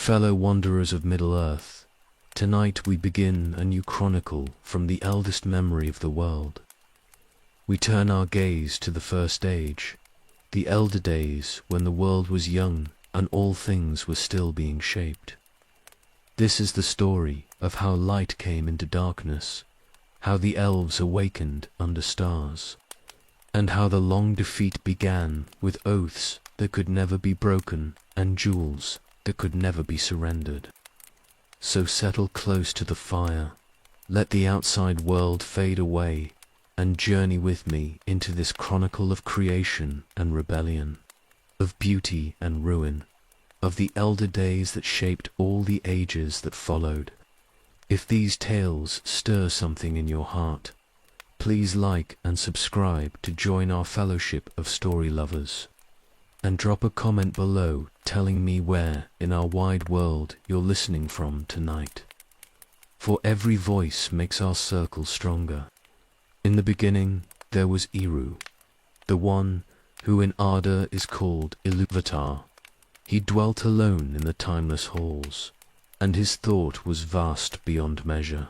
Fellow wanderers of Middle-earth, tonight we begin a new chronicle from the eldest memory of the world. We turn our gaze to the first age, the elder days when the world was young and all things were still being shaped. This is the story of how light came into darkness, how the elves awakened under stars, and how the long defeat began with oaths that could never be broken and jewels that could never be surrendered. So settle close to the fire, let the outside world fade away, and journey with me into this chronicle of creation and rebellion, of beauty and ruin, of the elder days that shaped all the ages that followed. If these tales stir something in your heart, please like and subscribe to join our fellowship of story lovers, and drop a comment below telling me where in our wide world you're listening from tonight. For every voice makes our circle stronger. In the beginning there was Eru, the one who in Ada is called LOTR. He dwelt alone in the timeless halls, and his thought was vast beyond measure.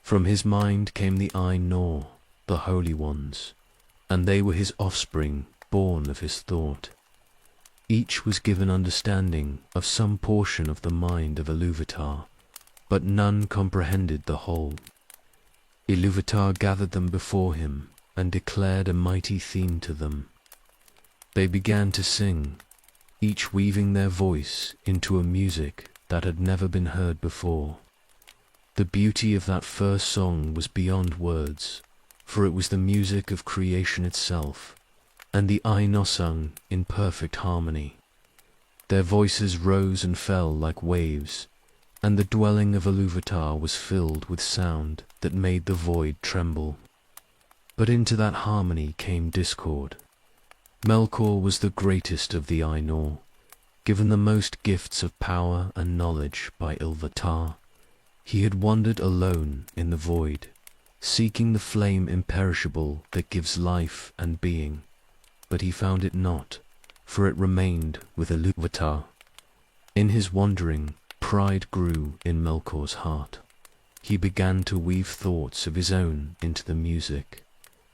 From his mind came the Ainur, the holy ones, and they were his offspring, born of his thought. Each was given understanding of some portion of the mind of Iluvatar, but none comprehended the whole. Iluvatar gathered them before him and declared a mighty theme to them. They began to sing, each weaving their voice into a music that had never been heard before. The beauty of that first song was beyond words, for it was the music of creation itself, and the Ainur sung in perfect harmony. Their voices rose and fell like waves, and the dwelling of Iluvatar was filled with sound that made the void tremble. But into that harmony came discord. Melkor was the greatest of the Ainur, given the most gifts of power and knowledge by Iluvatar. He had wandered alone in the void, seeking the flame imperishable that gives life and being, but he found it not, for it remained with Iluvatar. In his wandering, pride grew in Melkor's heart. He began to weave thoughts of his own into the music,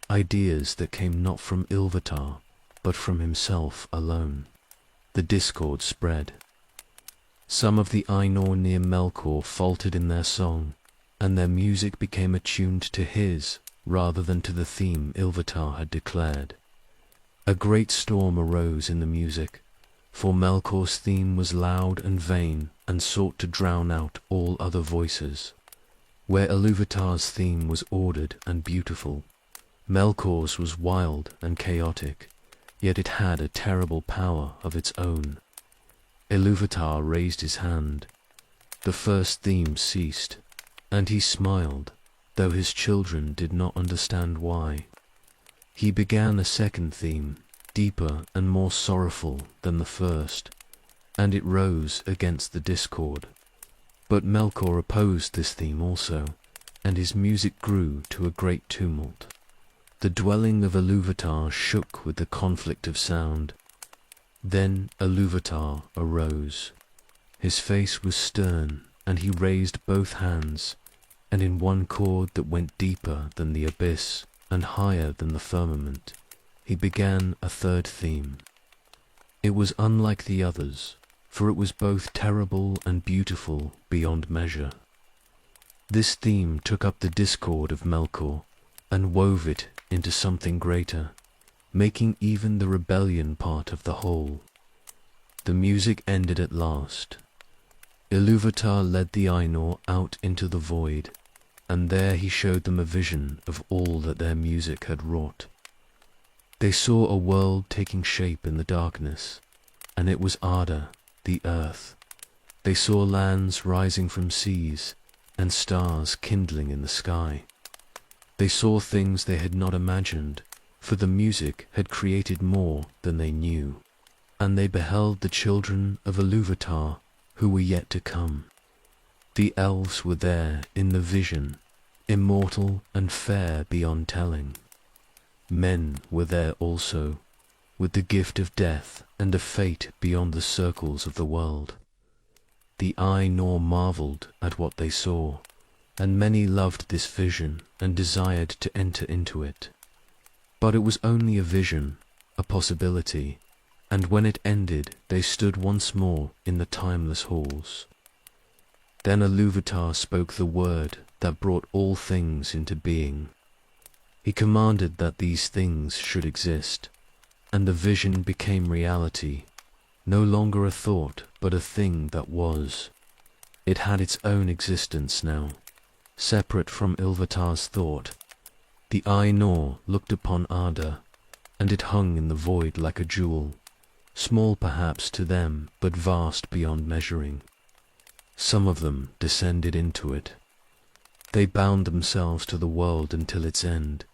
ideas that came not from Iluvatar, but from himself alone. The discord spread. Some of the Ainur near Melkor faltered in their song, and their music became attuned to his rather than to the theme Iluvatar had declared. A great storm arose in the music, for Melkor's theme was loud and vain and sought to drown out all other voices. Where Iluvatar's theme was ordered and beautiful, Melkor's was wild and chaotic, yet it had a terrible power of its own. Iluvatar raised his hand. The first theme ceased, and he smiled, though his children did not understand why. He began a second theme, deeper and more sorrowful than the first, and it rose against the discord. But Melkor opposed this theme also, and his music grew to a great tumult. The dwelling of Iluvatar shook with the conflict of sound. Then Iluvatar arose. His face was stern, and he raised both hands, and in one chord that went deeper than the abyss and higher than the firmament, he began a third theme. It was unlike the others, for it was both terrible and beautiful beyond measure. This theme took up the discord of Melkor and wove it into something greater, making even the rebellion part of the whole. The music ended at last. Iluvatar led the Ainur out into the void, and there he showed them a vision of all that their music had wrought. They saw a world taking shape in the darkness, and it was Ada, the earth. They saw lands rising from seas, and stars kindling in the sky. They saw things they had not imagined, for the music had created more than they knew, and they beheld the children of Iluvatar who were yet to come. The elves were there in the vision, immortal and fair beyond telling. Men were there also, with the gift of death and a fate beyond the circles of the world. the Ainur marveled at what they saw, and many loved this vision and desired to enter into it. But it was only a vision, a possibility, and when it ended they stood once more in the timeless halls. Then a LOTR spoke the word that brought all things into being. He commanded that these things should exist, and the vision became reality, no longer a thought, but a thing that was. It had its own existence now, separate from Ilvatar's thought. The Ainur looked upon Ada, and it hung in the void like a jewel, small perhaps to them, but vast beyond measuring. Some of them descended into it. They bound themselves to the world until its end,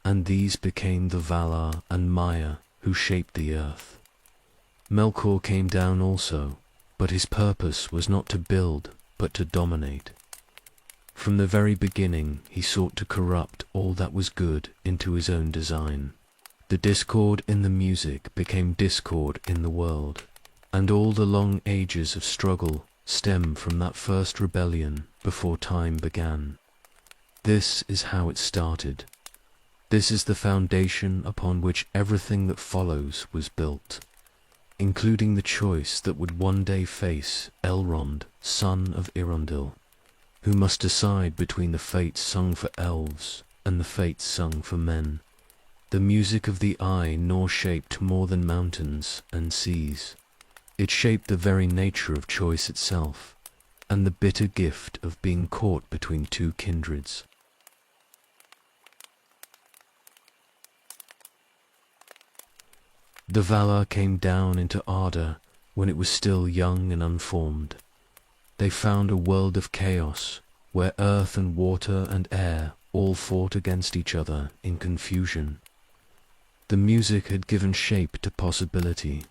and these became the Valar and Maya who shaped the earth. Melkor came down also, but his purpose was not to build, but to dominate. From the very beginning he sought to corrupt all that was good into his own design. The discord in the music became discord in the world, and all the long ages of struggle stem from that first rebellion before time began. This is how it started. This is the foundation upon which everything that follows was built, including the choice that would one day face Elrond, son of Irondil, who must decide between the fates sung for elves and the fates sung for men. The music of the Ainur shaped more than mountains and seas. It shaped the very nature of choice itself, and the bitter gift of being caught between two kindreds. The Valar came down into Arda when it was still young and unformed. They found a world of chaos, where earth and water and air all fought against each other in confusion. The music had given shape to possibility,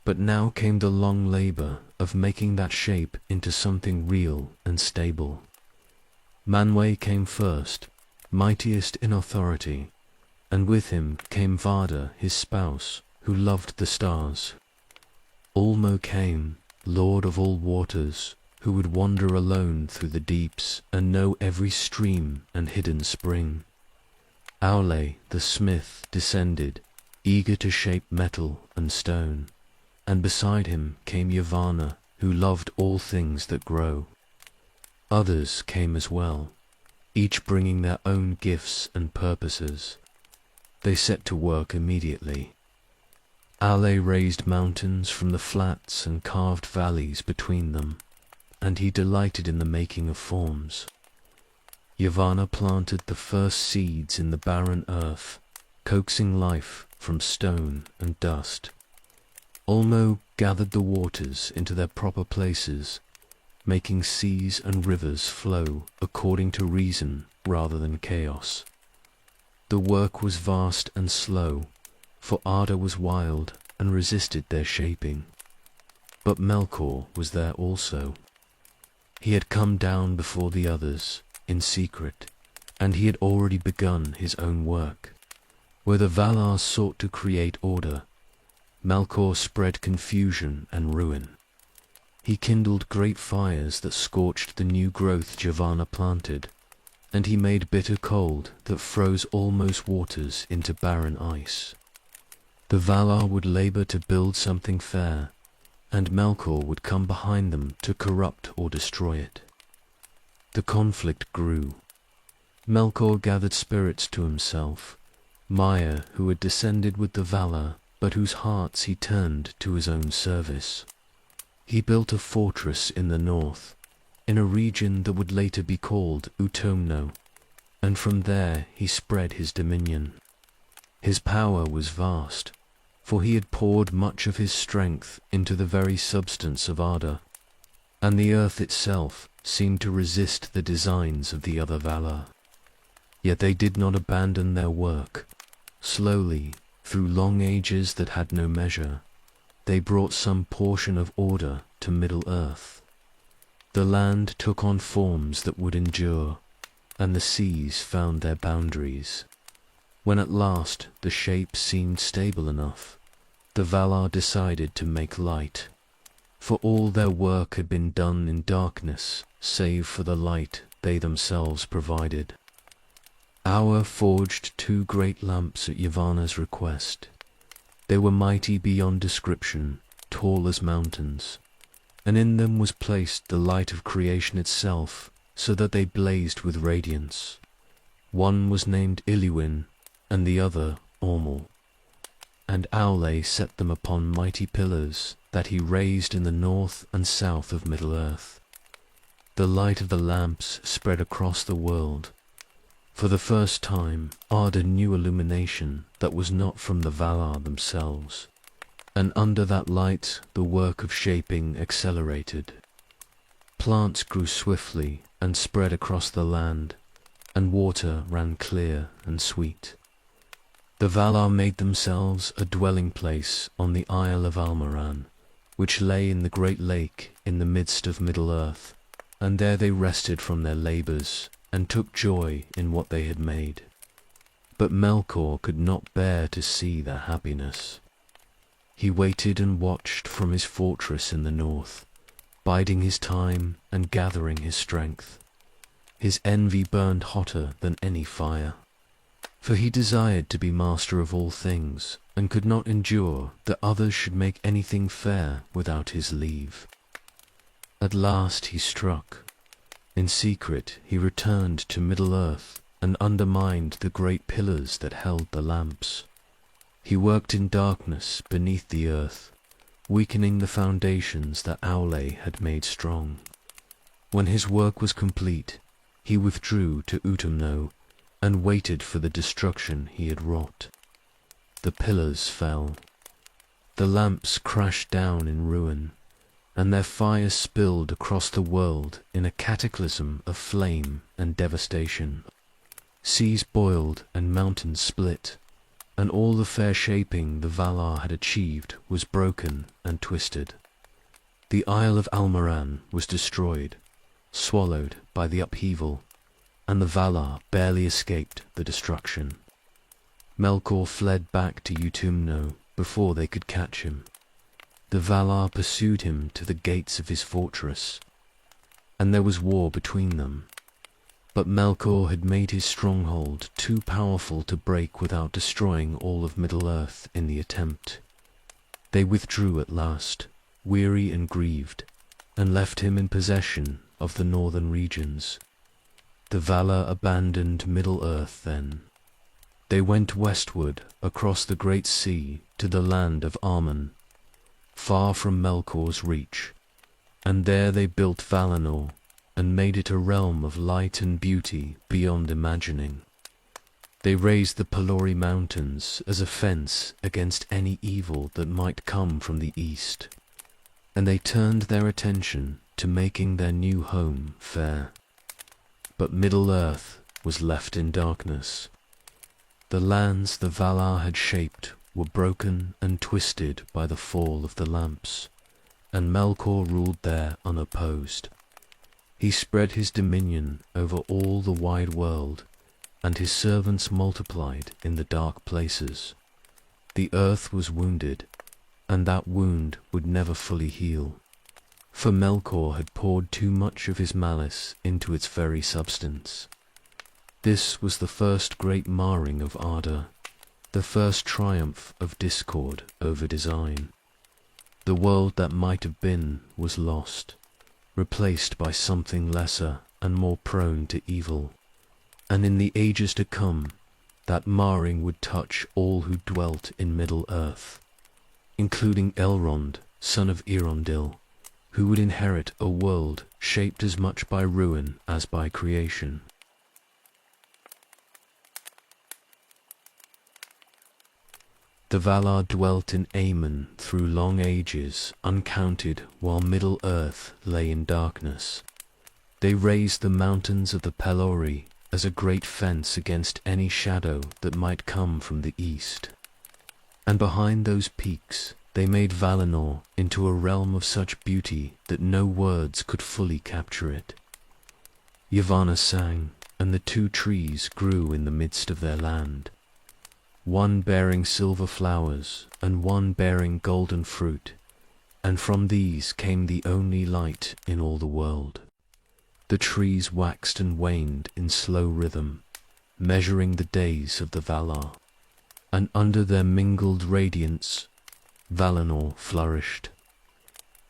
but now came the long labor of making that shape into something real and stable. Manwë came first, mightiest in authority, and with him came Vada, his spouse, who loved the stars. Ulmo came, lord of all waters, who would wander alone through the deeps and know every stream and hidden spring. Aule, the smith, descended, eager to shape metal and stone, and beside him came Yavanna, who loved all things that grow. Others came as well, each bringing their own gifts and purposes. They set to work immediately. Aule raised mountains from the flats and carved valleys between them, and he delighted in the making of forms. Yavanna planted the first seeds in the barren earth, coaxing life from stone and dust. Ulmo gathered the waters into their proper places, making seas and rivers flow according to reason rather than chaos. The work was vast and slow, for Arda was wild and resisted their shaping. But Melkor was there also. He had come down before the others, in secret, and he had already begun his own work. Where the Valar sought to create order, Melkor spread confusion and ruin. He kindled great fires that scorched the new growth Yavanna planted, and he made bitter cold that froze almost waters into barren ice. The Valar would labor to build something fair, and Melkor would come behind them to corrupt or destroy it. The conflict grew. Melkor gathered spirits to himself, Maya, who had descended with the Valar, but whose hearts he turned to his own service. He built a fortress in the north, in a region that would later be called Utumno, and from there he spread his dominion. His power was vast, for he had poured much of his strength into the very substance of Arda, and the earth itself seemed to resist the designs of the other Valar. Yet they did not abandon their work. Slowly, through long ages that had no measure, they brought some portion of order to Middle-earth. The land took on forms that would endure, and the seas found their boundaries. When at last the shape seemed stable enough, the Valar decided to make light. for all their work had been done in darkness, save for the light they themselves provided. Aur forged 2 great lamps at Yavanna's request. They were mighty beyond description, tall as mountains, and in them was placed the light of creation itself, so that they blazed with radiance. One was named Iluin, and the other Ormul. And Aule set them upon mighty pillars that he raised in the north and south of Middle-earth. The light of the lamps spread across the world. For the first time, Arda knew illumination that was not from the Valar themselves, and under that light the work of shaping accelerated. Plants grew swiftly and spread across the land, and water ran clear and sweet. The Valar made themselves a dwelling place on the Isle of Almaran, which lay in the great lake in the midst of Middle-earth, and there they rested from their labours and took joy in what they had made. But Melkor could not bear to see their happiness. He waited and watched from his fortress in the north, biding his time and gathering his strength. His envy burned hotter than any fire, for he desired to be master of all things, and could not endure that others should make anything fair without his leave. At last he struck. In secret he returned to Middle-earth and undermined the great pillars that held the lamps. He worked in darkness beneath the earth, weakening the foundations that Aule had made strong. When his work was complete, he withdrew to Utumno and waited for the destruction he had wrought. The pillars fell. The lamps crashed down in ruin, and their fire spilled across the world in a cataclysm of flame and devastation. Seas boiled and mountains split, and all the fair shaping the Valar had achieved was broken and twisted. The Isle of Almaran was destroyed, swallowed by the upheaval, and the Valar barely escaped the destruction. Melkor fled back to Utumno before they could catch him. The Valar pursued him to the gates of his fortress, and there was war between them. But Melkor had made his stronghold too powerful to break without destroying all of Middle-earth in the attempt. They withdrew at last, weary and grieved, and left him in possession of the northern regions. The Valar abandoned Middle-earth then. They went westward across the great sea to the land of Armen, far from Melkor's reach, and there they built Valinor and made it a realm of light and beauty beyond imagining. They raised the Pelori Mountains as a fence against any evil that might come from the east, and they turned their attention to making their new home fair. But Middle-earth was left in darkness. The lands the Valar had shaped were broken and twisted by the fall of the lamps, and Melkor ruled there unopposed. He spread his dominion over all the wide world, and his servants multiplied in the dark places. The earth was wounded, and that wound would never fully heal, for Melkor had poured too much of his malice into its very substance. This was the first great marring of Arda, the first triumph of discord over design. The world that might have been was lost, replaced by something lesser and more prone to evil, and in the ages to come, that marring would touch all who dwelt in Middle-earth, including Elrond, son of Eärendil, who would inherit a world shaped as much by ruin as by creation. The Valar dwelt in Aemon through long ages, uncounted, while Middle-earth lay in darkness. They raised the mountains of the Pelori as a great fence against any shadow that might come from the east. And behind those peaks they made Valinor into a realm of such beauty that no words could fully capture it. Yavanna sang, and the 2 trees grew in the midst of their land, one bearing silver flowers and one bearing golden fruit, and from these came the only light in all the world. The trees waxed and waned in slow rhythm, measuring the days of the Valar, and under their mingled radiance, Valinor flourished.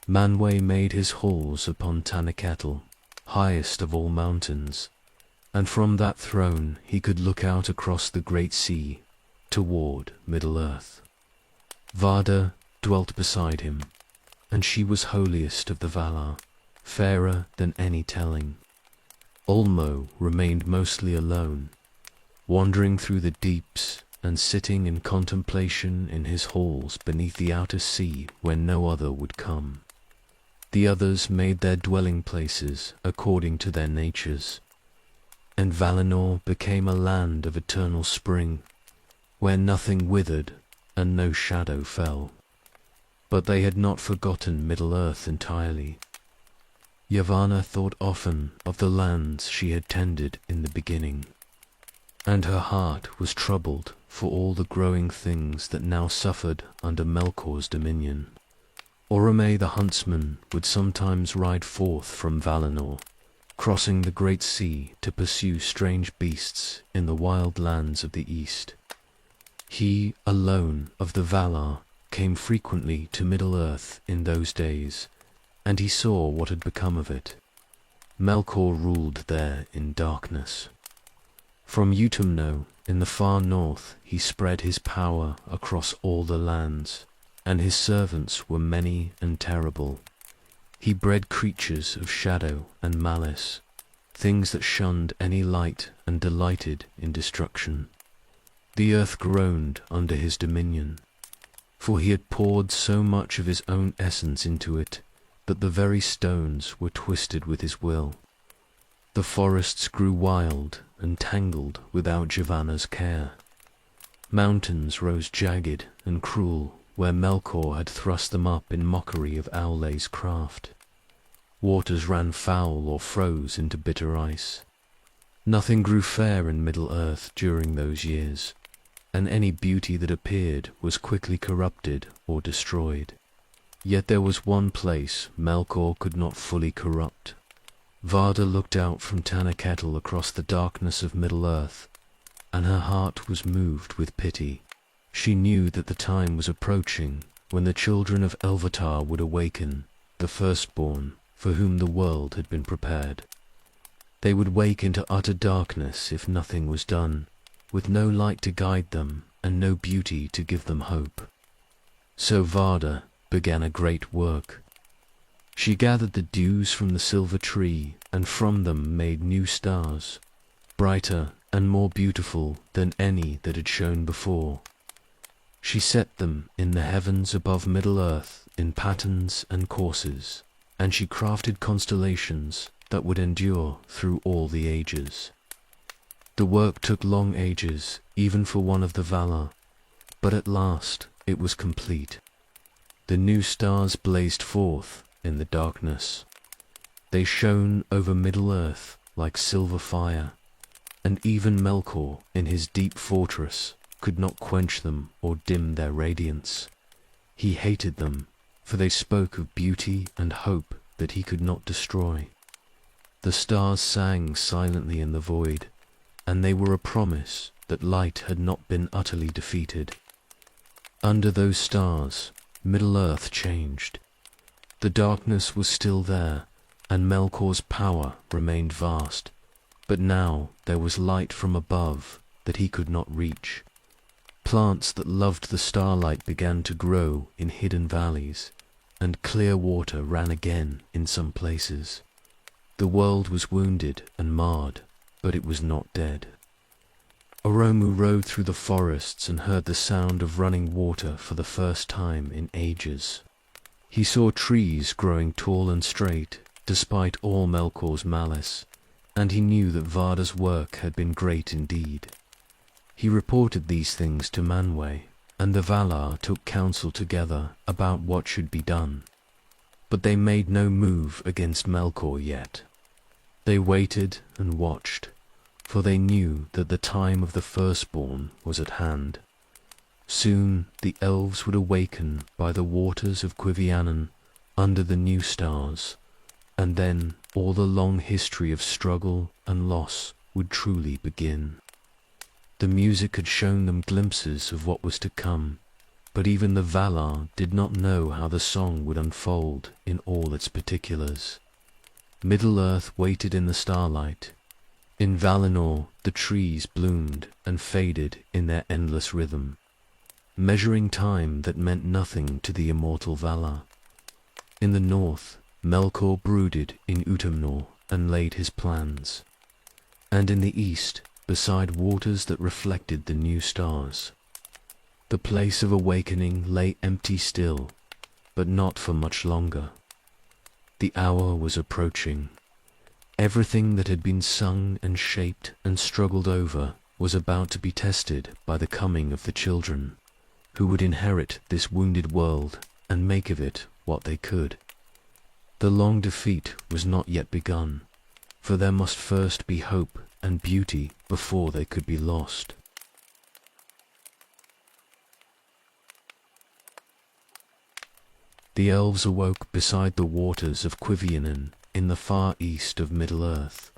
Manwë made his halls upon Tanaketl, highest of all mountains, and from that throne he could look out across the great sea toward Middle-earth. Varda dwelt beside him, and she was holiest of the Valar, fairer than any telling. Ulmo remained mostly alone, wandering through the deeps and sitting in contemplation in his halls beneath the outer sea where no other would come. The others made their dwelling places according to their natures, and Valinor became a land of eternal spring, where nothing withered and no shadow fell. But they had not forgotten Middle-earth entirely. Yavanna thought often of the lands she had tended in the beginning, and her heart was troubled for all the growing things that now suffered under Melkor's dominion. Orome the huntsman would sometimes ride forth from Valinor, crossing the great sea to pursue strange beasts in the wild lands of the east. He alone of the Valar came frequently to Middle-earth in those days, and he saw what had become of it. Melkor ruled there in darkness. From Utumno, in the far north, he spread his power across all the lands, and his servants were many and terrible. He bred creatures of shadow and malice, things that shunned any light and delighted in destruction. The earth groaned under his dominion, for he had poured so much of his own essence into it that the very stones were twisted with his will. The forests grew wild and tangled without Yavanna's care. Mountains rose jagged and cruel where Melkor had thrust them up in mockery of Aule's craft. Waters ran foul or froze into bitter ice. Nothing grew fair in Middle-earth during those years, and any beauty that appeared was quickly corrupted or destroyed. Yet there was one place Melkor could not fully corrupt. Varda looked out from Tanaketl across the darkness of Middle-earth, and her heart was moved with pity. She knew that the time was approaching when the children of Elvatar would awaken, the firstborn for whom the world had been prepared. They would wake into utter darkness if nothing was done, with no light to guide them and no beauty to give them hope. So Varda began a great work. She gathered the dews from the silver tree and from them made new stars, brighter and more beautiful than any that had shone before. She set them in the heavens above Middle-earth in patterns and courses, and she crafted constellations that would endure through all the ages. The work took long ages, even for one of the Valar, but at last it was complete. The new stars blazed forth in the darkness. They shone over Middle-earth like silver fire, and even Melkor in his deep fortress could not quench them or dim their radiance. He hated them, for they spoke of beauty and hope that he could not destroy. The stars sang silently in the void, and they were a promise that light had not been utterly defeated. Under those stars, Middle-earth changed. The darkness was still there, and Melkor's power remained vast, but now there was light from above that he could not reach. Plants that loved the starlight began to grow in hidden valleys, and clear water ran again in some places. The world was wounded and marred, but it was not dead. Oromu rode through the forests and heard the sound of running water for the first time in ages. He saw trees growing tall and straight, despite all Melkor's malice, and he knew that Varda's work had been great indeed. He reported these things to Manwë, and the Valar took counsel together about what should be done. But they made no move against Melkor yet. They waited and watched, for they knew that the time of the firstborn was at hand. Soon the elves would awaken by the waters of Quivianan under the new stars, and then all the long history of struggle and loss would truly begin. The music had shown them glimpses of what was to come, but even the Valar did not know how the song would unfold in all its particulars. Middle-earth waited in the starlight. In Valinor the trees bloomed and faded in their endless rhythm, measuring time that meant nothing to the immortal Valar. In the north, Melkor brooded in Utumnor and laid his plans. And in the east, beside waters that reflected the new stars, the place of awakening lay empty still, but not for much longer. The hour was approaching. Everything that had been sung and shaped and struggled over was about to be tested by the coming of the children, who would inherit this wounded world and make of it what they could. The long defeat was not yet begun, for there must first be hope and beauty before they could be lost. The elves awoke beside the waters of Quiviranen in the far east of Middle-earth.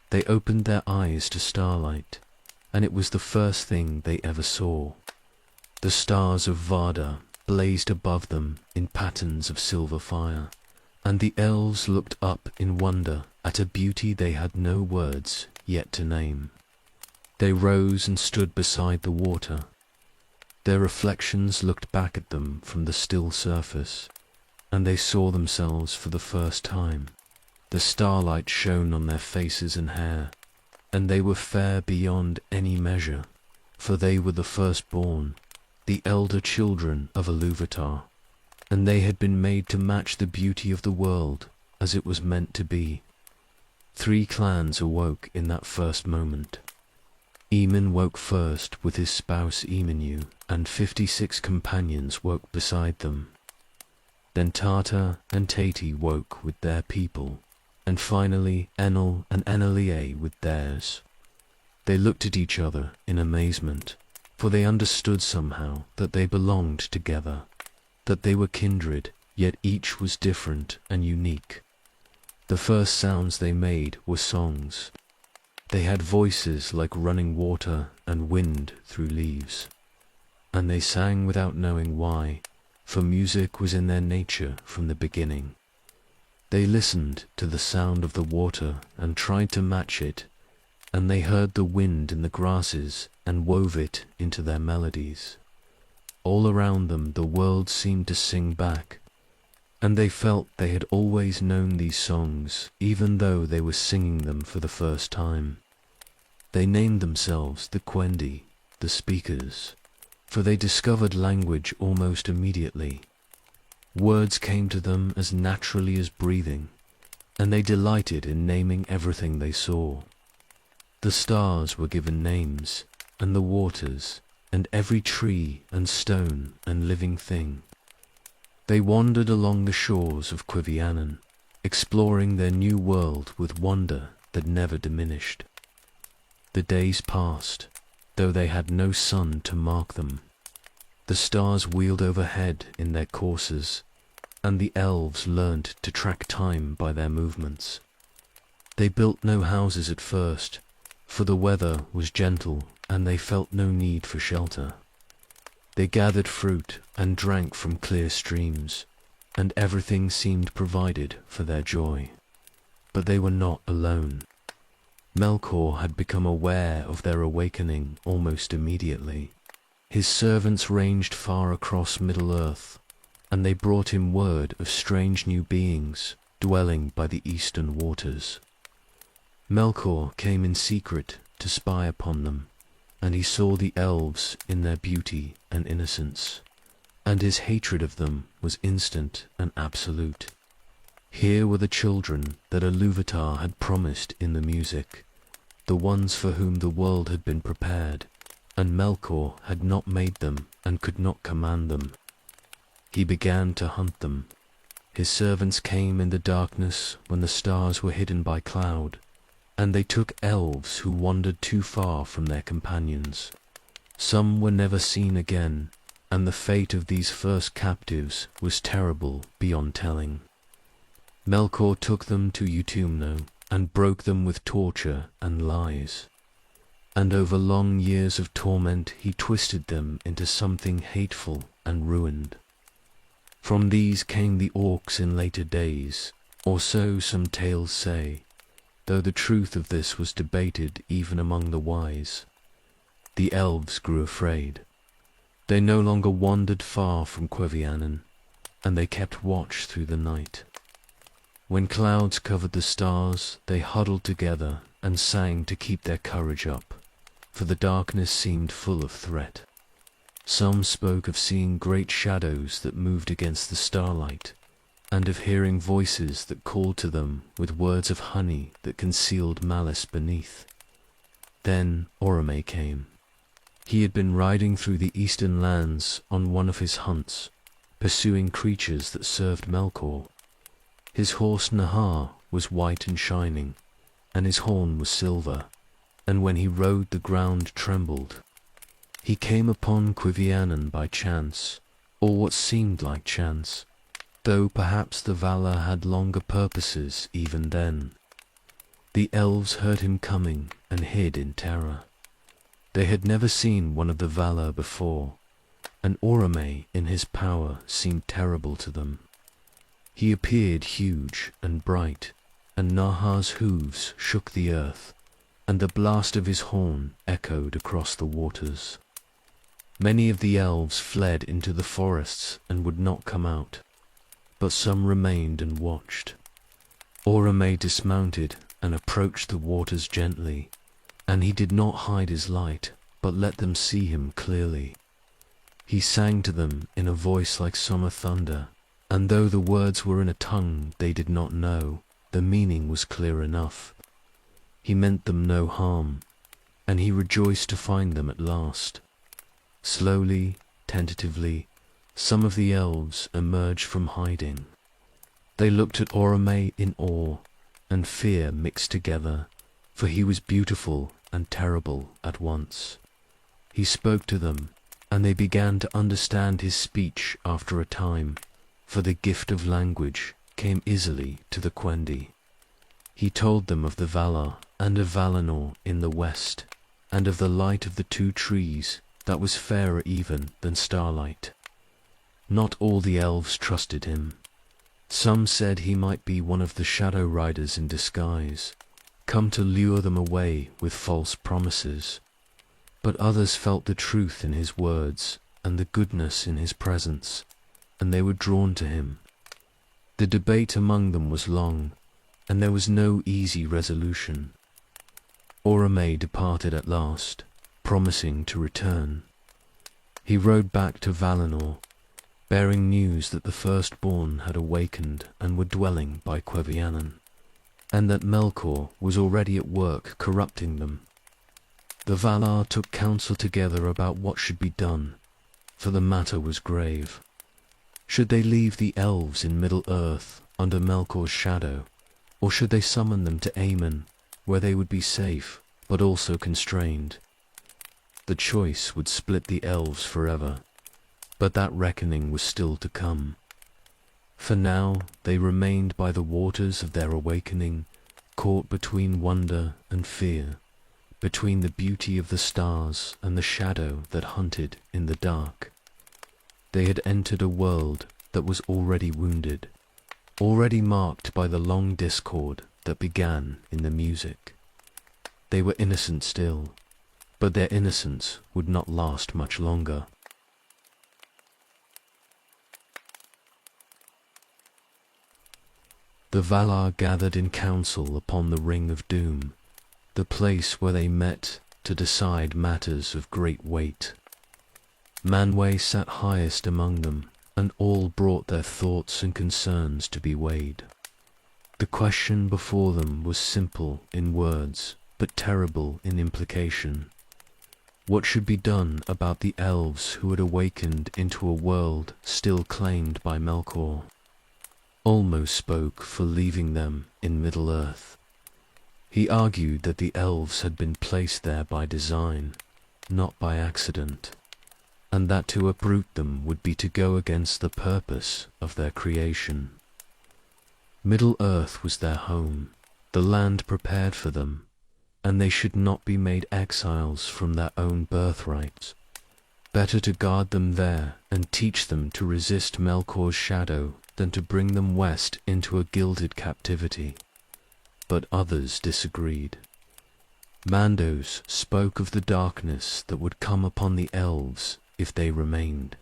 They opened their eyes to starlight, and it was the first thing they ever saw. The stars of Vardar blazed above them in patterns of silver fire, and the elves looked up in wonder at a beauty they had no words yet to name. They rose and stood beside the water. Their reflections looked back at them from the still surface, and they saw themselves for the first time. The starlight shone on their faces and hair, and they were fair beyond any measure, for they were the firstborn, the elder children of Ilúvatar, and they had been made to match the beauty of the world as it was meant to be. 3 clans awoke in that first moment. Eamon woke first with his spouse Eamonu, and 56 companions woke beside them. Then Tata and Tati woke with their people, and finally Enel and Enelié with theirs. They looked at each other in amazement, for they understood somehow that they belonged together, that they were kindred, yet each was different and unique. The first sounds they made were songs. They had voices like running water and wind through leaves, and they sang without knowing why, for music was in their nature from the beginning. They listened to the sound of the water and tried to match it, and they heard the wind in the grasses and wove it into their melodies. All around them the world seemed to sing back, and they felt they had always known these songs, even though they were singing them for the first time. They named themselves the Quendi, the speakers, for they discovered language almost immediately. Words came to them as naturally as breathing, and they delighted in naming everything they saw. The stars were given names, and the waters, and every tree and stone and living thing. They wandered along the shores of Quiviranen, exploring their new world with wonder that never diminished. The days passed, though they had no sun to mark them. The stars wheeled overhead in their courses, and the elves learned to track time by their movements. They built no houses at first, for the weather was gentle and they felt no need for shelter. They gathered fruit and drank from clear streams, and everything seemed provided for their joy. But they were not alone. Melkor had become aware of their awakening almost immediately. His servants ranged far across Middle-earth, and they brought him word of strange new beings dwelling by the eastern waters. Melkor came in secret to spy upon them, and he saw the elves in their beauty and innocence, and his hatred of them was instant and absolute. Here were the children that Ilúvatar had promised in the music, the ones for whom the world had been prepared, and Melkor had not made them and could not command them. He began to hunt them. His servants came in the darkness when the stars were hidden by cloud, and they took elves who wandered too far from their companions. Some were never seen again, and the fate of these first captives was terrible beyond telling. Melkor took them to Utumno and broke them with torture and lies. And over long years of torment he twisted them into something hateful and ruined. From these came the orcs in later days, or so some tales say, though the truth of this was debated even among the wise. The elves grew afraid. They no longer wandered far from Quevianan, and they kept watch through the night. When clouds covered the stars, they huddled together and sang to keep their courage up, for the darkness seemed full of threat. Some spoke of seeing great shadows that moved against the starlight, and of hearing voices that called to them with words of honey that concealed malice beneath. Then Orome came. He had been riding through the eastern lands on one of his hunts, pursuing creatures that served Melkor. His horse Nahar was white and shining, and his horn was silver, and when he rode the ground trembled. He came upon Quevianan by chance, or what seemed like chance, though perhaps the Valar had longer purposes even then. The elves heard him coming and hid in terror. They had never seen one of the Valar before, and Orome in his power seemed terrible to them. He appeared huge and bright, and Nahar's hooves shook the earth, and the blast of his horn echoed across the waters. Many of the elves fled into the forests and would not come out, but some remained and watched. Orome dismounted and approached the waters gently, and he did not hide his light, but let them see him clearly. He sang to them in a voice like summer thunder, and though the words were in a tongue they did not know, the meaning was clear enough. He meant them no harm, and he rejoiced to find them at last. Slowly, tentatively, some of the elves emerged from hiding. They looked at Orome in awe, and fear mixed together, for he was beautiful and terrible at once. He spoke to them, and they began to understand his speech after a time, for the gift of language came easily to the Quendi. He told them of the Valar and of Valinor in the west, and of the light of the two trees that was fairer even than starlight. Not all the elves trusted him. Some said he might be one of the shadow riders in disguise, come to lure them away with false promises. But others felt the truth in his words and the goodness in his presence, and they were drawn to him. The debate among them was long, and there was no easy resolution. Orome departed at last, promising to return. He rode back to Valinor, bearing news that the firstborn had awakened and were dwelling by Quevianan, and that Melkor was already at work corrupting them. The Valar took counsel together about what should be done, for the matter was grave. Should they leave the elves in Middle-earth under Melkor's shadow, or should they summon them to Aemon, where they would be safe, but also constrained? The choice would split the elves forever, but that reckoning was still to come. For now they remained by the waters of their awakening, caught between wonder and fear, between the beauty of the stars and the shadow that hunted in the dark. They had entered a world that was already wounded, already marked by the long discord that began in the music. They were innocent still, but their innocence would not last much longer. The Valar gathered in council upon the Ring of Doom, the place where they met to decide matters of great weight. Manwë sat highest among them, and all brought their thoughts and concerns to be weighed. The question before them was simple in words, but terrible in implication. What should be done about the elves who had awakened into a world still claimed by Melkor? Ulmo spoke for leaving them in Middle-earth. He argued that the elves had been placed there by design, not by accident. and that to uproot them would be to go against the purpose of their creation. Middle-earth was their home, the land prepared for them, and they should not be made exiles from their own birthright. Better to guard them there and teach them to resist Melkor's shadow than to bring them west into a gilded captivity. But others disagreed. Mandos spoke of the darkness that would come upon the elves if they remained,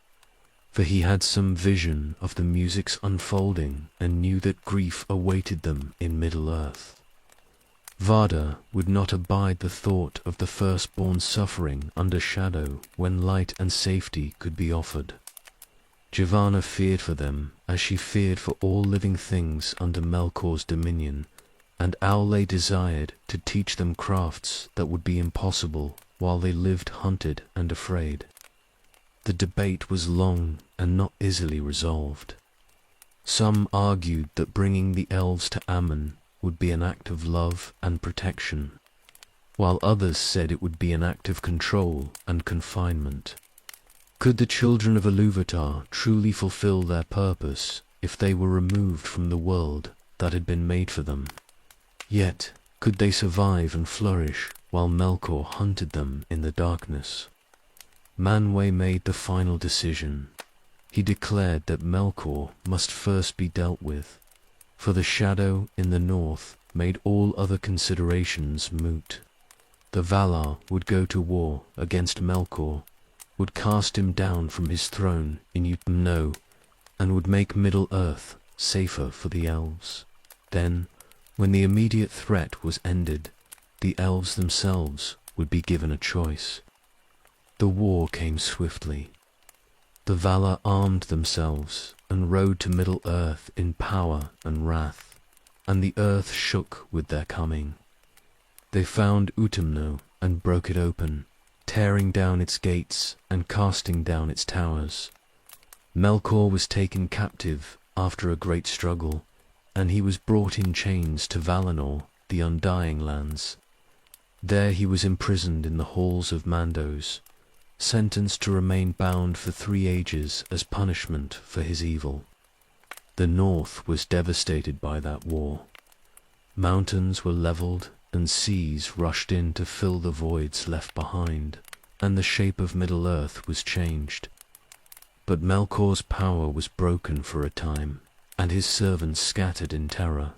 for he had some vision of the music's unfolding and knew that grief awaited them in Middle-earth. Vardar would not abide the thought of the firstborn suffering under shadow when light and safety could be offered. Giovanna feared for them as she feared for all living things under Melkor's dominion, and Aule desired to teach them crafts that would be impossible while they lived hunted and afraid. The debate was long and not easily resolved. Some argued that bringing the elves to Ammon would be an act of love and protection, while others said it would be an act of control and confinement. Could the children of Ilúvatar truly fulfill their purpose if they were removed from the world that had been made for them? Yet, could they survive and flourish while Melkor hunted them in the darkness? Manwë made the final decision. He declared that Melkor must first be dealt with, for the shadow in the north made all other considerations moot. The Valar would go to war against Melkor, would cast him down from his throne in Utumno, and would make Middle-earth safer for the elves. Then, when the immediate threat was ended, the elves themselves would be given a choice. The war came swiftly. The Valar armed themselves and rode to Middle-earth in power and wrath, and the earth shook with their coming. They found Utumno and broke it open, tearing down its gates and casting down its towers. Melkor was taken captive after a great struggle, and he was brought in chains to Valinor, the Undying Lands. There he was imprisoned in the halls of Mandos, sentenced to remain bound for 3 ages as punishment for his evil. The north was devastated by that war. Mountains were leveled and seas rushed in to fill the voids left behind, and the shape of Middle-earth was changed. But Melkor's power was broken for a time, and his servants scattered in terror.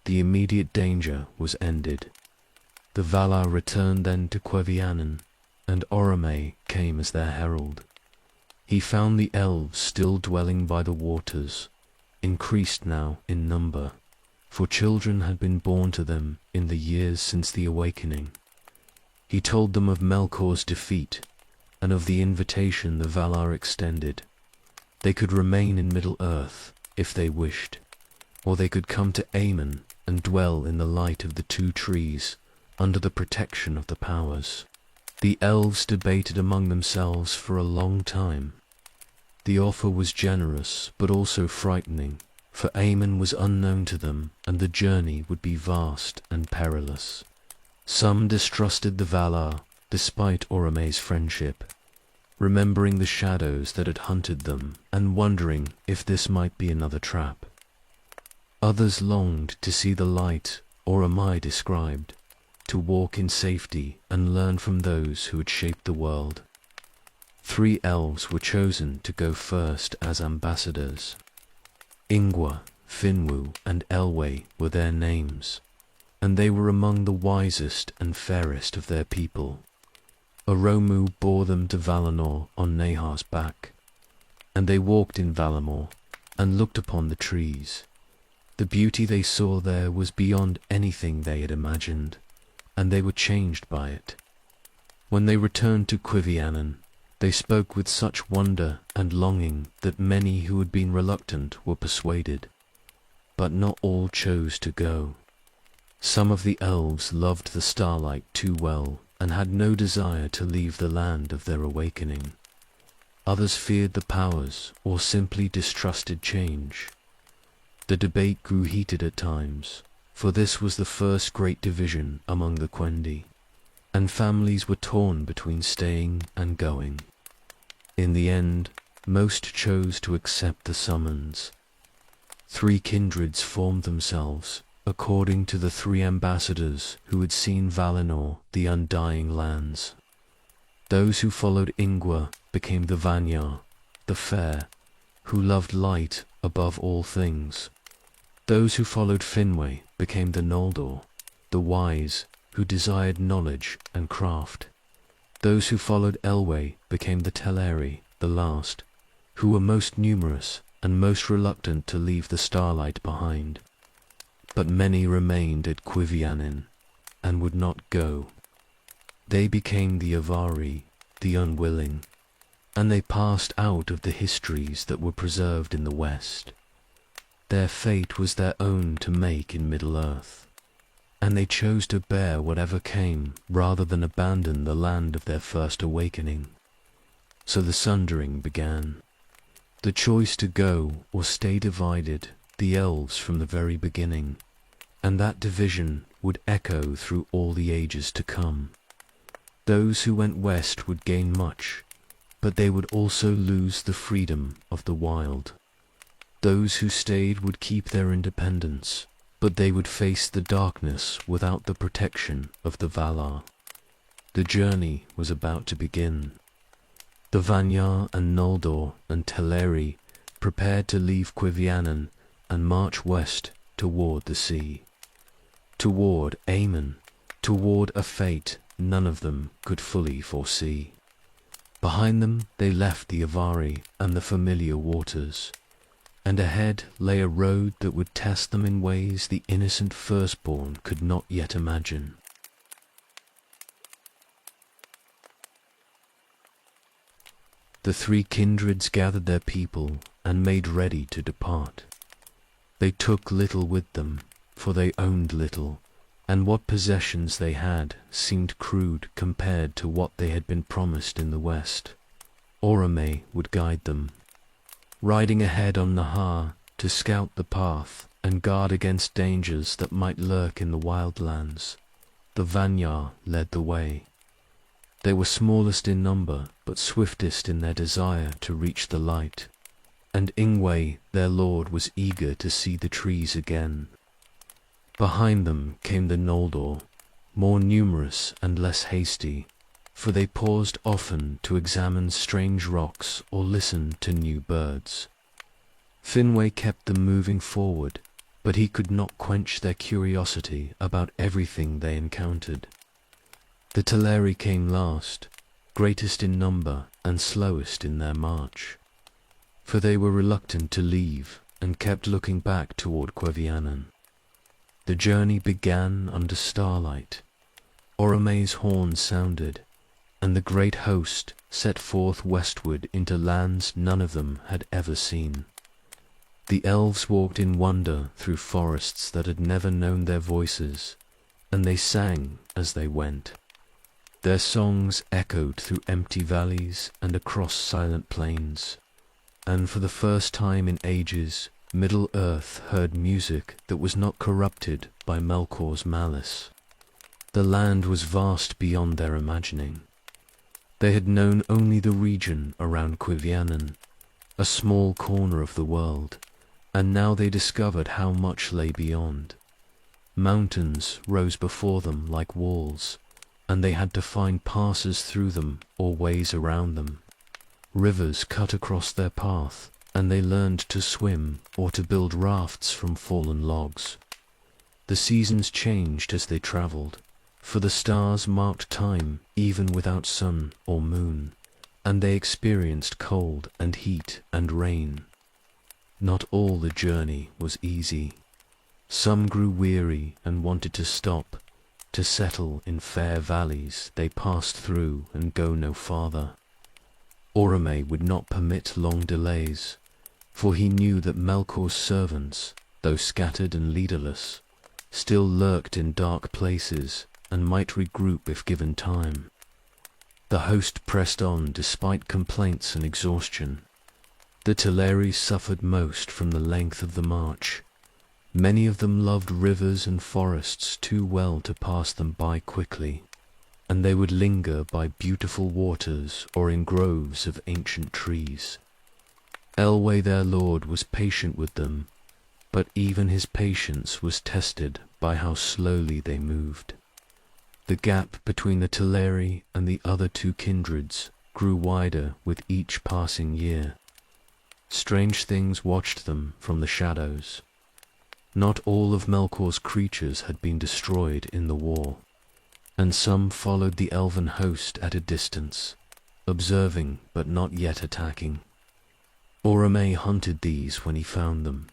The immediate danger was ended. The Valar returned then to Quevianan, and Orome came as their herald. He found the elves still dwelling by the waters, increased now in number, for children had been born to them in the years since the awakening. He told them of Melkor's defeat, and of the invitation the Valar extended. They could remain in Middle-earth if they wished, or they could come to Aemon and dwell in the light of the 2 trees, under the protection of the powers. The elves debated among themselves for a long time. The offer was generous, but also frightening, for Aemon was unknown to them, and the journey would be vast and perilous. Some distrusted the Valar, despite Orome's friendship, remembering the shadows that had hunted them, and wondering if this might be another trap. Others longed to see the light Orome described, to walk in safety and learn from those who had shaped the world. 3 elves were chosen to go first as ambassadors. Ingwa, Finwu, and Elwë were their names, and they were among the wisest and fairest of their people. Oromu bore them to Valinor on Nehar's back, and they walked in Valinor and looked upon the trees. The beauty they saw there was beyond anything they had imagined, and they were changed by it. When they returned to Quevianan, they spoke with such wonder and longing that many who had been reluctant were persuaded, but not all chose to go. Some of the elves loved the starlight too well and had no desire to leave the land of their awakening. Others feared the powers or simply distrusted change. The debate grew heated at times, for this was the first great division among the Quendi, and families were torn between staying and going. In the end, most chose to accept the summons. 3 kindreds formed themselves, according to the 3 ambassadors who had seen Valinor, the undying lands. Those who followed Ingwa became the Vanyar, the fair, who loved light above all things. Those who followed Finwë became the Noldor, the wise, who desired knowledge and craft. Those who followed Elwë became the Teleri, the last, who were most numerous and most reluctant to leave the starlight behind. But many remained at Cuivianen and would not go. They became the Avari, the unwilling, and they passed out of the histories that were preserved in the West. Their fate was their own to make in Middle-earth, and they chose to bear whatever came rather than abandon the land of their first awakening. So the sundering began. The choice to go or stay divided the elves from the very beginning, and that division would echo through all the ages to come. Those who went west would gain much, but they would also lose the freedom of the wild. Those who stayed would keep their independence, but they would face the darkness without the protection of the Valar. The journey was about to begin. The Vanyar and Noldor and Teleri prepared to leave Cuivianen and march west toward the sea. Toward Aemon, toward a fate none of them could fully foresee. Behind them they left the Avari and the familiar waters, and ahead lay a road that would test them in ways the innocent firstborn could not yet imagine. The 3 kindreds gathered their people and made ready to depart. They took little with them, for they owned little, and what possessions they had seemed crude compared to what they had been promised in the West. Orome would guide them, riding ahead on Nahar to scout the path and guard against dangers that might lurk in the wildlands. The Vanyar led the way. They were smallest in number, but swiftest in their desire to reach the light, and Ingwe, their lord, was eager to see the trees again. Behind them came the Noldor, more numerous and less hasty, for they paused often to examine strange rocks or listen to new birds. Finwë kept them moving forward, but he could not quench their curiosity about everything they encountered. The Teleri came last, greatest in number and slowest in their march, for they were reluctant to leave and kept looking back toward Cuivianen. The journey began under starlight. Orome's horn sounded, and the great host set forth westward into lands none of them had ever seen. The elves walked in wonder through forests that had never known their voices, and they sang as they went. Their songs echoed through empty valleys and across silent plains, and for the first time in ages, Middle-earth heard music that was not corrupted by Melkor's malice. The land was vast beyond their imagining. They had known only the region around Cuivianen, a small corner of the world, and now they discovered how much lay beyond. Mountains rose before them like walls, and they had to find passes through them or ways around them. Rivers cut across their path, and they learned to swim or to build rafts from fallen logs. The seasons changed as they traveled, for the stars marked time even without sun or moon, and they experienced cold and heat and rain. Not all the journey was easy. Some grew weary and wanted to stop, to settle in fair valleys they passed through and go no farther. Orome would not permit long delays, for he knew that Melkor's servants, though scattered and leaderless, still lurked in dark places and might regroup if given time. The host pressed on despite complaints and exhaustion. The Teleri suffered most from the length of the march. Many of them loved rivers and forests too well to pass them by quickly. and they would linger by beautiful waters or in groves of ancient trees. Elwë their lord was patient with them, but even his patience was tested by how slowly they moved. The gap between the Teleri and the other two kindreds grew wider with each passing year. Strange things watched them from the shadows. Not all of Melkor's creatures had been destroyed in the war, and some followed the elven host at a distance, observing but not yet attacking. Orome hunted these when he found them,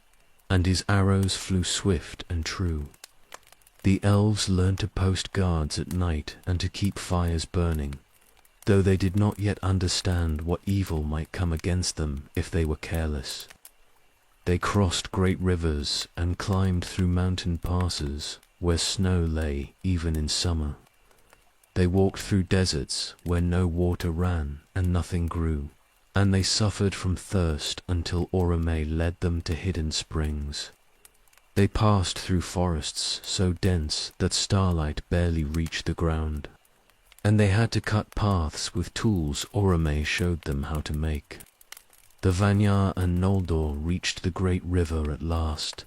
and his arrows flew swift and true. The elves learned to post guards at night and to keep fires burning, though they did not yet understand what evil might come against them if they were careless. They crossed great rivers and climbed through mountain passes where snow lay even in summer. They walked through deserts where no water ran and nothing grew, and they suffered from thirst until Orome led them to hidden springs. They passed through forests so dense that starlight barely reached the ground, and they had to cut paths with tools Orome showed them how to make. The Vanyar and Noldor reached the great river at last,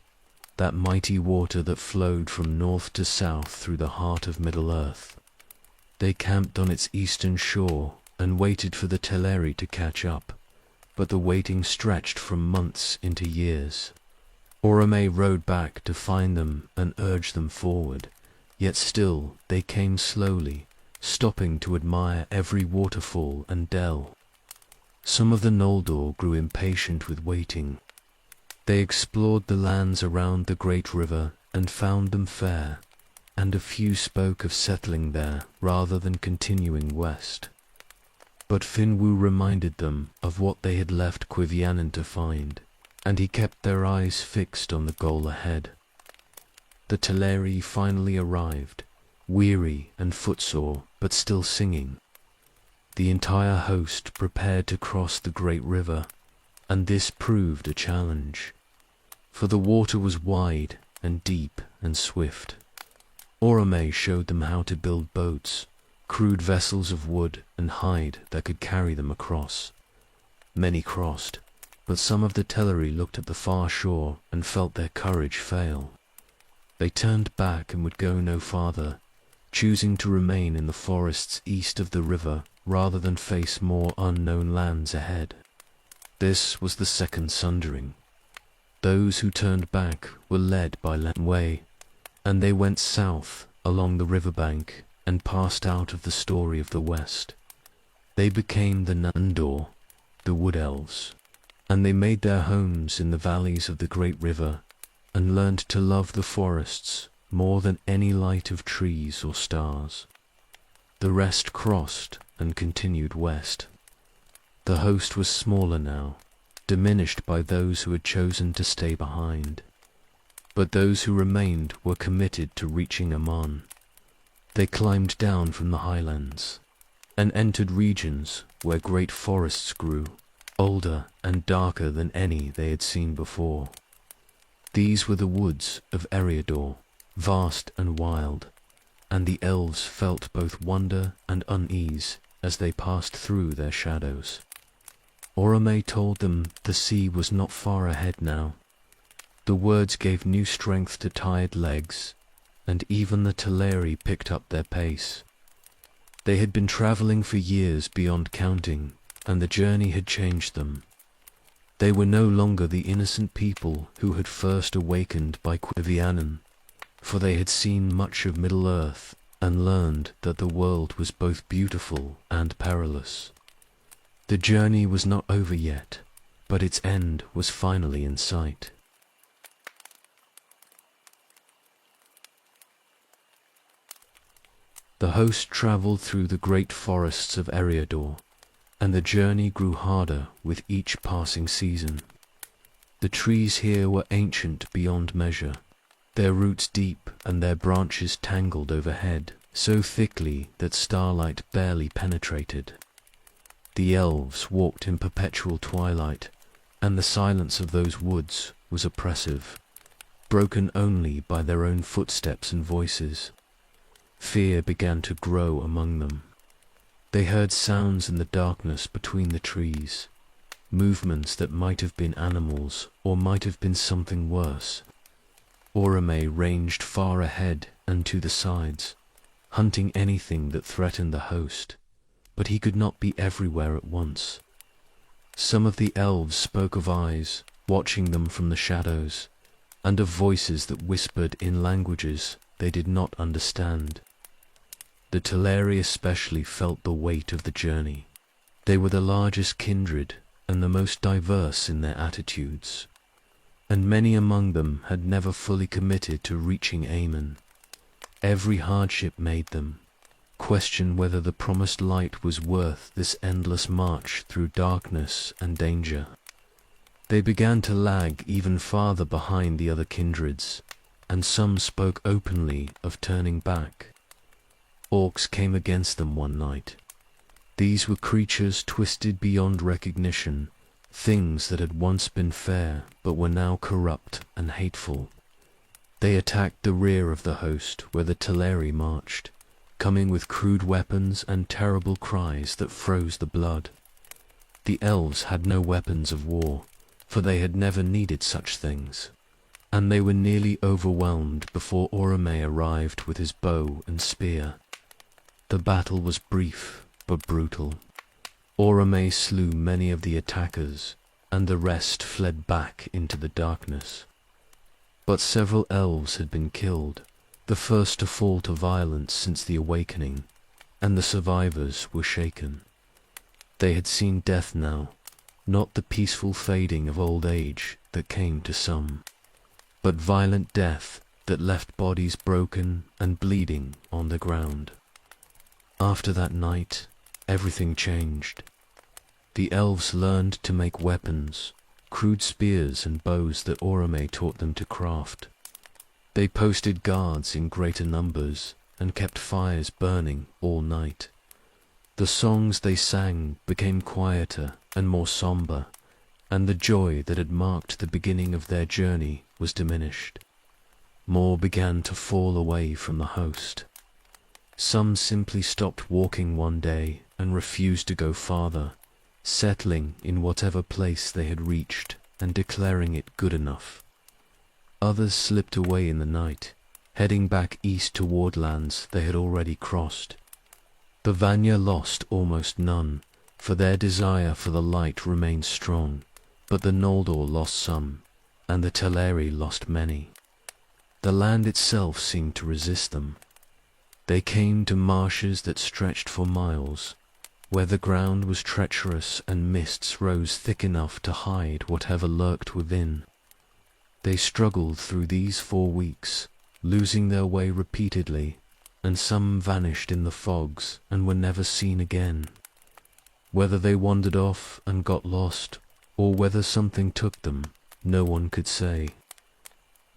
that mighty water that flowed from north to south through the heart of Middle-earth. They camped on its eastern shore and waited for the Teleri to catch up, but the waiting stretched from months into years. Orome rode back to find them and urge them forward, yet still they came slowly, stopping to admire every waterfall and dell. Some of the Noldor grew impatient with waiting. They explored the lands around the great river and found them fair, and a few spoke of settling there rather than continuing west. But Finwë reminded them of what they had left Cuivianen to find, and he kept their eyes fixed on the goal ahead. The Teleri finally arrived, weary and footsore, but still singing. The entire host prepared to cross the great river, and this proved a challenge, for the water was wide and deep and swift. Orome showed them how to build boats, crude vessels of wood and hide that could carry them across. Many crossed, but some of the Teleri looked at the far shore and felt their courage fail. They turned back and would go no farther, choosing to remain in the forests east of the river rather than face more unknown lands ahead. This was the second sundering. Those who turned back were led by Lenwë, and they went south along the riverbank and passed out of the story of the West. They became the Nandor, the Wood Elves, and they made their homes in the valleys of the great river and learned to love the forests more than any light of trees or stars. The rest crossed and continued west. The host was smaller now, diminished by those who had chosen to stay behind. But those who remained were committed to reaching Aman. They climbed down from the highlands and entered regions where great forests grew, older and darker than any they had seen before. These were the woods of Eriador, vast and wild, and the elves felt both wonder and unease as they passed through their shadows. Orome told them the sea was not far ahead now. The words gave new strength to tired legs, and even the Teleri picked up their pace. They had been traveling for years beyond counting, and the journey had changed them. They were no longer the innocent people who had first awakened by Cuivianen, for they had seen much of Middle-earth and learned that the world was both beautiful and perilous. The journey was not over yet, but its end was finally in sight. The host travelled through the great forests of Eriador, and the journey grew harder with each passing season. The trees here were ancient beyond measure, their roots deep and their branches tangled overhead, so thickly that starlight barely penetrated. The elves walked in perpetual twilight, and the silence of those woods was oppressive, broken only by their own footsteps and voices. Fear began to grow among them. They heard sounds in the darkness between the trees, movements that might have been animals or might have been something worse. Orome ranged far ahead and to the sides, hunting anything that threatened the host, but he could not be everywhere at once. Some of the elves spoke of eyes, watching them from the shadows, and of voices that whispered in languages they did not understand. The Teleri especially felt the weight of the journey. They were the largest kindred and the most diverse in their attitudes, and many among them had never fully committed to reaching Amen. Every hardship made them question whether the promised light was worth this endless march through darkness and danger. They began to lag even farther behind the other kindreds, and some spoke openly of turning back. Orcs came against them one night. These were creatures twisted beyond recognition, things that had once been fair but were now corrupt and hateful. They attacked the rear of the host where the Teleri marched, coming with crude weapons and terrible cries that froze the blood. The elves had no weapons of war, for they had never needed such things, and they were nearly overwhelmed before Orome arrived with his bow and spear. The battle was brief but brutal. Orome slew many of the attackers, and the rest fled back into the darkness. But several elves had been killed, the first to fall to violence since the awakening, and the survivors were shaken. They had seen death now, not the peaceful fading of old age that came to some, but violent death that left bodies broken and bleeding on the ground. After that night, everything changed. The elves learned to make weapons, crude spears and bows that Orome taught them to craft. They posted guards in greater numbers and kept fires burning all night. The songs they sang became quieter and more somber, and the joy that had marked the beginning of their journey was diminished. More began to fall away from the host. Some simply stopped walking one day and refused to go farther, settling in whatever place they had reached and declaring it good enough. Others slipped away in the night, heading back east toward lands they had already crossed. The Vanya lost almost none, for their desire for the light remained strong, but the Noldor lost some, and the Teleri lost many. The land itself seemed to resist them. They came to marshes that stretched for miles, where the ground was treacherous and mists rose thick enough to hide whatever lurked within. They struggled through these 4 weeks, losing their way repeatedly, and some vanished in the fogs and were never seen again. Whether they wandered off and got lost, or whether something took them, no one could say.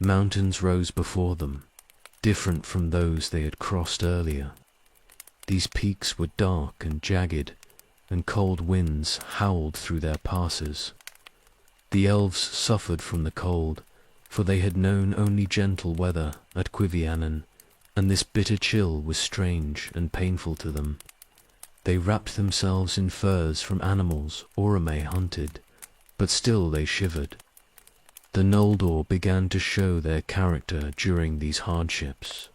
Mountains rose before them, different from those they had crossed earlier. These peaks were dark and jagged, and cold winds howled through their passes. The elves suffered from the cold, for they had known only gentle weather at Quivianen, and this bitter chill was strange and painful to them. They wrapped themselves in furs from animals Orome hunted, but still they shivered. The Noldor began to show their character during these hardships.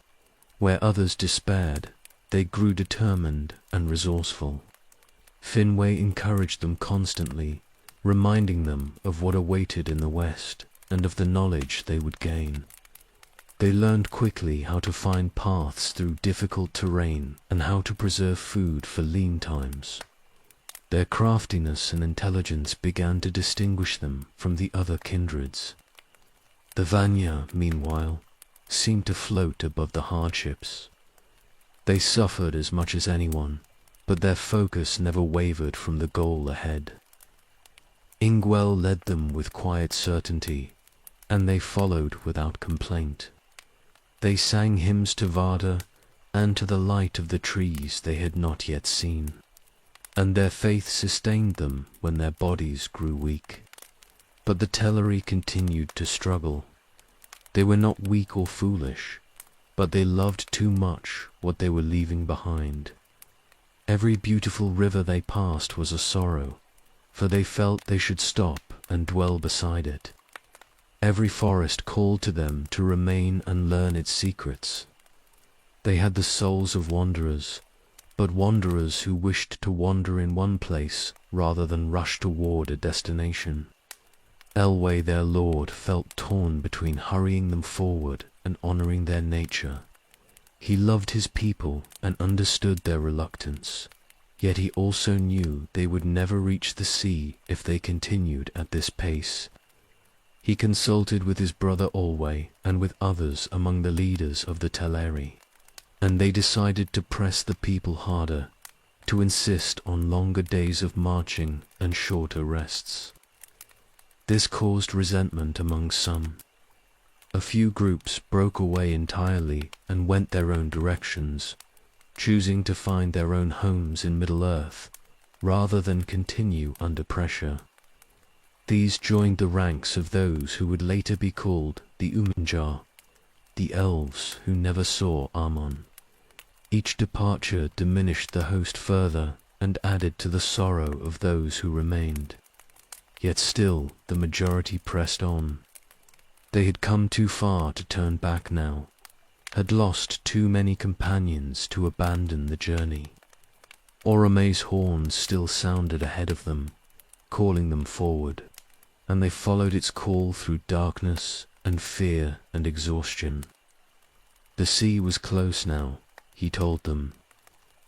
Where others despaired, they grew determined and resourceful. Finwë encouraged them constantly, reminding them of what awaited in the west and of the knowledge they would gain. They learned quickly how to find paths through difficult terrain and how to preserve food for lean times. Their craftiness and intelligence began to distinguish them from the other kindreds. The Vanya, meanwhile, seemed to float above the hardships. They suffered as much as anyone, but their focus never wavered from the goal ahead. Ingwell led them with quiet certainty, and they followed without complaint. They sang hymns to Vardar and to the light of the trees they had not yet seen, and their faith sustained them when their bodies grew weak. But the Teleri continued to struggle. They were not weak or foolish. but they loved too much what they were leaving behind. Every beautiful river they passed was a sorrow, for they felt they should stop and dwell beside it. Every forest called to them to remain and learn its secrets. They had the souls of wanderers, but wanderers who wished to wander in one place rather than rush toward a destination. Elwë, their lord, felt torn between hurrying them forward and honoring their nature. He loved his people and understood their reluctance, yet he also knew they would never reach the sea if they continued at this pace. He consulted with his brother Olwe and with others among the leaders of the Teleri, and they decided to press the people harder, to insist on longer days of marching and shorter rests. This caused resentment among some. A few groups broke away entirely and went their own directions, choosing to find their own homes in Middle-earth, rather than continue under pressure. These joined the ranks of those who would later be called the Umanjar, the elves who never saw Amon. Each departure diminished the host further and added to the sorrow of those who remained. Yet still the majority pressed on. They had come too far to turn back now, had lost too many companions to abandon the journey. Orome's horn still sounded ahead of them, calling them forward, and they followed its call through darkness and fear and exhaustion. The sea was close now, he told them.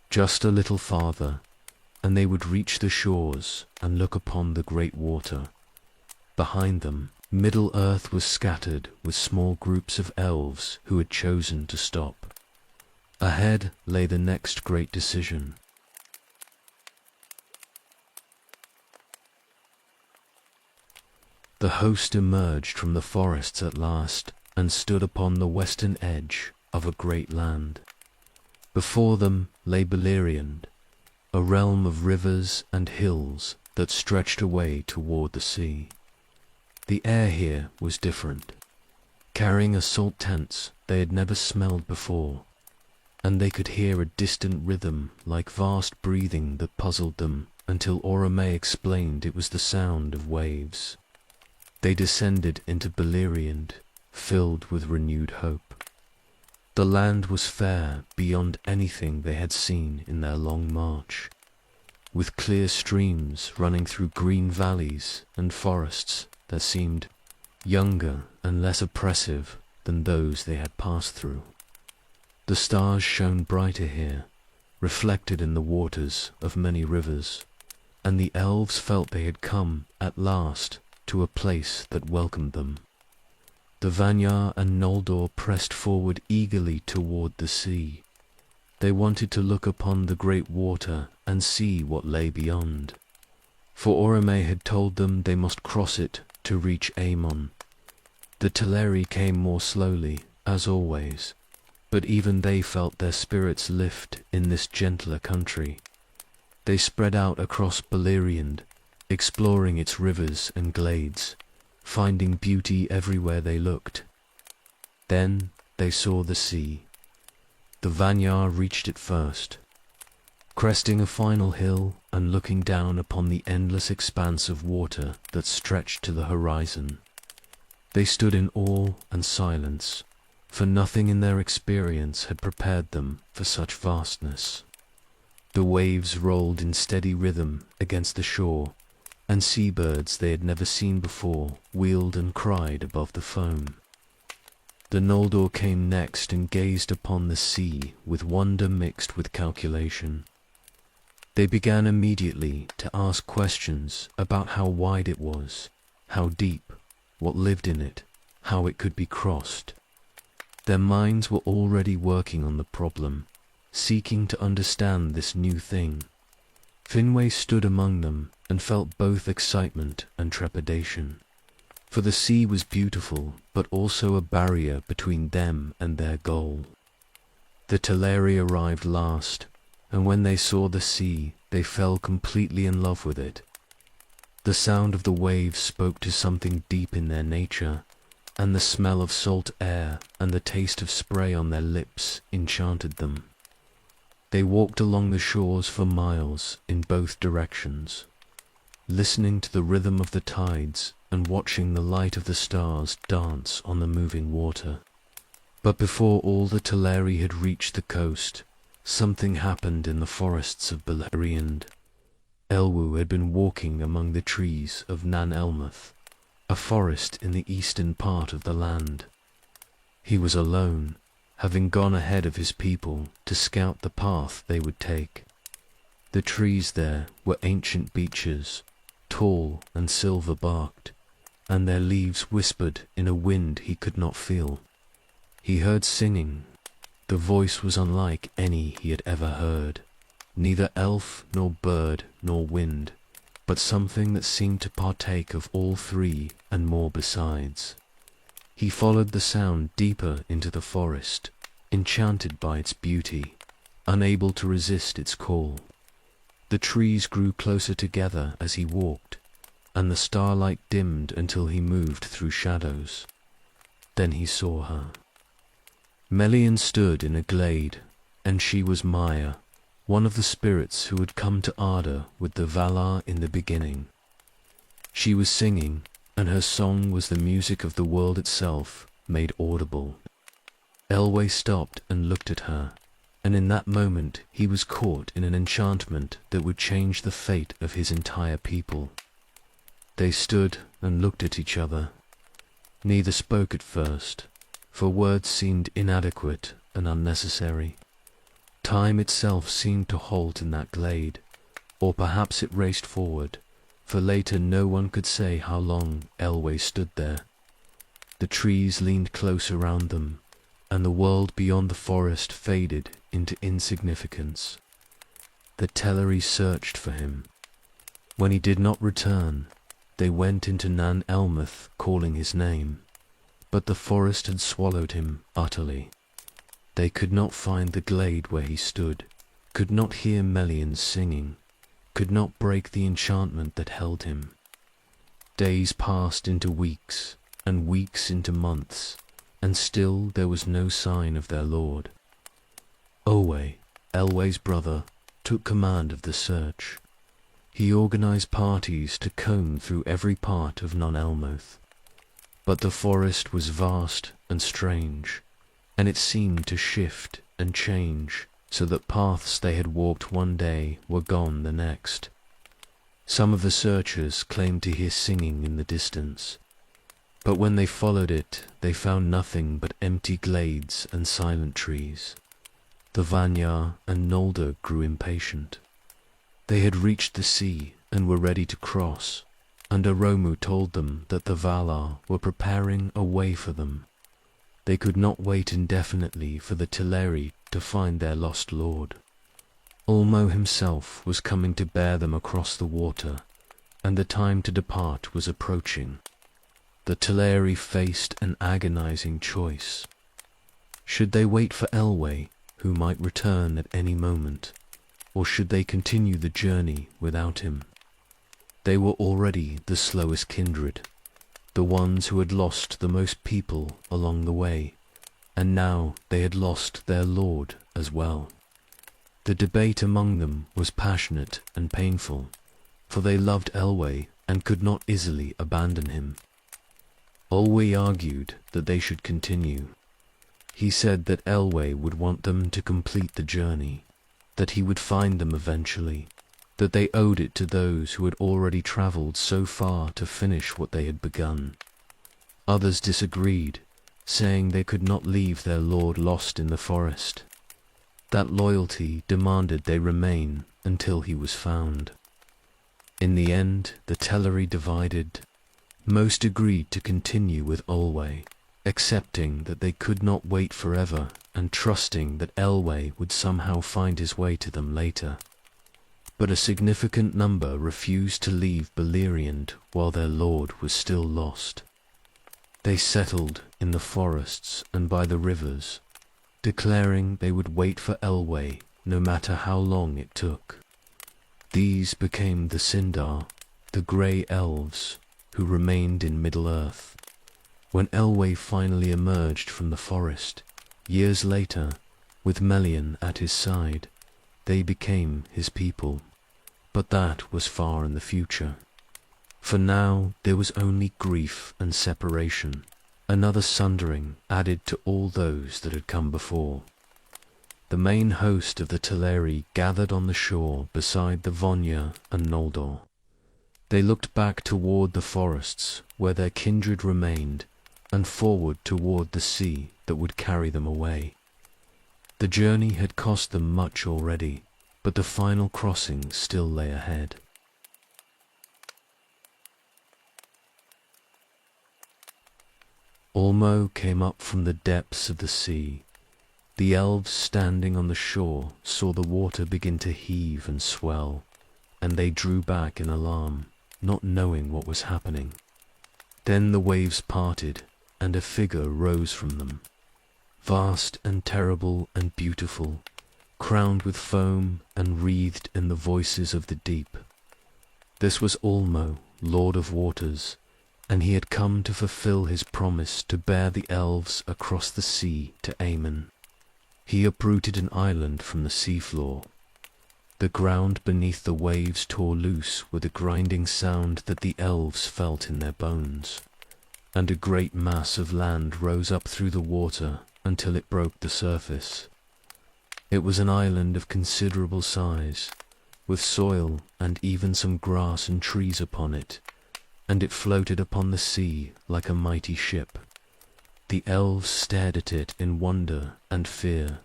Just a little farther, and they would reach the shores and look upon the great water. Behind them, Middle-earth was scattered with small groups of elves who had chosen to stop. Ahead lay the next great decision. The host emerged from the forests at last and stood upon the western edge of a great land. Before them lay Beleriand, a realm of rivers and hills that stretched away toward the sea. The air here was different. Carrying assault tents they had never smelled before, and they could hear a distant rhythm like vast breathing that puzzled them until Orome explained it was the sound of waves. They descended into Beleriand, filled with renewed hope. The land was fair beyond anything they had seen in their long march, with clear streams running through green valleys and forests that seemed younger and less oppressive than those they had passed through. The stars shone brighter here, reflected in the waters of many rivers, and the elves felt they had come at last to a place that welcomed them. The Vanyar and Noldor pressed forward eagerly toward the sea. They wanted to look upon the great water and see what lay beyond. For Orome had told them they must cross it to reach Aemon. The Teleri came more slowly, as always, but even they felt their spirits lift in this gentler country. They spread out across Beleriand, exploring its rivers and glades, finding beauty everywhere they looked. Then they saw the sea. The Vanyar reached it first, cresting a final hill and looking down upon the endless expanse of water that stretched to the horizon. They stood in awe and silence, for nothing in their experience had prepared them for such vastness. The waves rolled in steady rhythm against the shore, and seabirds they had never seen before wheeled and cried above the foam. The Noldor came next and gazed upon the sea with wonder mixed with calculation. They began immediately to ask questions about how wide it was, how deep, what lived in it, how it could be crossed. Their minds were already working on the problem, seeking to understand this new thing. Finwë stood among them and felt both excitement and trepidation. For the sea was beautiful, but also a barrier between them and their goal. The Teleri arrived last, and when they saw the sea, they fell completely in love with it. The sound of the waves spoke to something deep in their nature, and the smell of salt air and the taste of spray on their lips enchanted them. They walked along the shores for miles in both directions, listening to the rhythm of the tides and watching the light of the stars dance on the moving water. But before all the Teleri had reached the coast, something happened in the forests of Beleriand. Elwu had been walking among the trees of Nan Elmuth, a forest in the eastern part of the land. He was alone, having gone ahead of his people to scout the path they would take. The trees there were ancient beeches, tall and silver-barked, and their leaves whispered in a wind he could not feel. He heard singing. The voice was unlike any he had ever heard, neither elf nor bird nor wind, but something that seemed to partake of all three and more besides. He followed the sound deeper into the forest, enchanted by its beauty, unable to resist its call. The trees grew closer together as he walked, and the starlight dimmed until he moved through shadows. Then he saw her. Melian stood in a glade, and she was Maya, one of the spirits who had come to Arda with the Valar in the beginning. She was singing, and her song was the music of the world itself, made audible. Elwë stopped and looked at her, and in that moment he was caught in an enchantment that would change the fate of his entire people. They stood and looked at each other. Neither spoke at first, for words seemed inadequate and unnecessary. Time itself seemed to halt in that glade, or perhaps it raced forward, for later no one could say how long Elwë stood there. The trees leaned close around them, and the world beyond the forest faded into insignificance. The Teleri searched for him. When he did not return, they went into Nan Elmuth calling his name, but the forest had swallowed him utterly. They could not find the glade where he stood, could not hear Melian's singing, could not break the enchantment that held him. Days passed into weeks, and weeks into months, and still there was no sign of their lord. Olwë, Elwë's brother, took command of the search. He organized parties to comb through every part of Nan Elmuth. But the forest was vast and strange, and it seemed to shift and change, so that paths they had walked one day were gone the next. Some of the searchers claimed to hear singing in the distance, but when they followed it, they found nothing but empty glades and silent trees. The Vanyar and Noldor grew impatient. They had reached the sea and were ready to cross, and Aromu told them that the Valar were preparing a way for them. They could not wait indefinitely for the Teleri to find their lost lord. Ulmo himself was coming to bear them across the water, and the time to depart was approaching. The Teleri faced an agonizing choice. Should they wait for Elwë, who might return at any moment, or should they continue the journey without him? They were already the slowest kindred, the ones who had lost the most people along the way, and now they had lost their lord as well. The debate among them was passionate and painful, for they loved Elwë and could not easily abandon him. Olwë argued that they should continue. He said that Elwë would want them to complete the journey, that he would find them eventually, that they owed it to those who had already travelled so far to finish what they had begun. Others disagreed, saying they could not leave their lord lost in the forest. That loyalty demanded they remain until he was found. In the end, the Teleri divided. Most agreed to continue with Olwë, accepting that they could not wait forever and trusting that Elwë would somehow find his way to them later. But a significant number refused to leave Beleriand while their lord was still lost. They settled in the forests and by the rivers, declaring they would wait for Elwë no matter how long it took. These became the Sindar, the grey elves, who remained in Middle-earth. When Elwë finally emerged from the forest, years later, with Melian at his side, they became his people. But that was far in the future. For now there was only grief and separation, another sundering added to all those that had come before. The main host of the Teleri gathered on the shore beside the Vanya and Noldor. They looked back toward the forests where their kindred remained, and forward toward the sea that would carry them away. The journey had cost them much already, but the final crossing still lay ahead. Ulmo came up from the depths of the sea. The elves standing on the shore saw the water begin to heave and swell, and they drew back in alarm, not knowing what was happening. Then the waves parted, and a figure rose from them, vast and terrible and beautiful, crowned with foam and wreathed in the voices of the deep. This was Ulmo, Lord of Waters, and he had come to fulfill his promise to bear the elves across the sea to Aemon. He uprooted an island from the seafloor. The ground beneath the waves tore loose with a grinding sound that the elves felt in their bones, and a great mass of land rose up through the water until it broke the surface. It was an island of considerable size, with soil and even some grass and trees upon it, and it floated upon the sea like a mighty ship. The elves stared at it in wonder and fear,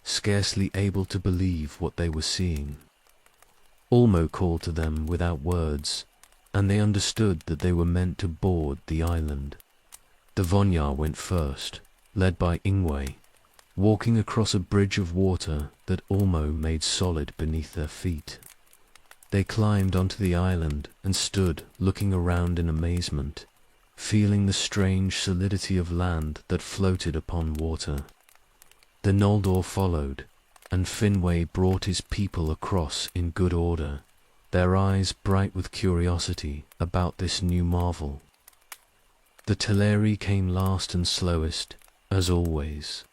scarcely able to believe what they were seeing. Ulmo called to them without words, and they understood that they were meant to board the island. The Vonyar went first, led by Ingwe, walking across a bridge of water that Ulmo made solid beneath their feet. They climbed onto the island and stood looking around in amazement, feeling the strange solidity of land that floated upon water. The Noldor followed, and Finwë brought his people across in good order, their eyes bright with curiosity about this new marvel. The Teleri came last and slowest, as always.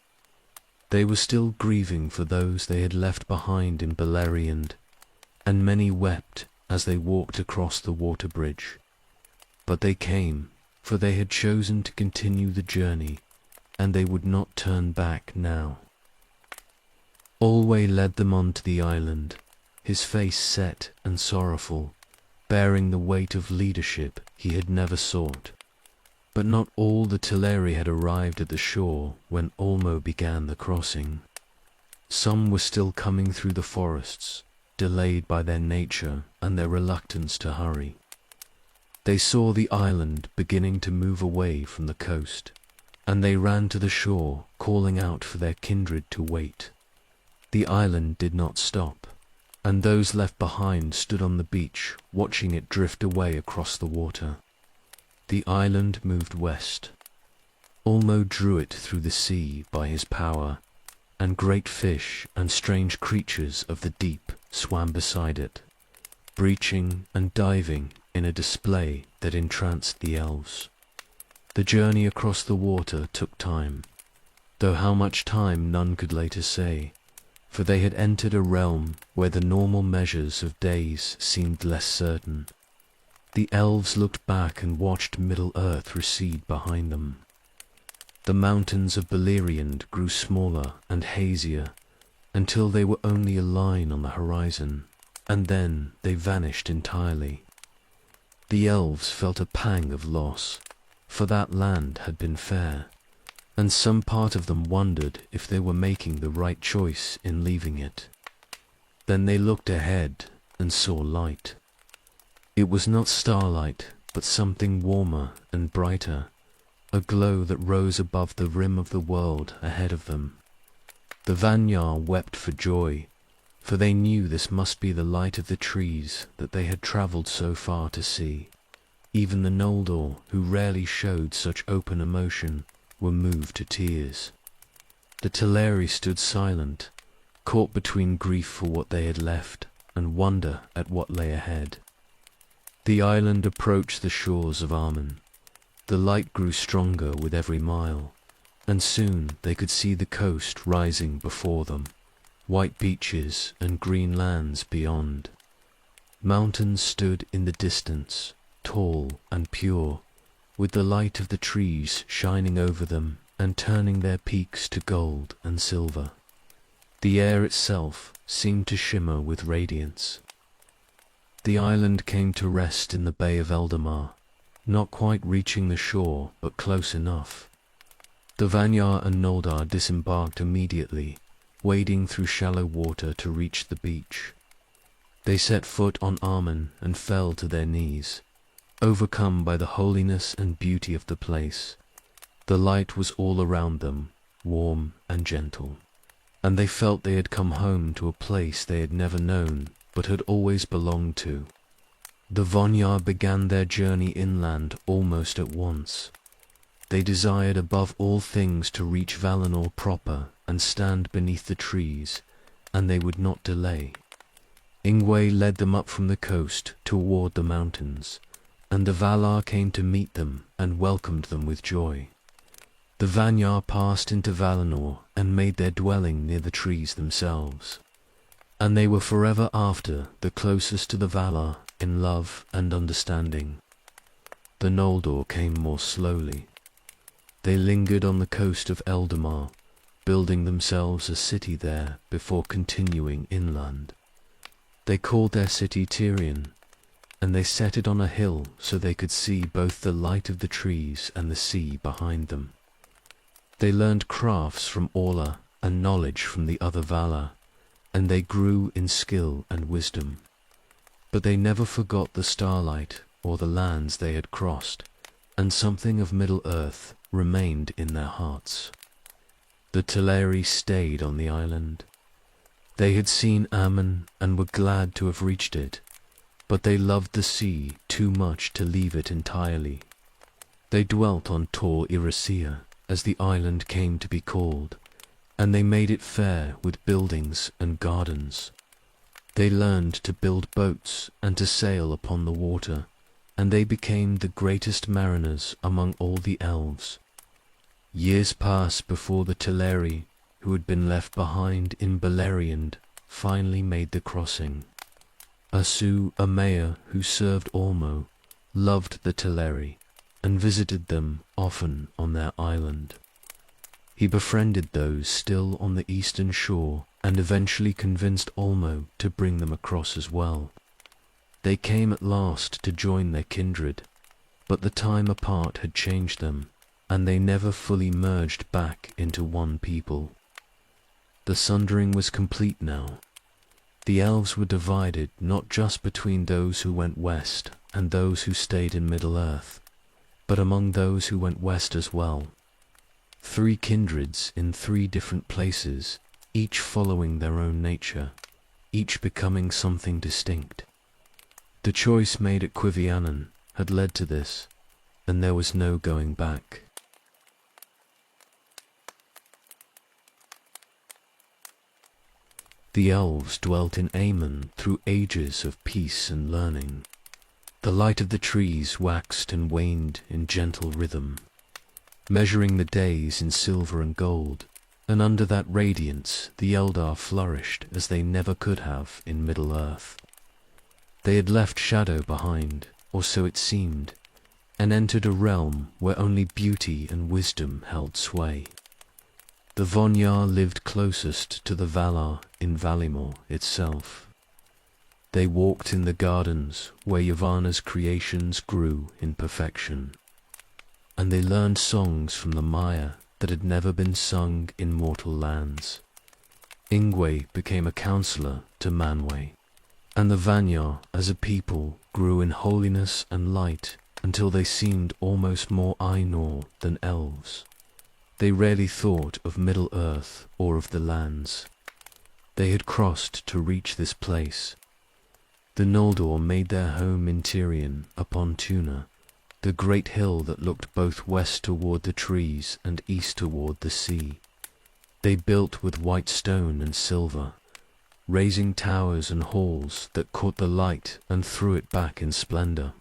They were still grieving for those they had left behind in Beleriand, and many wept as they walked across the water bridge. But they came, for they had chosen to continue the journey, and they would not turn back now. Olwë led them on to the island, his face set and sorrowful, bearing the weight of leadership he had never sought. But not all the Teleri had arrived at the shore when Ulmo began the crossing. Some were still coming through the forests, delayed by their nature and their reluctance to hurry. They saw the island beginning to move away from the coast, and they ran to the shore, calling out for their kindred to wait. The island did not stop, and those left behind stood on the beach, watching it drift away across the water. The island moved west. Ulmo drew it through the sea by his power, and great fish and strange creatures of the deep swam beside it, breaching and diving in a display that entranced the elves. The journey across the water took time, though how much time none could later say, for they had entered a realm where the normal measures of days seemed less certain. The elves looked back and watched Middle-earth recede behind them. The mountains of Beleriand grew smaller and hazier, until they were only a line on the horizon, and then they vanished entirely. The elves felt a pang of loss, for that land had been fair, and some part of them wondered if they were making the right choice in leaving it. Then they looked ahead and saw light. It was not starlight, but something warmer and brighter, a glow that rose above the rim of the world ahead of them. The Vanyar wept for joy, for they knew this must be the light of the trees that they had travelled so far to see. Even the Noldor, who rarely showed such open emotion, were moved to tears. The Teleri stood silent, caught between grief for what they had left and wonder at what lay ahead. The island approached the shores of Armen. The light grew stronger with every mile, and soon they could see the coast rising before them, white beaches and green lands beyond. Mountains stood in the distance, tall and pure, with the light of the trees shining over them and turning their peaks to gold and silver. The air itself seemed to shimmer with radiance. The island came to rest in the Bay of Eldamar, not quite reaching the shore, but close enough. The Vanyar and Noldar disembarked immediately, wading through shallow water to reach the beach. They set foot on Armen and fell to their knees, overcome by the holiness and beauty of the place. The light was all around them, warm and gentle, and they felt they had come home to a place they had never known but had always belonged to. The Vanyar began their journey inland almost at once. They desired above all things to reach Valinor proper and stand beneath the trees, and they would not delay. Ingwe led them up from the coast toward the mountains, and the Valar came to meet them and welcomed them with joy. The Vanyar passed into Valinor and made their dwelling near the trees themselves, and they were forever after the closest to the Valar in love and understanding. The Noldor came more slowly. They lingered on the coast of Eldamar, building themselves a city there before continuing inland. They called their city Tirion, and they set it on a hill so they could see both the light of the trees and the sea behind them. They learned crafts from Orla and knowledge from the other Valar, and they grew in skill and wisdom. But they never forgot the starlight or the lands they had crossed, and something of Middle-earth remained in their hearts. The Teleri stayed on the island. They had seen Aman and were glad to have reached it, but they loved the sea too much to leave it entirely. They dwelt on Tor Irisea, as the island came to be called, and they made it fair with buildings and gardens. They learned to build boats and to sail upon the water, and they became the greatest mariners among all the elves. Years passed before the Teleri, who had been left behind in Beleriand, finally made the crossing. Asu Amaya, who served Ormo, loved the Teleri and visited them often on their island. He befriended those still on the eastern shore and eventually convinced Olmo to bring them across as well. They came at last to join their kindred, but the time apart had changed them, and they never fully merged back into one people. The sundering was complete now. The elves were divided not just between those who went west and those who stayed in Middle-earth, but among those who went west as well. 3 kindreds in 3 different places, each following their own nature, each becoming something distinct. The choice made at Quivianan had led to this, and there was no going back. The elves dwelt in Aemon through ages of peace and learning. The light of the trees waxed and waned in gentle rhythm, measuring the days in silver and gold, and under that radiance the Eldar flourished as they never could have in Middle-earth. They had left shadow behind, or so it seemed, and entered a realm where only beauty and wisdom held sway. The Vonyar lived closest to the Valar in Valimor itself. They walked in the gardens where Yavanna's creations grew in perfection, and they learned songs from the Maya that had never been sung in mortal lands. Ingwe became a counselor to Manwë, and the Vanyar as a people grew in holiness and light until they seemed almost more Ainur than elves. They rarely thought of Middle-earth or of the lands. They had crossed to reach this place. The Noldor made their home in Tirion upon Tuna, the great hill that looked both west toward the trees and east toward the sea. They built with white stone and silver, raising towers and halls that caught the light and threw it back in splendor.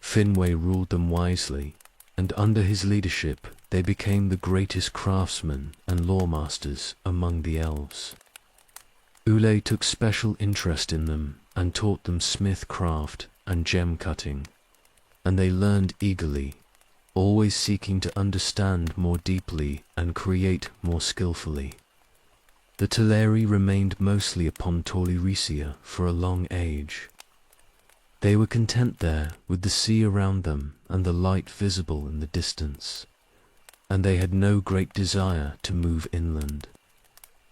Finwë ruled them wisely, and under his leadership they became the greatest craftsmen and lawmasters among the elves. Ule took special interest in them and taught them smith craft and gem cutting, and they learned eagerly, always seeking to understand more deeply and create more skillfully. The Teleri remained mostly upon Taurisia for a long age. They were content there with the sea around them and the light visible in the distance, and they had no great desire to move inland.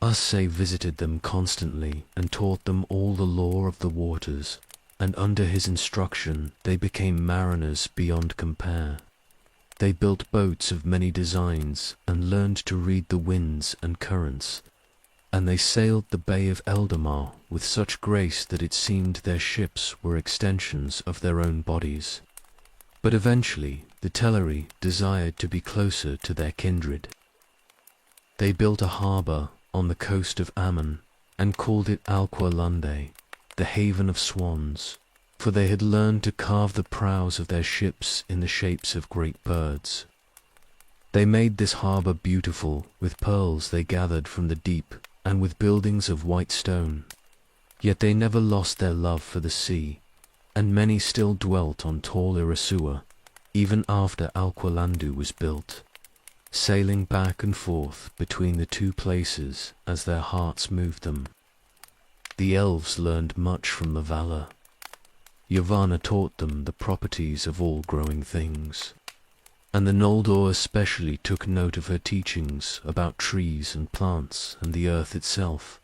Usse visited them constantly and taught them all the lore of the waters, and under his instruction they became mariners beyond compare. They built boats of many designs and learned to read the winds and currents, and they sailed the Bay of Eldamar with such grace that it seemed their ships were extensions of their own bodies. But eventually the Teleri desired to be closer to their kindred. They built a harbour on the coast of Ammon and called it Alqualunde, the haven of swans, for they had learned to carve the prows of their ships in the shapes of great birds. They made this harbour beautiful with pearls they gathered from the deep and with buildings of white stone. Yet they never lost their love for the sea, and many still dwelt on tall Irasua, even after Alqualandu was built, sailing back and forth between the two places as their hearts moved them. The elves learned much from the Valar. Yavanna taught them the properties of all growing things, and the Noldor especially took note of her teachings about trees and plants and the earth itself.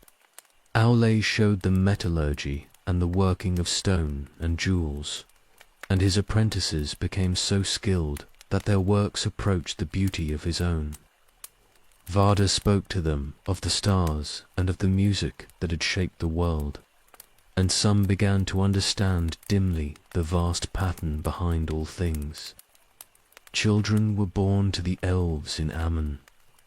Aule showed them metallurgy and the working of stone and jewels, and his apprentices became so skilled that their works approached the beauty of his own. Varda spoke to them of the stars and of the music that had shaped the world, and some began to understand dimly the vast pattern behind all things. Children were born to the elves in Ammon,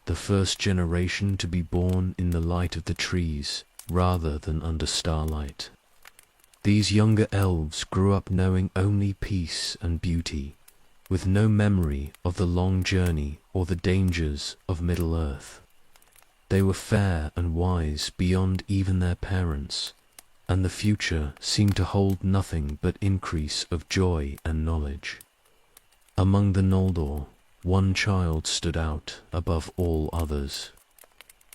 the first generation to be born in the light of the trees rather than under starlight. These younger elves grew up knowing only peace and beauty, with no memory of the long journey or the dangers of Middle-earth. They were fair and wise beyond even their parents, and the future seemed to hold nothing but increase of joy and knowledge. Among the Noldor, one child stood out above all others.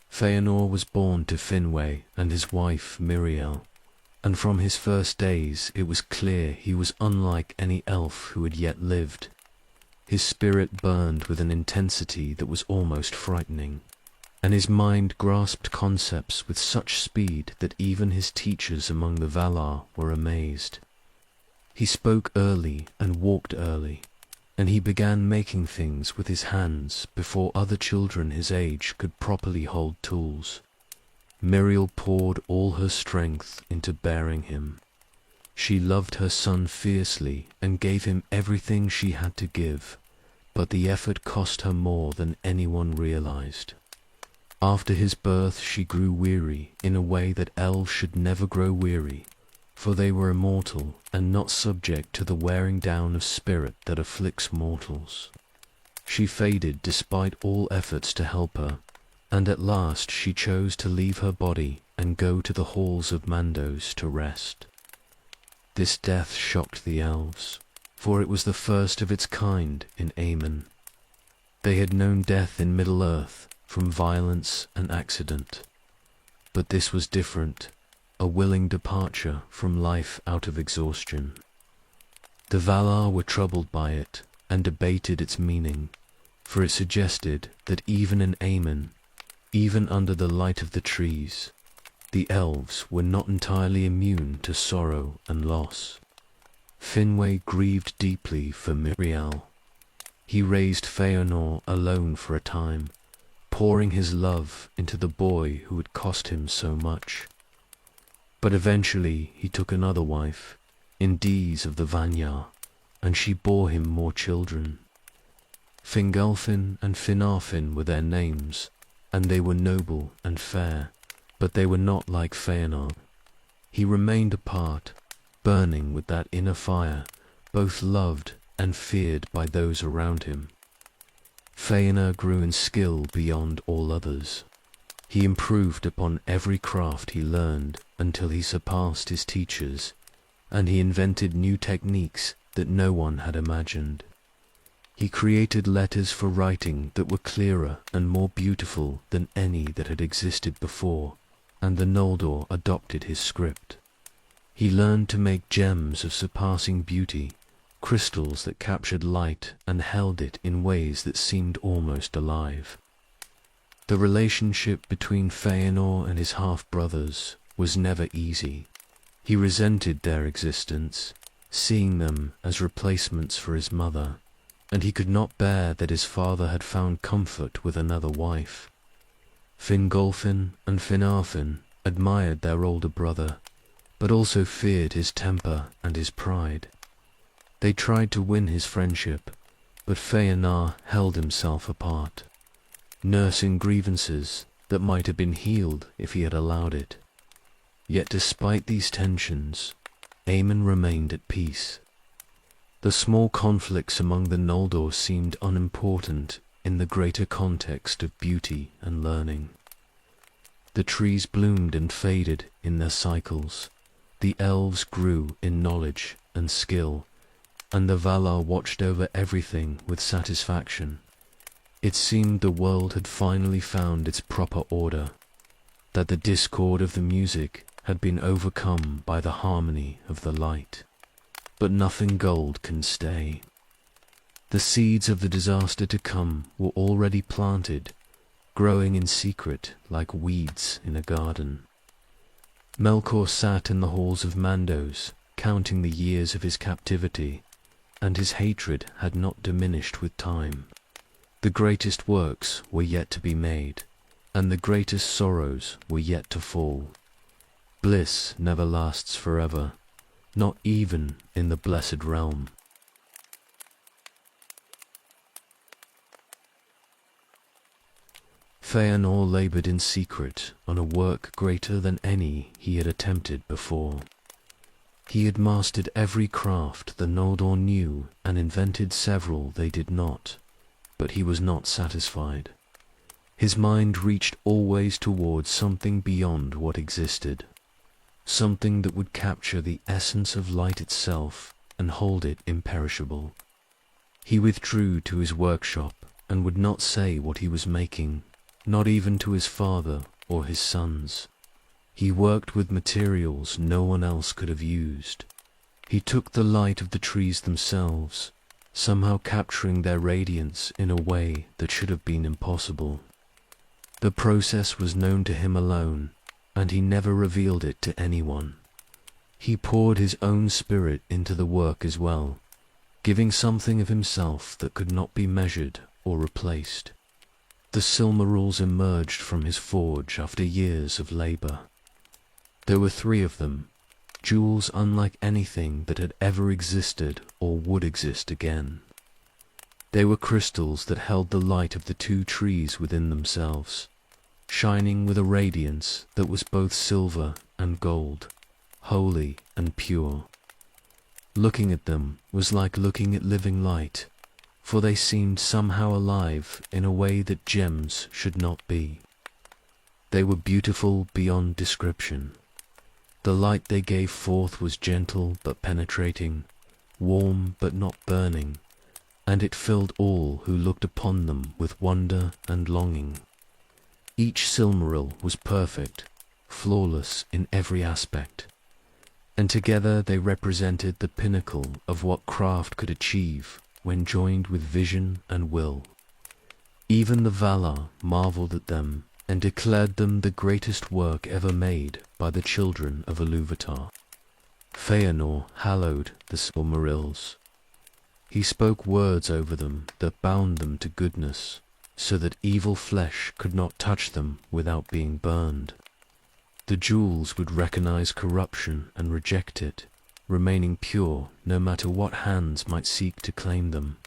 Feanor was born to Finwë and his wife Miriel, and from his first days it was clear he was unlike any elf who had yet lived. His spirit burned with an intensity that was almost frightening, and his mind grasped concepts with such speed that even his teachers among the Valar were amazed. He spoke early and walked early, and he began making things with his hands before other children his age could properly hold tools. Miriel poured all her strength into bearing him. She loved her son fiercely and gave him everything she had to give, but the effort cost her more than anyone realized. After his birth she grew weary in a way that elves should never grow weary, for they were immortal and not subject to the wearing down of spirit that afflicts mortals. She faded despite all efforts to help her, and at last she chose to leave her body and go to the halls of Mandos to rest. This death shocked the elves, for it was the first of its kind in Aemon. They had known death in Middle-earth from violence and accident, but this was different, a willing departure from life out of exhaustion. The Valar were troubled by it and debated its meaning, for it suggested that even in Aemon, even under the light of the trees, the elves were not entirely immune to sorrow and loss. Finwë grieved deeply for Miriel. He raised Feanor alone for a time, pouring his love into the boy who had cost him so much. But eventually he took another wife, Indise of the Vanyar, and she bore him more children. Fingolfin and Finarfin were their names, and they were noble and fair, but they were not like Feanor. He remained apart, burning with that inner fire, both loved and feared by those around him. Feanor grew in skill beyond all others. He improved upon every craft he learned until he surpassed his teachers, and he invented new techniques that no one had imagined. He created letters for writing that were clearer and more beautiful than any that had existed before, and the Noldor adopted his script. He learned to make gems of surpassing beauty, crystals that captured light and held it in ways that seemed almost alive. The relationship between Feanor and his half-brothers was never easy. He resented their existence, seeing them as replacements for his mother, and he could not bear that his father had found comfort with another wife. Fingolfin and Finarfin admired their older brother, but also feared his temper and his pride. They tried to win his friendship, but Feanor held himself apart, nursing grievances that might have been healed if he had allowed it. Yet despite these tensions, Aemon remained at peace. The small conflicts among the Noldor seemed unimportant in the greater context of beauty and learning. The trees bloomed and faded in their cycles, the elves grew in knowledge and skill, and the Valar watched over everything with satisfaction. It seemed the world had finally found its proper order, that the discord of the music had been overcome by the harmony of the light. But nothing gold can stay. The seeds of the disaster to come were already planted, growing in secret like weeds in a garden. Melkor sat in the halls of Mandos, counting the years of his captivity, and his hatred had not diminished with time. The greatest works were yet to be made, and the greatest sorrows were yet to fall. Bliss never lasts forever, not even in the blessed realm. Feanor labored in secret on a work greater than any he had attempted before. He had mastered every craft the Noldor knew and invented several they did not, but he was not satisfied. His mind reached always towards something beyond what existed, something that would capture the essence of light itself and hold it imperishable. He withdrew to his workshop and would not say what he was making, not even to his father or his sons. He worked with materials no one else could have used. He took the light of the trees themselves, somehow capturing their radiance in a way that should have been impossible. The process was known to him alone, and he never revealed it to anyone. He poured his own spirit into the work as well, giving something of himself that could not be measured or replaced. The Silmarils emerged from his forge after years of labor. There were 3 of them, jewels unlike anything that had ever existed or would exist again. They were crystals that held the light of the 2 trees within themselves, shining with a radiance that was both silver and gold, holy and pure. Looking at them was like looking at living light, for they seemed somehow alive in a way that gems should not be. They were beautiful beyond description. The light they gave forth was gentle but penetrating, warm but not burning, and it filled all who looked upon them with wonder and longing. Each Silmaril was perfect, flawless in every aspect, and together they represented the pinnacle of what craft could achieve when joined with vision and will. Even the Valar marveled at them and declared them the greatest work ever made by the children of Ilúvatar. Feanor hallowed the Silmarils. He spoke words over them that bound them to goodness, so that evil flesh could not touch them without being burned. The jewels would recognize corruption and reject it, remaining pure no matter what hands might seek to claim them.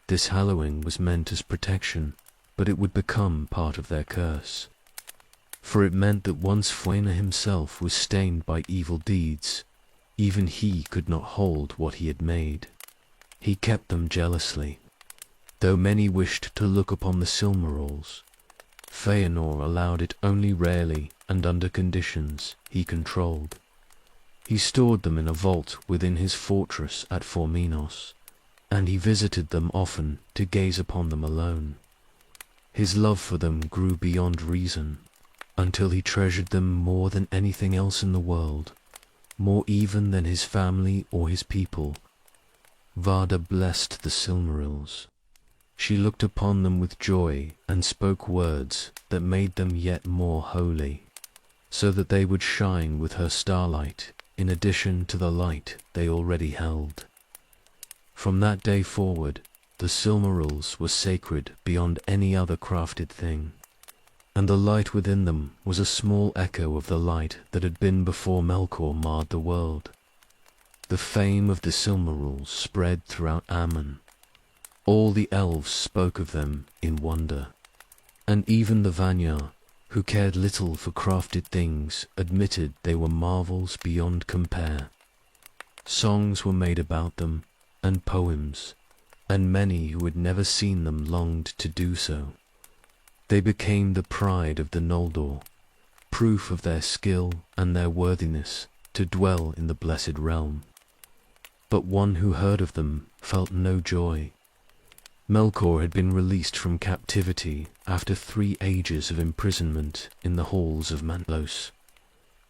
This hallowing was meant as protection, but it would become part of their curse. For it meant that once Feanor himself was stained by evil deeds, even he could not hold what he had made. He kept them jealously. Though many wished to look upon the Silmarils, Feanor allowed it only rarely and under conditions he controlled. He stored them in a vault within his fortress at Forminos, and he visited them often to gaze upon them alone. His love for them grew beyond reason, until he treasured them more than anything else in the world, more even than his family or his people. Vada blessed the Silmarils. She looked upon them with joy and spoke words that made them yet more holy, so that they would shine with her starlight in addition to the light they already held. From that day forward, the Silmarils were sacred beyond any other crafted thing, and the light within them was a small echo of the light that had been before Melkor marred the world. The fame of the Silmarils spread throughout Aman. All the elves spoke of them in wonder, and even the Vanyar, who cared little for crafted things, admitted they were marvels beyond compare. Songs were made about them, and poems, and many who had never seen them longed to do so. They became the pride of the Noldor, proof of their skill and their worthiness to dwell in the blessed realm. But one who heard of them felt no joy. Melkor had been released from captivity after 3 ages of imprisonment in the halls of Mantlos.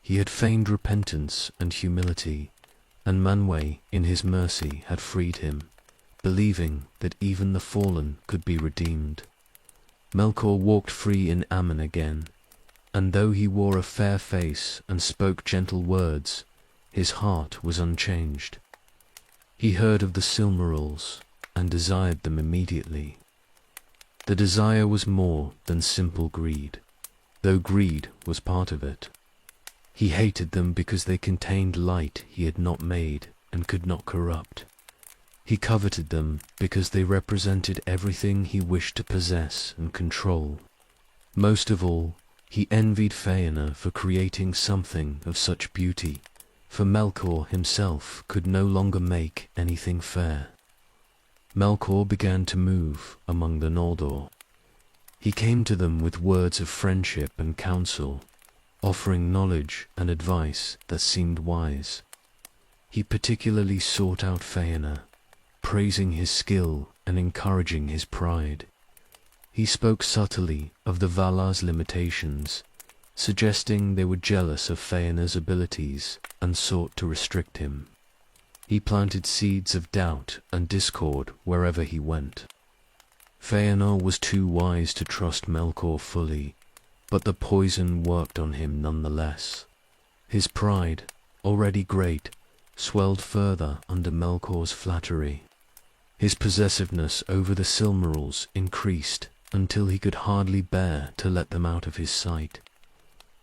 He had feigned repentance and humility, and Manwë, in his mercy, had freed him, believing that even the fallen could be redeemed. Melkor walked free in Aman again, and though he wore a fair face and spoke gentle words, his heart was unchanged. He heard of the Silmarils and desired them immediately. The desire was more than simple greed, though greed was part of it. He hated them because they contained light he had not made and could not corrupt. He coveted them because they represented everything he wished to possess and control. Most of all, he envied Feanor for creating something of such beauty, for Melkor himself could no longer make anything fair. Melkor began to move among the Noldor. He came to them with words of friendship and counsel, offering knowledge and advice that seemed wise. He particularly sought out Feanor, praising his skill and encouraging his pride. He spoke subtly of the Valar's limitations, suggesting they were jealous of Feanor's abilities and sought to restrict him. He planted seeds of doubt and discord wherever he went. Feanor was too wise to trust Melkor fully, but the poison worked on him nonetheless. His pride, already great, swelled further under Melkor's flattery. His possessiveness over the Silmarils increased until he could hardly bear to let them out of his sight.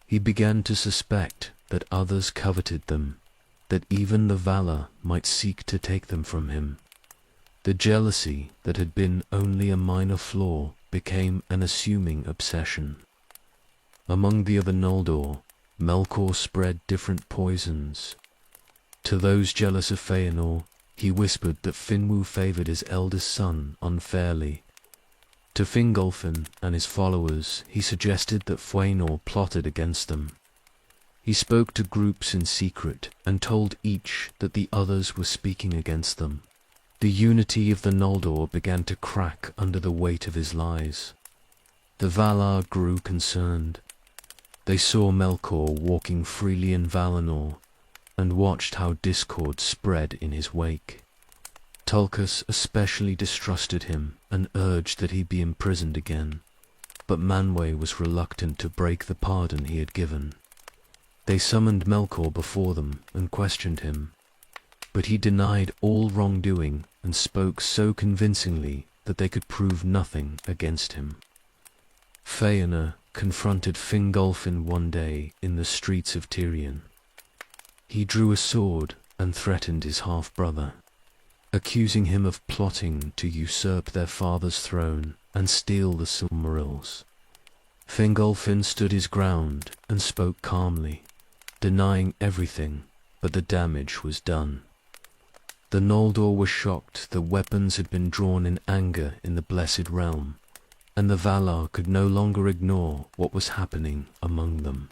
He began to suspect that others coveted them, that even the Valar might seek to take them from him. The jealousy that had been only a minor flaw became an assuming obsession. Among the other Noldor, Melkor spread different poisons. To those jealous of Feanor, he whispered that Finwë favored his eldest son unfairly. To Fingolfin and his followers, he suggested that Feanor plotted against them. He spoke to groups in secret and told each that the others were speaking against them. The unity of the Noldor began to crack under the weight of his lies. The Valar grew concerned. They saw Melkor walking freely in Valinor and watched how discord spread in his wake. Tulkas especially distrusted him and urged that he be imprisoned again, but Manwë was reluctant to break the pardon he had given. They summoned Melkor before them and questioned him, but he denied all wrongdoing and spoke so convincingly that they could prove nothing against him. Feanor confronted Fingolfin one day in the streets of Tirion. He drew a sword and threatened his half-brother, accusing him of plotting to usurp their father's throne and steal the Silmarils. Fingolfin stood his ground and spoke calmly, denying everything, but the damage was done. The Noldor were shocked that weapons had been drawn in anger in the Blessed Realm, and the Valar could no longer ignore what was happening among them.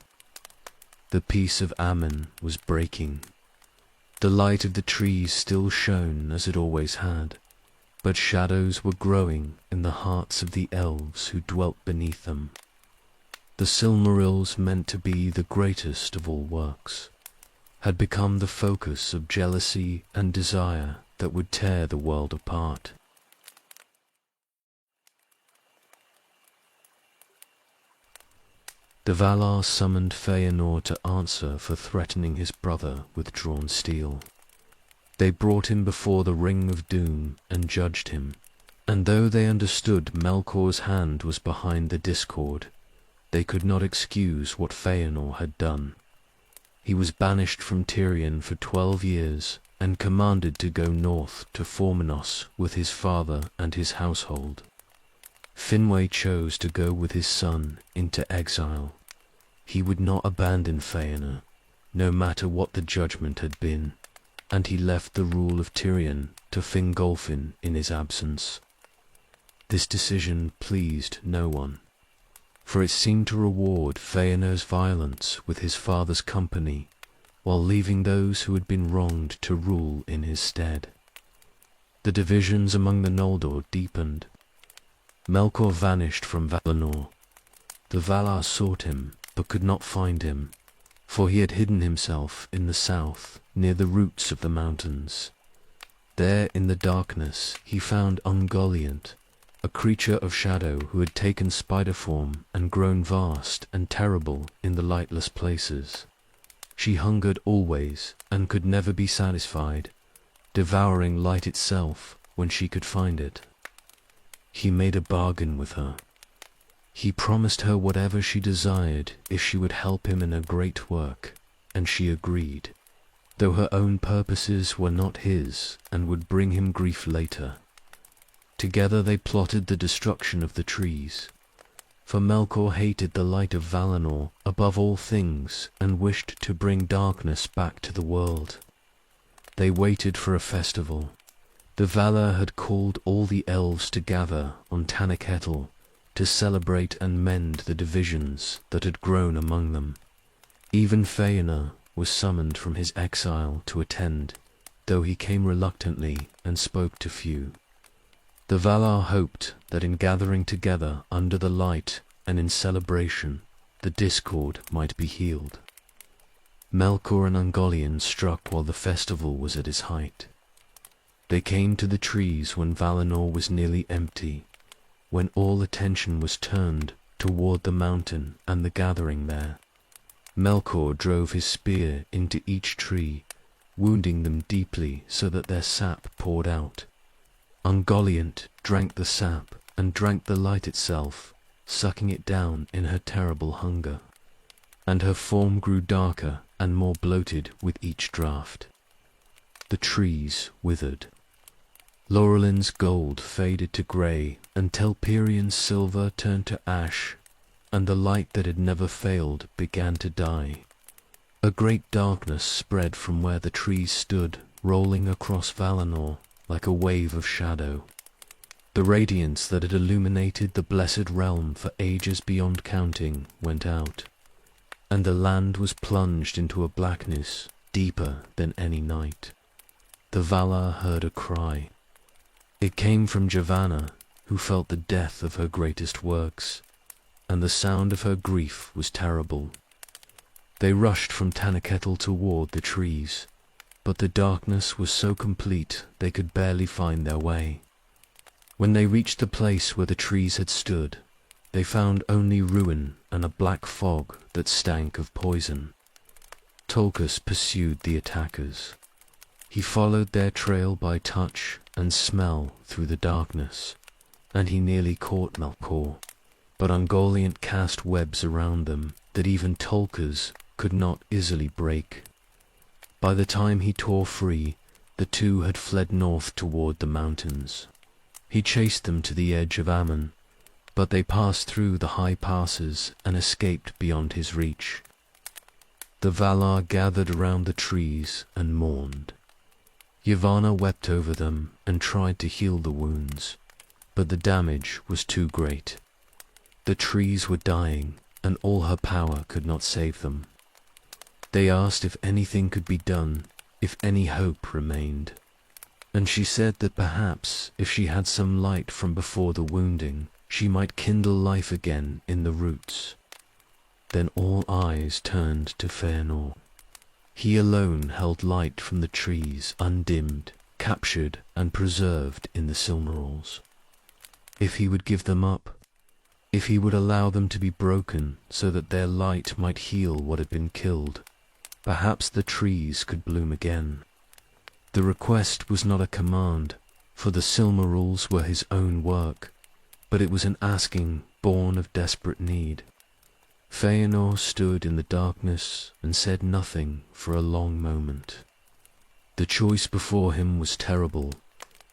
The peace of Aman was breaking. The light of the trees still shone as it always had, but shadows were growing in the hearts of the elves who dwelt beneath them. The Silmarils, meant to be the greatest of all works, had become the focus of jealousy and desire that would tear the world apart. The Valar summoned Feanor to answer for threatening his brother with drawn steel. They brought him before the Ring of Doom and judged him, and though they understood Melkor's hand was behind the discord, they could not excuse what Feanor had done. He was banished from Tirion for 12 years and commanded to go north to Formenos with his father and his household. Finwë chose to go with his son into exile. He would not abandon Feanor, no matter what the judgment had been, and he left the rule of Tirion to Fingolfin in his absence. This decision pleased no one, for it seemed to reward Feanor's violence with his father's company, while leaving those who had been wronged to rule in his stead. The divisions among the Noldor deepened. Melkor vanished from Valinor. The Valar sought him, but could not find him, for he had hidden himself in the south, near the roots of the mountains. There in the darkness he found Ungoliant, a creature of shadow who had taken spider form and grown vast and terrible in the lightless places. She hungered always and could never be satisfied, devouring light itself when she could find it. He made a bargain with her. He promised her whatever she desired if she would help him in a great work, and she agreed, though her own purposes were not his and would bring him grief later. Together they plotted the destruction of the trees, for Melkor hated the light of Valinor above all things and wished to bring darkness back to the world. They waited for a festival. The Valar had called all the elves to gather on Tanaketel to celebrate and mend the divisions that had grown among them. Even Feanor was summoned from his exile to attend, though he came reluctantly and spoke to few. The Valar hoped that in gathering together under the light and in celebration, the discord might be healed. Melkor and Ungoliant struck while the festival was at its height. They came to the trees when Valinor was nearly empty, when all attention was turned toward the mountain and the gathering there. Melkor drove his spear into each tree, wounding them deeply so that their sap poured out. Ungoliant drank the sap and drank the light itself, sucking it down in her terrible hunger, and her form grew darker and more bloated with each draught. The trees withered. Laurelin's gold faded to grey until Pelenn's silver turned to ash, and the light that had never failed began to die. A great darkness spread from where the trees stood, rolling across Valinor like a wave of shadow. The radiance that had illuminated the blessed realm for ages beyond counting went out, and the land was plunged into a blackness deeper than any night. The Valar heard a cry. It came from Javanna, who felt the death of her greatest works, and the sound of her grief was terrible. They rushed from Tanaketel toward the trees, but the darkness was so complete they could barely find their way. When they reached the place where the trees had stood, they found only ruin and a black fog that stank of poison. Tulkas pursued the attackers. He followed their trail by touch and smell through the darkness, and he nearly caught Melkor, but Ungoliant cast webs around them that even Tulkas could not easily break. By the time he tore free, the two had fled north toward the mountains. He chased them to the edge of Aman, but they passed through the high passes and escaped beyond his reach. The Valar gathered around the trees and mourned. Yavanna wept over them and tried to heal the wounds, but the damage was too great. The trees were dying, and all her power could not save them. They asked if anything could be done, if any hope remained, and she said that perhaps if she had some light from before the wounding, she might kindle life again in the roots. Then all eyes turned to Fëanor. He alone held light from the trees, undimmed, captured and preserved in the Silmarils. If he would give them up, if he would allow them to be broken so that their light might heal what had been killed, perhaps the trees could bloom again. The request was not a command, for the Silmarils were his own work, but it was an asking born of desperate need. Fëanor stood in the darkness and said nothing for a long moment. The choice before him was terrible,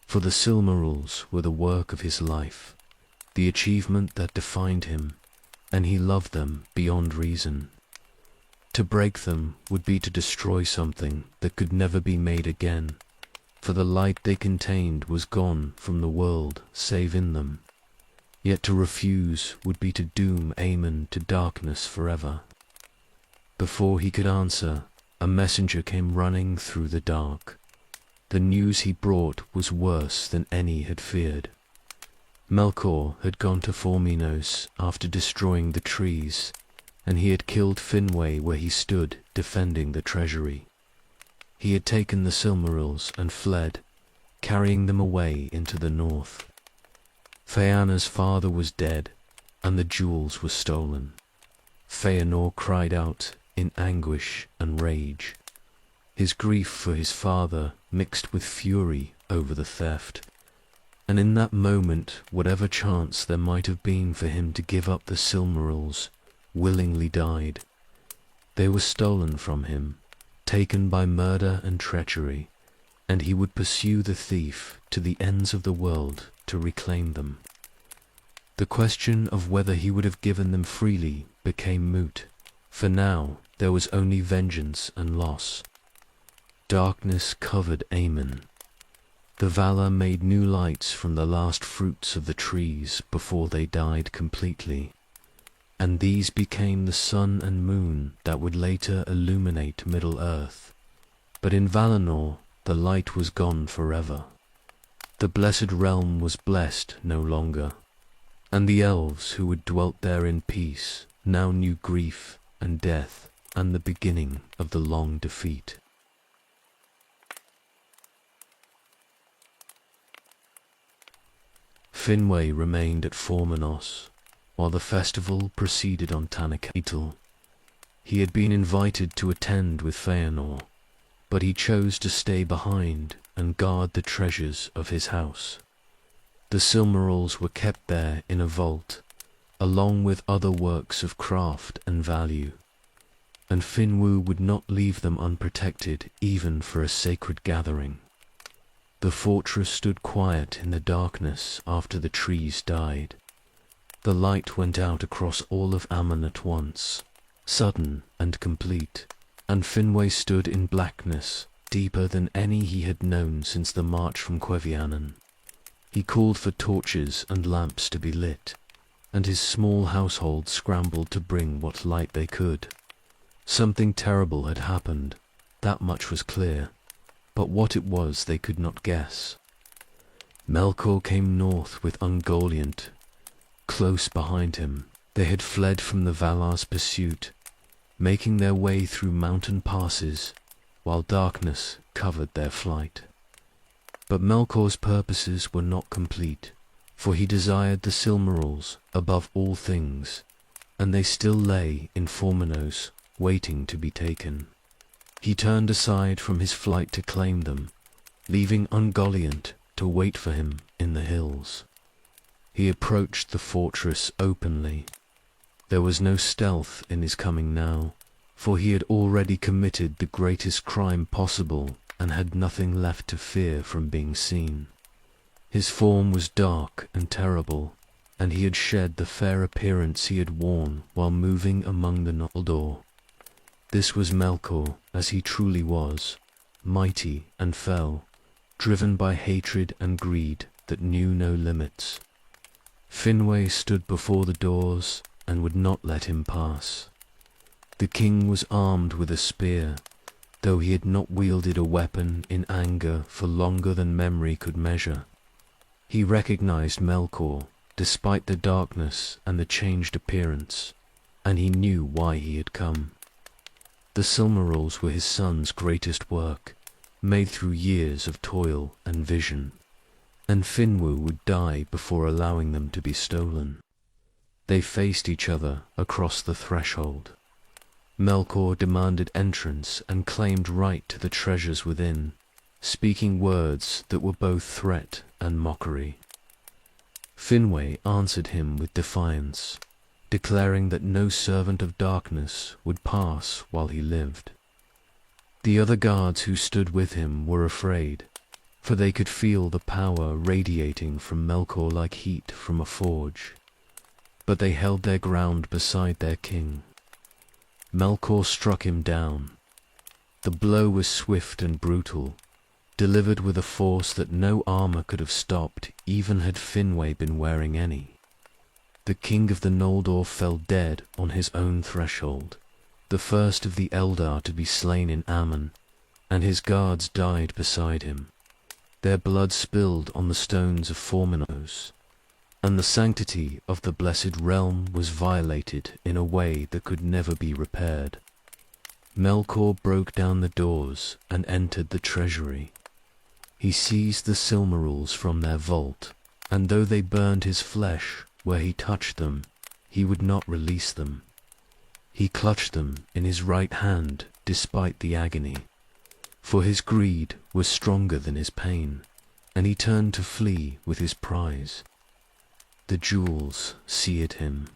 for the Silmarils were the work of his life, the achievement that defined him, and he loved them beyond reason. To break them would be to destroy something that could never be made again, for the light they contained was gone from the world save in them. Yet to refuse would be to doom Aemon to darkness forever. Before he could answer, a messenger came running through the dark. The news he brought was worse than any had feared. Melkor had gone to Forminos after destroying the trees, and he had killed Finwë where he stood defending the treasury. He had taken the Silmarils and fled, carrying them away into the north. Fëanor's father was dead, and the jewels were stolen. Fëanor cried out in anguish and rage. His grief for his father mixed with fury over the theft, and in that moment whatever chance there might have been for him to give up the Silmarils willingly died. They were stolen from him, taken by murder and treachery, and he would pursue the thief to the ends of the world to reclaim them. The question of whether he would have given them freely became moot, for now there was only vengeance and loss. Darkness covered Aemon. The Valar made new lights from the last fruits of the trees before they died completely, and these became the sun and moon that would later illuminate Middle-earth. But in Valinor the light was gone forever. The blessed realm was blessed no longer, and the elves who had dwelt there in peace now knew grief and death and the beginning of the long defeat. Finwë remained at Forminos while the festival proceeded on Tanacaetal. He had been invited to attend with Fëanor, but he chose to stay behind and guard the treasures of his house. The Silmarils were kept there in a vault, along with other works of craft and value, and Finwë would not leave them unprotected even for a sacred gathering. The fortress stood quiet in the darkness after the trees died. The light went out across all of Aman at once, sudden and complete, and Finwë stood in blackness, deeper than any he had known since the march from Quevianan. He called for torches and lamps to be lit, and his small household scrambled to bring what light they could. Something terrible had happened, that much was clear, but what it was they could not guess. Melkor came north with Ungoliant. Close behind him, they had fled from the Valar's pursuit, making their way through mountain passes, while darkness covered their flight. But Melkor's purposes were not complete, for he desired the Silmarils above all things, and they still lay in Forminos, waiting to be taken. He turned aside from his flight to claim them, leaving Ungoliant to wait for him in the hills. He approached the fortress openly. There was no stealth in his coming now, for he had already committed the greatest crime possible and had nothing left to fear from being seen. His form was dark and terrible, and he had shed the fair appearance he had worn while moving among the Noldor. This was Melkor as he truly was, mighty and fell, driven by hatred and greed that knew no limits. Finwë stood before the doors and would not let him pass. The king was armed with a spear, though he had not wielded a weapon in anger for longer than memory could measure. He recognized Melkor, despite the darkness and the changed appearance, and he knew why he had come. The Silmarils were his son's greatest work, made through years of toil and vision, and Finwë would die before allowing them to be stolen. They faced each other across the threshold. Melkor demanded entrance and claimed right to the treasures within, speaking words that were both threat and mockery. Finwë answered him with defiance, declaring that no servant of darkness would pass while he lived. The other guards who stood with him were afraid, for they could feel the power radiating from Melkor like heat from a forge. But they held their ground beside their king. Melkor struck him down. The blow was swift and brutal, delivered with a force that no armor could have stopped, even had Finwë been wearing any. The king of the Noldor fell dead on his own threshold, the first of the Eldar to be slain in Aman, and his guards died beside him. Their blood spilled on the stones of Forminos, and the sanctity of the blessed realm was violated in a way that could never be repaired. Melkor broke down the doors and entered the treasury. He seized the Silmarils from their vault, and though they burned his flesh where he touched them, he would not release them. He clutched them in his right hand despite the agony, for his greed was stronger than his pain, and he turned to flee with his prize. The jewels seared him.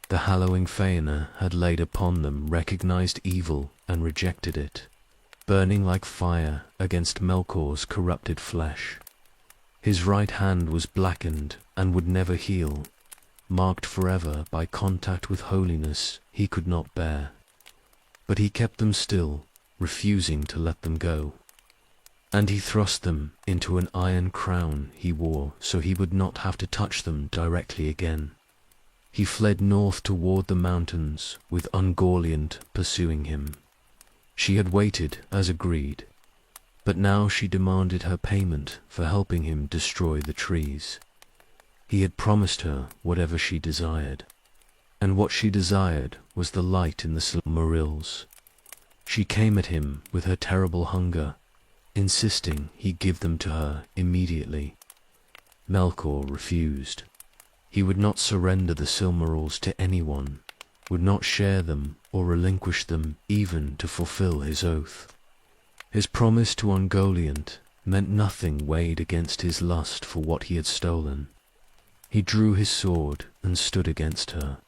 The hallowing Feanor had laid upon them recognized evil and rejected it, burning like fire against Melkor's corrupted flesh. His right hand was blackened and would never heal, marked forever by contact with holiness he could not bear. But he kept them still, refusing to let them go. And he thrust them into an iron crown he wore so he would not have to touch them directly again. He fled north toward the mountains, with Ungoliant pursuing him. She had waited as agreed, but now she demanded her payment for helping him destroy the trees. He had promised her whatever she desired, and what she desired was the light in the Silmarils. She came at him with her terrible hunger, insisting he give them to her immediately. Melkor refused. He would not surrender the Silmarils to anyone, would not share them or relinquish them even to fulfill his oath. His promise to Ungoliant meant nothing weighed against his lust for what he had stolen. He drew his sword and stood against her,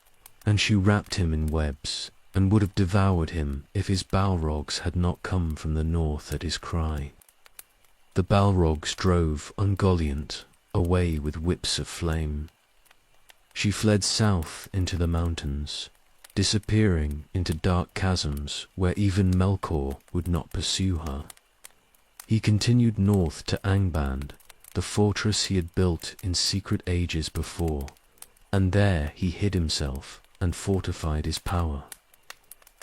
and she wrapped him in webs, and would have devoured him if his Balrogs had not come from the north at his cry. The Balrogs drove Ungoliant away with whips of flame. She fled south into the mountains, disappearing into dark chasms where even Melkor would not pursue her. He continued north to Angband, the fortress he had built in secret ages before, and there he hid himself and fortified his power.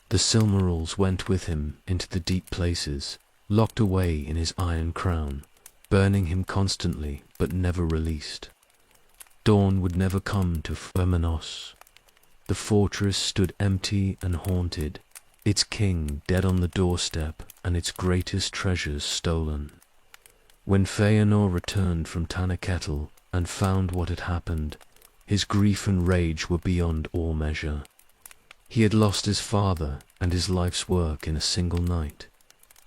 The Silmarils went with him into the deep places, locked away in his iron crown, burning him constantly but never released. Dawn would never come to Forminos. The fortress stood empty and haunted, its king dead on the doorstep and its greatest treasures stolen. When Feanor returned from Tanaketel and found what had happened, his grief and rage were beyond all measure. He had lost his father and his life's work in a single night,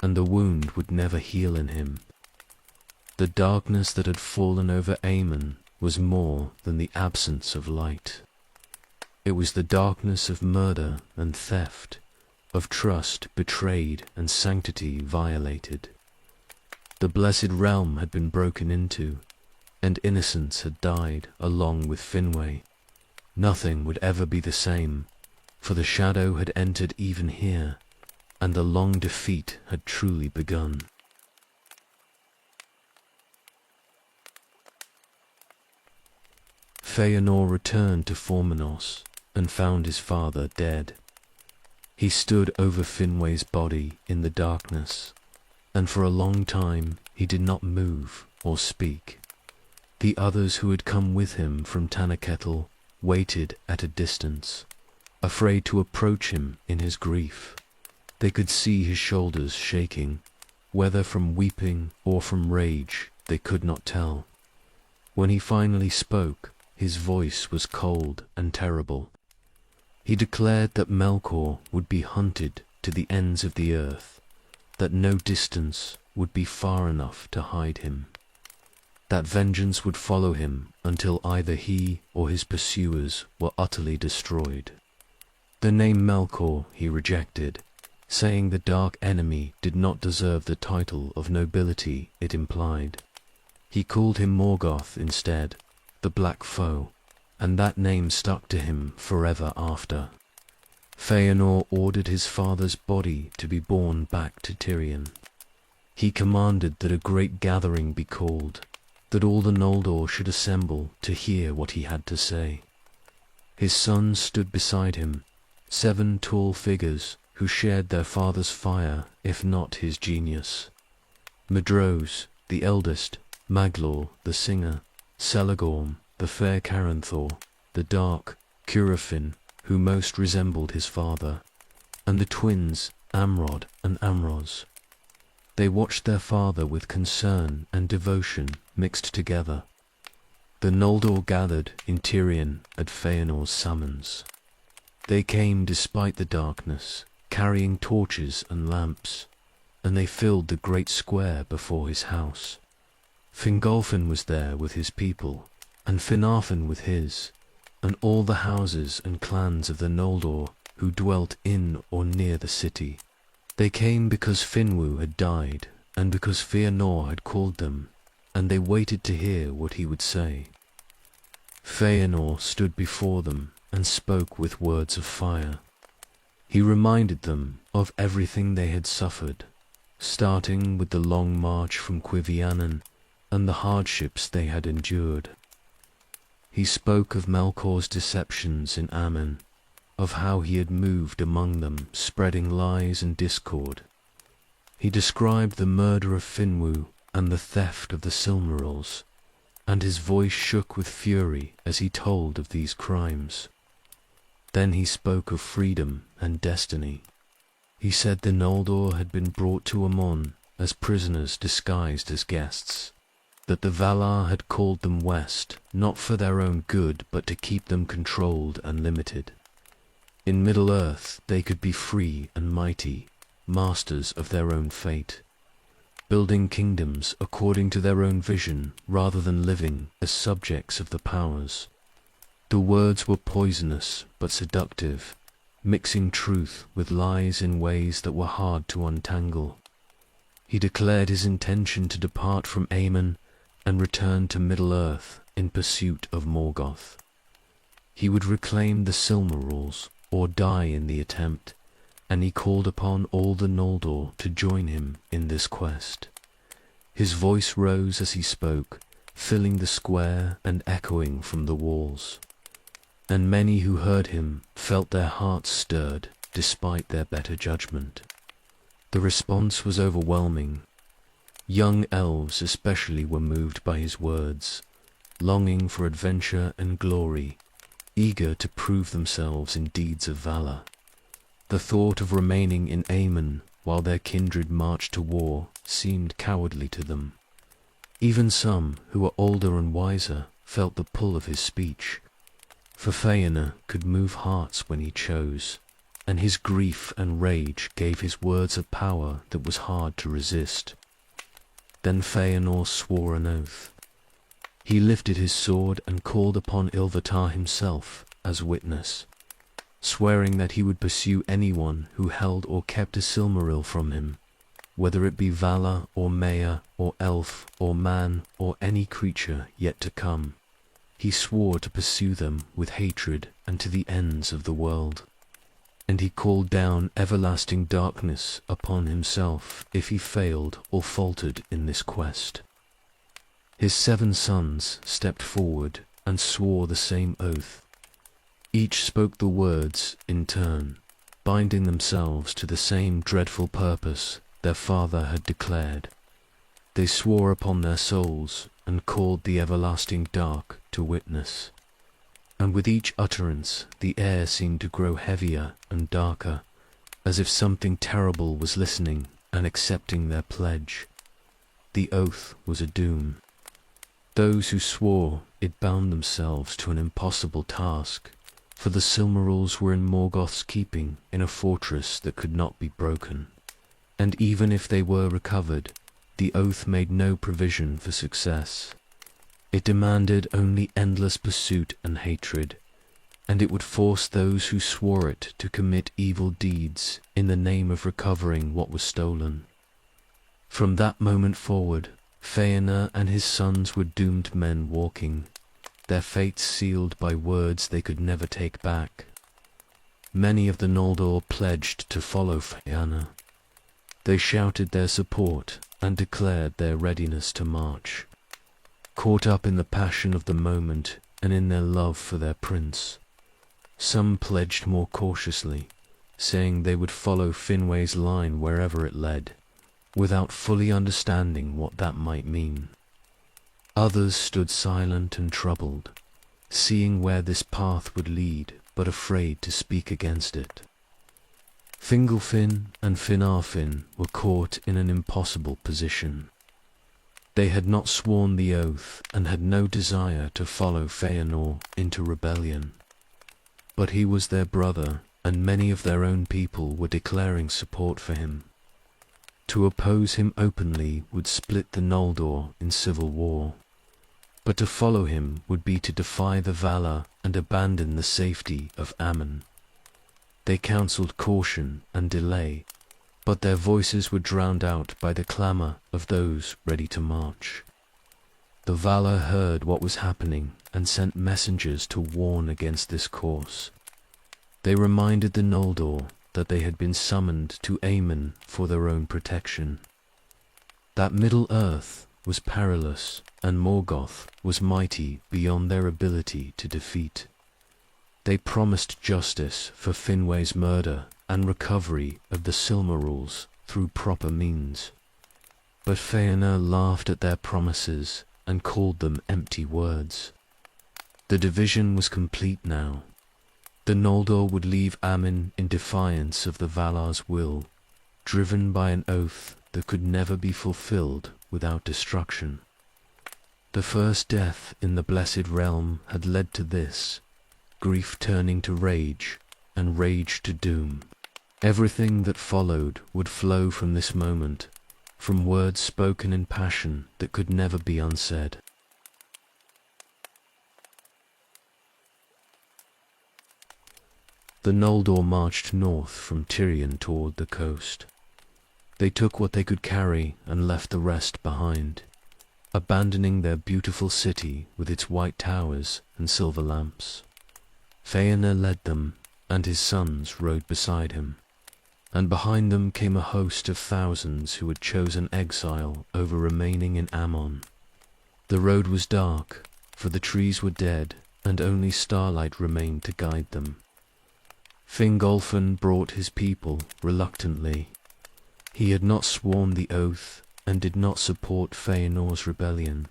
and the wound would never heal in him. The darkness that had fallen over Aemon was more than the absence of light. It was the darkness of murder and theft, of trust betrayed and sanctity violated. The blessed realm had been broken into, and innocence had died along with Finwë. Nothing would ever be the same, for the shadow had entered even here, and the long defeat had truly begun. Feanor returned to Formenos and found his father dead. He stood over Finwë's body in the darkness, and for a long time he did not move or speak. The others who had come with him from Tannakettle waited at a distance, afraid to approach him in his grief. They could see his shoulders shaking, whether from weeping or from rage they could not tell. When he finally spoke, his voice was cold and terrible. He declared that Melkor would be hunted to the ends of the earth, that no distance would be far enough to hide him, that vengeance would follow him until either he or his pursuers were utterly destroyed. The name Melkor he rejected, saying the dark enemy did not deserve the title of nobility it implied. He called him Morgoth instead, the Black Foe, and that name stuck to him forever after. Feanor ordered his father's body to be borne back to Tirion. He commanded that a great gathering be called, that all the Noldor should assemble to hear what he had to say. His sons stood beside him, 7 tall figures who shared their father's fire, if not his genius. Medrose, the eldest, Maglor, the singer, Celagorm, the fair Caranthor, the dark Curufin, who most resembled his father, and the twins Amrod and Amroz. They watched their father with concern and devotion mixed together. The Noldor gathered in Tirion at Feanor's summons. They came despite the darkness, carrying torches and lamps, and they filled the great square before his house. Fingolfin was there with his people, and Finarfin with his, and all the houses and clans of the Noldor who dwelt in or near the city. They came because Finwë had died, and because Feanor had called them, and they waited to hear what he would say. Feanor stood before them and spoke with words of fire. He reminded them of everything they had suffered, starting with the long march from Cuivianen and the hardships they had endured. He spoke of Melkor's deceptions in Aman, of how he had moved among them, spreading lies and discord. He described the murder of Finwë and the theft of the Silmarils, and his voice shook with fury as he told of these crimes. Then he spoke of freedom and destiny. He said the Noldor had been brought to Amon as prisoners disguised as guests, that the Valar had called them west, not for their own good, but to keep them controlled and limited. In Middle-earth they could be free and mighty, masters of their own fate, building kingdoms according to their own vision rather than living as subjects of the powers. The words were poisonous but seductive, mixing truth with lies in ways that were hard to untangle. He declared his intention to depart from Aman and return to Middle-earth in pursuit of Morgoth. He would reclaim the Silmarils or die in the attempt, and he called upon all the Noldor to join him in this quest. His voice rose as he spoke, filling the square and echoing from the walls. And many who heard him felt their hearts stirred despite their better judgment. The response was overwhelming. Young elves especially were moved by his words, longing for adventure and glory, eager to prove themselves in deeds of valor. The thought of remaining in Aman while their kindred marched to war seemed cowardly to them. Even some who were older and wiser felt the pull of his speech, for Feanor could move hearts when he chose, and his grief and rage gave his words a power that was hard to resist. Then Feanor swore an oath. He lifted his sword and called upon Ilúvatar himself as witness, swearing that he would pursue anyone who held or kept a Silmaril from him, whether it be Valar or Maya or elf or man or any creature yet to come. He swore to pursue them with hatred and to the ends of the world. And he called down everlasting darkness upon himself if he failed or faltered in this quest. His 7 sons stepped forward and swore the same oath. Each spoke the words in turn, binding themselves to the same dreadful purpose their father had declared. They swore upon their souls and called the everlasting dark to witness. And with each utterance the air seemed to grow heavier and darker, as if something terrible was listening and accepting their pledge. The oath was a doom. Those who swore it bound themselves to an impossible task, for the Silmarils were in Morgoth's keeping in a fortress that could not be broken. And even if they were recovered, the oath made no provision for success. It demanded only endless pursuit and hatred, and it would force those who swore it to commit evil deeds in the name of recovering what was stolen. From that moment forward, Feanor and his sons were doomed men walking, their fates sealed by words they could never take back. Many of the Noldor pledged to follow Feanor. They shouted their support and declared their readiness to march, caught up in the passion of the moment and in their love for their prince. Some pledged more cautiously, saying they would follow Finwë's line wherever it led, without fully understanding what that might mean. Others stood silent and troubled, seeing where this path would lead, but afraid to speak against it. Fingolfin and Finarfin were caught in an impossible position. They had not sworn the oath and had no desire to follow Feanor into rebellion. But he was their brother, and many of their own people were declaring support for him. To oppose him openly would split the Noldor in civil war, but to follow him would be to defy the valor and abandon the safety of Aman. They counseled caution and delay, but their voices were drowned out by the clamor of those ready to march. The Valar heard what was happening and sent messengers to warn against this course. They reminded the Noldor that they had been summoned to Aman for their own protection. That Middle-earth was perilous, and Morgoth was mighty beyond their ability to defeat. They promised justice for Finwë's murder and recovery of the Silmarils through proper means. But Feanor laughed at their promises and called them empty words. The division was complete now. The Noldor would leave Aman in defiance of the Valar's will, driven by an oath that could never be fulfilled without destruction. The first death in the Blessed Realm had led to this, grief turning to rage, and rage to doom. Everything that followed would flow from this moment, from words spoken in passion that could never be unsaid. The Noldor marched north from Tirion toward the coast. They took what they could carry and left the rest behind, abandoning their beautiful city with its white towers and silver lamps. Feanor led them, and his sons rode beside him, and behind them came a host of thousands who had chosen exile over remaining in Aman. The road was dark, for the trees were dead, and only starlight remained to guide them. Fingolfin brought his people reluctantly. He had not sworn the oath and did not support Feanor's rebellion,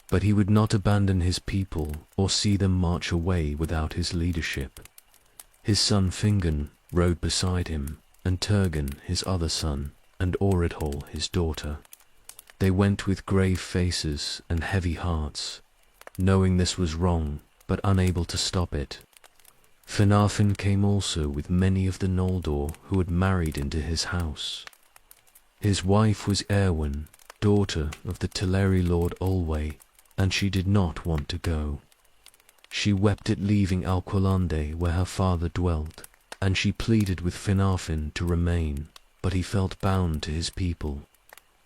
but he would not abandon his people or see them march away without his leadership. His son Fingon rode beside him, and Turgon his other son, and Oridhol his daughter. They went with grave faces and heavy hearts, knowing this was wrong, but unable to stop it. Finarfin came also with many of the Noldor who had married into his house. His wife was Eowyn, daughter of the Teleri lord Olwë, and she did not want to go. She wept at leaving Alqualande where her father dwelt, and she pleaded with Finarfin to remain, but he felt bound to his people.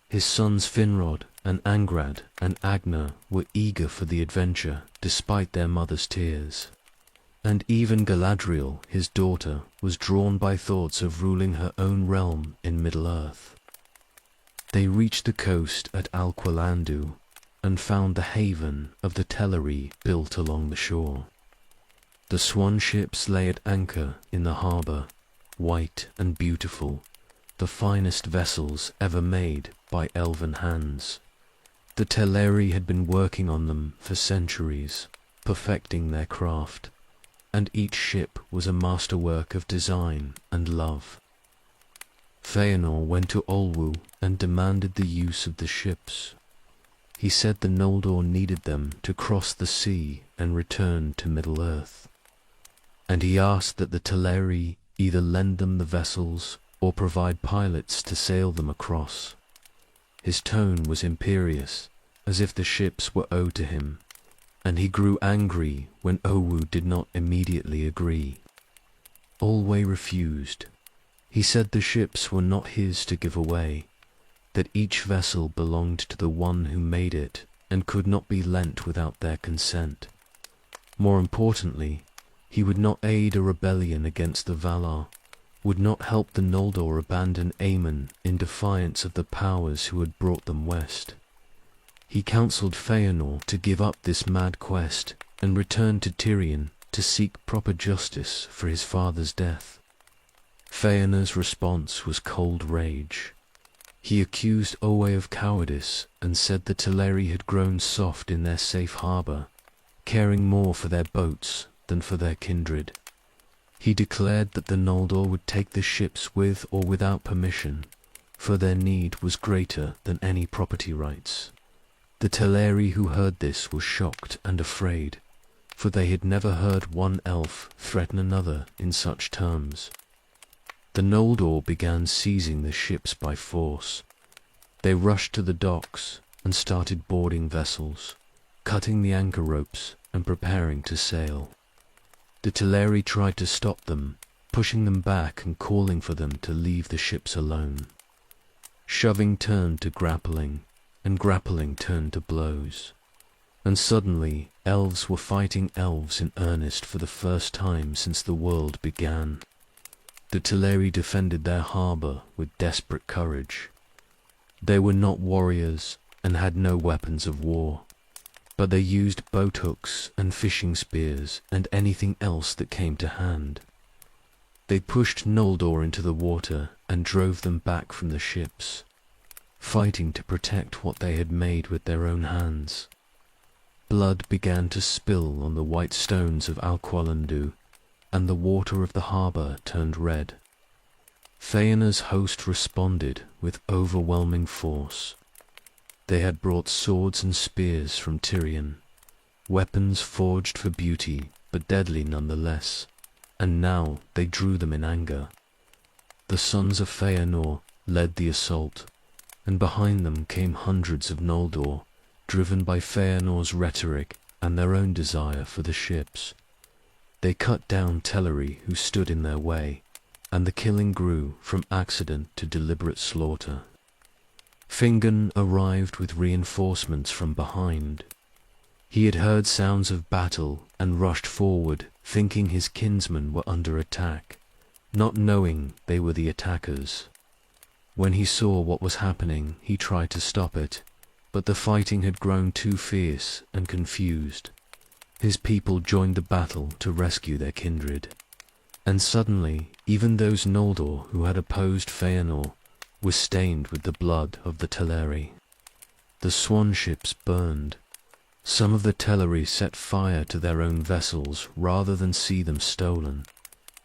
His sons Finrod and Angrad and Agnar were eager for the adventure despite their mother's tears. And even Galadriel, his daughter, was drawn by thoughts of ruling her own realm in Middle-earth. They reached the coast at Alqualandu, and found the haven of the Teleri built along the shore. The swan ships lay at anchor in the harbour, white and beautiful, the finest vessels ever made by elven hands. The Teleri had been working on them for centuries, perfecting their craft, and each ship was a masterwork of design and love. Feanor went to Olwu and demanded the use of the ships. He said the Noldor needed them to cross the sea and return to Middle-earth, and he asked that the Teleri either lend them the vessels or provide pilots to sail them across. His tone was imperious, as if the ships were owed to him, and he grew angry when Olwu did not immediately agree. Olwe refused. He said the ships were not his to give away, that each vessel belonged to the one who made it and could not be lent without their consent. More importantly, he would not aid a rebellion against the Valar, would not help the Noldor abandon Aemon in defiance of the powers who had brought them west. He counselled Feanor to give up this mad quest and return to Tirion to seek proper justice for his father's death. Feanor's response was cold rage. He accused Olwe of cowardice and said the Teleri had grown soft in their safe harbour, caring more for their boats than for their kindred. He declared that the Noldor would take the ships with or without permission, for their need was greater than any property rights. The Teleri who heard this were shocked and afraid, for they had never heard one elf threaten another in such terms. The Noldor began seizing the ships by force. They rushed to the docks and started boarding vessels, cutting the anchor ropes and preparing to sail. The Teleri tried to stop them, pushing them back and calling for them to leave the ships alone. Shoving turned to grappling, and grappling turned to blows. And suddenly, elves were fighting elves in earnest for the first time since the world began. The Teleri defended their harbour with desperate courage. They were not warriors and had no weapons of war, but they used boat hooks and fishing spears and anything else that came to hand. They pushed Noldor into the water and drove them back from the ships, fighting to protect what they had made with their own hands. Blood began to spill on the white stones of Alqualandu, and the water of the harbour turned red. Feanor's host responded with overwhelming force. They had brought swords and spears from Tirion, weapons forged for beauty but deadly nonetheless, and now they drew them in anger. The sons of Feanor led the assault, and behind them came hundreds of Noldor, driven by Feanor's rhetoric and their own desire for the ships. They cut down Teleri who stood in their way, and the killing grew from accident to deliberate slaughter. Fingon arrived with reinforcements from behind. He had heard sounds of battle and rushed forward, thinking his kinsmen were under attack, not knowing they were the attackers. When he saw what was happening, he tried to stop it, but the fighting had grown too fierce and confused. His people joined the battle to rescue their kindred. And suddenly, even those Noldor who had opposed Feanor were stained with the blood of the Teleri. The swan ships burned. Some of the Teleri set fire to their own vessels rather than see them stolen,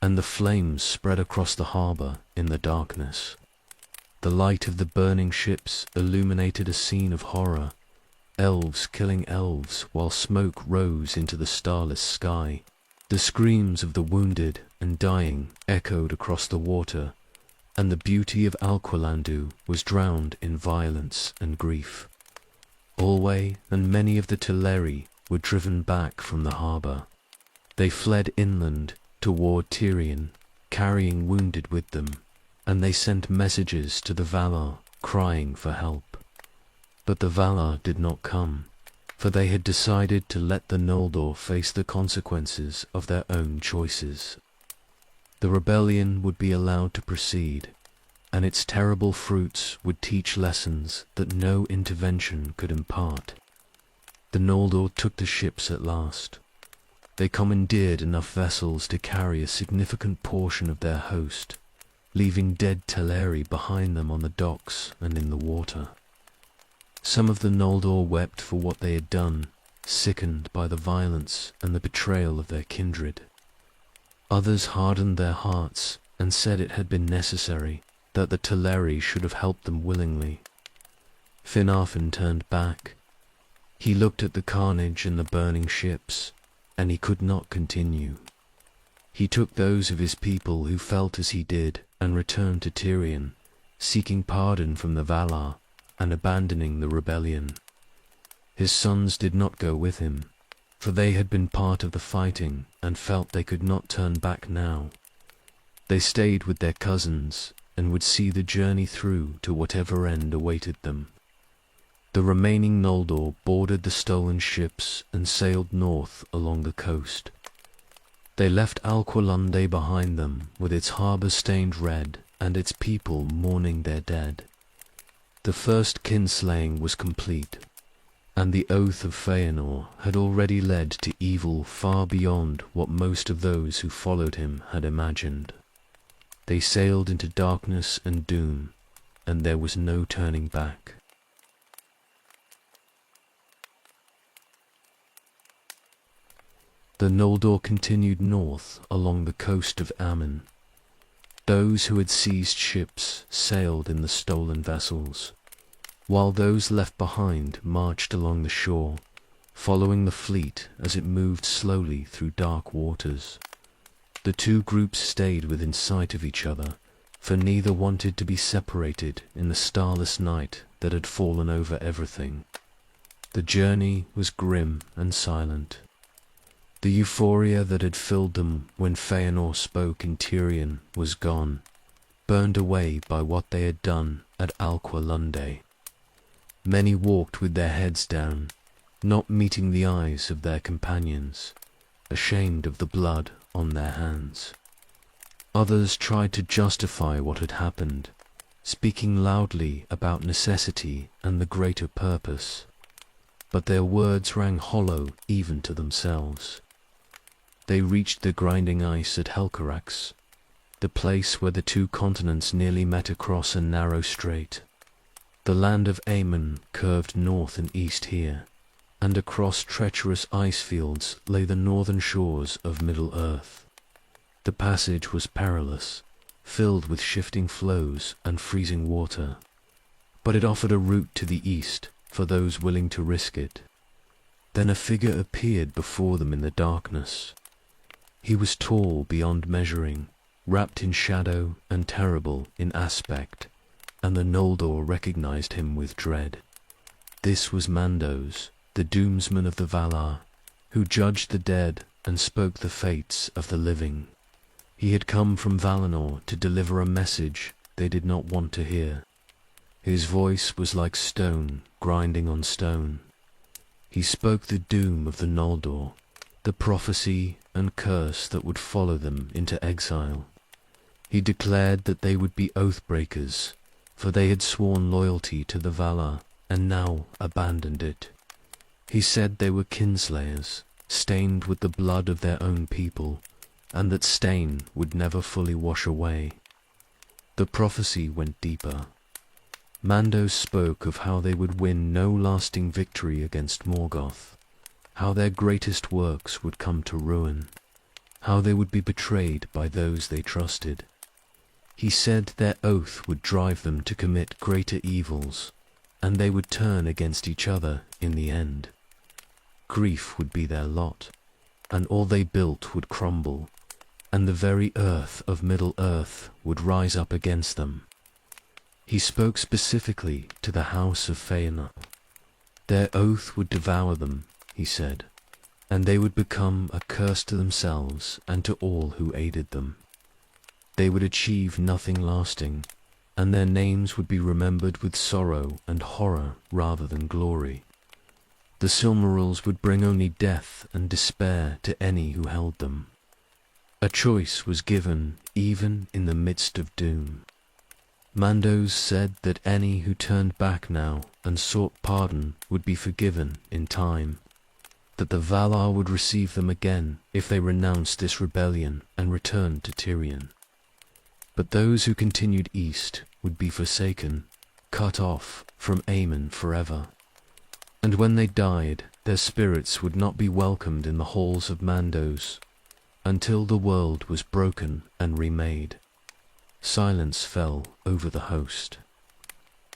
and the flames spread across the harbour in the darkness. The light of the burning ships illuminated a scene of horror, elves killing elves while smoke rose into the starless sky. The screams of the wounded and dying echoed across the water, and the beauty of Alqualandu was drowned in violence and grief. Olwe and many of the Teleri were driven back from the harbour. They fled inland toward Tirion, carrying wounded with them, and they sent messages to the Valar crying for help. But the Valar did not come, for they had decided to let the Noldor face the consequences of their own choices. The rebellion would be allowed to proceed, and its terrible fruits would teach lessons that no intervention could impart. The Noldor took the ships at last. They commandeered enough vessels to carry a significant portion of their host, leaving dead Teleri behind them on the docks and in the water. Some of the Noldor wept for what they had done, sickened by the violence and the betrayal of their kindred. Others hardened their hearts and said it had been necessary, that the Teleri should have helped them willingly. Finarfin turned back. He looked at the carnage and the burning ships, and he could not continue. He took those of his people who felt as he did and returned to Tirion, seeking pardon from the Valar and abandoning the rebellion. His sons did not go with him, for they had been part of the fighting and felt they could not turn back now. They stayed with their cousins and would see the journey through to whatever end awaited them. The remaining Noldor boarded the stolen ships and sailed north along the coast. They left Alqualunde behind them with its harbour stained red and its people mourning their dead. The first kinslaying was complete, and the oath of Feanor had already led to evil far beyond what most of those who followed him had imagined. They sailed into darkness and doom, and there was no turning back. The Noldor continued north along the coast of Aman. Those who had seized ships sailed in the stolen vessels, while those left behind marched along the shore, following the fleet as it moved slowly through dark waters. The two groups stayed within sight of each other, for neither wanted to be separated in the starless night that had fallen over everything. The journey was grim and silent. The euphoria that had filled them when Feanor spoke in Tirion was gone, burned away by what they had done at Alqualunde. Many walked with their heads down, not meeting the eyes of their companions, ashamed of the blood on their hands. Others tried to justify what had happened, speaking loudly about necessity and the greater purpose, but their words rang hollow even to themselves. They reached the grinding ice at Helcarax, the place where the two continents nearly met across a narrow strait. The land of Aemon curved north and east here, and across treacherous ice fields lay the northern shores of Middle-earth. The passage was perilous, filled with shifting floes and freezing water, but it offered a route to the east for those willing to risk it. Then a figure appeared before them in the darkness. He was tall beyond measuring, wrapped in shadow and terrible in aspect, and the Noldor recognized him with dread. This was Mandos, the doomsman of the Valar, who judged the dead and spoke the fates of the living. He had come from Valinor to deliver a message they did not want to hear. His voice was like stone grinding on stone. He spoke the doom of the Noldor, the prophecy and curse that would follow them into exile. He declared that they would be oath-breakers, for they had sworn loyalty to the Valar and now abandoned it. He said they were kinslayers, stained with the blood of their own people, and that stain would never fully wash away. The prophecy went deeper. Mandos spoke of how they would win no lasting victory against Morgoth, how their greatest works would come to ruin, how they would be betrayed by those they trusted. He said their oath would drive them to commit greater evils, and they would turn against each other in the end. Grief would be their lot, and all they built would crumble, and the very earth of Middle-earth would rise up against them. He spoke specifically to the house of Feanor. Their oath would devour them, he said, and they would become a curse to themselves and to all who aided them. They would achieve nothing lasting, and their names would be remembered with sorrow and horror rather than glory. The Silmarils would bring only death and despair to any who held them. A choice was given even in the midst of doom. Mandos said that any who turned back now and sought pardon would be forgiven in time, that the Valar would receive them again if they renounced this rebellion and returned to Tirion. But those who continued east would be forsaken, cut off from Aemon forever. And when they died, their spirits would not be welcomed in the halls of Mandos, until the world was broken and remade. Silence fell over the host.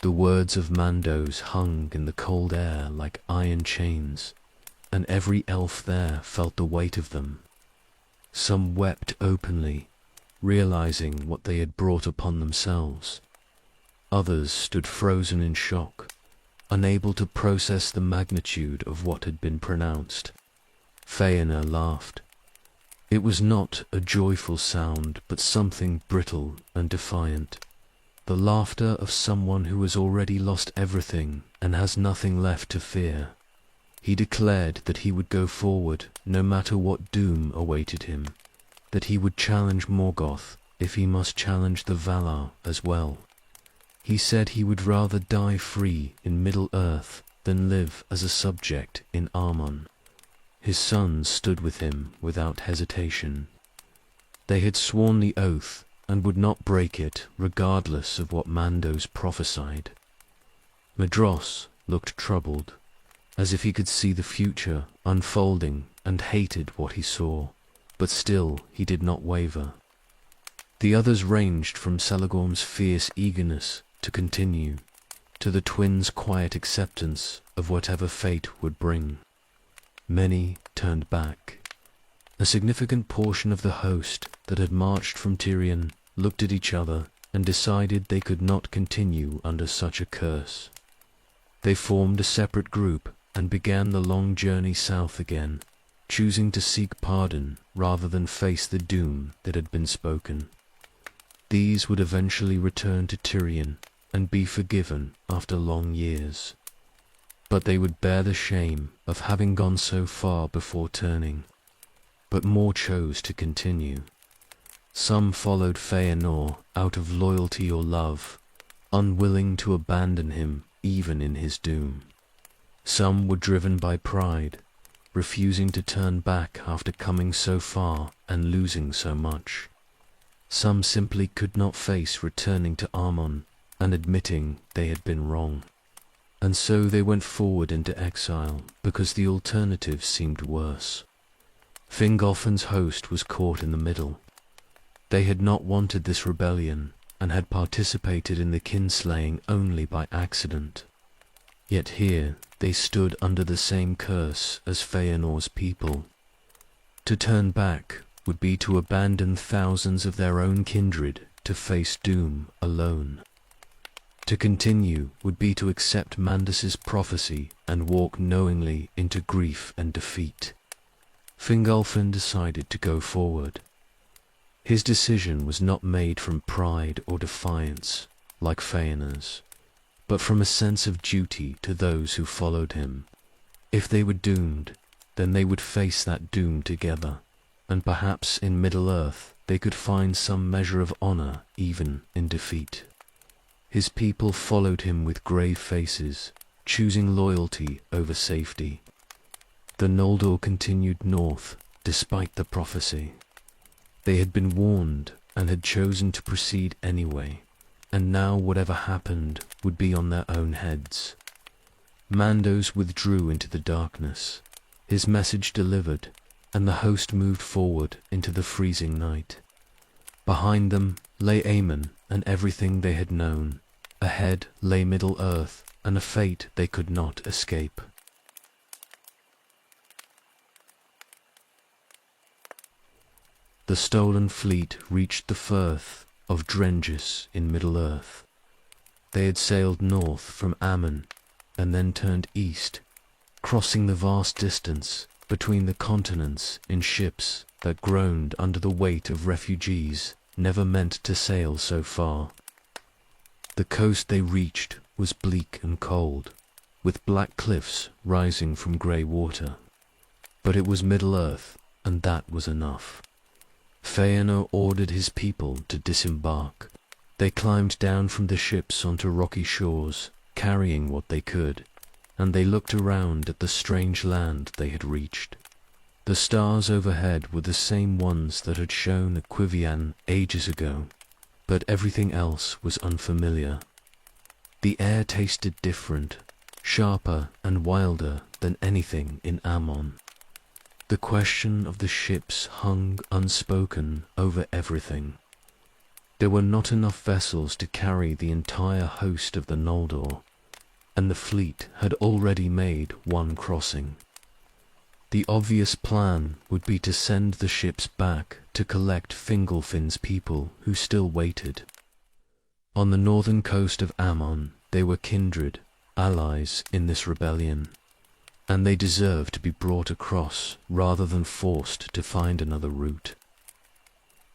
The words of Mandos hung in the cold air like iron chains, and every elf there felt the weight of them. Some wept openly, realizing what they had brought upon themselves. Others stood frozen in shock, unable to process the magnitude of what had been pronounced. Feanor laughed. It was not a joyful sound, but something brittle and defiant. The laughter of someone who has already lost everything and has nothing left to fear. He declared that he would go forward no matter what doom awaited him, that he would challenge Morgoth if he must challenge the Valar as well. He said he would rather die free in Middle-earth than live as a subject in Armon. His sons stood with him without hesitation. They had sworn the oath and would not break it regardless of what Mandos prophesied. Medros looked troubled, as if he could see the future unfolding and hated what he saw, but still he did not waver. The others ranged from Celegorm's fierce eagerness to continue, to the twins' quiet acceptance of whatever fate would bring. Many turned back. A significant portion of the host that had marched from Tirion looked at each other and decided they could not continue under such a curse. They formed a separate group and began the long journey south again, choosing to seek pardon rather than face the doom that had been spoken. These would eventually return to Tirion and be forgiven after long years. But they would bear the shame of having gone so far before turning. But more chose to continue. Some followed Feanor out of loyalty or love, unwilling to abandon him even in his doom. Some were driven by pride, refusing to turn back after coming so far and losing so much. Some simply could not face returning to Armon and admitting they had been wrong. And so they went forward into exile because the alternative seemed worse. Fingolfin's host was caught in the middle. They had not wanted this rebellion and had participated in the kinslaying only by accident. Yet here they stood under the same curse as Feanor's people. To turn back would be to abandon thousands of their own kindred to face doom alone. To continue would be to accept Mandus's prophecy and walk knowingly into grief and defeat. Fingolfin decided to go forward. His decision was not made from pride or defiance, like Feanor's, but from a sense of duty to those who followed him. If they were doomed, then they would face that doom together, and perhaps in Middle-earth they could find some measure of honor even in defeat. His people followed him with grave faces, choosing loyalty over safety. The Noldor continued north, despite the prophecy. They had been warned and had chosen to proceed anyway, and now whatever happened would be on their own heads. Mandos withdrew into the darkness, his message delivered, and the host moved forward into the freezing night. Behind them lay Aemon and everything they had known. Ahead lay Middle-earth and a fate they could not escape. The stolen fleet reached the firth of Drengis in Middle-earth. They had sailed north from Ammon and then turned east, crossing the vast distance between the continents in ships that groaned under the weight of refugees never meant to sail so far. The coast they reached was bleak and cold, with black cliffs rising from grey water. But it was Middle-earth, and that was enough. Feanor ordered his people to disembark. They climbed down from the ships onto rocky shores carrying what they could, and they looked around at the strange land they had reached. The stars overhead were the same ones that had shone at Quivian ages ago, but everything else was unfamiliar. The air tasted different, sharper and wilder than anything in Ammon. The question of the ships hung unspoken over everything. There were not enough vessels to carry the entire host of the Noldor, and the fleet had already made one crossing. The obvious plan would be to send the ships back to collect Fingolfin's people who still waited. On the northern coast of Ammon, they were kindred, allies in this rebellion, and they deserved to be brought across rather than forced to find another route.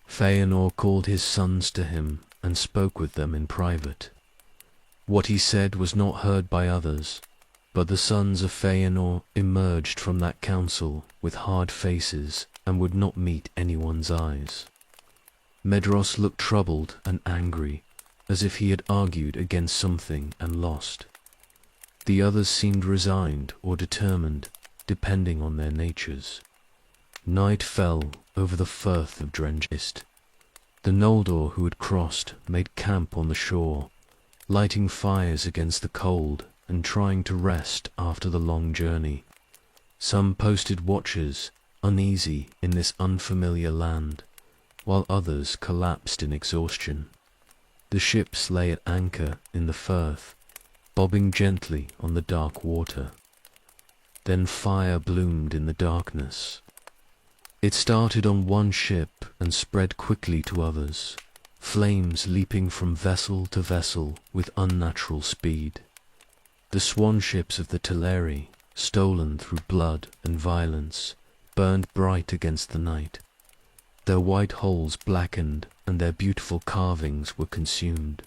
Feanor called his sons to him and spoke with them in private. What he said was not heard by others, but the sons of Feanor emerged from that council with hard faces and would not meet anyone's eyes. Medros looked troubled and angry, as if he had argued against something and lost. The others seemed resigned or determined, depending on their natures. Night fell over the firth of Drengist. The Noldor who had crossed made camp on the shore, lighting fires against the cold and trying to rest after the long journey. Some posted watchers, uneasy in this unfamiliar land, while others collapsed in exhaustion. The ships lay at anchor in the firth, bobbing gently on the dark water. Then fire bloomed in the darkness. It started on one ship and spread quickly to others, flames leaping from vessel to vessel with unnatural speed. The swan ships of the Teleri, stolen through blood and violence, burned bright against the night. Their white hulls blackened and their beautiful carvings were consumed,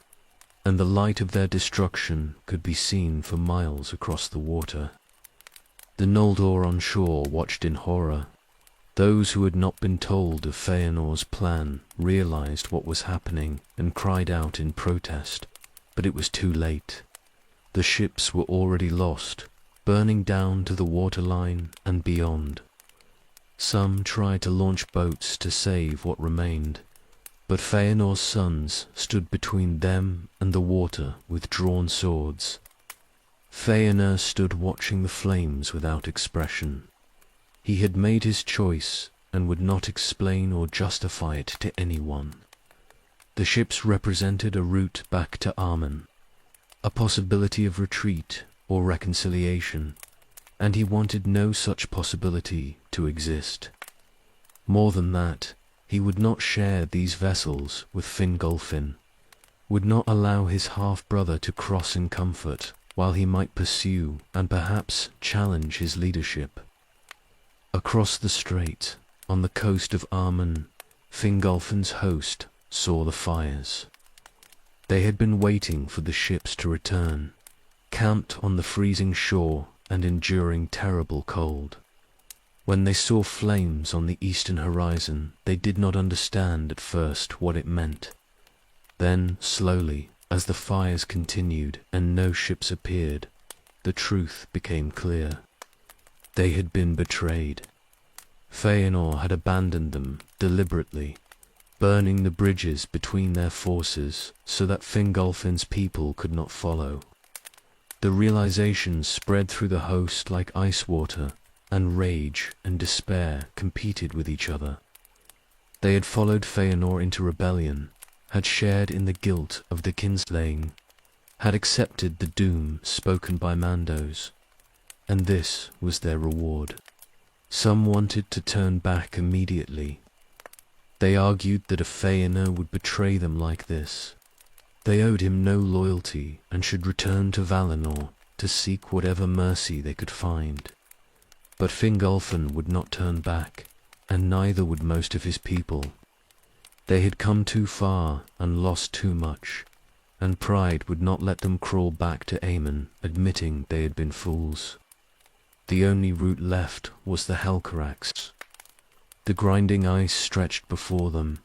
and the light of their destruction could be seen for miles across the water. The Noldor on shore watched in horror. Those who had not been told of Feanor's plan realized what was happening and cried out in protest, but it was too late. The ships were already lost, burning down to the waterline and beyond. Some tried to launch boats to save what remained, but Feanor's sons stood between them and the water with drawn swords. Feanor stood watching the flames without expression. He had made his choice and would not explain or justify it to anyone. The ships represented a route back to Armen, a possibility of retreat or reconciliation, and he wanted no such possibility to exist. More than that, he would not share these vessels with Fingolfin, would not allow his half-brother to cross in comfort while he might pursue and perhaps challenge his leadership. Across the strait, on the coast of Armen, Fingolfin's host saw the fires. They had been waiting for the ships to return, camped on the freezing shore and enduring terrible cold. When they saw flames on the eastern horizon, they did not understand at first what it meant. Then, slowly, as the fires continued and no ships appeared, the truth became clear. They had been betrayed. Feanor had abandoned them deliberately, burning the bridges between their forces so that Fingolfin's people could not follow. The realization spread through the host like ice water, and rage and despair competed with each other. They had followed Feanor into rebellion, had shared in the guilt of the kinslaying, had accepted the doom spoken by Mandos, and this was their reward. Some wanted to turn back immediately. They argued that a Feanor would betray them like this. They owed him no loyalty and should return to Valinor to seek whatever mercy they could find. But Fingolfin would not turn back, and neither would most of his people. They had come too far and lost too much, and pride would not let them crawl back to Aemon, admitting they had been fools. The only route left was the Helcarax. The grinding ice stretched before them,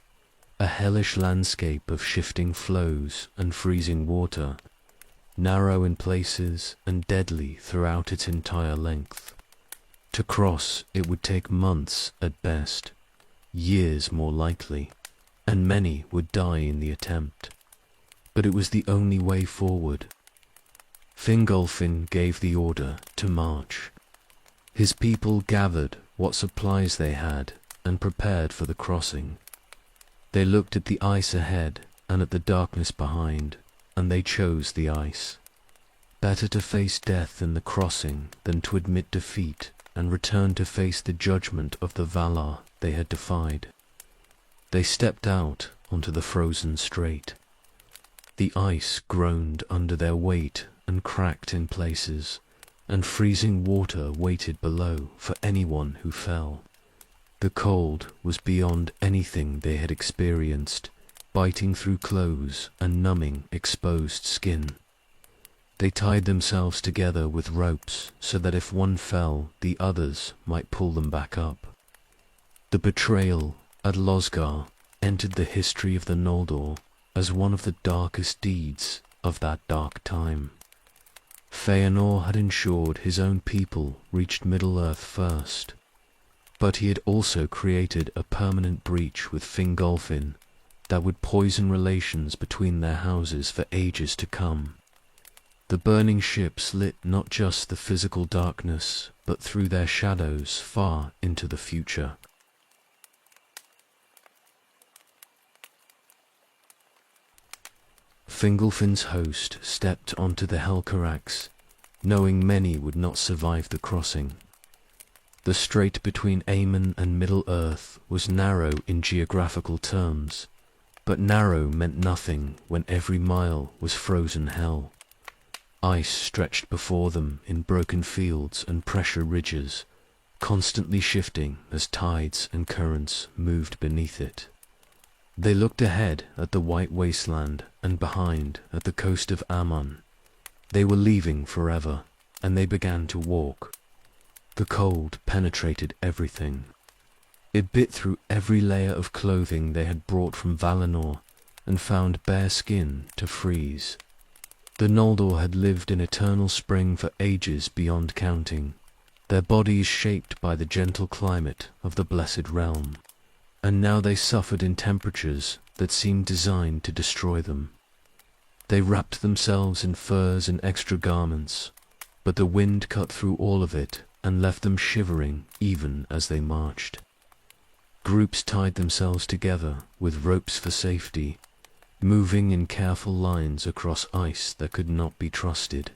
a hellish landscape of shifting floes and freezing water, narrow in places and deadly throughout its entire length. To cross it would take months at best, years more likely, and many would die in the attempt. But it was the only way forward. Fingolfin gave the order to march. His people gathered what supplies they had and prepared for the crossing. They looked at the ice ahead and at the darkness behind, and they chose the ice. Better to face death in the crossing than to admit defeat and return to face the judgment of the Valar they had defied. They stepped out onto the frozen strait. The ice groaned under their weight and cracked in places, and freezing water waited below for anyone who fell. The cold was beyond anything they had experienced, biting through clothes and numbing exposed skin. They tied themselves together with ropes so that if one fell, the others might pull them back up. The betrayal at Losgar entered the history of the Noldor as one of the darkest deeds of that dark time. Feanor had ensured his own people reached Middle-earth first, but he had also created a permanent breach with Fingolfin that would poison relations between their houses for ages to come. The burning ships lit not just the physical darkness, but threw their shadows far into the future. Fingolfin's host stepped onto the Helcarax, knowing many would not survive the crossing. The strait between Aemon and Middle-earth was narrow in geographical terms, but narrow meant nothing when every mile was frozen hell. Ice stretched before them in broken fields and pressure ridges, constantly shifting as tides and currents moved beneath it. They looked ahead at the white wasteland and behind at the coast of Aman. They were leaving forever, and they began to walk. The cold penetrated everything. It bit through every layer of clothing they had brought from Valinor and found bare skin to freeze. The Noldor had lived in eternal spring for ages beyond counting, their bodies shaped by the gentle climate of the Blessed Realm, and now they suffered in temperatures that seemed designed to destroy them. They wrapped themselves in furs and extra garments, but the wind cut through all of it and left them shivering even as they marched. Groups tied themselves together with ropes for safety, moving in careful lines across ice that could not be trusted.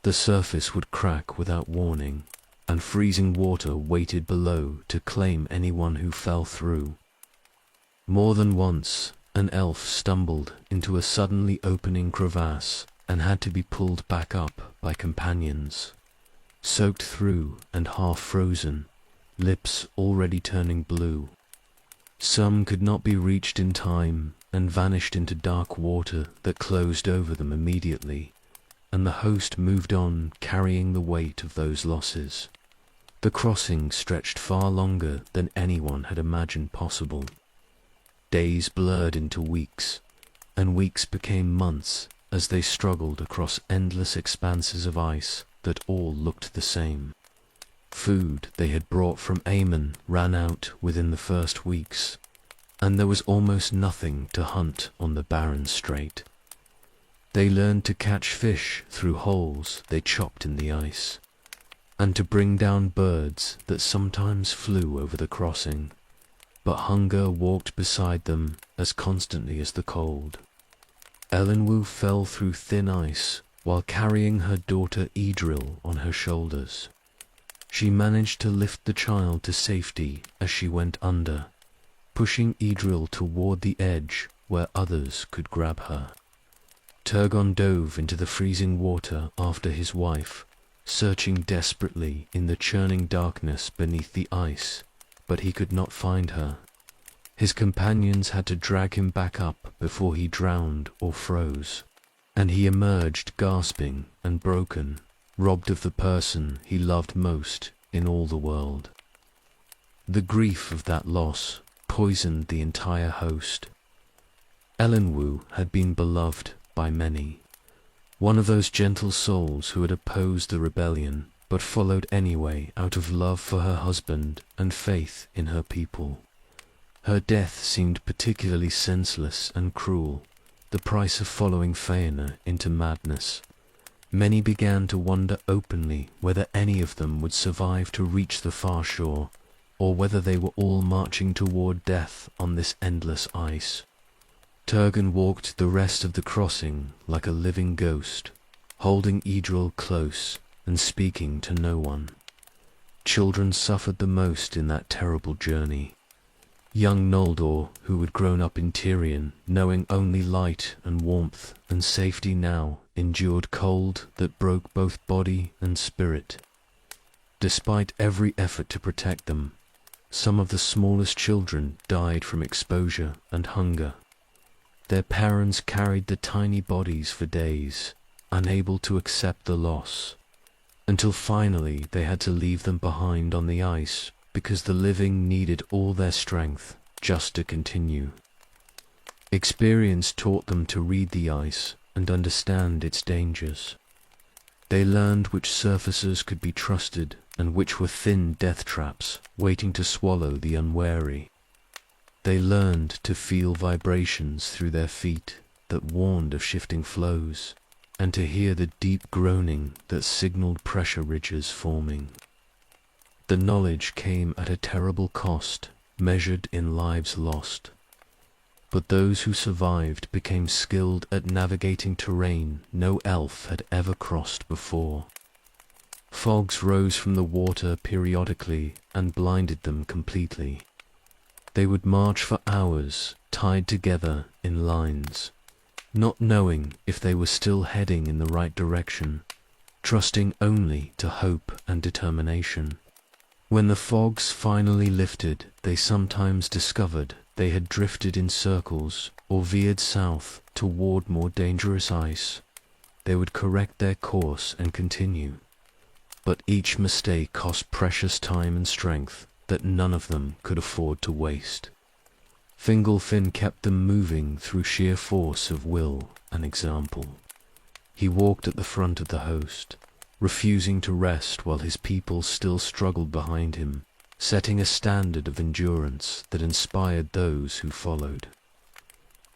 The surface would crack without warning, and freezing water waited below to claim anyone who fell through. More than once, an elf stumbled into a suddenly opening crevasse and had to be pulled back up by companions. Soaked through and half frozen, lips already turning blue. Some could not be reached in time and vanished into dark water that closed over them immediately, and the host moved on carrying the weight of those losses. The crossing stretched far longer than anyone had imagined possible. Days blurred into weeks, and weeks became months as they struggled across endless expanses of ice that all looked the same. Food they had brought from Aemon ran out within the first weeks, and there was almost nothing to hunt on the barren strait. They learned to catch fish through holes they chopped in the ice, and to bring down birds that sometimes flew over the crossing, but hunger walked beside them as constantly as the cold. Elenwu fell through thin ice while carrying her daughter Idril on her shoulders. She managed to lift the child to safety as she went under, pushing Idril toward the edge where others could grab her. Turgon dove into the freezing water after his wife, searching desperately in the churning darkness beneath the ice, but he could not find her. His companions had to drag him back up before he drowned or froze, and he emerged gasping and broken, robbed of the person he loved most in all the world. The grief of that loss poisoned the entire host. Elenwu had been beloved by many. one of those gentle souls who had opposed the rebellion, but followed anyway out of love for her husband and faith in her people. Her death seemed particularly senseless and cruel, the price of following Faina into madness. Many began to wonder openly whether any of them would survive to reach the far shore, or whether they were all marching toward death on this endless ice. Turgon walked the rest of the crossing like a living ghost, holding Idril close and speaking to no one. Children suffered the most in that terrible journey. Young Noldor, who had grown up in Tirion, knowing only light and warmth and safety now, endured cold that broke both body and spirit. Despite every effort to protect them, some of the smallest children died from exposure and hunger. Their parents carried the tiny bodies for days, unable to accept the loss, until finally they had to leave them behind on the ice because the living needed all their strength just to continue. Experience taught them to read the ice and understand its dangers. They learned which surfaces could be trusted and which were thin death traps waiting to swallow the unwary. They learned to feel vibrations through their feet that warned of shifting flows, and to hear the deep groaning that signaled pressure ridges forming. The knowledge came at a terrible cost, measured in lives lost. But those who survived became skilled at navigating terrain no elf had ever crossed before. Fogs rose from the water periodically and blinded them completely. They would march for hours, tied together in lines, not knowing if they were still heading in the right direction, trusting only to hope and determination. When the fogs finally lifted, they sometimes discovered they had drifted in circles or veered south toward more dangerous ice. They would correct their course and continue. But each mistake cost precious time and strength that none of them could afford to waste. Fingolfin kept them moving through sheer force of will and example. He walked at the front of the host, refusing to rest while his people still struggled behind him, setting a standard of endurance that inspired those who followed.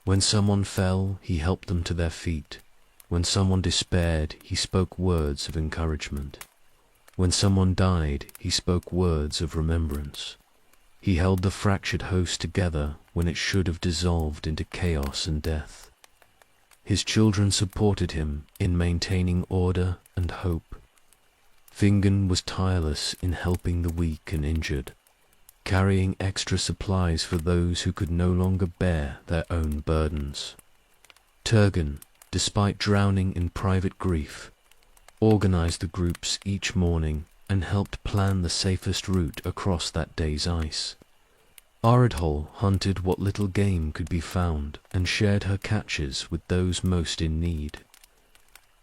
When someone fell, he helped them to their feet. When someone despaired, he spoke words of encouragement. When someone died, he spoke words of remembrance. He held the fractured host together when it should have dissolved into chaos and death. His children supported him in maintaining order and hope. Fingon was tireless in helping the weak and injured, carrying extra supplies for those who could no longer bear their own burdens. Turgon, despite drowning in private grief, organized the groups each morning and helped plan the safest route across that day's ice. Aridhol hunted what little game could be found and shared her catches with those most in need.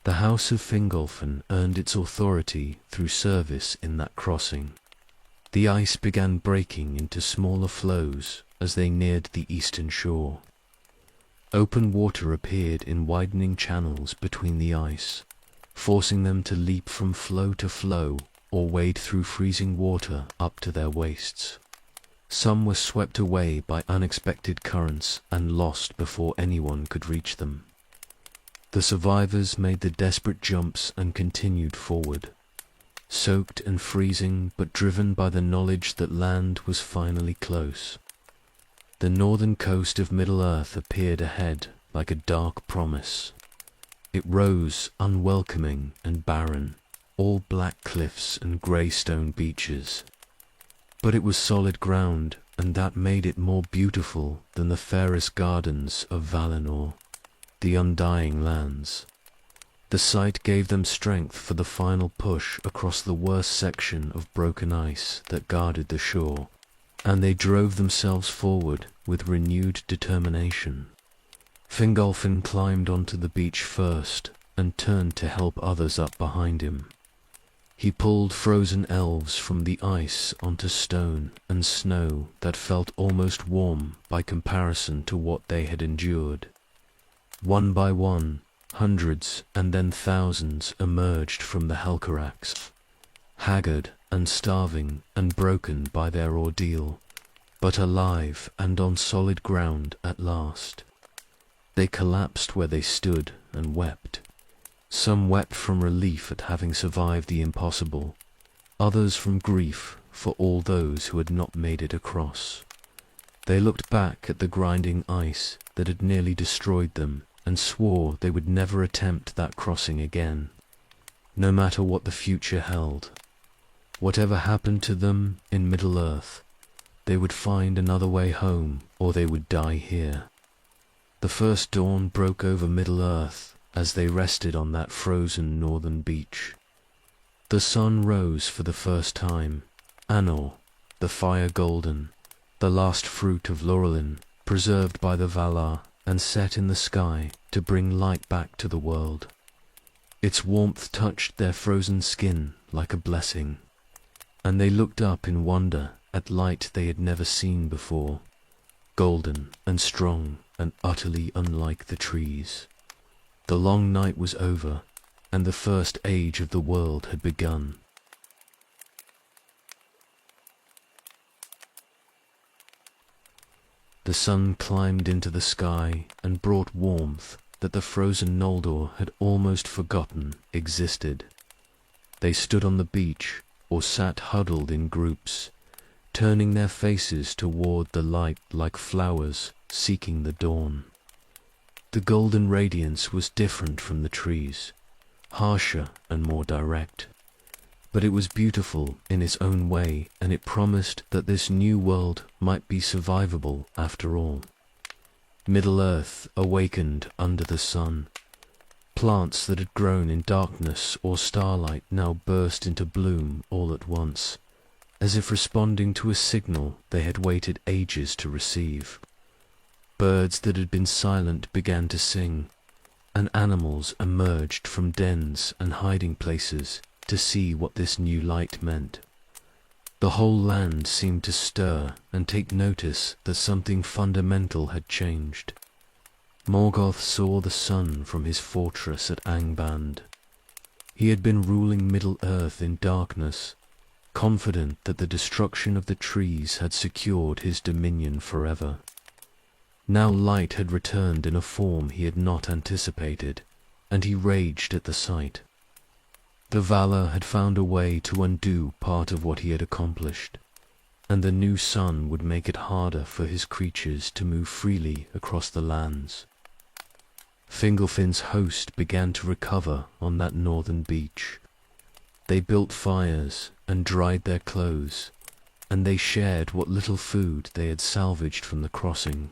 The House of Fingolfin earned its authority through service in that crossing. The ice began breaking into smaller floes as they neared the eastern shore. Open water appeared in widening channels between the ice, forcing them to leap from floe to floe or wade through freezing water up to their waists. Some were swept away by unexpected currents and lost before anyone could reach them. The survivors made the desperate jumps and continued forward, soaked and freezing but driven by the knowledge that land was finally close. The northern coast of Middle-earth appeared ahead like a dark promise. It rose unwelcoming and barren, all black cliffs and grey stone beaches. But it was solid ground, and that made it more beautiful than the fairest gardens of Valinor, the undying lands. The sight gave them strength for the final push across the worst section of broken ice that guarded the shore, and they drove themselves forward with renewed determination. Fingolfin climbed onto the beach first and turned to help others up behind him. He pulled frozen elves from the ice onto stone and snow that felt almost warm by comparison to what they had endured. One by one, Hundreds and then thousands emerged from the Helcarax, haggard and starving and broken by their ordeal, but alive and on solid ground at last. They collapsed where they stood and wept. Some wept from relief at having survived the impossible, others from grief for all those who had not made it across. They looked back at the grinding ice that had nearly destroyed them and swore they would never attempt that crossing again, no matter what the future held. Whatever happened to them in Middle-earth, they would find another way home or they would die here. The first dawn broke over Middle-earth as they rested on that frozen northern beach. The sun rose for the first time. Anor, the fire golden, the last fruit of Laurelin, preserved by the Valar and set in the sky to bring light back to the world. Its warmth touched their frozen skin like a blessing, and they looked up in wonder at light they had never seen before, golden and strong and utterly unlike the trees. The long night was over, and the first age of the world had begun. The sun climbed into the sky and brought warmth that the frozen Noldor had almost forgotten existed. They stood on the beach or sat huddled in groups, turning their faces toward the light like flowers seeking the dawn. The golden radiance was different from the trees, harsher and more direct. But it was beautiful in its own way, and it promised that this new world might be survivable after all. Middle-earth awakened under the sun. Plants that had grown in darkness or starlight now burst into bloom all at once, as if responding to a signal they had waited ages to receive. Birds that had been silent began to sing, and animals emerged from dens and hiding places to see what this new light meant. The whole land seemed to stir and take notice that something fundamental had changed. Morgoth saw the sun from his fortress at Angband. He had been ruling Middle-earth in darkness, confident that the destruction of the trees had secured his dominion forever. Now light had returned in a form he had not anticipated, and he raged at the sight. The Valar had found a way to undo part of what he had accomplished, and the new sun would make it harder for his creatures to move freely across the lands. Fingolfin's host began to recover on that northern beach. They built fires and dried their clothes, and they shared what little food they had salvaged from the crossing.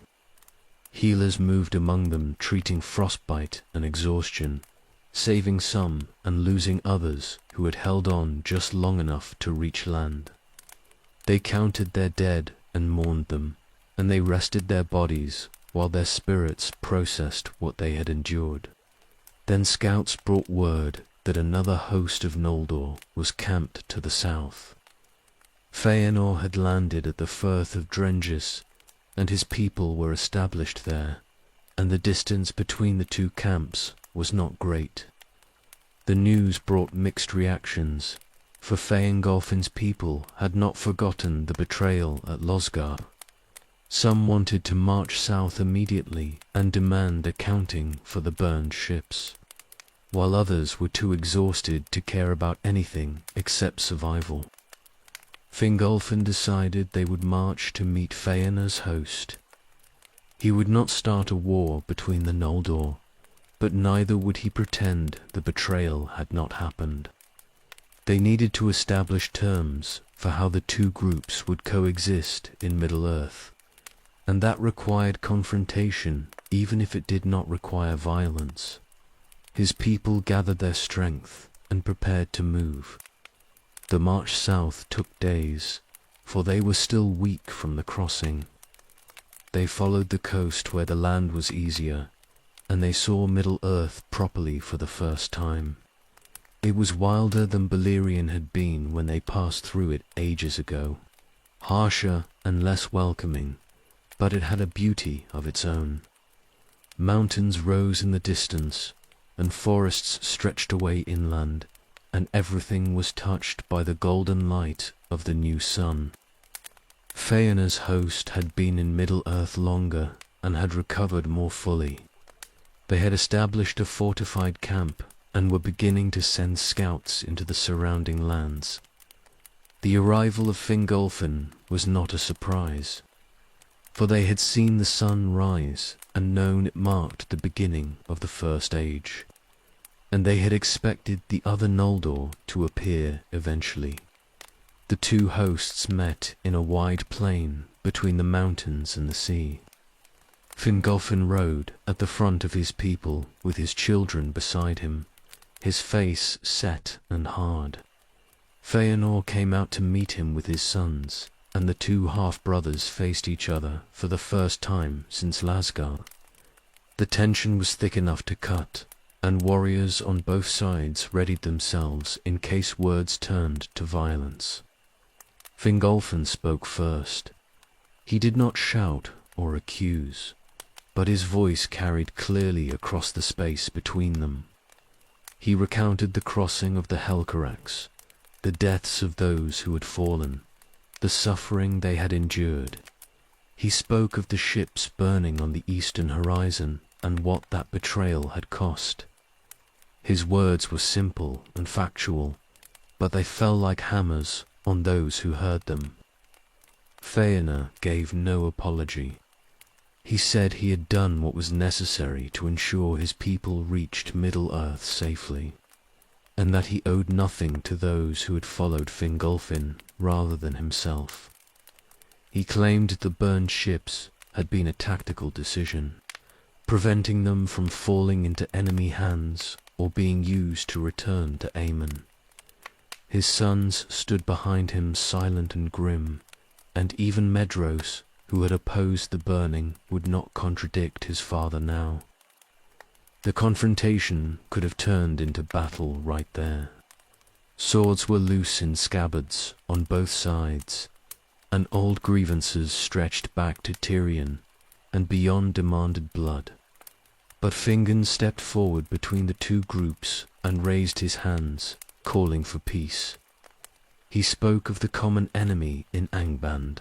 Healers moved among them, treating frostbite and exhaustion, saving some and losing others who had held on just long enough to reach land. They counted their dead and mourned them, and they rested their bodies while their spirits processed what they had endured. Then scouts brought word that another host of Noldor was camped to the south. Feanor had landed at the Firth of Drengis, and his people were established there, and the distance between the two camps was not great. The news brought mixed reactions, for Feingolfin's people had not forgotten the betrayal at Losgard. Some wanted to march south immediately and demand accounting for the burned ships, while others were too exhausted to care about anything except survival. Fingolfin decided they would march to meet Feanor's host. He would not start a war between the Noldor, but neither would he pretend the betrayal had not happened. They needed to establish terms for how the two groups would coexist in Middle-earth, and that required confrontation even if it did not require violence. His people gathered their strength and prepared to move. The march south took days, for they were still weak from the crossing. They followed the coast where the land was easier, and they saw Middle-earth properly for the first time. It was wilder than Beleriand had been when they passed through it ages ago, harsher and less welcoming, but it had a beauty of its own. Mountains rose in the distance, and forests stretched away inland, and everything was touched by the golden light of the new sun. Feona's host had been in Middle-earth longer and had recovered more fully. They had established a fortified camp and were beginning to send scouts into the surrounding lands. The arrival of Fingolfin was not a surprise, for they had seen the sun rise and known it marked the beginning of the First Age, and they had expected the other Noldor to appear eventually. The two hosts met in a wide plain between the mountains and the sea. Fingolfin rode at the front of his people with his children beside him, his face set and hard. Feanor came out to meet him with his sons, and the two half-brothers faced each other for the first time since Lasgard. The tension was thick enough to cut, and warriors on both sides readied themselves in case words turned to violence. Fingolfin spoke first. He did not shout or accuse, but his voice carried clearly across the space between them. He recounted the crossing of the Helcarax, the deaths of those who had fallen, the suffering they had endured. He spoke of the ships burning on the eastern horizon and what that betrayal had cost. His words were simple and factual, but they fell like hammers on those who heard them. Feanor gave no apology. He said he had done what was necessary to ensure his people reached Middle-earth safely, and that he owed nothing to those who had followed Fingolfin rather than himself. He claimed the burned ships had been a tactical decision, preventing them from falling into enemy hands or being used to return to Aemon. His sons stood behind him silent and grim, and even Medros, who had opposed the burning, would not contradict his father now. The confrontation could have turned into battle right there. Swords were loose in scabbards on both sides, and old grievances stretched back to Tyrion and beyond demanded blood. But Fingon stepped forward between the two groups and raised his hands, calling for peace. He spoke of the common enemy in Angband,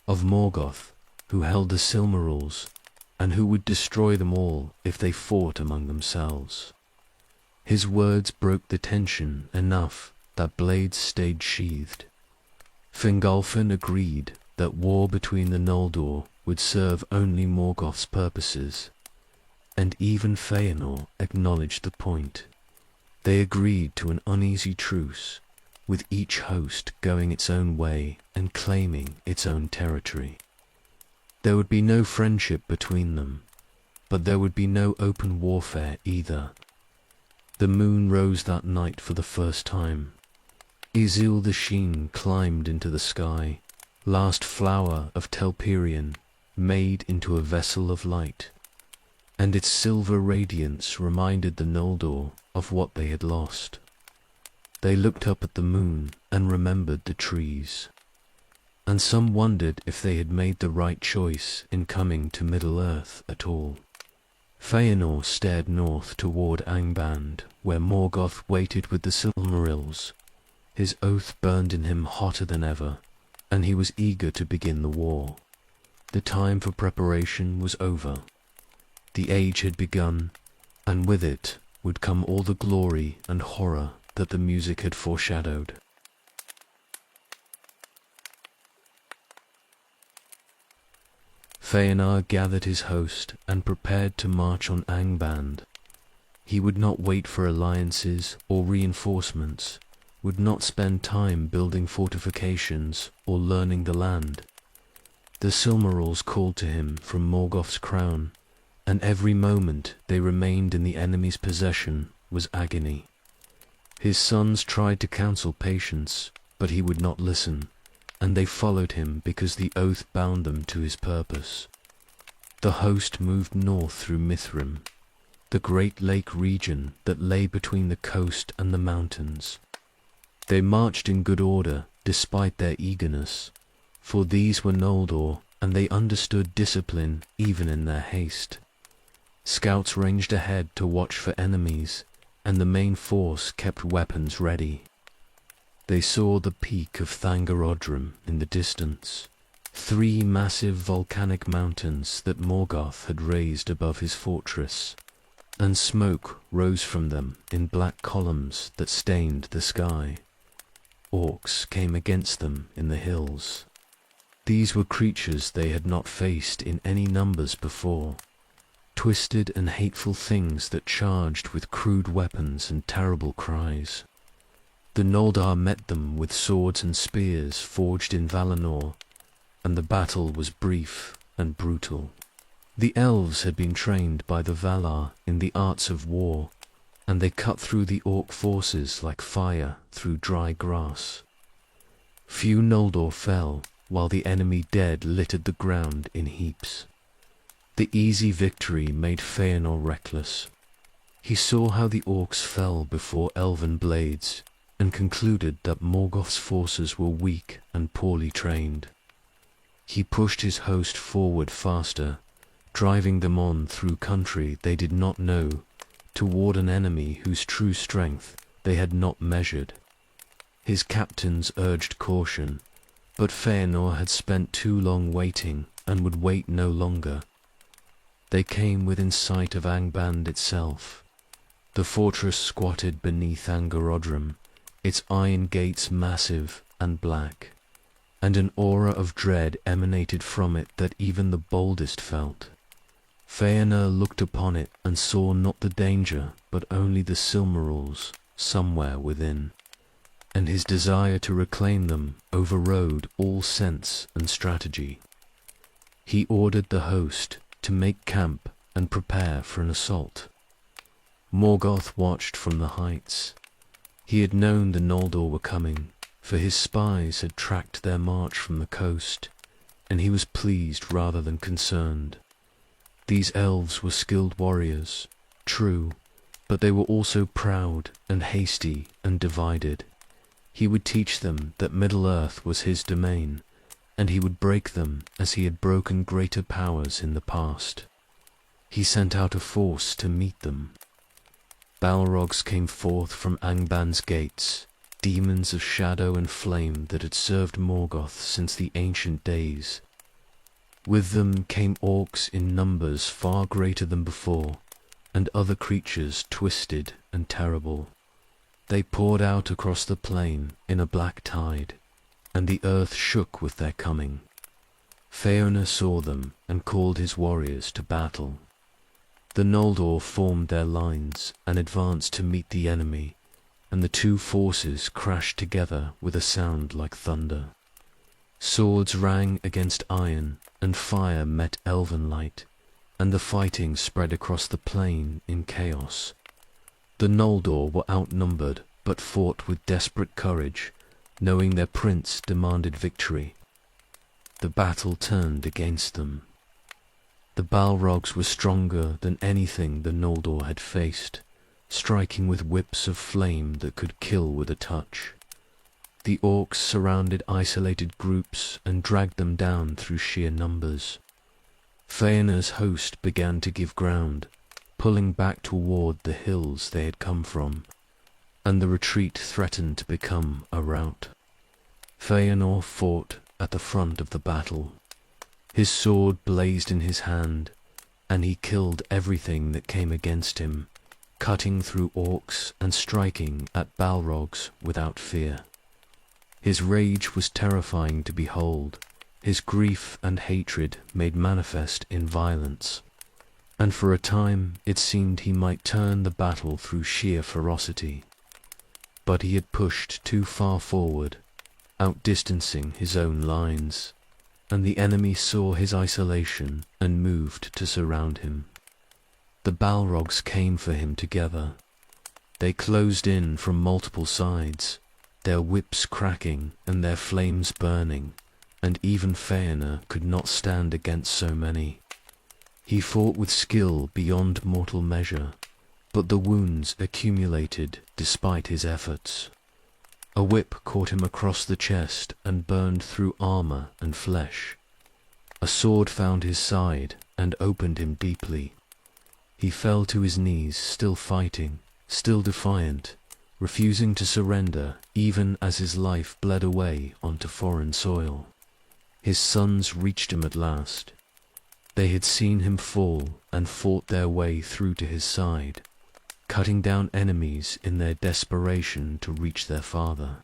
of Morgoth, who held the Silmarils, and who would destroy them all if they fought among themselves. His words broke the tension enough that blades stayed sheathed. Fingolfin agreed that war between the Noldor would serve only Morgoth's purposes, and even Feanor acknowledged the point. They agreed to an uneasy truce, with each host going its own way and claiming its own territory. There would be no friendship between them, but there would be no open warfare either. The moon rose that night for the first time. Isil the Sheen climbed into the sky, last flower of Telperion, made into a vessel of light, and its silver radiance reminded the Noldor of what they had lost. They looked up at the moon and remembered the trees, and some wondered if they had made the right choice in coming to Middle-earth at all. Feanor stared north toward Angband, where Morgoth waited with the Silmarils. His oath burned in him hotter than ever, and he was eager to begin the war. The time for preparation was over. The age had begun, and with it would come all the glory and horror that the music had foreshadowed. Feanor gathered his host and prepared to march on Angband. He would not wait for alliances or reinforcements, would not spend time building fortifications or learning the land. The Silmarils called to him from Morgoth's crown, and every moment they remained in the enemy's possession was agony. His sons tried to counsel patience, but he would not listen, and they followed him because the oath bound them to his purpose. The host moved north through Mithrim, the great lake region that lay between the coast and the mountains. They marched in good order despite their eagerness, for these were Noldor and they understood discipline even in their haste. Scouts ranged ahead to watch for enemies, and the main force kept weapons ready. They saw the peak of Thangarodrim in the distance, 3 massive volcanic mountains that Morgoth had raised above his fortress, and smoke rose from them in black columns that stained the sky. Orcs came against them in the hills. These were creatures they had not faced in any numbers before, twisted and hateful things that charged with crude weapons and terrible cries. The Noldor met them with swords and spears forged in Valinor, and the battle was brief and brutal. The elves had been trained by the Valar in the arts of war, and they cut through the orc forces like fire through dry grass. Few Noldor fell, while the enemy dead littered the ground in heaps. The easy victory made Feanor reckless. He saw how the orcs fell before elven blades, and concluded that Morgoth's forces were weak and poorly trained. He pushed his host forward faster, driving them on through country they did not know, toward an enemy whose true strength they had not measured. His captains urged caution, but Feanor had spent too long waiting and would wait no longer. They came within sight of Angband itself. The fortress squatted beneath Angarodrim, its iron gates massive and black, and an aura of dread emanated from it that even the boldest felt. Feanor looked upon it and saw not the danger, but only the Silmarils somewhere within, and his desire to reclaim them overrode all sense and strategy. He ordered the host to make camp and prepare for an assault. Morgoth watched from the heights. He had known the Noldor were coming, for his spies had tracked their march from the coast, and he was pleased rather than concerned. These elves were skilled warriors, true, but they were also proud and hasty and divided. He would teach them that Middle-earth was his domain, and he would break them as he had broken greater powers in the past. He sent out a force to meet them. Balrogs came forth from Angband's gates, demons of shadow and flame that had served Morgoth since the ancient days. With them came orcs in numbers far greater than before, and other creatures twisted and terrible. They poured out across the plain in a black tide, and the earth shook with their coming. Feanor saw them and called his warriors to battle. The Noldor formed their lines and advanced to meet the enemy, and the two forces crashed together with a sound like thunder. Swords rang against iron, and fire met elven light, and the fighting spread across the plain in chaos. The Noldor were outnumbered, but fought with desperate courage, knowing their prince demanded victory. The battle turned against them. The Balrogs were stronger than anything the Noldor had faced, striking with whips of flame that could kill with a touch. The orcs surrounded isolated groups and dragged them down through sheer numbers. Feanor's host began to give ground, pulling back toward the hills they had come from, and the retreat threatened to become a rout. Feanor fought at the front of the battle. His sword blazed in his hand, and he killed everything that came against him, cutting through orcs and striking at Balrogs without fear. His rage was terrifying to behold, his grief and hatred made manifest in violence, and for a time it seemed he might turn the battle through sheer ferocity. But he had pushed too far forward, outdistancing his own lines, and the enemy saw his isolation and moved to surround him. The Balrogs came for him together. They closed in from multiple sides, their whips cracking and their flames burning, and even Feanor could not stand against so many. He fought with skill beyond mortal measure, but the wounds accumulated despite his efforts. A whip caught him across the chest and burned through armor and flesh. A sword found his side and opened him deeply. He fell to his knees, still fighting, still defiant, refusing to surrender even as his life bled away onto foreign soil. His sons reached him at last. They had seen him fall and fought their way through to his side, cutting down enemies in their desperation to reach their father.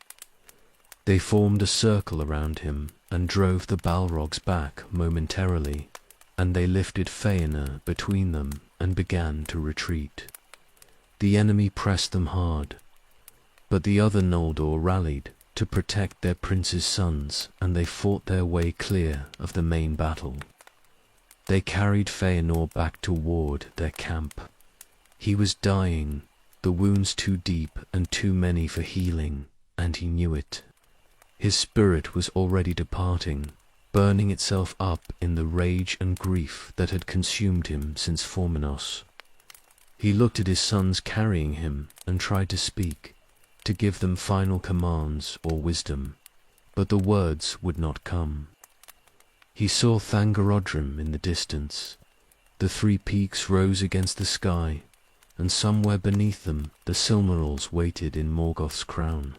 They formed a circle around him and drove the Balrogs back momentarily, and they lifted Feanor between them and began to retreat. The enemy pressed them hard, but the other Noldor rallied to protect their prince's sons, and they fought their way clear of the main battle. They carried Feanor back toward their camp. He was dying, the wounds too deep and too many for healing, and he knew it. His spirit was already departing, burning itself up in the rage and grief that had consumed him since Formenos. He looked at his sons carrying him and tried to speak, to give them final commands or wisdom, but the words would not come. He saw Thangorodrim in the distance. The three peaks rose against the sky, and somewhere beneath them the Silmarils waited in Morgoth's crown.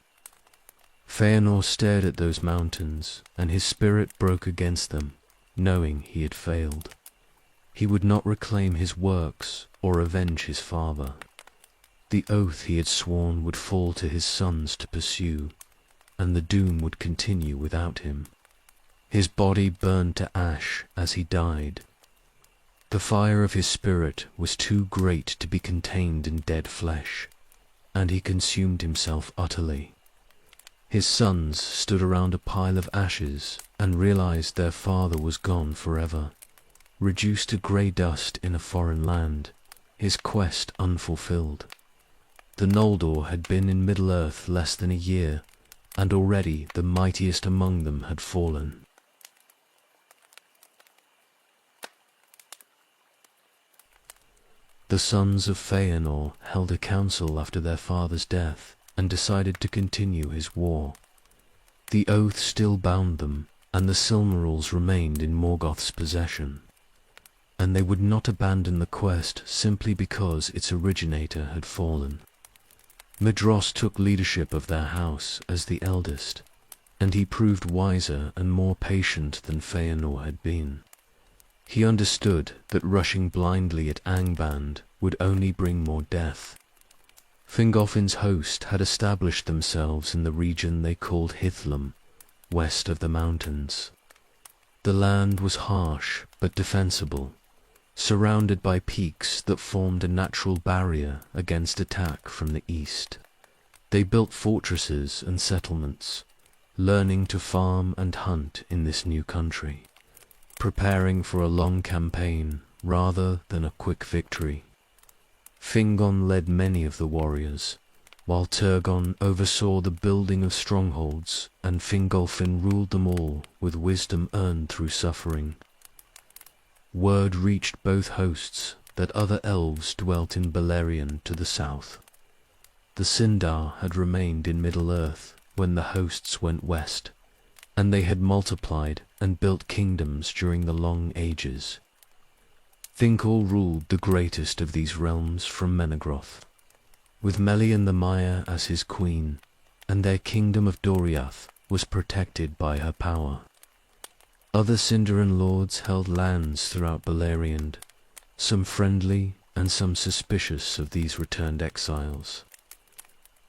Feanor stared at those mountains, and his spirit broke against them, knowing he had failed. He would not reclaim his works or avenge his father. The oath he had sworn would fall to his sons to pursue, and the doom would continue without him. His body burned to ash as he died. The fire of his spirit was too great to be contained in dead flesh, and he consumed himself utterly. His sons stood around a pile of ashes and realized their father was gone forever, reduced to grey dust in a foreign land, his quest unfulfilled. The Noldor had been in Middle-earth less than a year, and already the mightiest among them had fallen. The sons of Feanor held a council after their father's death and decided to continue his war. The oath still bound them, and the Silmarils remained in Morgoth's possession. And they would not abandon the quest simply because its originator had fallen. Medros took leadership of their house as the eldest, and he proved wiser and more patient than Feanor had been. He understood that rushing blindly at Angband would only bring more death. Fingolfin's host had established themselves in the region they called Hithlum, west of the mountains. The land was harsh but defensible, surrounded by peaks that formed a natural barrier against attack from the east. They built fortresses and settlements, learning to farm and hunt in this new country, preparing for a long campaign rather than a quick victory. Fingon led many of the warriors, while Turgon oversaw the building of strongholds, and Fingolfin ruled them all with wisdom earned through suffering. Word reached both hosts that other elves dwelt in Beleriand to the south. The Sindar had remained in Middle-earth when the hosts went west, and they had multiplied and built kingdoms during the long ages. Thingol ruled the greatest of these realms from Menegroth, with Melian the Maya as his queen, and their kingdom of Doriath was protected by her power. Other Sindarin lords held lands throughout Beleriand, some friendly and some suspicious of these returned exiles.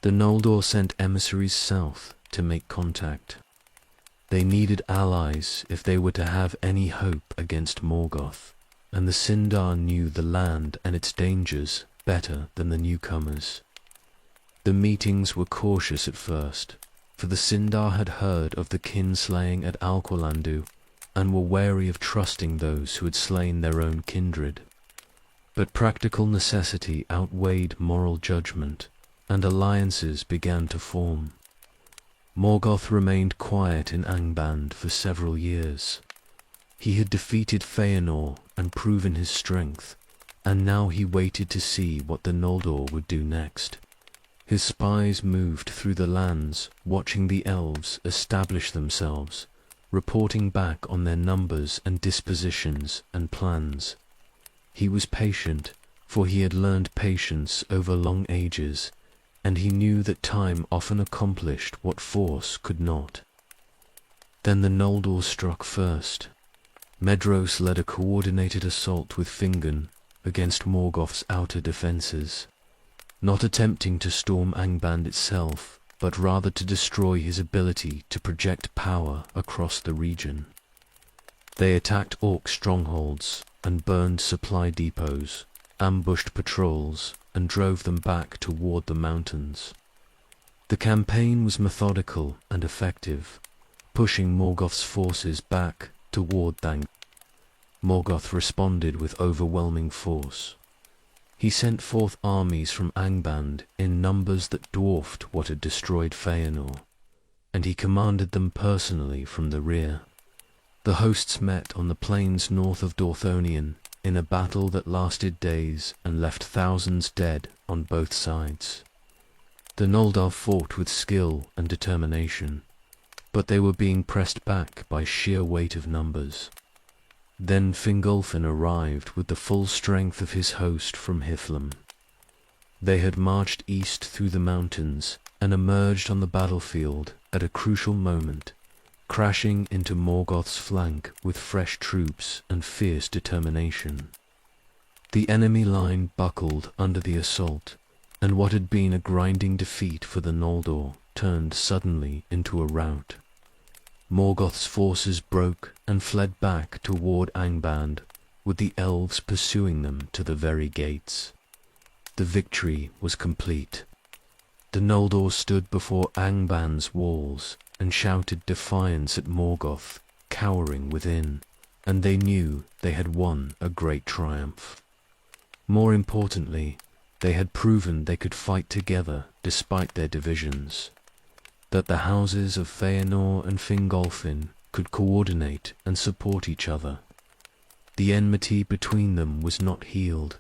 The Noldor sent emissaries south to make contact. They needed allies if they were to have any hope against Morgoth, and the Sindar knew the land and its dangers better than the newcomers. The meetings were cautious at first, for the Sindar had heard of the kinslaying at Alqualandu, and were wary of trusting those who had slain their own kindred. But practical necessity outweighed moral judgment, and alliances began to form. Morgoth remained quiet in Angband for several years. He had defeated Feanor and proven his strength, and now he waited to see what the Noldor would do next. His spies moved through the lands, watching the elves establish themselves, reporting back on their numbers and dispositions and plans. He was patient, for he had learned patience over long ages, and he knew that time often accomplished what force could not. Then the Noldor struck first. Medros led a coordinated assault with Fingon against Morgoth's outer defenses, not attempting to storm Angband itself, but rather to destroy his ability to project power across the region. They attacked Orc strongholds and burned supply depots, ambushed patrols, and drove them back toward the mountains. The campaign was methodical and effective, pushing Morgoth's forces back toward Thang. Morgoth responded with overwhelming force. He sent forth armies from Angband in numbers that dwarfed what had destroyed Feanor, and he commanded them personally from the rear. The hosts met on the plains north of Dorthonion in a battle that lasted days and left thousands dead on both sides. The Noldor fought with skill and determination, but they were being pressed back by sheer weight of numbers. Then Fingolfin arrived with the full strength of his host from Hithlum. They had marched east through the mountains and emerged on the battlefield at a crucial moment, crashing into Morgoth's flank with fresh troops and fierce determination. The enemy line buckled under the assault, and what had been a grinding defeat for the Noldor turned suddenly into a rout. Morgoth's forces broke and fled back toward Angband, with the elves pursuing them to the very gates. The victory was complete. The Noldor stood before Angband's walls and shouted defiance at Morgoth, cowering within, and they knew they had won a great triumph. More importantly, they had proven they could fight together despite their divisions, that the houses of Feanor and Fingolfin could coordinate and support each other. The enmity between them was not healed,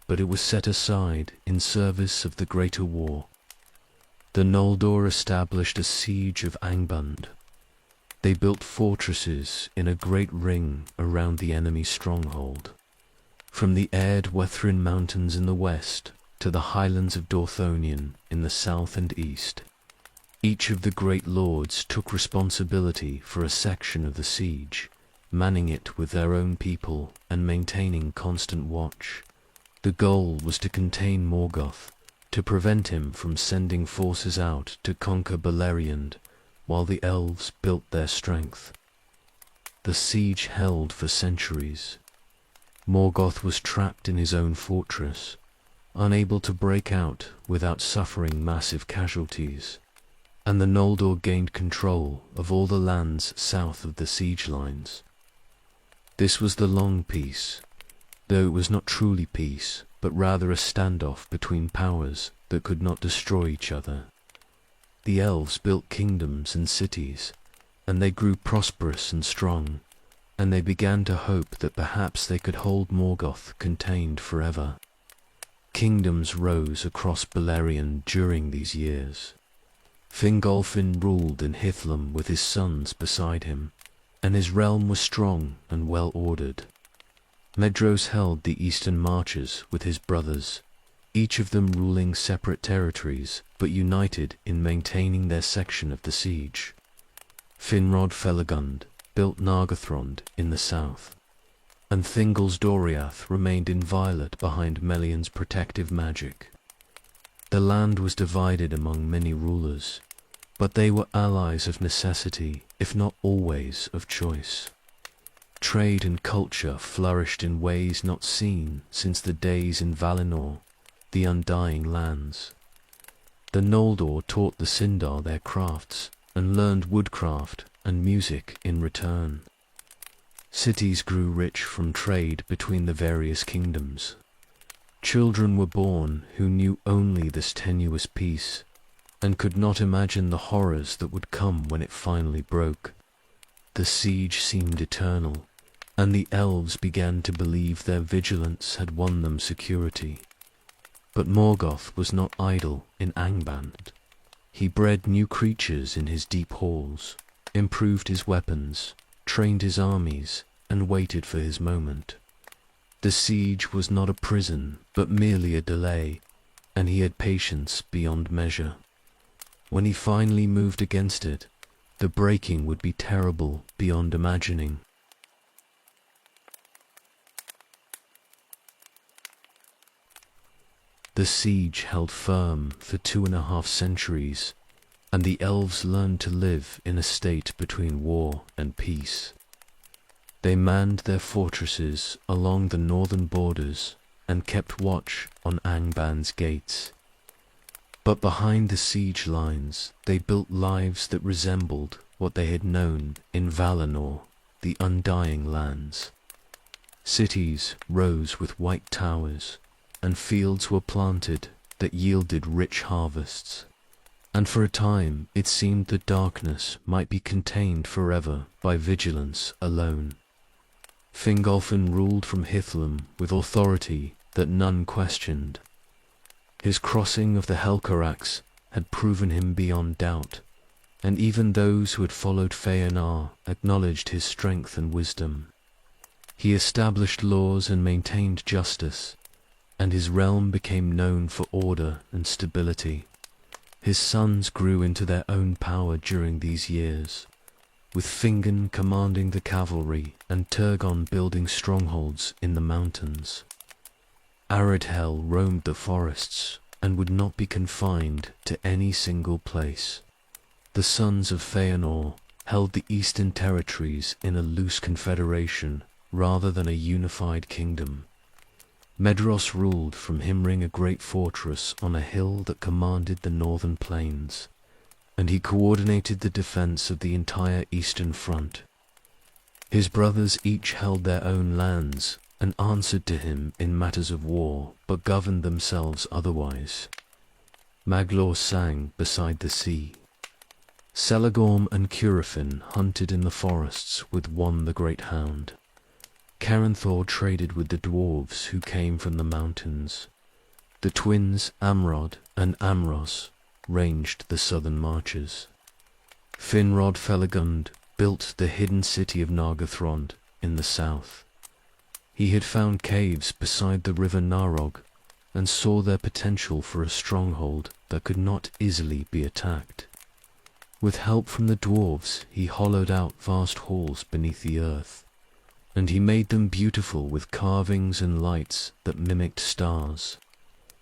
but it was set aside in service of the greater war. The Noldor established a siege of Angband. They built fortresses in a great ring around the enemy stronghold, from the Erdwethrin mountains in the west to the highlands of Dorthonion in the south and east. Each of the great lords took responsibility for a section of the siege, manning it with their own people and maintaining constant watch. The goal was to contain Morgoth, to prevent him from sending forces out to conquer Beleriand, while the elves built their strength. The siege held for centuries. Morgoth was trapped in his own fortress, unable to break out without suffering massive casualties, and the Noldor gained control of all the lands south of the siege lines. This was the long peace, though it was not truly peace, but rather a standoff between powers that could not destroy each other. The elves built kingdoms and cities, and they grew prosperous and strong, and they began to hope that perhaps they could hold Morgoth contained forever. Kingdoms rose across Beleriand during these years. Fingolfin ruled in Hithlum with his sons beside him, and his realm was strong and well ordered. Medros held the eastern marches with his brothers, each of them ruling separate territories but united in maintaining their section of the siege. Finrod Felagund built Nargothrond in the south, and Thingol's Doriath remained inviolate behind Melian's protective magic. The land was divided among many rulers, but they were allies of necessity, if not always of choice. Trade and culture flourished in ways not seen since the days in Valinor, the Undying Lands. The Noldor taught the Sindar their crafts, and learned woodcraft and music in return. Cities grew rich from trade between the various kingdoms. Children were born who knew only this tenuous peace, and could not imagine the horrors that would come when it finally broke. The siege seemed eternal, and the elves began to believe their vigilance had won them security. But Morgoth was not idle in Angband. He bred new creatures in his deep halls, improved his weapons, trained his armies, and waited for his moment. The siege was not a prison, but merely a delay, and he had patience beyond measure. When he finally moved against it, the breaking would be terrible beyond imagining. The siege held firm for 2.5 centuries, and the elves learned to live in a state between war and peace. They manned their fortresses along the northern borders and kept watch on Angban's gates. But behind the siege lines, they built lives that resembled what they had known in Valinor, the Undying Lands. Cities rose with white towers, and fields were planted that yielded rich harvests. And for a time it seemed that darkness might be contained forever by vigilance alone. Fingolfin ruled from Hithlum with authority that none questioned. His crossing of the Helcarax had proven him beyond doubt, and even those who had followed Feanor acknowledged his strength and wisdom. He established laws and maintained justice, and his realm became known for order and stability. His sons grew into their own power during these years, with Fingon commanding the cavalry and Turgon building strongholds in the mountains. Aridhel roamed the forests and would not be confined to any single place. The sons of Feanor held the eastern territories in a loose confederation rather than a unified kingdom. Medros ruled from Himring, a great fortress on a hill that commanded the northern plains, and he coordinated the defense of the entire eastern front. His brothers each held their own lands and answered to him in matters of war, but governed themselves otherwise. Maglor sang beside the sea. Celagorm and Curufin hunted in the forests with Won the Great Hound. Caranthor traded with the dwarves who came from the mountains. The twins Amrod and Amros ranged the southern marches. Finrod Felagund built the hidden city of Nargothrond in the south. He had found caves beside the river Narog and saw their potential for a stronghold that could not easily be attacked. With help from the dwarves, he hollowed out vast halls beneath the earth, and he made them beautiful with carvings and lights that mimicked stars.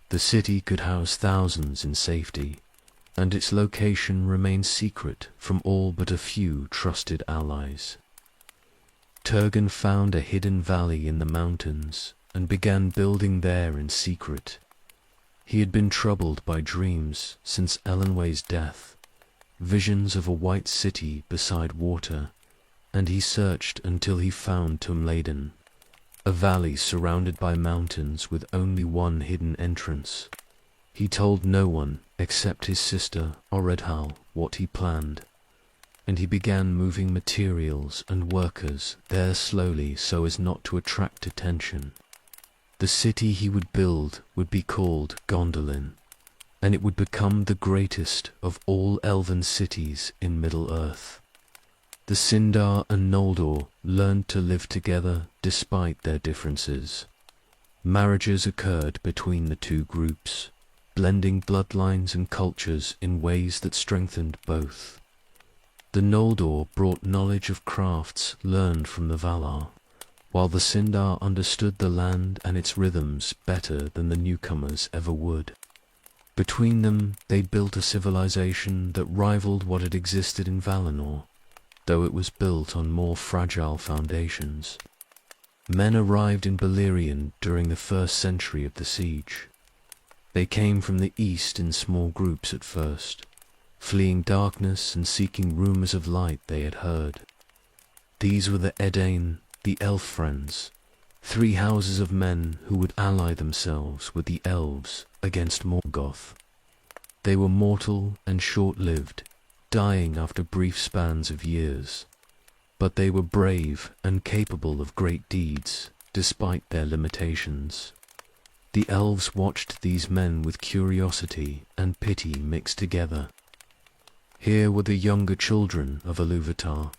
The city could house thousands in safety, and its location remained secret from all but a few trusted allies. Turgon found a hidden valley in the mountains and began building there in secret. He had been troubled by dreams since Elenway's death, visions of a white city beside water, and he searched until he found Tumladen, a valley surrounded by mountains with only one hidden entrance. He told no one except his sister Oredhal what he planned, and he began moving materials and workers there slowly so as not to attract attention. The city he would build would be called Gondolin, and it would become the greatest of all elven cities in Middle-earth. The Sindar and Noldor learned to live together despite their differences. Marriages occurred between the two groups, blending bloodlines and cultures in ways that strengthened both. The Noldor brought knowledge of crafts learned from the Valar, while the Sindar understood the land and its rhythms better than the newcomers ever would. Between them, they built a civilization that rivaled what had existed in Valinor, though it was built on more fragile foundations. Men arrived in Beleriand during the first century of the siege. They came from the east in small groups at first, fleeing darkness and seeking rumors of light they had heard. These were the Edain, the Elf Friends, 3 houses of men who would ally themselves with the elves against Morgoth. They were mortal and short-lived, dying after brief spans of years, but they were brave and capable of great deeds despite their limitations. The elves watched these men with curiosity and pity mixed together. Here were the younger children of Ilúvatar,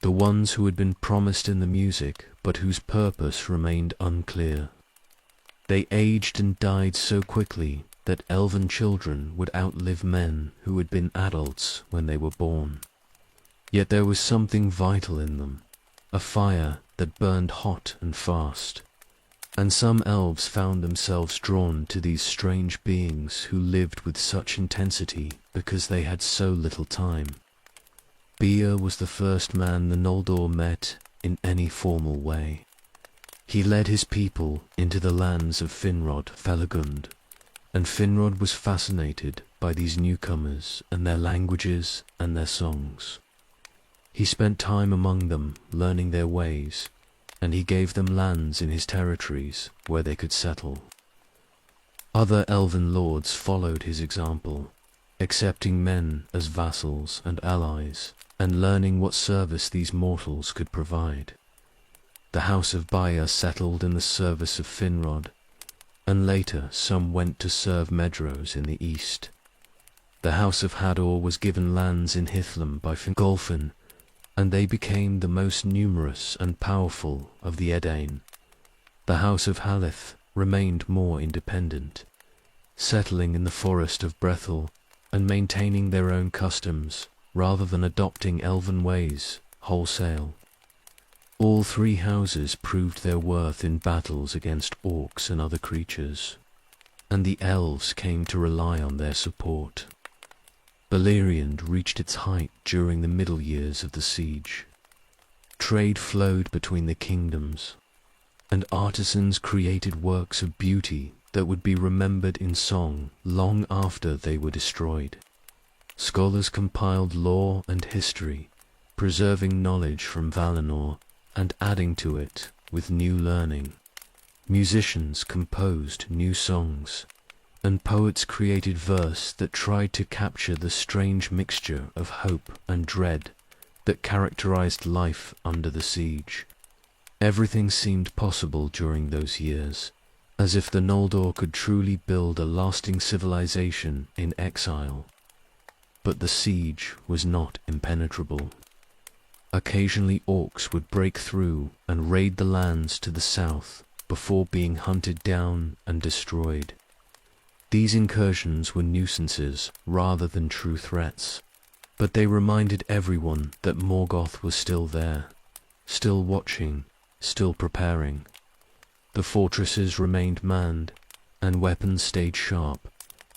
the ones who had been promised in the music but whose purpose remained unclear. They aged and died so quickly that elven children would outlive men who had been adults when they were born. Yet there was something vital in them, a fire that burned hot and fast, and some elves found themselves drawn to these strange beings who lived with such intensity because they had so little time. Bia was the first man the Noldor met in any formal way. He led his people into the lands of Finrod, Felagund, and Finrod was fascinated by these newcomers and their languages and their songs. He spent time among them, learning their ways, and he gave them lands in his territories where they could settle. Other elven lords followed his example, accepting men as vassals and allies, and learning what service these mortals could provide. The house of Baya settled in the service of Finrod, and later some went to serve Medros in the east. The house of Hador was given lands in Hithlum by Fingolfin, and they became the most numerous and powerful of the Edain. The house of Haleth remained more independent, settling in the forest of Brethil and maintaining their own customs rather than adopting elven ways wholesale. All three houses proved their worth in battles against orcs and other creatures, and the elves came to rely on their support. Beleriand reached its height during the middle years of the siege. Trade flowed between the kingdoms, and artisans created works of beauty that would be remembered in song long after they were destroyed. Scholars compiled lore and history, preserving knowledge from Valinor and adding to it with new learning. Musicians composed new songs, and poets created verse that tried to capture the strange mixture of hope and dread that characterized life under the siege. Everything seemed possible during those years, as if the Noldor could truly build a lasting civilization in exile. But the siege was not impenetrable. Occasionally orcs would break through and raid the lands to the south before being hunted down and destroyed. These incursions were nuisances rather than true threats, but they reminded everyone that Morgoth was still there, still watching, still preparing. The fortresses remained manned, and weapons stayed sharp,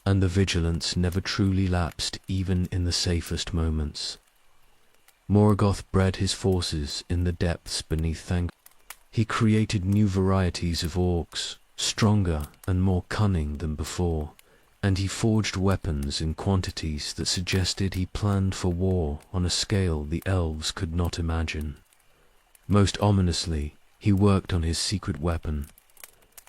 and the vigilance never truly lapsed even in the safest moments. Morgoth bred his forces in the depths beneath Thang. He created new varieties of orcs, stronger and more cunning than before, and he forged weapons in quantities that suggested he planned for war on a scale the elves could not imagine. Most ominously, he worked on his secret weapon,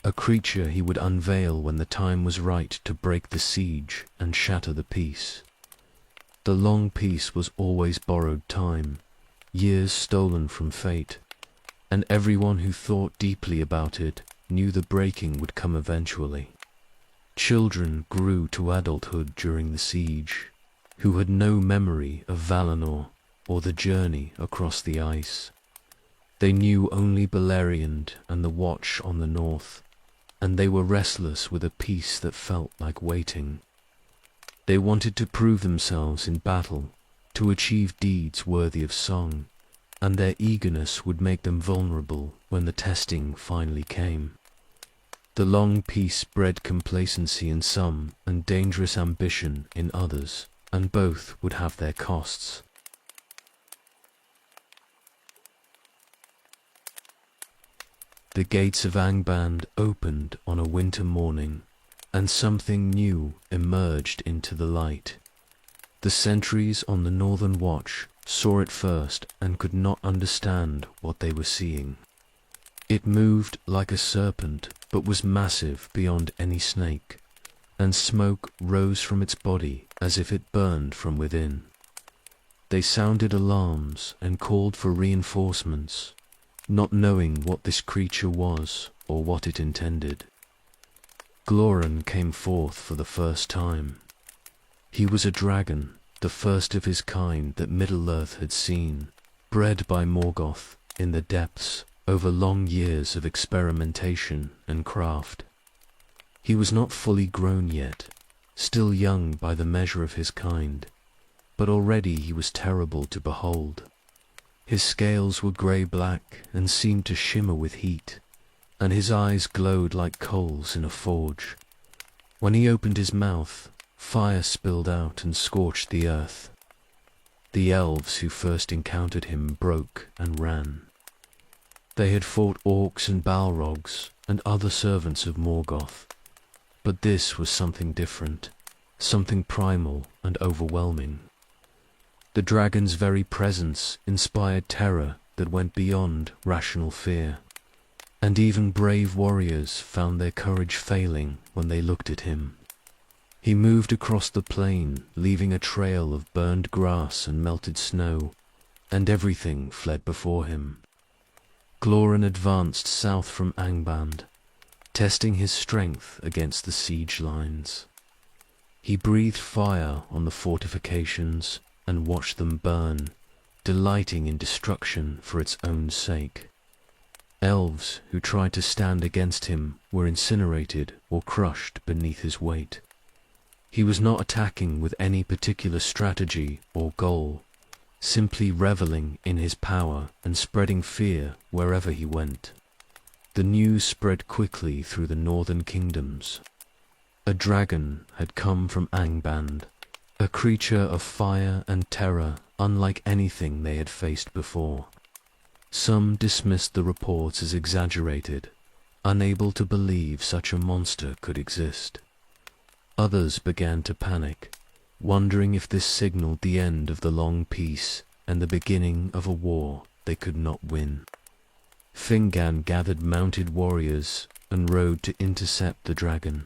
a creature he would unveil when the time was right to break the siege and shatter the peace. The long peace was always borrowed time, years stolen from fate, and everyone who thought deeply about it knew the breaking would come eventually. Children grew to adulthood during the siege, who had no memory of Valinor or the journey across the ice. They knew only Beleriand and the Watch on the north, and they were restless with a peace that felt like waiting. They wanted to prove themselves in battle, to achieve deeds worthy of song, and their eagerness would make them vulnerable when the testing finally came. The long peace bred complacency in some and dangerous ambition in others, and both would have their costs. The gates of Angband opened on a winter morning, and something new emerged into the light. The sentries on the Northern Watch saw it first and could not understand what they were seeing. It moved like a serpent, but was massive beyond any snake, and smoke rose from its body as if it burned from within. They sounded alarms and called for reinforcements, not knowing what this creature was or what it intended. Glóran came forth for the first time. He was a dragon, the first of his kind that Middle-earth had seen, bred by Morgoth in the depths over long years of experimentation and craft. He was not fully grown yet, still young by the measure of his kind, but already he was terrible to behold. His scales were grey-black and seemed to shimmer with heat, and his eyes glowed like coals in a forge. When he opened his mouth, fire spilled out and scorched the earth. The elves who first encountered him broke and ran. They had fought orcs and balrogs and other servants of Morgoth, but this was something different, something primal and overwhelming. The dragon's very presence inspired terror that went beyond rational fear, and even brave warriors found their courage failing when they looked at him. He moved across the plain, leaving a trail of burned grass and melted snow, and everything fled before him. Glóran advanced south from Angband, testing his strength against the siege lines. He breathed fire on the fortifications and watched them burn, delighting in destruction for its own sake. Elves who tried to stand against him were incinerated or crushed beneath his weight. He was not attacking with any particular strategy or goal, simply reveling in his power and spreading fear wherever he went. The news spread quickly through the northern kingdoms. A dragon had come from Angband, a creature of fire and terror unlike anything they had faced before. Some dismissed the reports as exaggerated, unable to believe such a monster could exist. Others began to panic, wondering if this signaled the end of the long peace and the beginning of a war they could not win. Fingon gathered mounted warriors and rode to intercept the dragon.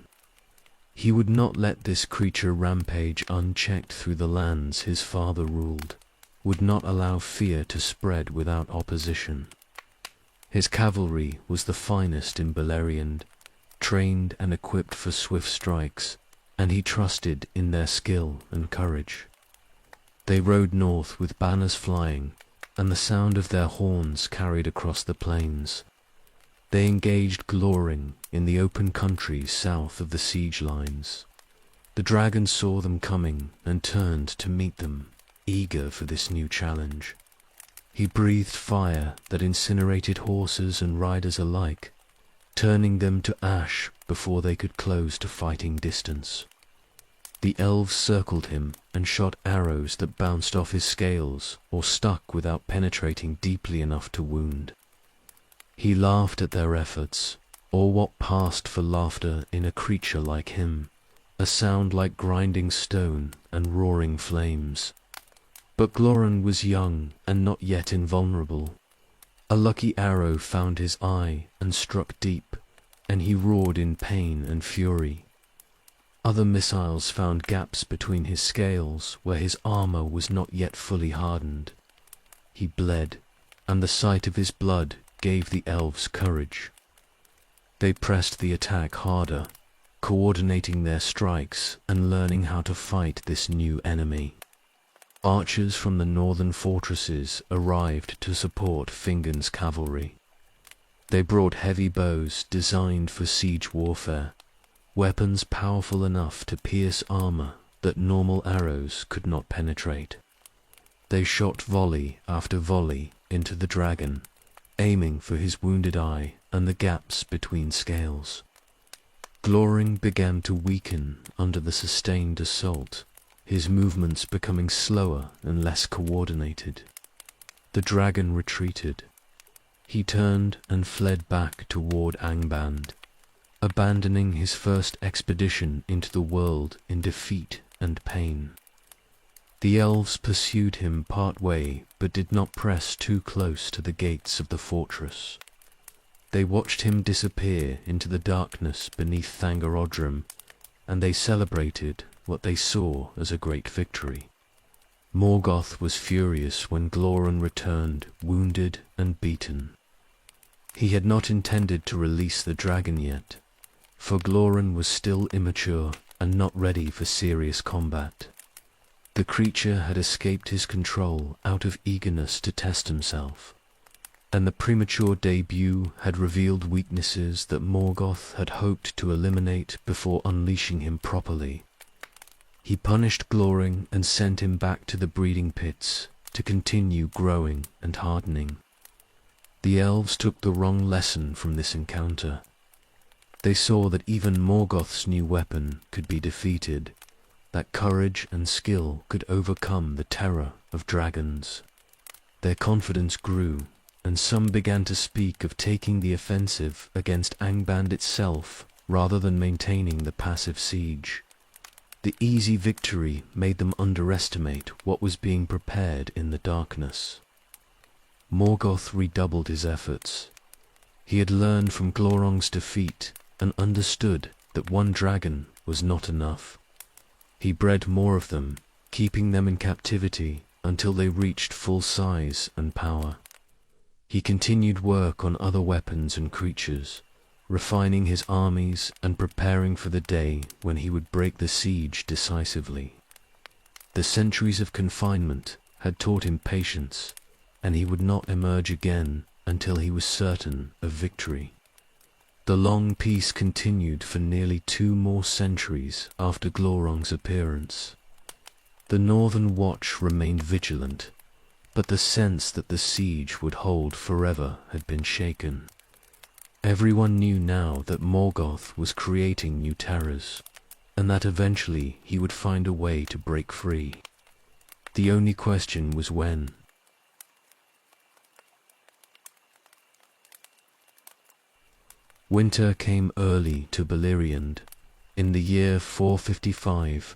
He would not let this creature rampage unchecked through the lands his father ruled, would not allow fear to spread without opposition. His cavalry was the finest in Beleriand, trained and equipped for swift strikes, and he trusted in their skill and courage. They rode north with banners flying, and the sound of their horns carried across the plains. They engaged Glóran in the open country south of the siege lines. The dragon saw them coming and turned to meet them, eager for this new challenge. He breathed fire that incinerated horses and riders alike, turning them to ash before they could close to fighting distance. The elves circled him and shot arrows that bounced off his scales or stuck without penetrating deeply enough to wound. He laughed at their efforts, or what passed for laughter in a creature like him, a sound like grinding stone and roaring flames. But Glóran was young and not yet invulnerable. A lucky arrow found his eye and struck deep, and he roared in pain and fury. Other missiles found gaps between his scales where his armor was not yet fully hardened. He bled, and the sight of his blood gave the elves courage. They pressed the attack harder, coordinating their strikes and learning how to fight this new enemy. Archers from the northern fortresses arrived to support Fingon's cavalry. They brought heavy bows designed for siege warfare, weapons powerful enough to pierce armor that normal arrows could not penetrate. They shot volley after volley into the dragon, aiming for his wounded eye and the gaps between scales. Glóran began to weaken under the sustained assault, his movements becoming slower and less coordinated. The dragon retreated. He turned and fled back toward Angband, abandoning his first expedition into the world in defeat and pain. The elves pursued him part way, but did not press too close to the gates of the fortress. They watched him disappear into the darkness beneath Thangorodrim, and they celebrated what they saw as a great victory. Morgoth was furious when Glóran returned, wounded and beaten. He had not intended to release the dragon yet, for Glóran was still immature and not ready for serious combat. The creature had escaped his control out of eagerness to test himself, and the premature debut had revealed weaknesses that Morgoth had hoped to eliminate before unleashing him properly. He punished Glorring and sent him back to the breeding pits to continue growing and hardening. The elves took the wrong lesson from this encounter. They saw that even Morgoth's new weapon could be defeated, that courage and skill could overcome the terror of dragons. Their confidence grew, and some began to speak of taking the offensive against Angband itself rather than maintaining the passive siege. The easy victory made them underestimate what was being prepared in the darkness. Morgoth redoubled his efforts. He had learned from Glorong's defeat and understood that one dragon was not enough. He bred more of them, keeping them in captivity until they reached full size and power. He continued work on other weapons and creatures, refining his armies and preparing for the day when he would break the siege decisively. The centuries of confinement had taught him patience, and he would not emerge again until he was certain of victory. The long peace continued for nearly 2 more centuries after Glorong's appearance. The Northern Watch remained vigilant, but the sense that the siege would hold forever had been shaken. Everyone knew now that Morgoth was creating new terrors, and that eventually he would find a way to break free. The only question was when. Winter came early to Beleriand, in the year 455,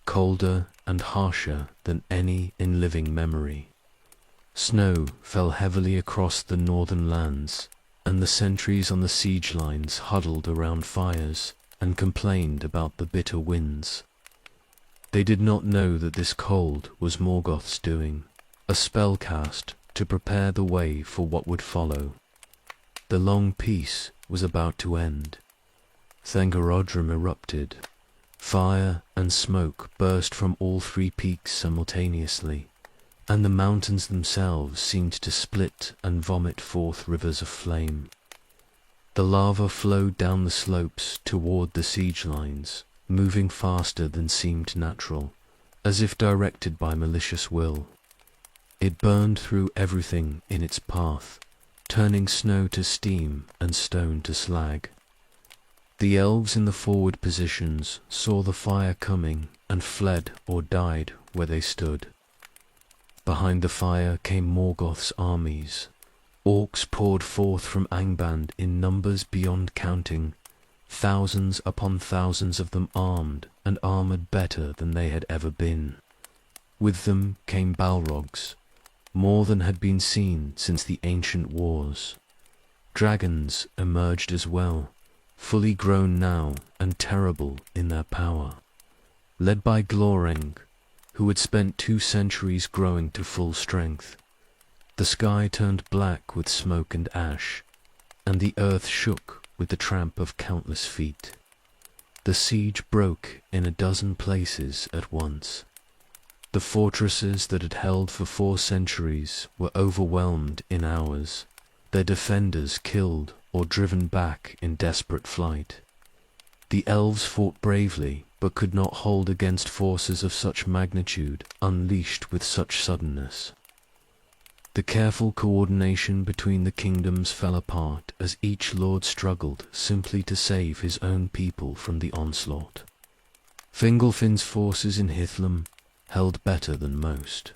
colder and harsher than any in living memory. Snow fell heavily across the northern lands, and the sentries on the siege lines huddled around fires and complained about the bitter winds. They did not know that this cold was Morgoth's doing, a spell cast to prepare the way for what would follow. The long peace was about to end. Thangorodrim erupted. Fire and smoke burst from all 3 peaks simultaneously, and the mountains themselves seemed to split and vomit forth rivers of flame. The lava flowed down the slopes toward the siege lines, moving faster than seemed natural, as if directed by malicious will. It burned through everything in its path, turning snow to steam and stone to slag. The elves in the forward positions saw the fire coming and fled or died where they stood. Behind the fire came Morgoth's armies. Orcs poured forth from Angband in numbers beyond counting, thousands upon thousands of them armed and armored better than they had ever been. With them came Balrogs, more than had been seen since the ancient wars. Dragons emerged as well, fully grown now and terrible in their power. Led by Gloreng, who had spent 2 centuries growing to full strength, the sky turned black with smoke and ash, and the earth shook with the tramp of countless feet. The siege broke in a dozen places at once. The fortresses that had held for 4 centuries were overwhelmed in hours, their defenders killed or driven back in desperate flight. The elves fought bravely, but could not hold against forces of such magnitude unleashed with such suddenness. The careful coordination between the kingdoms fell apart as each lord struggled simply to save his own people from the onslaught. Fingolfin's forces in Hithlum held better than most.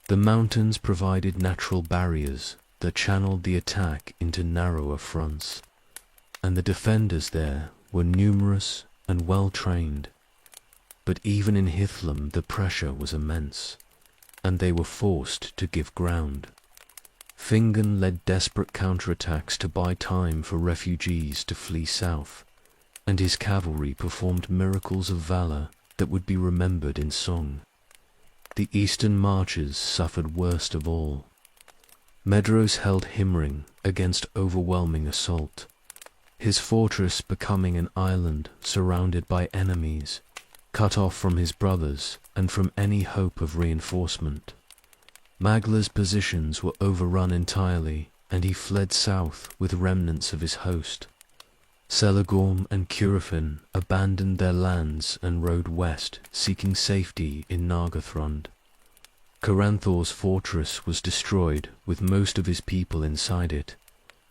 The mountains provided natural barriers that channeled the attack into narrower fronts, and the defenders there were numerous and well-trained. But even in Hithlum the pressure was immense, and they were forced to give ground. Fingon led desperate counterattacks to buy time for refugees to flee south, and his cavalry performed miracles of valor that would be remembered in song. The eastern marches suffered worst of all. Medros held Himring against overwhelming assault, his fortress becoming an island surrounded by enemies, cut off from his brothers and from any hope of reinforcement. Magla's positions were overrun entirely, and he fled south with remnants of his host. Selagorm and Curufin abandoned their lands and rode west, seeking safety in Nargothrond. Caranthor's fortress was destroyed with most of his people inside it,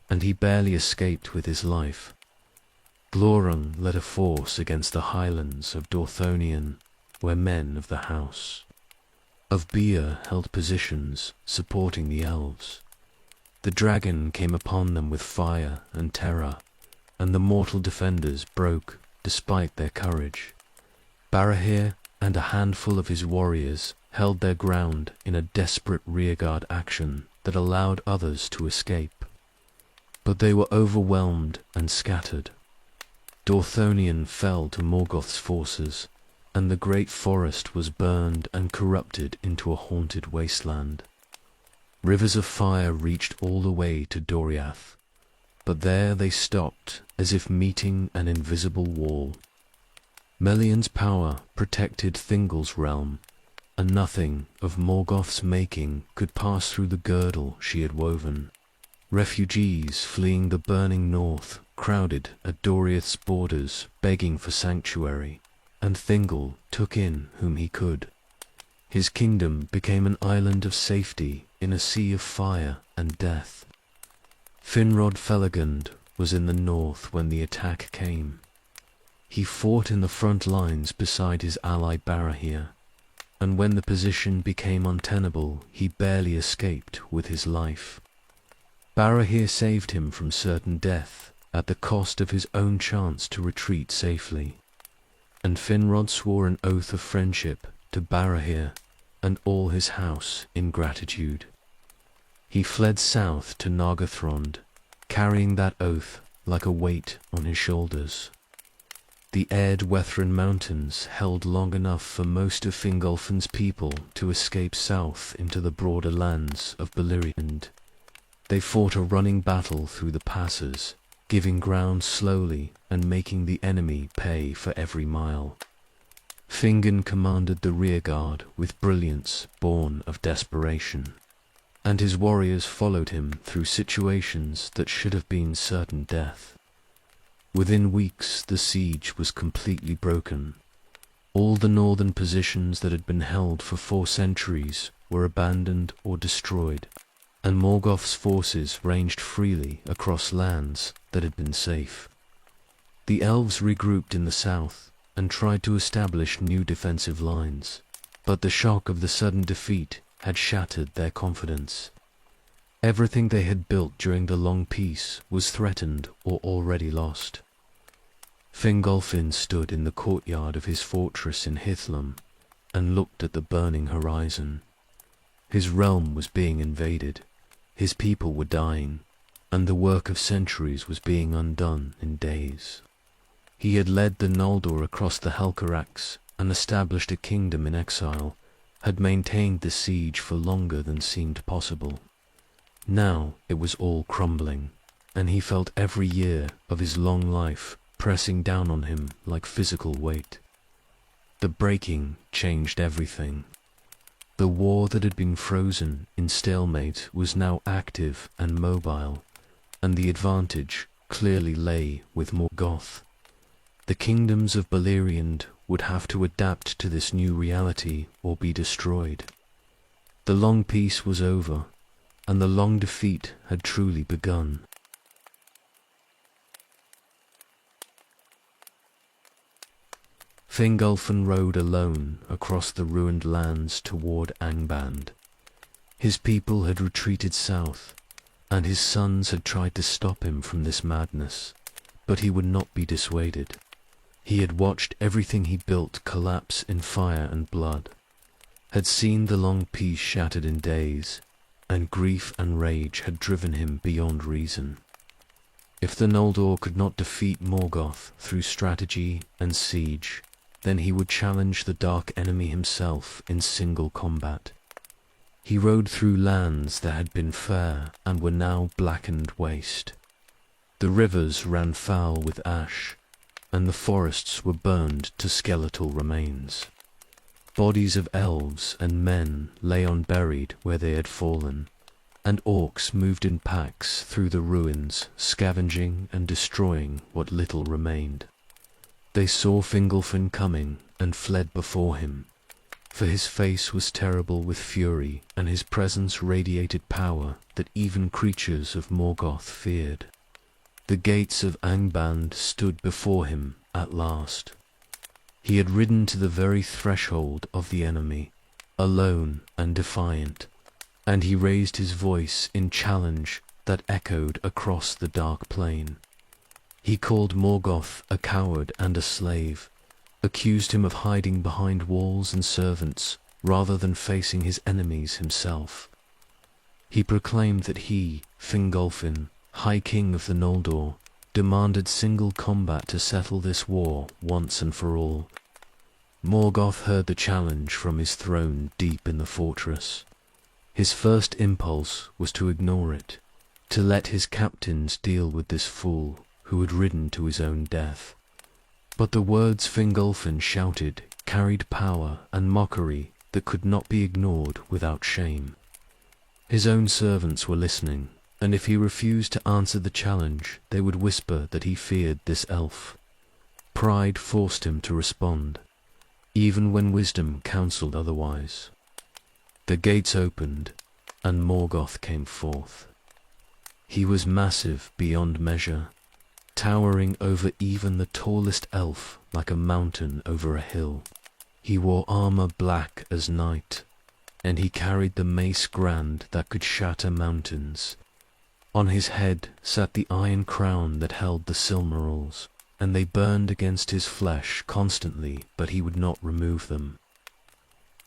and he barely escaped with his life. Glorung led a force against the highlands of Dorthonion, where men of the house of Beer held positions supporting the elves. The dragon came upon them with fire and terror, and the mortal defenders broke despite their courage. Barahir and a handful of his warriors held their ground in a desperate rearguard action that allowed others to escape. But they were overwhelmed and scattered. Dorthonion fell to Morgoth's forces, and the great forest was burned and corrupted into a haunted wasteland. Rivers of fire reached all the way to Doriath, but there they stopped as if meeting an invisible wall. Melion's power protected Thingol's realm, and nothing of Morgoth's making could pass through the girdle she had woven. Refugees fleeing the burning north crowded at Doriath's borders begging for sanctuary, and Thingol took in whom he could. His kingdom became an island of safety in a sea of fire and death. Finrod Felagund was in the north when the attack came. He fought in the front lines beside his ally Barahir, and when the position became untenable, he barely escaped with his life. Barahir saved him from certain death at the cost of his own chance to retreat safely, and Finrod swore an oath of friendship to Barahir and all his house in gratitude. He fled south to Nargothrond, carrying that oath like a weight on his shoulders. The Erd-Wethrin mountains held long enough for most of Fingolfin's people to escape south into the broader lands of Beleriand. They fought a running battle through the passes, giving ground slowly and making the enemy pay for every mile. Fingon commanded the rearguard with brilliance born of desperation, and his warriors followed him through situations that should have been certain death. Within weeks the siege was completely broken. All the northern positions that had been held for 4 centuries were abandoned or destroyed, and Morgoth's forces ranged freely across lands that had been safe. The elves regrouped in the south and tried to establish new defensive lines, but the shock of the sudden defeat had shattered their confidence. Everything they had built during the long peace was threatened or already lost. Fingolfin stood in the courtyard of his fortress in Hithlum and looked at the burning horizon. His realm was being invaded, his people were dying, and the work of centuries was being undone in days. He had led the Noldor across the Helcarax and established a kingdom in exile, had maintained the siege for longer than seemed possible. Now it was all crumbling, and he felt every year of his long life pressing down on him like physical weight. The breaking changed everything. The war that had been frozen in stalemate was now active and mobile, and the advantage clearly lay with Morgoth. The kingdoms of Beleriand would have to adapt to this new reality or be destroyed. The long peace was over, and the long defeat had truly begun. Fingolfin rode alone across the ruined lands toward Angband. His people had retreated south, and his sons had tried to stop him from this madness, but he would not be dissuaded. He had watched everything he built collapse in fire and blood, had seen the long peace shattered in days, and grief and rage had driven him beyond reason. If the Noldor could not defeat Morgoth through strategy and siege, then he would challenge the dark enemy himself in single combat. He rode through lands that had been fair and were now blackened waste. The rivers ran foul with ash, and the forests were burned to skeletal remains. Bodies of elves and men lay unburied where they had fallen, and orcs moved in packs through the ruins, scavenging and destroying what little remained. They saw Fingolfin coming and fled before him, for his face was terrible with fury, and his presence radiated power that even creatures of Morgoth feared. The gates of Angband stood before him at last. He had ridden to the very threshold of the enemy, alone and defiant, and he raised his voice in challenge that echoed across the dark plain. He called Morgoth a coward and a slave, accused him of hiding behind walls and servants rather than facing his enemies himself. He proclaimed that he, Fingolfin, High King of the Noldor, demanded single combat to settle this war once and for all. Morgoth heard the challenge from his throne deep in the fortress. His first impulse was to ignore it, to let his captains deal with this fool who had ridden to his own death. But the words Fingolfin shouted carried power and mockery that could not be ignored without shame. His own servants were listening, and if he refused to answer the challenge, they would whisper that he feared this elf. Pride forced him to respond, even when wisdom counseled otherwise. The gates opened, and Morgoth came forth. He was massive beyond measure, towering over even the tallest elf like a mountain over a hill. He wore armor black as night, and he carried the mace grand that could shatter mountains. On his head sat the iron crown that held the Silmarils, and they burned against his flesh constantly, but he would not remove them.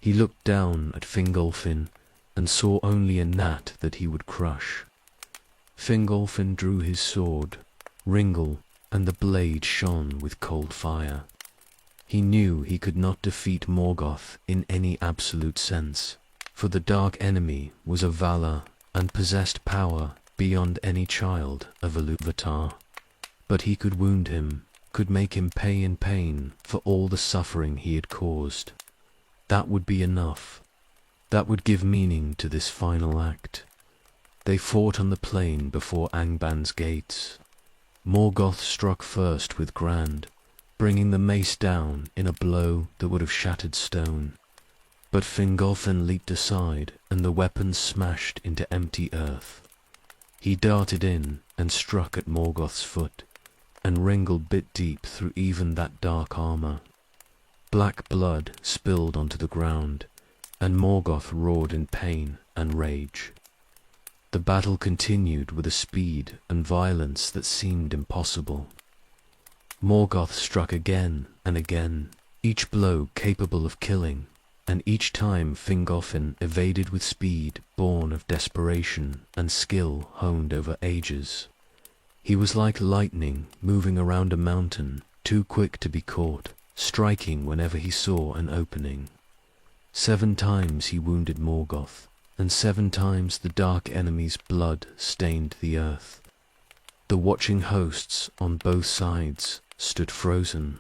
He looked down at Fingolfin and saw only a gnat that he would crush. Fingolfin drew his sword, Ringle, and the blade shone with cold fire. He knew he could not defeat Morgoth in any absolute sense, for the dark enemy was of valor and possessed power beyond any child of Ilúvatar. But he could wound him, could make him pay in pain for all the suffering he had caused. That would be enough. That would give meaning to this final act. They fought on the plain before Angband's gates. Morgoth struck first with Grand, bringing the mace down in a blow that would have shattered stone. But Fingolfin leaped aside, and the weapon smashed into empty earth. He darted in and struck at Morgoth's foot, and Ringle bit deep through even that dark armor. Black blood spilled onto the ground, and Morgoth roared in pain and rage. The battle continued with a speed and violence that seemed impossible. Morgoth struck again and again, each blow capable of killing, and each time Fingolfin evaded with speed born of desperation and skill honed over ages. He was like lightning moving around a mountain, too quick to be caught, striking whenever he saw an opening. 7 times he wounded Morgoth, and 7 times the dark enemy's blood stained the earth. The watching hosts on both sides stood frozen.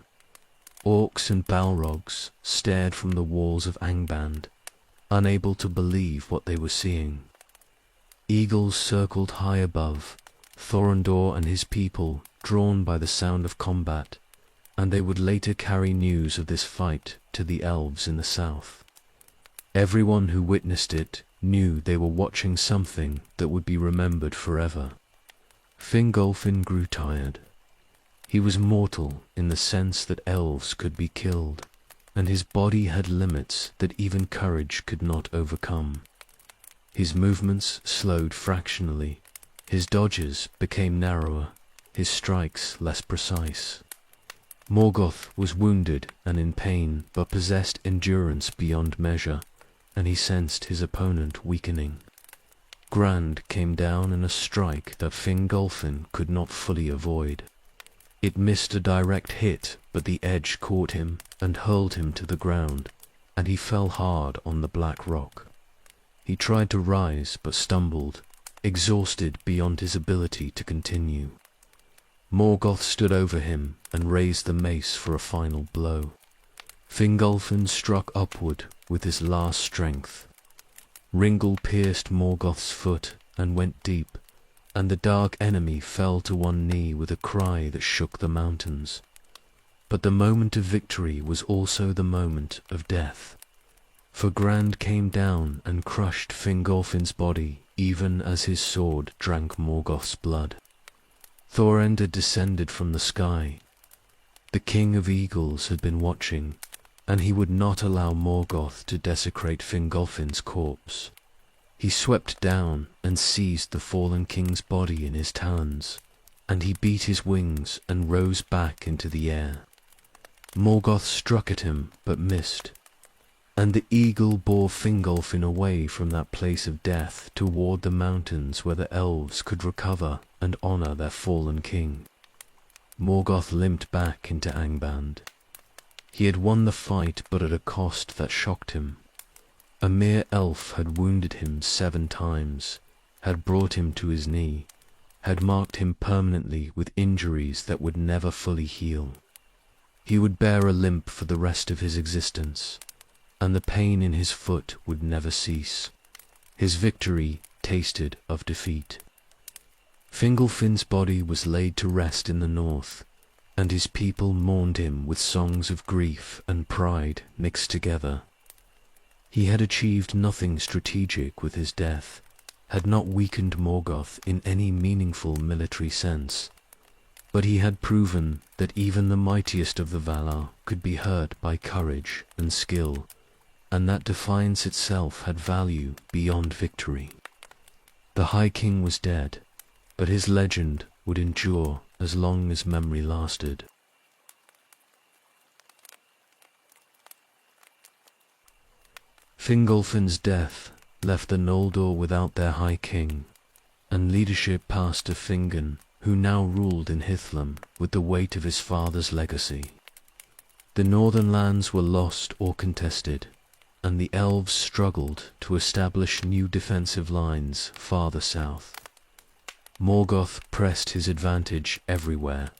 Orcs and Balrogs stared from the walls of Angband, unable to believe what they were seeing. Eagles circled high above, Thorondor and his people drawn by the sound of combat, and they would later carry news of this fight to the elves in the south. Everyone who witnessed it knew they were watching something that would be remembered forever. Fingolfin grew tired. He was mortal in the sense that elves could be killed, and his body had limits that even courage could not overcome. His movements slowed fractionally, his dodges became narrower, his strikes less precise. Morgoth was wounded and in pain, but possessed endurance beyond measure, and he sensed his opponent weakening. Grand came down in a strike that Fingolfin could not fully avoid. It missed a direct hit, but the edge caught him and hurled him to the ground, and he fell hard on the black rock. He tried to rise, but stumbled, exhausted beyond his ability to continue. Morgoth stood over him and raised the mace for a final blow. Fingolfin struck upward with his last strength. Ringle pierced Morgoth's foot and went deep, and the dark enemy fell to one knee with a cry that shook the mountains. But the moment of victory was also the moment of death. For Grand came down and crushed Fingolfin's body, even as his sword drank Morgoth's blood. Thorend descended from the sky. The King of Eagles had been watching, and he would not allow Morgoth to desecrate Fingolfin's corpse. He swept down and seized the fallen king's body in his talons, and he beat his wings and rose back into the air. Morgoth struck at him, but missed, and the eagle bore Fingolfin away from that place of death toward the mountains where the elves could recover and honor their fallen king. Morgoth limped back into Angband. He had won the fight, but at a cost that shocked him. A mere elf had wounded him 7 times, had brought him to his knee, had marked him permanently with injuries that would never fully heal. He would bear a limp for the rest of his existence, and the pain in his foot would never cease. His victory tasted of defeat. Fingolfin's body was laid to rest in the north, and his people mourned him with songs of grief and pride mixed together. He had achieved nothing strategic with his death, had not weakened Morgoth in any meaningful military sense, but he had proven that even the mightiest of the Valar could be hurt by courage and skill, and that defiance itself had value beyond victory. The High King was dead, but his legend would endure as long as memory lasted. Fingolfin's death left the Noldor without their High King, and leadership passed to Fingon, who now ruled in Hithlum with the weight of his father's legacy. The northern lands were lost or contested, and the elves struggled to establish new defensive lines farther south. Morgoth pressed his advantage everywhere,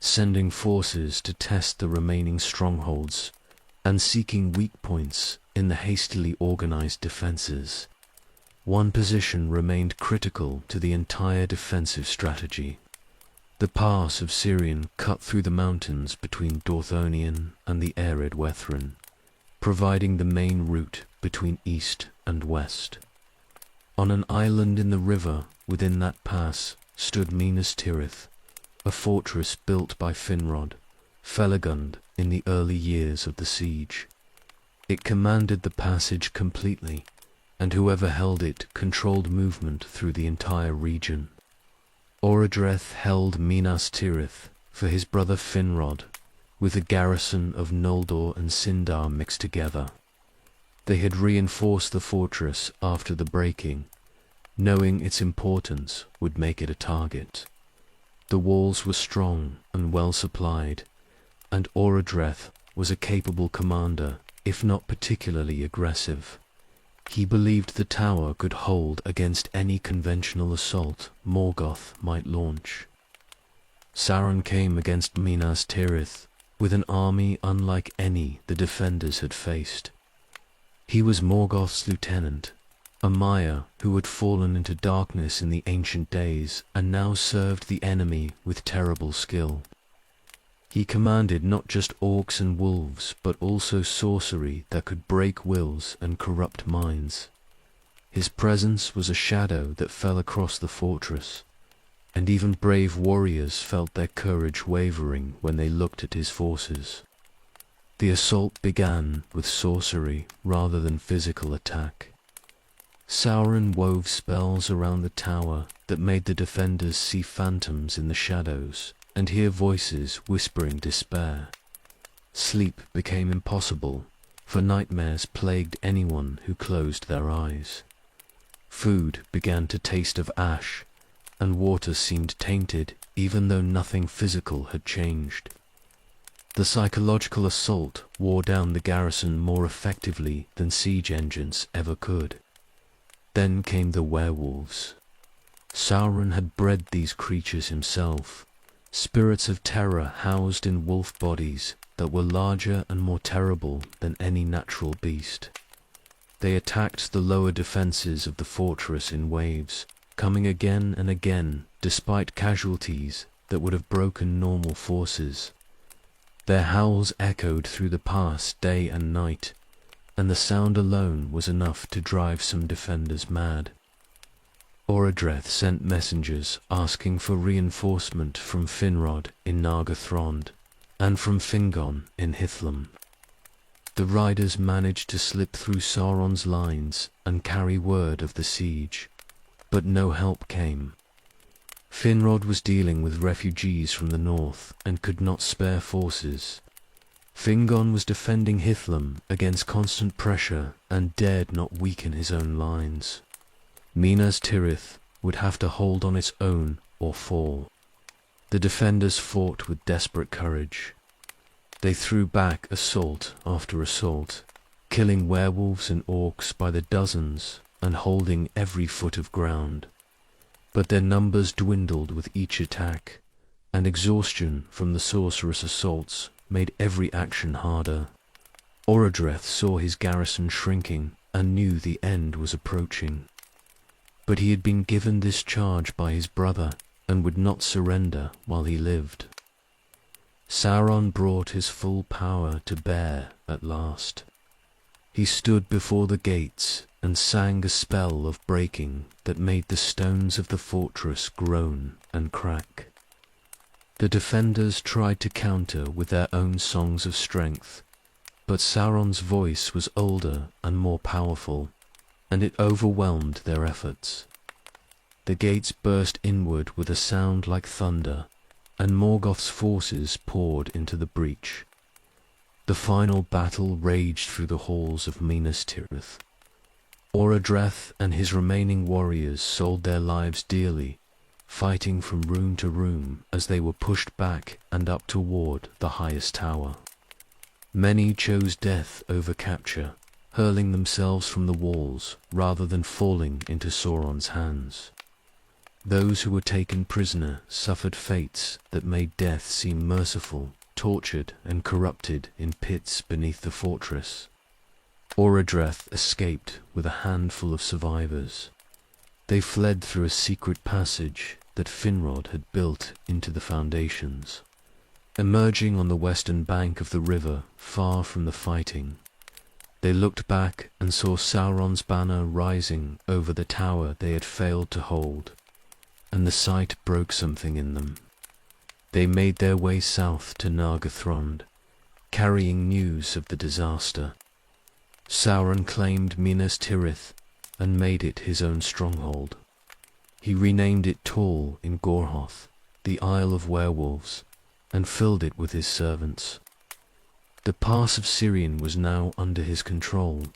sending forces to test the remaining strongholds and seeking weak points in the hastily organized defenses. One position remained critical to the entire defensive strategy. The pass of Sirion cut through the mountains between Dorthonion and the arid Wethrin, providing the main route between east and west. On an island in the river within that pass stood Minas Tirith, a fortress built by Finrod, Felagund in the early years of the siege. It commanded the passage completely, and whoever held it controlled movement through the entire region. Orodreth held Minas Tirith for his brother Finrod, with a garrison of Noldor and Sindar mixed together. They had reinforced the fortress after the breaking, knowing its importance would make it a target. The walls were strong and well supplied, and Orodreth was a capable commander, if not particularly aggressive. He believed the tower could hold against any conventional assault Morgoth might launch. Sauron came against Minas Tirith with an army unlike any the defenders had faced. He was Morgoth's lieutenant, a Maya who had fallen into darkness in the ancient days and now served the enemy with terrible skill. He commanded not just orcs and wolves, but also sorcery that could break wills and corrupt minds. His presence was a shadow that fell across the fortress, and even brave warriors felt their courage wavering when they looked at his forces. The assault began with sorcery rather than physical attack. Sauron wove spells around the tower that made the defenders see phantoms in the shadows and hear voices whispering despair. Sleep became impossible, for nightmares plagued anyone who closed their eyes. Food began to taste of ash, and water seemed tainted even though nothing physical had changed. The psychological assault wore down the garrison more effectively than siege engines ever could. Then came the werewolves. Sauron had bred these creatures himself, spirits of terror housed in wolf bodies that were larger and more terrible than any natural beast. They attacked the lower defenses of the fortress in waves, coming again and again despite casualties that would have broken normal forces. Their howls echoed through the pass day and night, and the sound alone was enough to drive some defenders mad. Orodreth sent messengers asking for reinforcement from Finrod in Nargothrond and from Fingon in Hithlum. The riders managed to slip through Sauron's lines and carry word of the siege, but no help came. Finrod was dealing with refugees from the north and could not spare forces. Fingon was defending Hithlum against constant pressure and dared not weaken his own lines. Minas Tirith would have to hold on its own or fall. The defenders fought with desperate courage. They threw back assault after assault, killing werewolves and orcs by the dozens and holding every foot of ground. But their numbers dwindled with each attack, and exhaustion from the sorcerous assaults made every action harder. Orodreth saw his garrison shrinking and knew the end was approaching. But he had been given this charge by his brother and would not surrender while he lived. Sauron brought his full power to bear at last. He stood before the gates and sang a spell of breaking that made the stones of the fortress groan and crack. The defenders tried to counter with their own songs of strength, but Sauron's voice was older and more powerful, and it overwhelmed their efforts. The gates burst inward with a sound like thunder, and Morgoth's forces poured into the breach. The final battle raged through the halls of Minas Tirith. Orodreth and his remaining warriors sold their lives dearly, fighting from room to room as they were pushed back and up toward the highest tower. Many chose death over capture, hurling themselves from the walls rather than falling into Sauron's hands. Those who were taken prisoner suffered fates that made death seem merciful, tortured and corrupted in pits beneath the fortress. Orodreth escaped with a handful of survivors. They fled through a secret passage that Finrod had built into the foundations. Emerging on the western bank of the river, far from the fighting, they looked back and saw Sauron's banner rising over the tower they had failed to hold, and the sight broke something in them. They made their way south to Nargothrond, carrying news of the disaster. Sauron claimed Minas Tirith and made it his own stronghold. He renamed it Tall in Gorhoth, the Isle of Werewolves, and filled it with his servants. The pass of Sirion was now under his control,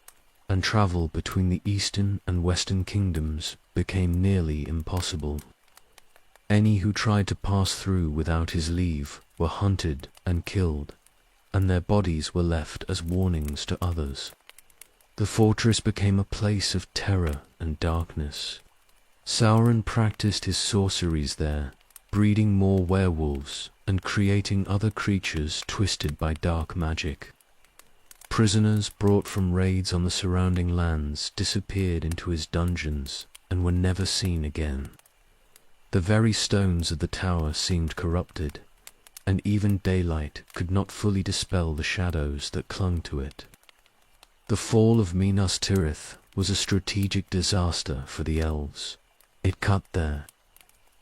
and travel between the eastern and western kingdoms became nearly impossible. Any who tried to pass through without his leave were hunted and killed, and their bodies were left as warnings to others. The fortress became a place of terror and darkness. Sauron practiced his sorceries there, breeding more werewolves and creating other creatures twisted by dark magic. Prisoners brought from raids on the surrounding lands disappeared into his dungeons and were never seen again. The very stones of the tower seemed corrupted, and even daylight could not fully dispel the shadows that clung to it. The fall of Minas Tirith was a strategic disaster for the elves. It cut their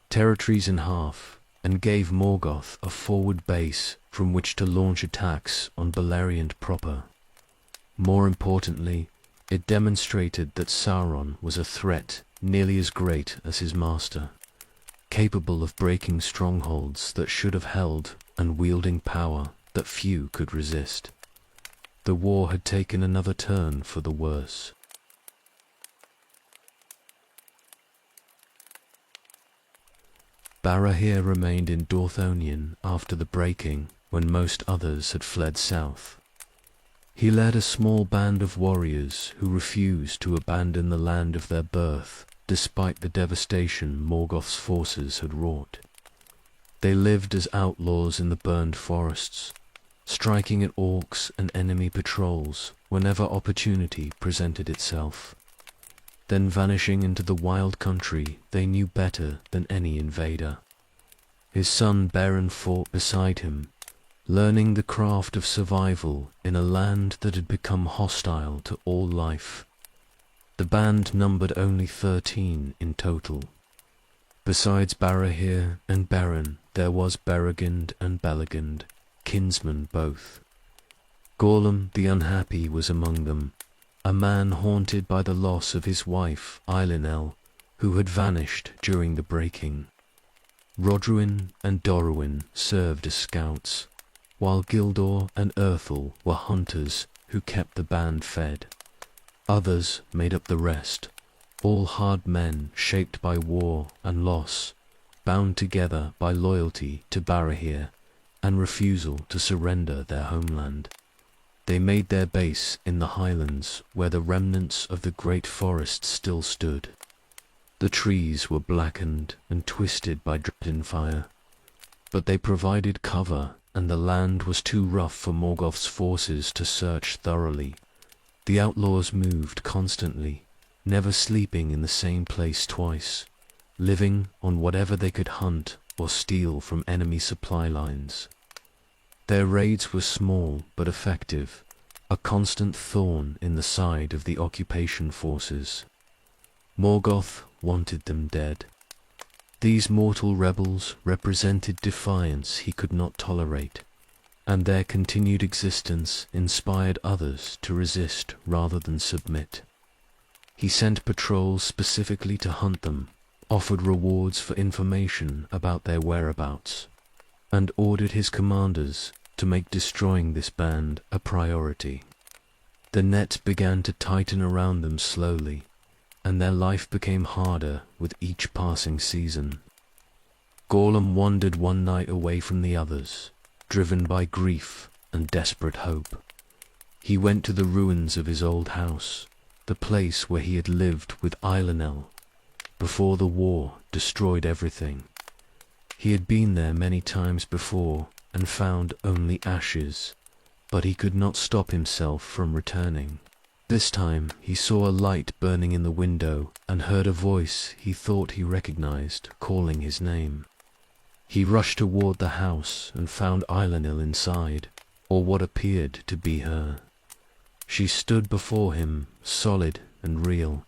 territories in half and gave Morgoth a forward base from which to launch attacks on Beleriand proper. More importantly, it demonstrated that Sauron was a threat nearly as great as his master, capable of breaking strongholds that should have held and wielding power that few could resist. The war had taken another turn for the worse. Barahir remained in Dorthonion after the breaking, when most others had fled south. He led a small band of warriors who refused to abandon the land of their birth, despite the devastation Morgoth's forces had wrought. They lived as outlaws in the burned forests, striking at orcs and enemy patrols whenever opportunity presented itself, then vanishing into the wild country they knew better than any invader. His son Beren fought beside him, learning the craft of survival in a land that had become hostile to all life. The band numbered only 13 in total. Besides Barahir and Beren, there was Beregond and Belegond, kinsmen both. Gorlam the Unhappy was among them, a man haunted by the loss of his wife Eilinel, who had vanished during the breaking. Rodruin and Dorwin served as scouts, while Gildor and Erthel were hunters who kept the band fed. Others made up the rest, all hard men shaped by war and loss, bound together by loyalty to Barahir and refusal to surrender their homeland. They made their base in the highlands where the remnants of the great forest still stood. The trees were blackened and twisted by driven fire, but they provided cover, and the land was too rough for Morgoth's forces to search thoroughly. The outlaws moved constantly, never sleeping in the same place twice, living on whatever they could hunt or steal from enemy supply lines. Their raids were small but effective, a constant thorn in the side of the occupation forces. Morgoth wanted them dead. These mortal rebels represented defiance he could not tolerate, and their continued existence inspired others to resist rather than submit. He sent patrols specifically to hunt them, offered rewards for information about their whereabouts, and ordered his commanders to make destroying this band a priority. The net began to tighten around them slowly, and their life became harder with each passing season. Gorlam wandered one night away from the others, driven by grief and desperate hope. He went to the ruins of his old house, the place where he had lived with Eilinel before the war destroyed everything. He had been there many times before and found only ashes, but he could not stop himself from returning. This time he saw a light burning in the window and heard a voice he thought he recognized calling his name. He rushed toward the house and found Eilinel inside, or what appeared to be her. She stood before him, solid and real,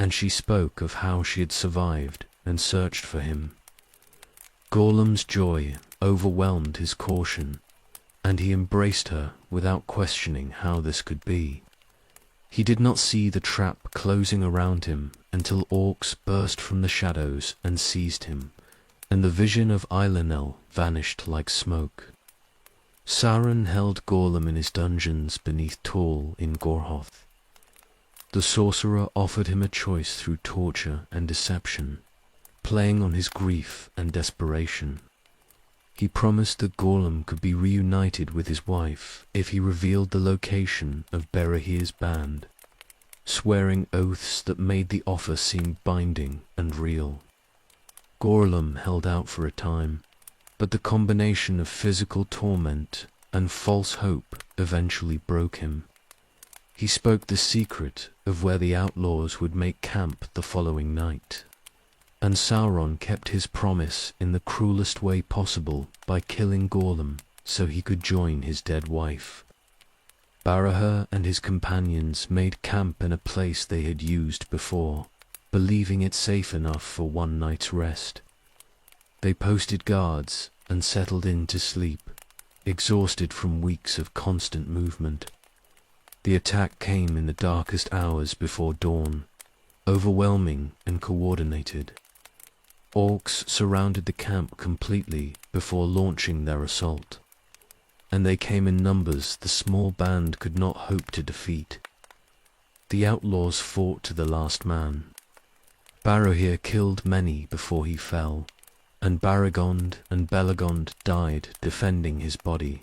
and she spoke of how she had survived and searched for him. Gorlam's joy overwhelmed his caution, and he embraced her without questioning how this could be. He did not see the trap closing around him until orcs burst from the shadows and seized him, and the vision of Eilinel vanished like smoke. Sauron held Gorlam in his dungeons beneath Tall in Gorhoth. The sorcerer offered him a choice through torture and deception, playing on his grief and desperation. He promised that Gorlam could be reunited with his wife if he revealed the location of Berahir's band, swearing oaths that made the offer seem binding and real. Gorlam held out for a time, but the combination of physical torment and false hope eventually broke him. He spoke the secret of where the outlaws would make camp the following night, and Sauron kept his promise in the cruelest way possible by killing Gorlam so he could join his dead wife. Barahir and his companions made camp in a place they had used before, believing it safe enough for one night's rest. They posted guards and settled in to sleep, exhausted from weeks of constant movement. The attack came in the darkest hours before dawn, overwhelming and coordinated. Orcs surrounded the camp completely before launching their assault, and they came in numbers the small band could not hope to defeat. The outlaws fought to the last man. Barahir killed many before he fell, and Beregond and Belegond died defending his body.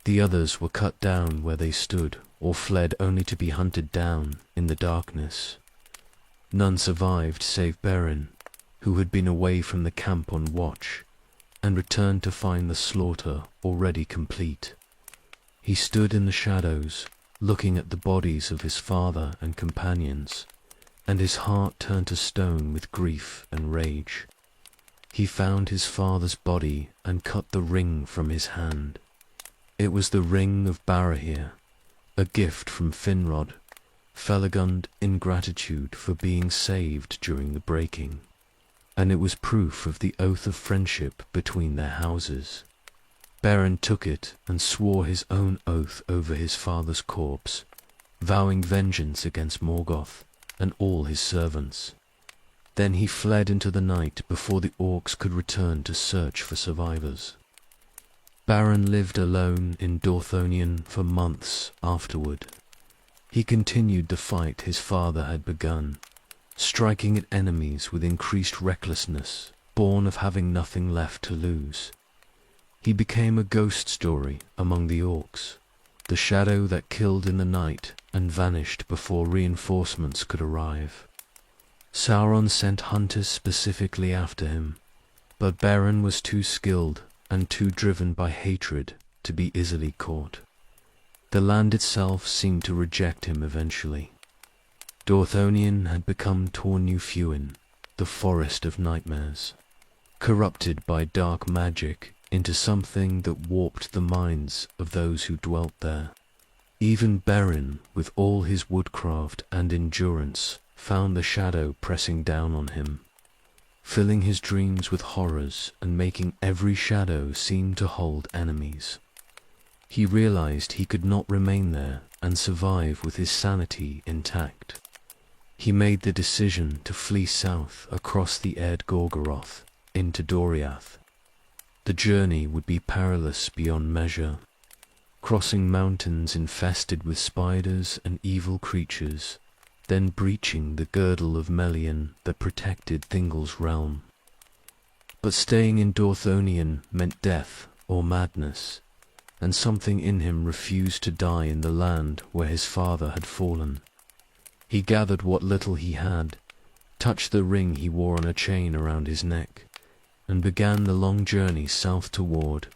The others were cut down where they stood, or fled only to be hunted down in the darkness. None survived save Beren, who had been away from the camp on watch, and returned to find the slaughter already complete. He stood in the shadows, looking at the bodies of his father and companions, and his heart turned to stone with grief and rage. He found his father's body and cut the ring from his hand. It was the ring of Barahir, a gift from Finrod, Felagund in gratitude for being saved during the breaking, and it was proof of the oath of friendship between their houses. Beren took it and swore his own oath over his father's corpse, vowing vengeance against Morgoth and all his servants. Then he fled into the night before the orcs could return to search for survivors. Beren lived alone in Dorthonion for months afterward. He continued the fight his father had begun, striking at enemies with increased recklessness, born of having nothing left to lose. He became a ghost story among the orcs, the shadow that killed in the night and vanished before reinforcements could arrive. Sauron sent hunters specifically after him, but Beren was too skilled and too driven by hatred to be easily caught. The land itself seemed to reject him eventually. Dorthonion had become Tornufuin, the forest of nightmares, corrupted by dark magic into something that warped the minds of those who dwelt there. Even Beren, with all his woodcraft and endurance, found the shadow pressing down on him, filling his dreams with horrors and making every shadow seem to hold enemies. He realized he could not remain there and survive with his sanity intact. He made the decision to flee south across the Erd Gorgoroth into Doriath. The journey would be perilous beyond measure, crossing mountains infested with spiders and evil creatures, then breaching the girdle of Melian that protected Thingol's realm. But staying in Dorthonion meant death or madness, and something in him refused to die in the land where his father had fallen. He gathered what little he had, touched the ring he wore on a chain around his neck, and began the long journey south toward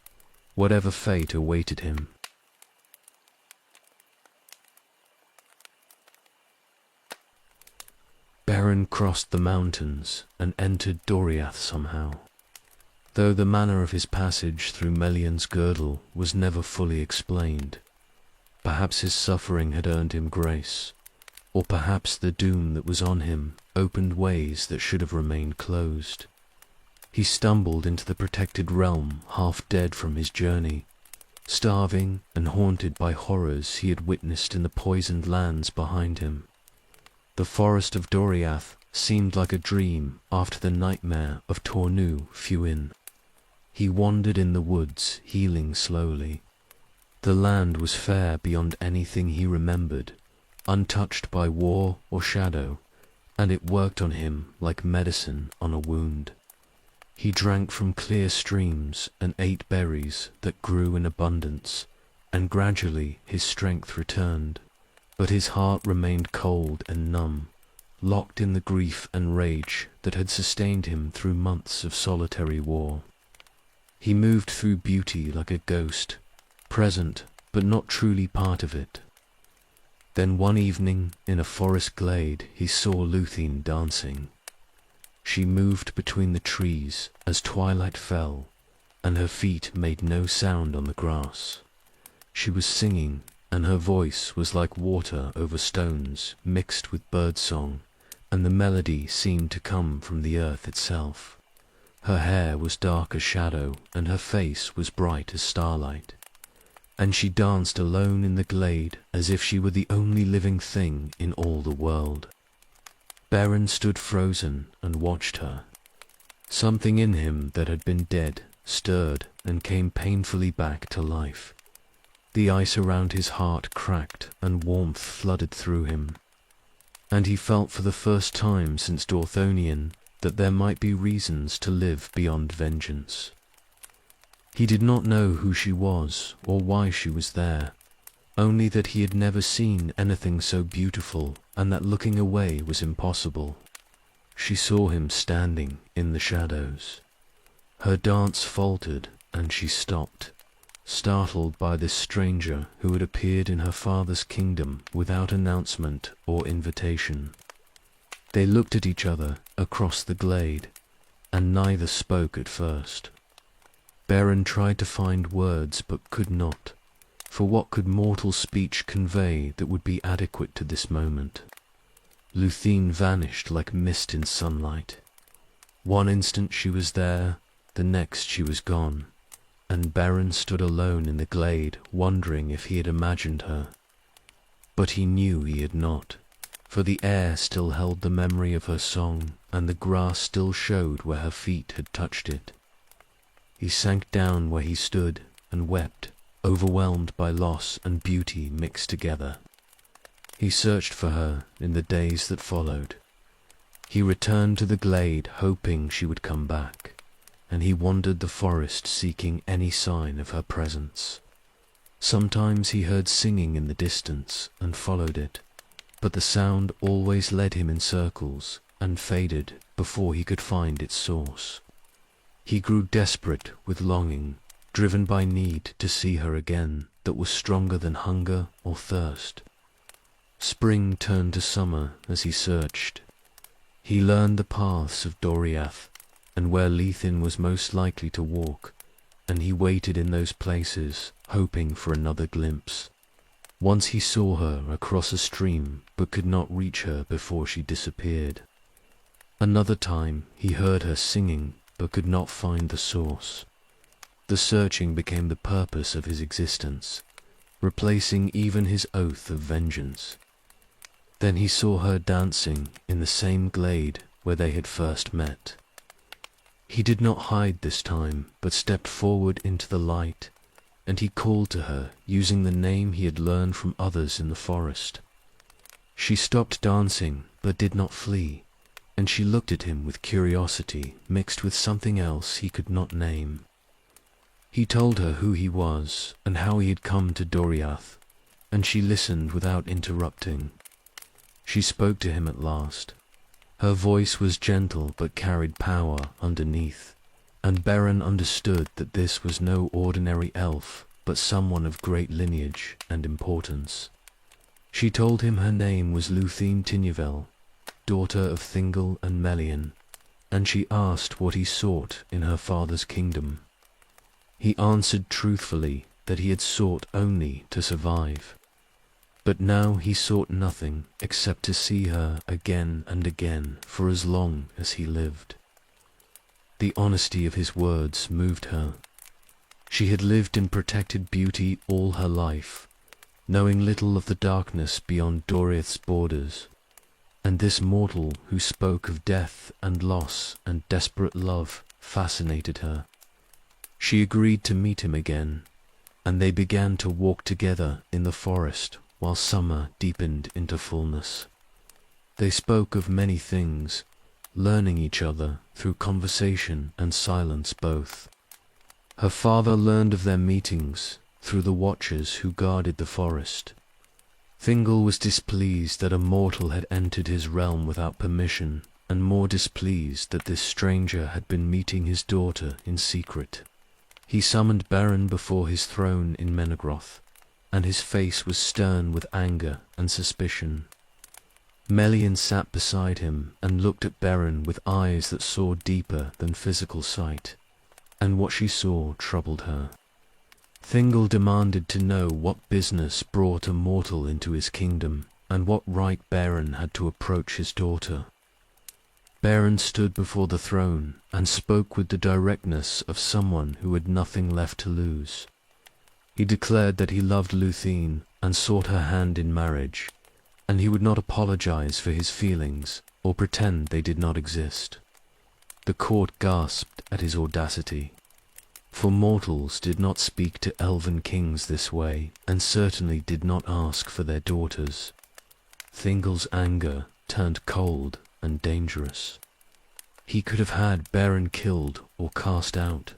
whatever fate awaited him. Beren crossed the mountains and entered Doriath somehow, though the manner of his passage through Melian's girdle was never fully explained. Perhaps his suffering had earned him grace, or perhaps the doom that was on him opened ways that should have remained closed. He stumbled into the protected realm half dead from his journey, starving and haunted by horrors he had witnessed in the poisoned lands behind him. The forest of Doriath seemed like a dream after the nightmare of Tornufuin. He wandered in the woods, healing slowly. The land was fair beyond anything he remembered, untouched by war or shadow, and it worked on him like medicine on a wound. He drank from clear streams and ate berries that grew in abundance, and gradually his strength returned. But his heart remained cold and numb, locked in the grief and rage that had sustained him through months of solitary war. He moved through beauty like a ghost, present but not truly part of it. Then one evening, in a forest glade, he saw Luthien dancing. She moved between the trees as twilight fell, and her feet made no sound on the grass. She was singing, and her voice was like water over stones mixed with birdsong, and the melody seemed to come from the earth itself. Her hair was dark as shadow, and her face was bright as starlight. And she danced alone in the glade as if she were the only living thing in all the world. Beren stood frozen and watched her. Something in him that had been dead stirred and came painfully back to life. The ice around his heart cracked and warmth flooded through him, and he felt for the first time since Dorthonion that there might be reasons to live beyond vengeance. He did not know who she was or why she was there, only that he had never seen anything so beautiful and that looking away was impossible. She saw him standing in the shadows. Her dance faltered, and she stopped, startled by this stranger who had appeared in her father's kingdom without announcement or invitation. They looked at each other across the glade, and neither spoke at first. Beren tried to find words but could not, for what could mortal speech convey that would be adequate to this moment? Luthien vanished like mist in sunlight. One instant she was there, the next she was gone, and Beren stood alone in the glade, wondering if he had imagined her. But he knew he had not, for the air still held the memory of her song, and the grass still showed where her feet had touched it. He sank down where he stood and wept, overwhelmed by loss and beauty mixed together. He searched for her in the days that followed. He returned to the glade hoping she would come back, and he wandered the forest seeking any sign of her presence. Sometimes he heard singing in the distance and followed it, but the sound always led him in circles and faded before he could find its source. He grew desperate with longing, driven by need to see her again that was stronger than hunger or thirst. Spring turned to summer as he searched. He learned the paths of Doriath and where Luthien was most likely to walk, and he waited in those places, hoping for another glimpse. Once he saw her across a stream, but could not reach her before she disappeared. Another time he heard her singing, but could not find the source. The searching became the purpose of his existence, replacing even his oath of vengeance. Then he saw her dancing in the same glade where they had first met. He did not hide this time, but stepped forward into the light, and he called to her using the name he had learned from others in the forest. She stopped dancing, but did not flee, and she looked at him with curiosity mixed with something else he could not name. He told her who he was and how he had come to Doriath, and she listened without interrupting. She spoke to him at last. Her voice was gentle but carried power underneath, and Beren understood that this was no ordinary elf, but someone of great lineage and importance. She told him her name was Luthien Tinyevel, daughter of Thingol and Melian, and she asked what he sought in her father's kingdom. He answered truthfully that he had sought only to survive. But now he sought nothing except to see her again and again for as long as he lived. The honesty of his words moved her. She had lived in protected beauty all her life, knowing little of the darkness beyond Doriath's borders, and this mortal who spoke of death and loss and desperate love fascinated her. She agreed to meet him again, and they began to walk together in the forest while summer deepened into fullness. They spoke of many things, learning each other through conversation and silence both. Her father learned of their meetings through the watchers who guarded the forest. Thingol was displeased that a mortal had entered his realm without permission, and more displeased that this stranger had been meeting his daughter in secret. He summoned Beren before his throne in Menegroth, and his face was stern with anger and suspicion. Melian sat beside him and looked at Beren with eyes that saw deeper than physical sight, and what she saw troubled her. Thingol demanded to know what business brought a mortal into his kingdom, and what right Beren had to approach his daughter. Beren stood before the throne and spoke with the directness of someone who had nothing left to lose. He declared that he loved Luthien and sought her hand in marriage, and he would not apologize for his feelings or pretend they did not exist. The court gasped at his audacity, for mortals did not speak to elven kings this way, and certainly did not ask for their daughters. Thingol's anger turned cold and dangerous. He could have had Beren killed or cast out,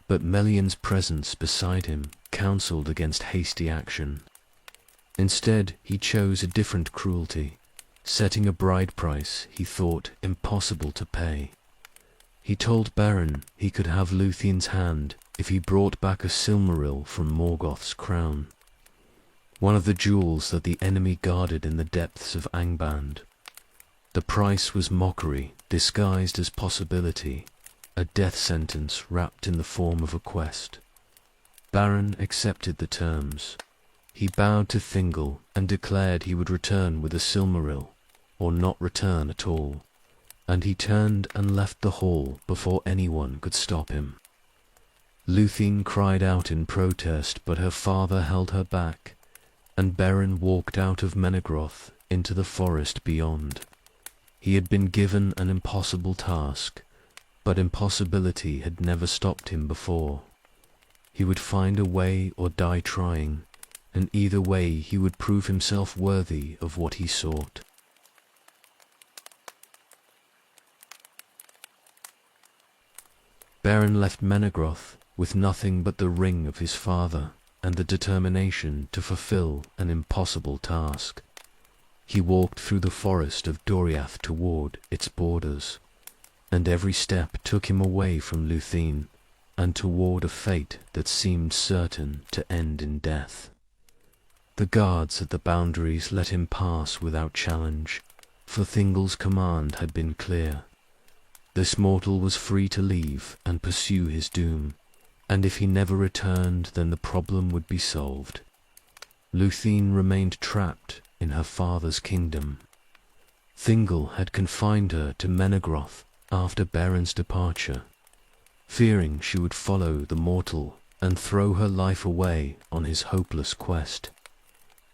but Melian's presence beside him counseled against hasty action. Instead, he chose a different cruelty, setting a bride price he thought impossible to pay. He told Beren he could have Lúthien's hand if he brought back a Silmaril from Morgoth's crown, one of the jewels that the enemy guarded in the depths of Angband. The price was mockery disguised as possibility, a death sentence wrapped in the form of a quest. Beren accepted the terms. He bowed to Thingol and declared he would return with a Silmaril, or not return at all, and he turned and left the hall before anyone could stop him. Lúthien cried out in protest, but her father held her back, and Beren walked out of Menegroth into the forest beyond. He had been given an impossible task, but impossibility had never stopped him before. He would find a way or die trying, and either way he would prove himself worthy of what he sought. Beren left Menegroth with nothing but the ring of his father and the determination to fulfill an impossible task. He walked through the forest of Doriath toward its borders, and every step took him away from Lúthien and toward a fate that seemed certain to end in death. The guards at the boundaries let him pass without challenge, for Thingol's command had been clear. This mortal was free to leave and pursue his doom, and if he never returned, then the problem would be solved. Lúthien remained trapped in her father's kingdom. Thingol had confined her to Menegroth after Beren's departure, fearing she would follow the mortal and throw her life away on his hopeless quest.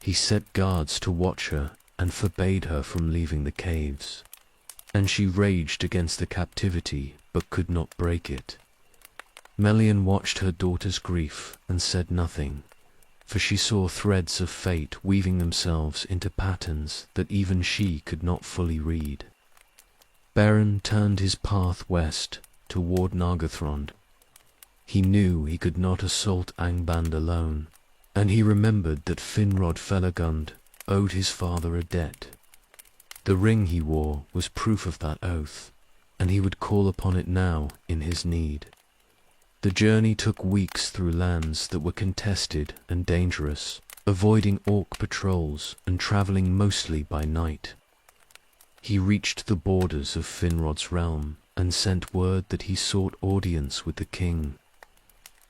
He set guards to watch her and forbade her from leaving the caves, and she raged against the captivity but could not break it. Melian watched her daughter's grief and said nothing, for she saw threads of fate weaving themselves into patterns that even she could not fully read. Beren turned his path west toward Nargothrond. He knew he could not assault Angband alone, and he remembered that Finrod Felagund owed his father a debt. The ring he wore was proof of that oath, and he would call upon it now in his need. The journey took weeks through lands that were contested and dangerous, avoiding orc patrols and traveling mostly by night. He reached the borders of Finrod's realm and sent word that he sought audience with the king.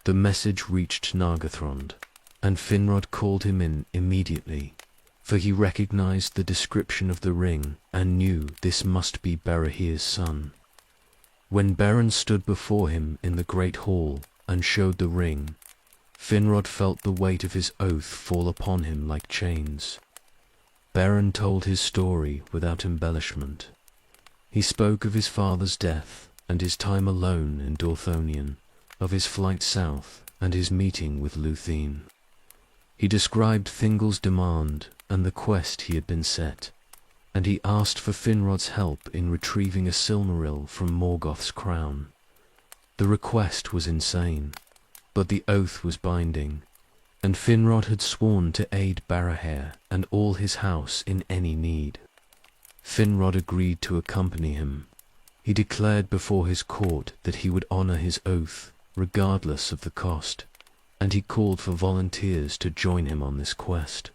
The message reached Nargothrond, and Finrod called him in immediately, for he recognized the description of the ring and knew this must be Berahir's son. When Beren stood before him in the great hall and showed the ring, Finrod felt the weight of his oath fall upon him like chains. Beren told his story without embellishment. He spoke of his father's death and his time alone in Dorthonion, of his flight south and his meeting with Lúthien. He described Thingol's demand and the quest he had been set, and he asked for Finrod's help in retrieving a Silmaril from Morgoth's crown. The request was insane, but the oath was binding, and Finrod had sworn to aid Barahir and all his house in any need. Finrod agreed to accompany him. He declared before his court that he would honor his oath, regardless of the cost, and he called for volunteers to join him on this quest.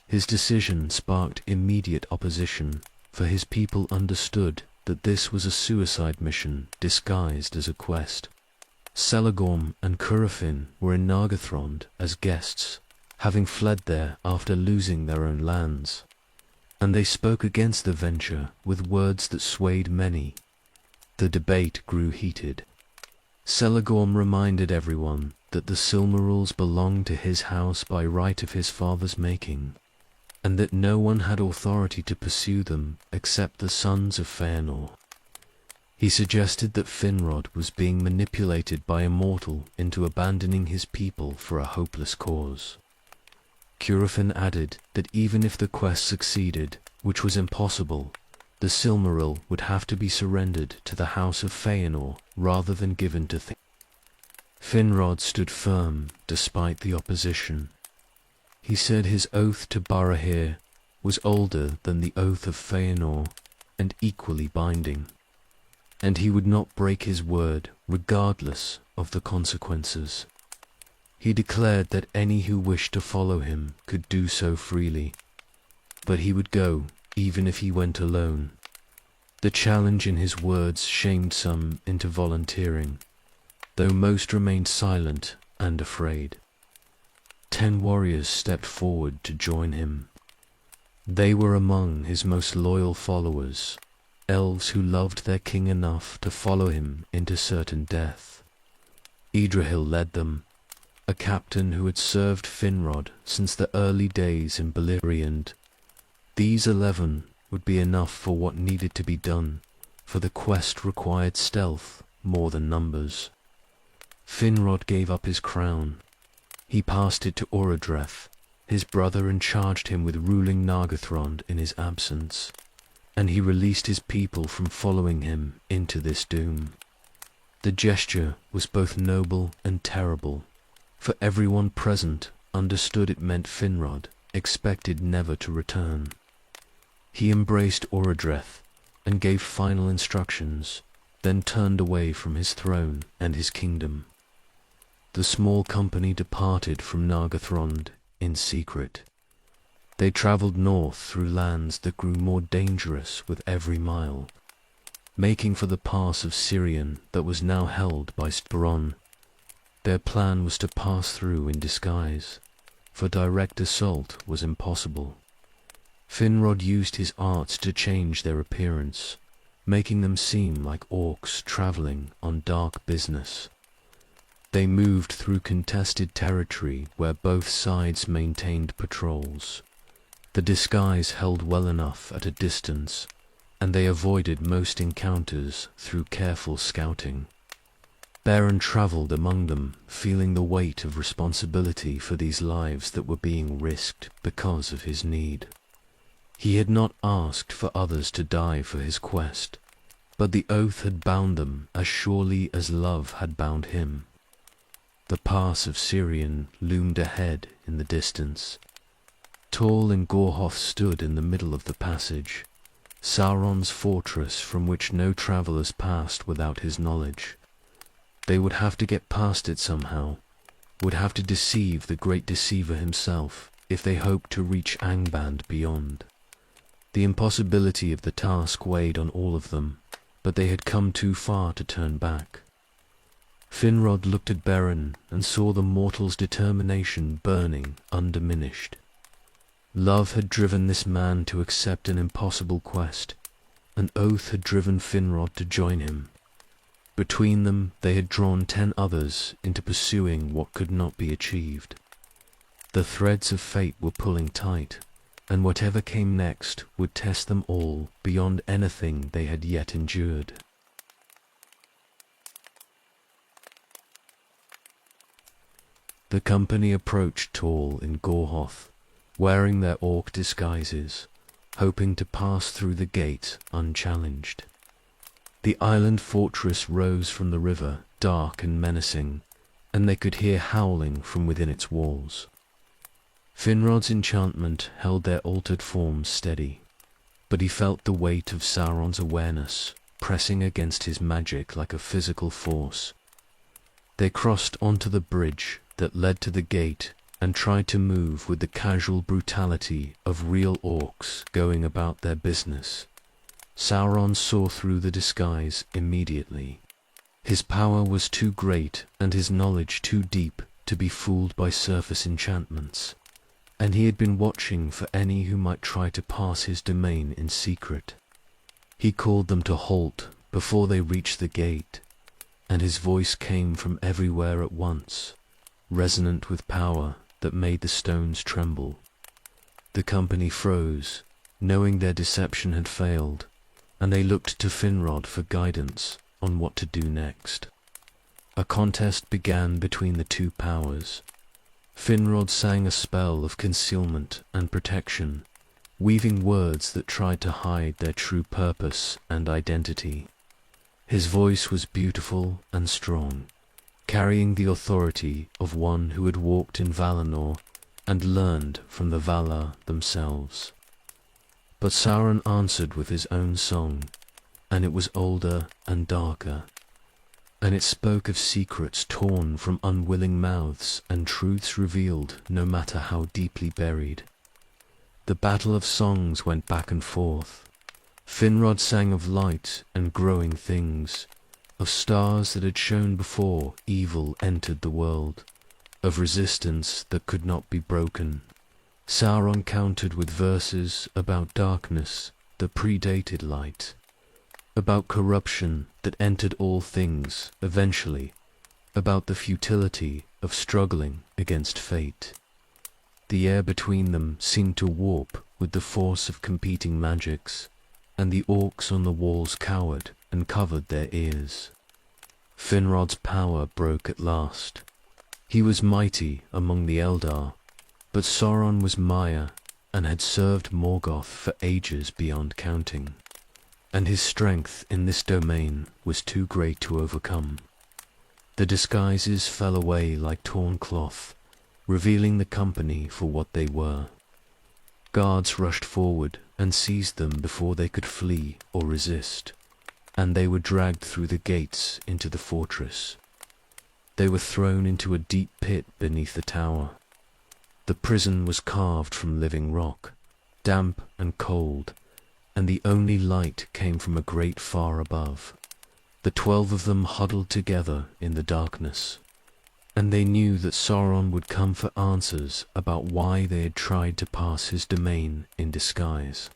His decision sparked immediate opposition, for his people understood that this was a suicide mission disguised as a quest. Celagorm and Curufin were in Nargothrond as guests, having fled there after losing their own lands, and they spoke against the venture with words that swayed many. The debate grew heated. Celagorm reminded everyone that the Silmarils belonged to his house by right of his father's making, and that no one had authority to pursue them except the sons of Feanor. He suggested that Finrod was being manipulated by a mortal into abandoning his people for a hopeless cause. Curufin added that even if the quest succeeded, which was impossible, the Silmaril would have to be surrendered to the House of Feanor rather than given to Finrod stood firm despite the opposition. He said his oath to Barahir was older than the oath of Feanor and equally binding. and he would not break his word regardless of the consequences. He declared that any who wished to follow him could do so freely, but he would go even if he went alone. The challenge in his words shamed some into volunteering, though most remained silent and afraid. 10 warriors stepped forward to join him. They were among his most loyal followers, elves who loved their king enough to follow him into certain death. Yggdrasil led them, a captain who had served Finrod since the early days in Beleriand. These 11 would be enough for what needed to be done, for the quest required stealth more than numbers. Finrod gave up his crown. He passed it to Orodreth, his brother, and charged him with ruling Nargothrond in his absence, and he released his people from following him into this doom. The gesture was both noble and terrible, for everyone present understood it meant Finrod expected never to return. He embraced Orodreth and gave final instructions, then turned away from his throne and his kingdom. The small company departed from Nargothrond in secret. They travelled north through lands that grew more dangerous with every mile, making for the pass of Sirion that was now held by Stbaron. Their plan was to pass through in disguise, for direct assault was impossible. Finrod used his arts to change their appearance, making them seem like orcs travelling on dark business. They moved through contested territory where both sides maintained patrols. The disguise held well enough at a distance, and they avoided most encounters through careful scouting. Beren travelled among them, feeling the weight of responsibility for these lives that were being risked because of his need. He had not asked for others to die for his quest, but the oath had bound them as surely as love had bound him. The pass of Sirion loomed ahead in the distance. Tall and Gorhoth stood in the middle of the passage, Sauron's fortress from which no travellers passed without his knowledge. They would have to get past it somehow, would have to deceive the great deceiver himself if they hoped to reach Angband beyond. The impossibility of the task weighed on all of them, but they had come too far to turn back. Finrod looked at Beren and saw the mortal's determination burning undiminished. Love had driven this man to accept an impossible quest. An oath had driven Finrod to join him. Between them they had drawn 10 others into pursuing what could not be achieved. The threads of fate were pulling tight, and whatever came next would test them all beyond anything they had yet endured. The company approached Tall in Gorhoth, wearing their orc disguises, hoping to pass through the gate unchallenged. The island fortress rose from the river, dark and menacing, and they could hear howling from within its walls. Finrod's enchantment held their altered forms steady, but he felt the weight of Sauron's awareness pressing against his magic like a physical force. They crossed onto the bridge that led to the gate and tried to move with the casual brutality of real orcs going about their business. Sauron saw through the disguise immediately. His power was too great and his knowledge too deep to be fooled by surface enchantments, and he had been watching for any who might try to pass his domain in secret. He called them to halt before they reached the gate, and his voice came from everywhere at once, resonant with power that made the stones tremble. The company froze, knowing their deception had failed, and they looked to Finrod for guidance on what to do next. A contest began between the two powers. Finrod sang a spell of concealment and protection, weaving words that tried to hide their true purpose and identity. His voice was beautiful and strong, carrying the authority of one who had walked in Valinor and learned from the Valar themselves. But Sauron answered with his own song, and it was older and darker, and it spoke of secrets torn from unwilling mouths and truths revealed no matter how deeply buried. The battle of songs went back and forth. Finrod sang of light and growing things, of stars that had shone before evil entered the world, of resistance that could not be broken. Sauron countered with verses about darkness that predated light, about corruption that entered all things eventually, about the futility of struggling against fate. The air between them seemed to warp with the force of competing magics, and the orcs on the walls cowered and covered their ears. Finrod's power broke at last. He was mighty among the Eldar, but Sauron was Maya and had served Morgoth for ages beyond counting, and his strength in this domain was too great to overcome. The disguises fell away like torn cloth, revealing the company for what they were. Guards rushed forward and seized them before they could flee or resist, and they were dragged through the gates into the fortress. They were thrown into a deep pit beneath the tower. The prison was carved from living rock, damp and cold, and the only light came from a grate far above. The 12 of them huddled together in the darkness, and they knew that Sauron would come for answers about why they had tried to pass his domain in disguise.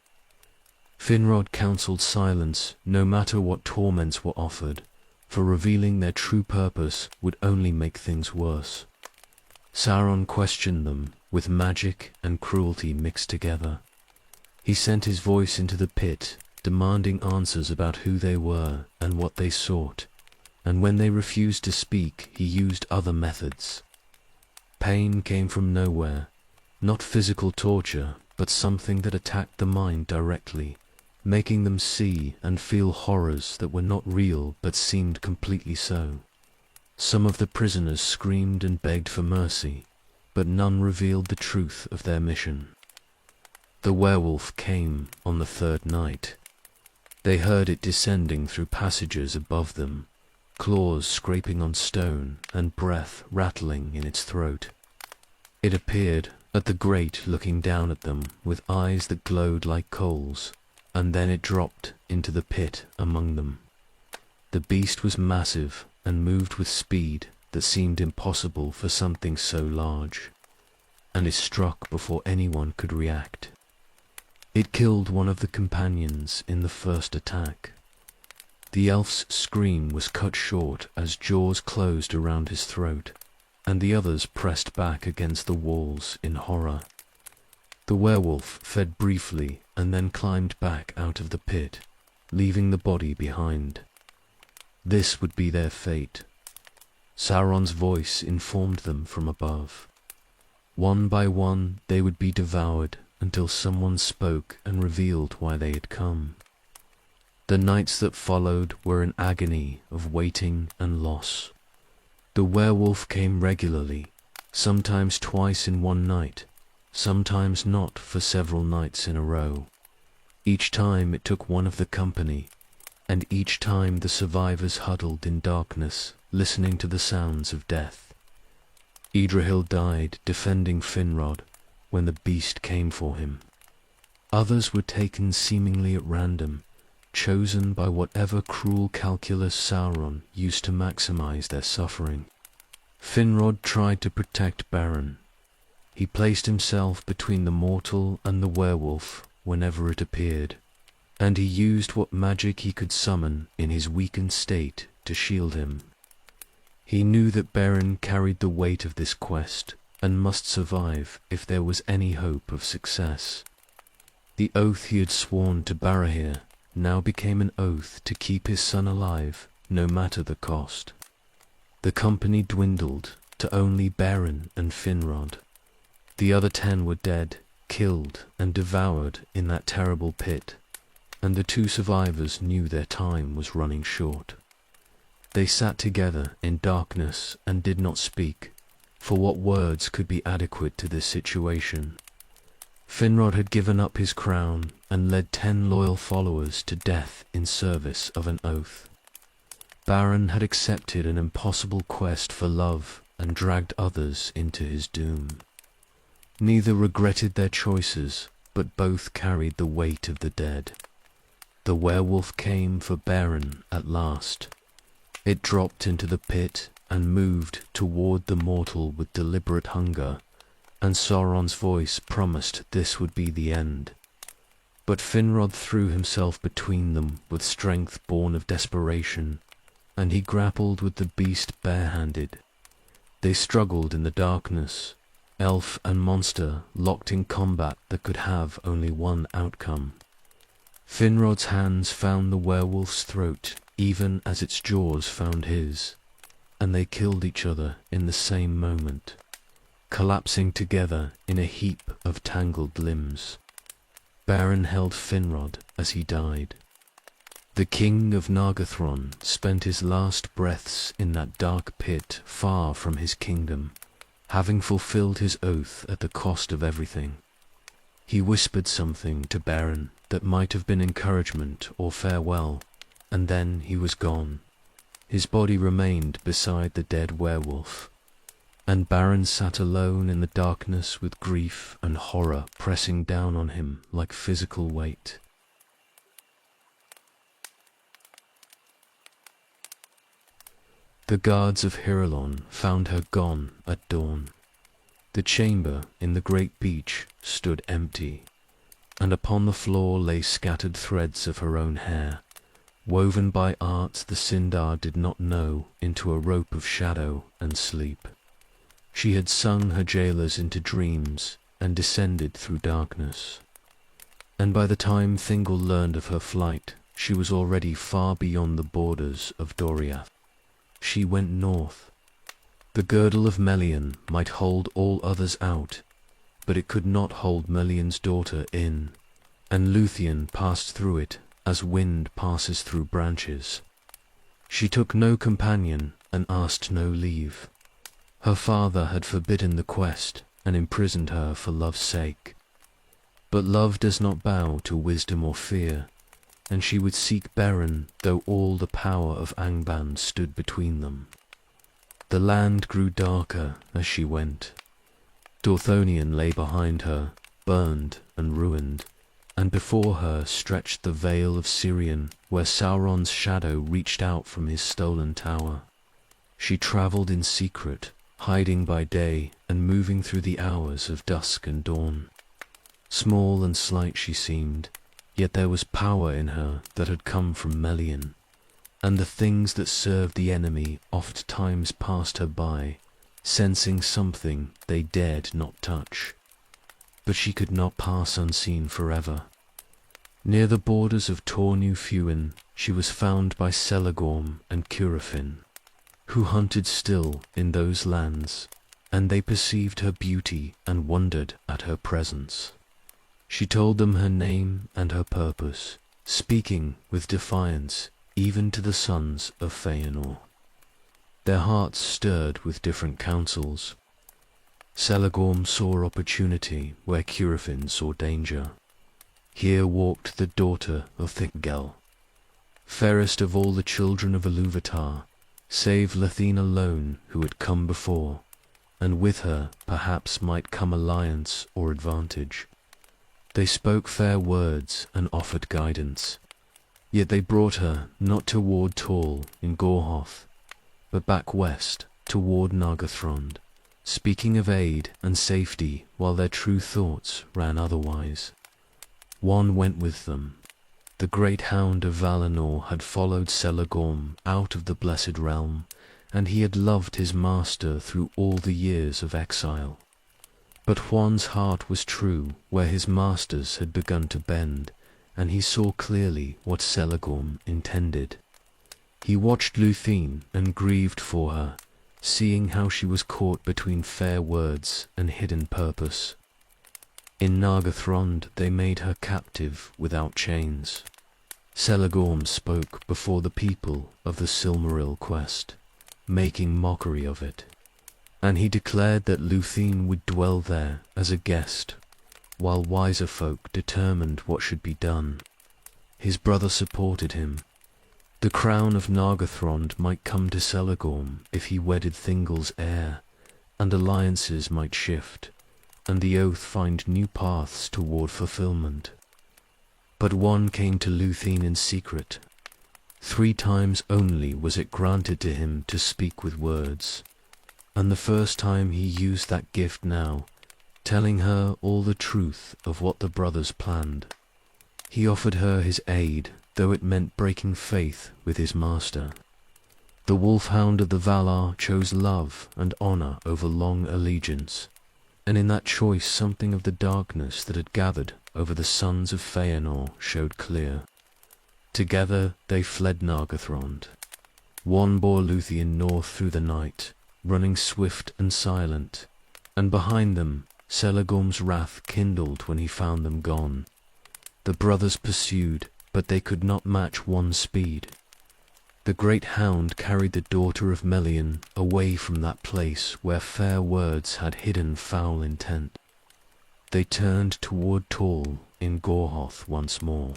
Finrod counseled silence no matter what torments were offered, for revealing their true purpose would only make things worse. Sauron questioned them with magic and cruelty mixed together. He sent his voice into the pit, demanding answers about who they were and what they sought, and when they refused to speak, he used other methods. Pain came from nowhere, not physical torture, but something that attacked the mind directly, making them see and feel horrors that were not real but seemed completely so. Some of the prisoners screamed and begged for mercy, but none revealed the truth of their mission. The werewolf came on the 3rd night. They heard it descending through passages above them, claws scraping on stone and breath rattling in its throat. It appeared at the grate looking down at them with eyes that glowed like coals, and then it dropped into the pit among them. The beast was massive and moved with speed that seemed impossible for something so large, and it struck before anyone could react. It killed one of the companions in the first attack. The elf's scream was cut short as jaws closed around his throat, and the others pressed back against the walls in horror. The werewolf fed briefly and then climbed back out of the pit, leaving the body behind. This would be their fate. Sauron's voice informed them from above. One by one they would be devoured until someone spoke and revealed why they had come. The nights that followed were an agony of waiting and loss. The werewolf came regularly, sometimes twice in one night, sometimes not for several nights in a row. Each time it took one of the company, and each time the survivors huddled in darkness, listening to the sounds of death. Yggdrasil died defending Finrod when the beast came for him. Others were taken seemingly at random, chosen by whatever cruel calculus Sauron used to maximize their suffering. Finrod tried to protect Beren. He placed himself between the mortal and the werewolf whenever it appeared, and he used what magic he could summon in his weakened state to shield him. He knew that Beren carried the weight of this quest and must survive if there was any hope of success. The oath he had sworn to Barahir now became an oath to keep his son alive, no matter the cost. The company dwindled to only Beren and Finrod. The other 10 were dead, killed and devoured in that terrible pit, and the 2 survivors knew their time was running short. They sat together in darkness and did not speak, for what words could be adequate to this situation? Finrod had given up his crown and led 10 loyal followers to death in service of an oath. Beren had accepted an impossible quest for love and dragged others into his doom. Neither regretted their choices, but both carried the weight of the dead. The werewolf came for Beren at last. It dropped into the pit and moved toward the mortal with deliberate hunger, and Sauron's voice promised this would be the end. But Finrod threw himself between them with strength born of desperation, and he grappled with the beast barehanded. They struggled in the darkness, elf and monster locked in combat that could have only one outcome. Finrod's hands found the werewolf's throat even as its jaws found his, and they killed each other in the same moment, collapsing together in a heap of tangled limbs. Beren held Finrod as he died. The king of Nargothrond spent his last breaths in that dark pit far from his kingdom, having fulfilled his oath at the cost of everything. He whispered something to Beren that might have been encouragement or farewell, and then he was gone. His body remained beside the dead werewolf, and Beren sat alone in the darkness with grief and horror pressing down on him like physical weight. The guards of Hirelon found her gone at dawn. The chamber in the great beach stood empty, and upon the floor lay scattered threads of her own hair, woven by art the Sindar did not know into a rope of shadow and sleep. She had sung her jailers into dreams and descended through darkness. And by the time Thingol learned of her flight, she was already far beyond the borders of Doriath. She went north. The girdle of Melian might hold all others out, but it could not hold Melian's daughter in, and Luthien passed through it as wind passes through branches. She took no companion and asked no leave. Her father had forbidden the quest and imprisoned her for love's sake. But love does not bow to wisdom or fear, and she would seek Beren though all the power of Angband stood between them. The land grew darker as she went. Dorthonion lay behind her, burned and ruined, and before her stretched the Vale of Sirion, where Sauron's shadow reached out from his stolen tower. She travelled in secret, hiding by day and moving through the hours of dusk and dawn. Small and slight she seemed, yet there was power in her that had come from Melian, and the things that served the enemy oft times passed her by, sensing something they dared not touch. But she could not pass unseen forever. Near the borders of Tornu-Fuin she was found by Celagorm and Curufin, who hunted still in those lands, and they perceived her beauty and wondered at her presence. She told them her name and her purpose, speaking with defiance even to the sons of Feanor. Their hearts stirred with different counsels. Celagorm saw opportunity where Curufin saw danger. Here walked the daughter of Thingel, fairest of all the children of Ilúvatar, save Lithene alone who had come before, and with her perhaps might come alliance or advantage. They spoke fair words and offered guidance, yet they brought her not toward Tall in Gorhoth, but back west toward Nargothrond, speaking of aid and safety while their true thoughts ran otherwise. One went with them. The great hound of Valinor had followed Celagorm out of the Blessed Realm, and he had loved his master through all the years of exile. But Juan's heart was true where his master's had begun to bend, and he saw clearly what Celagorm intended. He watched Luthien and grieved for her, seeing how she was caught between fair words and hidden purpose. In Nargothrond they made her captive without chains. Celagorm spoke before the people of the Silmaril quest, making mockery of it, and he declared that Luthien would dwell there as a guest, while wiser folk determined what should be done. His brother supported him. The crown of Nargothrond might come to Celegorm if he wedded Thingol's heir, and alliances might shift, and the oath find new paths toward fulfillment. But one came to Luthien in secret. 3 times only was it granted to him to speak with words, and the first time he used that gift now, telling her all the truth of what the brothers planned. He offered her his aid, though it meant breaking faith with his master. The wolfhound of the Valar chose love and honor over long allegiance, and in that choice something of the darkness that had gathered over the sons of Feanor showed clear. Together they fled Nargothrond. One bore Luthien north through the night, running swift and silent, and behind them Celegorm's wrath kindled when he found them gone. The brothers pursued, but they could not match one's speed. The great hound carried the daughter of Melian away from that place where fair words had hidden foul intent. They turned toward Tall in Gorhoth once more.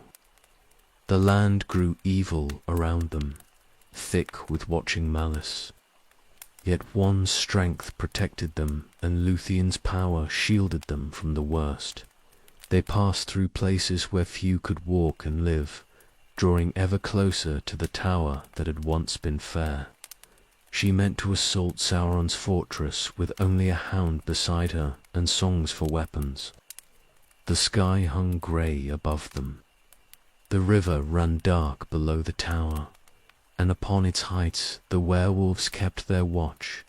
The land grew evil around them, thick with watching malice. Yet one's strength protected them, and Luthien's power shielded them from the worst. They passed through places where few could walk and live, drawing ever closer to the tower that had once been fair. She meant to assault Sauron's fortress with only a hound beside her and songs for weapons. The sky hung grey above them. The river ran dark below the tower, and upon its heights the werewolves kept their watch,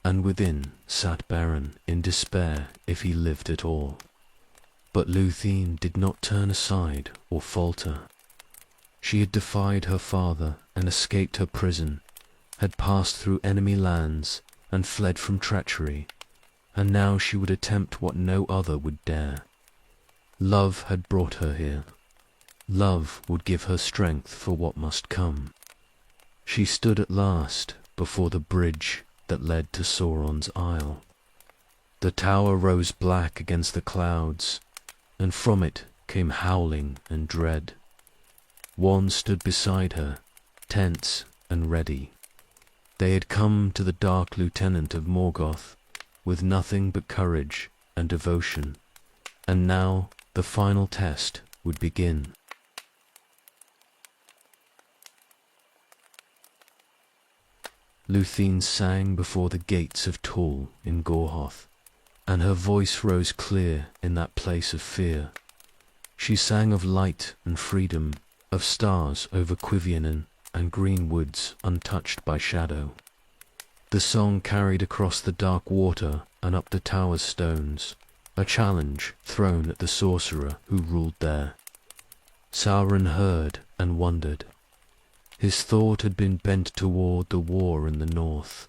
and within sat Beren in despair if he lived at all. But Luthien did not turn aside or falter. She had defied her father and escaped her prison, had passed through enemy lands and fled from treachery, and now she would attempt what no other would dare. Love had brought her here. Love would give her strength for what must come. She stood at last before the bridge that led to Sauron's Isle. The tower rose black against the clouds, and from it came howling and dread. One stood beside her, tense and ready. They had come to the Dark Lieutenant of Morgoth with nothing but courage and devotion, and now the final test would begin. Luthien sang before the gates of Tall in Gorhoth, and her voice rose clear in that place of fear. She sang of light and freedom, of stars over Quivionen and green woods untouched by shadow. The song carried across the dark water and up the tower's stones, a challenge thrown at the sorcerer who ruled there. Sauron heard and wondered. His thought had been bent toward the war in the north,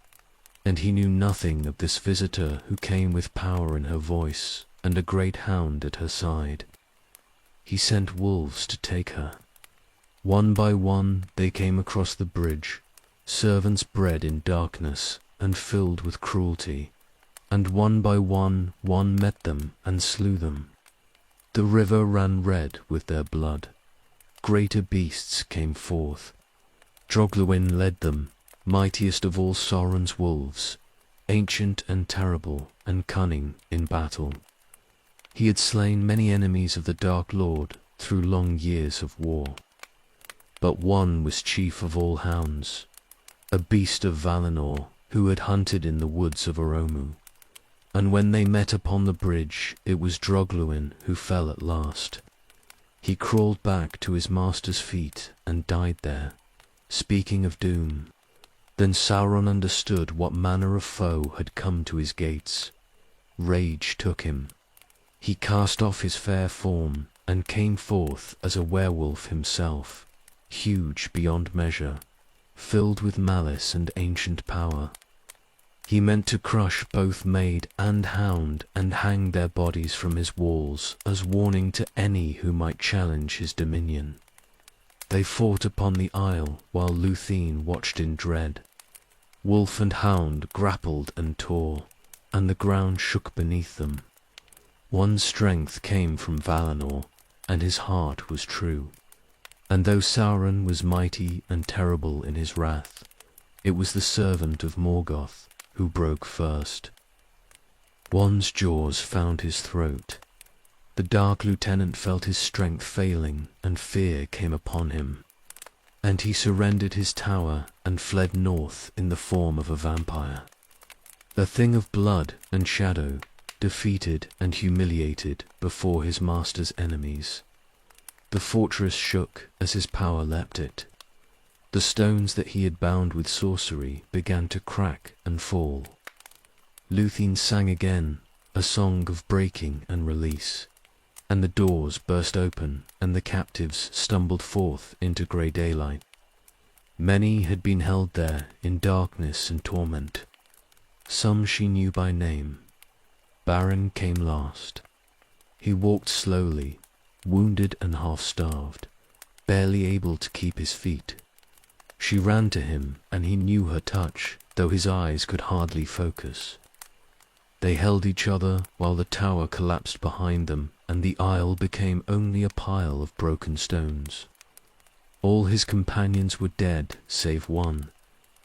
and he knew nothing of this visitor who came with power in her voice and a great hound at her side. He sent wolves to take her. One by one they came across the bridge, servants bred in darkness and filled with cruelty, and one by one met them and slew them. The river ran red with their blood. Greater beasts came forth. Drogluin led them, mightiest of all Sauron's wolves, ancient and terrible and cunning in battle. He had slain many enemies of the Dark Lord through long years of war. But one was chief of all hounds, a beast of Valinor who had hunted in the woods of Oromu. And when they met upon the bridge, it was Drogluin who fell at last. He crawled back to his master's feet and died there, speaking of doom. Then Sauron understood what manner of foe had come to his gates. Rage took him. He cast off his fair form and came forth as a werewolf himself, huge beyond measure, filled with malice and ancient power. He meant to crush both maid and hound and hang their bodies from his walls as warning to any who might challenge his dominion. They fought upon the isle while Luthien watched in dread. Wolf and hound grappled and tore, and the ground shook beneath them. One's strength came from Valinor, and his heart was true. And though Sauron was mighty and terrible in his wrath, it was the servant of Morgoth who broke first. One's jaws found his throat. The Dark Lieutenant felt his strength failing, and fear came upon him. And he surrendered his tower and fled north in the form of a vampire. A thing of blood and shadow, defeated and humiliated before his master's enemies. The fortress shook as his power leapt it. The stones that he had bound with sorcery began to crack and fall. Luthien sang again, a song of breaking and release, and the doors burst open and the captives stumbled forth into grey daylight. Many had been held there in darkness and torment. Some she knew by name. Baron came last. He walked slowly, wounded and half-starved, barely able to keep his feet. She ran to him, and he knew her touch, though his eyes could hardly focus. They held each other while the tower collapsed behind them, and the isle became only a pile of broken stones. All his companions were dead, save one,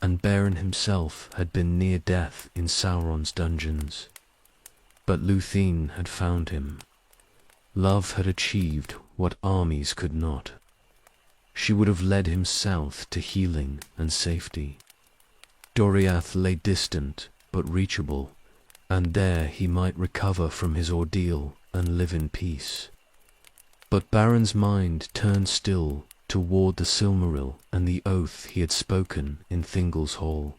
and Beren himself had been near death in Sauron's dungeons. But Luthien had found him. Love had achieved what armies could not. She would have led him south to healing and safety. Doriath lay distant but reachable, and there he might recover from his ordeal and live in peace. But Baron's mind turned still toward the Silmaril and the oath he had spoken in Thingol's hall.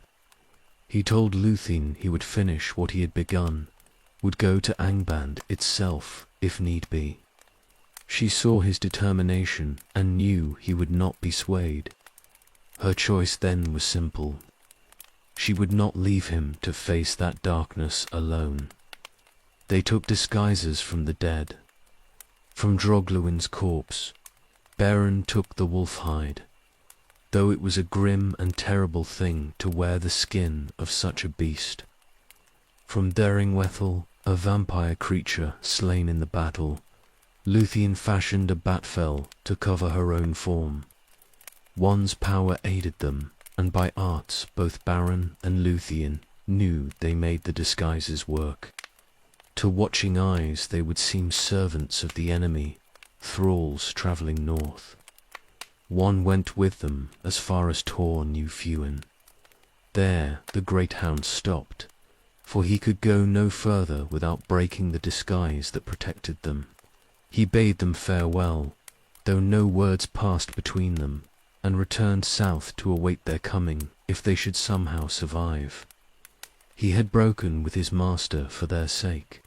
He told Luthien he would finish what he had begun, would go to Angband itself if need be. She saw his determination and knew he would not be swayed. Her choice then was simple. She would not leave him to face that darkness alone. They took disguises from the dead. From Drogluin's corpse, Beren took the wolf hide, though it was a grim and terrible thing to wear the skin of such a beast. From Deringwethel, a vampire creature slain in the battle, Luthien fashioned a batfell to cover her own form. One's power aided them, and by arts both Baron and Luthien knew they made the disguises work. To watching eyes they would seem servants of the enemy, thralls travelling north. One went with them as far as Tor New Fuin. There the great hound stopped, for he could go no further without breaking the disguise that protected them. He bade them farewell, though no words passed between them, and returned south to await their coming if they should somehow survive. He had broken with his master for their sake.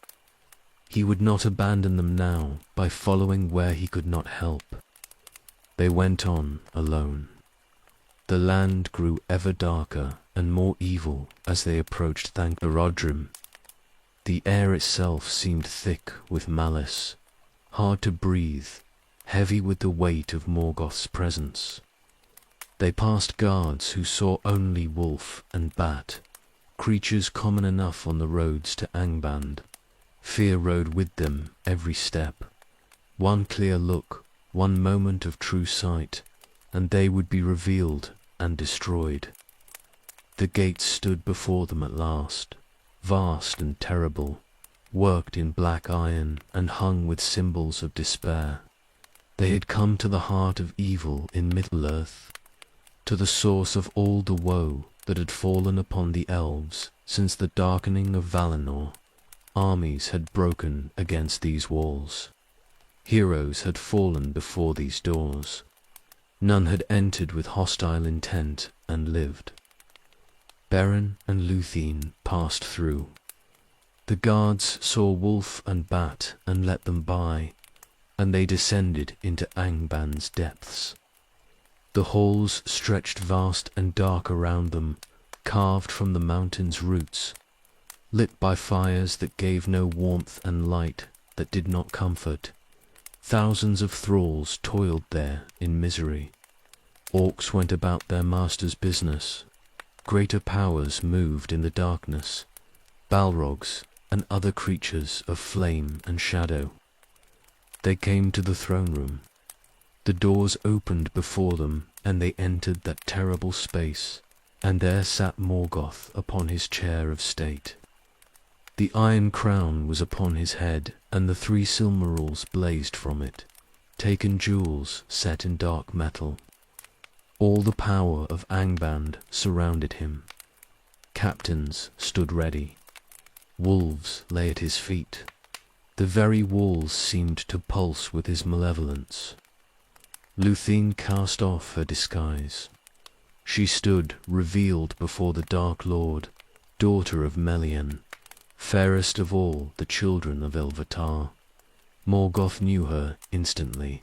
He would not abandon them now by following where he could not help. They went on alone. The land grew ever darker and more evil as they approached Thangorodrim. The air itself seemed thick with malice, hard to breathe, heavy with the weight of Morgoth's presence. They passed guards who saw only wolf and bat, creatures common enough on the roads to Angband. Fear rode with them every step. One clear look, one moment of true sight, and they would be revealed and destroyed. The gates stood before them at last, vast and terrible, worked in black iron and hung with symbols of despair. They had come to the heart of evil in Middle-earth, to the source of all the woe that had fallen upon the elves since the darkening of Valinor. Armies had broken against these walls. Heroes had fallen before these doors. None had entered with hostile intent and lived. Beren and Luthien passed through. The guards saw wolf and bat and let them by, and they descended into Angband's depths. The halls stretched vast and dark around them, carved from the mountain's roots, lit by fires that gave no warmth and light that did not comfort. Thousands of thralls toiled there in misery. Orcs went about their master's business. Greater powers moved in the darkness. Balrogs, and other creatures of flame and shadow. They came to the throne room. The doors opened before them, and they entered that terrible space, and there sat Morgoth upon his chair of state. The iron crown was upon his head, and the 3 Silmarils blazed from it, taken jewels set in dark metal. All the power of Angband surrounded him. Captains stood ready. Wolves lay at his feet. The very walls seemed to pulse with his malevolence. Luthien cast off her disguise. She stood revealed before the Dark Lord, daughter of Melian, fairest of all the children of Ilúvatar. Morgoth knew her instantly.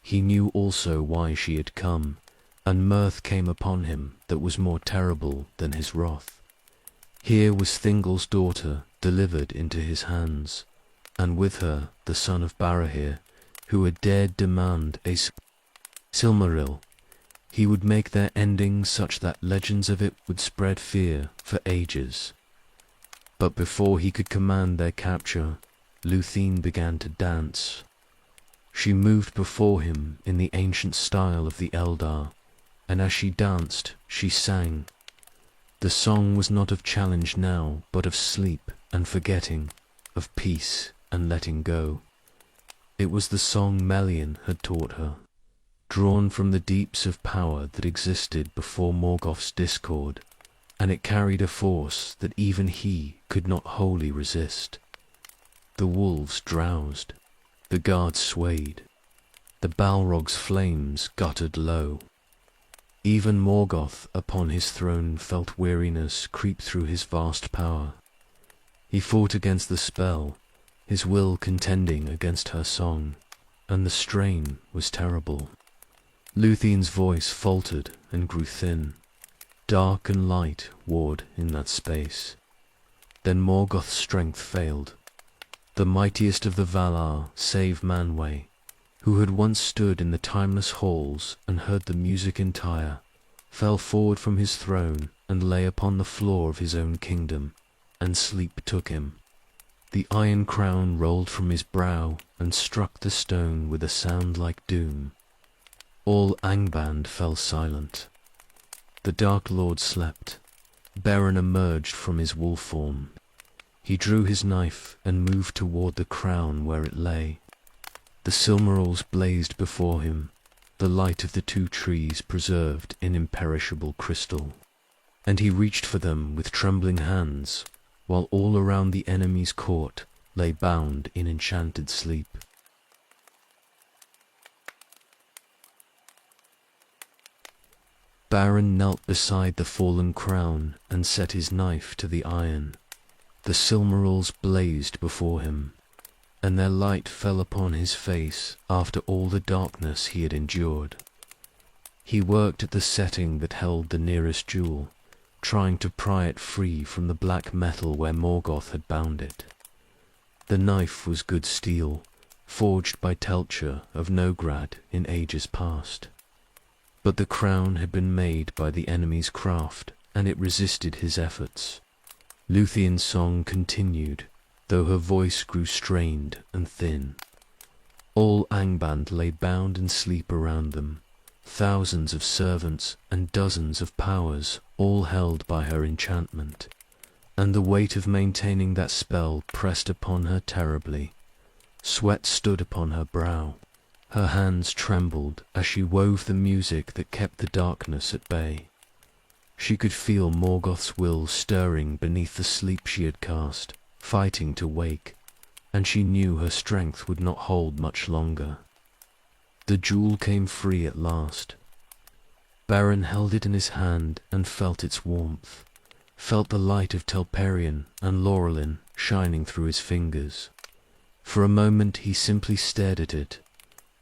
He knew also why she had come, and mirth came upon him that was more terrible than his wrath. Here was Thingol's daughter delivered into his hands, and with her the son of Barahir, who had dared demand a Silmaril. He would make their ending such that legends of it would spread fear for ages. But before he could command their capture, Luthien began to dance. She moved before him in the ancient style of the Eldar, and as she danced, she sang. The song was not of challenge now, but of sleep and forgetting, of peace and letting go. It was the song Melian had taught her, drawn from the deeps of power that existed before Morgoth's discord, and it carried a force that even he could not wholly resist. The wolves drowsed, the guards swayed, the Balrog's flames guttered low. Even Morgoth upon his throne felt weariness creep through his vast power. He fought against the spell, his will contending against her song, and the strain was terrible. Luthien's voice faltered and grew thin. Dark and light warred in that space. Then Morgoth's strength failed. The mightiest of the Valar, save Manwë, who had once stood in the timeless halls and heard the music entire, fell forward from his throne and lay upon the floor of his own kingdom, and sleep took him. The iron crown rolled from his brow and struck the stone with a sound like doom. All Angband fell silent. The Dark Lord slept. Beren emerged from his wolf form. He drew his knife and moved toward the crown where it lay. The Silmarils blazed before him, the light of the 2 trees preserved in imperishable crystal. And he reached for them with trembling hands, while all around the enemy's court lay bound in enchanted sleep. Beren knelt beside the fallen crown and set his knife to the iron. The Silmarils blazed before him, and their light fell upon his face after all the darkness he had endured. He worked at the setting that held the nearest jewel, trying to pry it free from the black metal where Morgoth had bound it. The knife was good steel, forged by Teltcher of Nograd in ages past. But the crown had been made by the enemy's craft, and it resisted his efforts. Luthien's song continued, though her voice grew strained and thin. All Angband lay bound in sleep around them, thousands of servants and dozens of powers, all held by her enchantment, and the weight of maintaining that spell pressed upon her terribly. Sweat stood upon her brow. Her hands trembled as she wove the music that kept the darkness at bay. She could feel Morgoth's will stirring beneath the sleep she had cast, fighting to wake, and she knew her strength would not hold much longer. The jewel came free at last. Beren held it in his hand and felt its warmth, felt the light of Telperion and Laurelin shining through his fingers. For a moment he simply stared at it,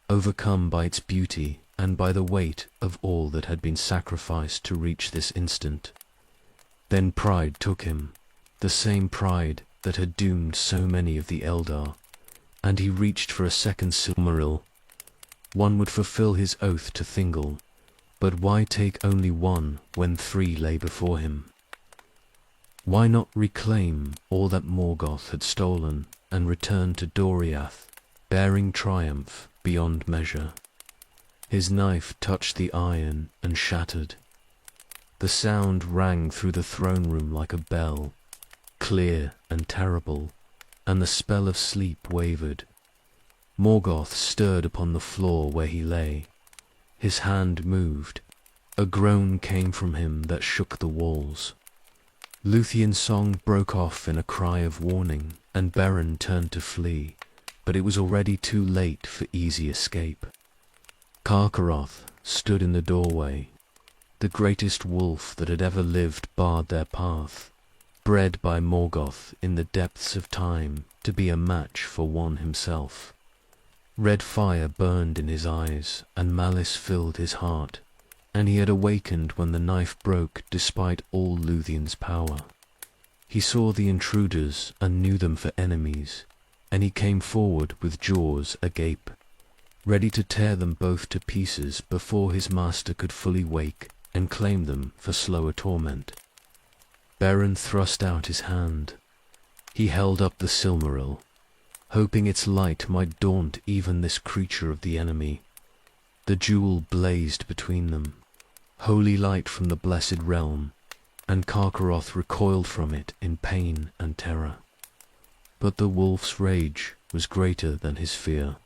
overcome by its beauty and by the weight of all that had been sacrificed to reach this instant. Then pride took him, the same pride that had doomed so many of the Eldar, and he reached for a second Silmaril. One would fulfill his oath to Thingol, but why take only one when 3 lay before him? Why not reclaim all that Morgoth had stolen and return to Doriath, bearing triumph beyond measure? His knife touched the iron and shattered. The sound rang through the throne room like a bell, clear and terrible, and the spell of sleep wavered. Morgoth stirred upon the floor where he lay. His hand moved. A groan came from him that shook the walls. Lúthien's song broke off in a cry of warning, and Beren turned to flee, but it was already too late for easy escape. Karkaroth stood in the doorway. The greatest wolf that had ever lived barred their path, bred by Morgoth in the depths of time to be a match for one himself. Red fire burned in his eyes, and malice filled his heart, and he had awakened when the knife broke despite all Lúthien's power. He saw the intruders and knew them for enemies, and he came forward with jaws agape, ready to tear them both to pieces before his master could fully wake and claim them for slower torment. Beren thrust out his hand. He held up the Silmaril, hoping its light might daunt even this creature of the enemy. The jewel blazed between them, holy light from the blessed realm, and Karkaroth recoiled from it in pain and terror. But the wolf's rage was greater than his fear,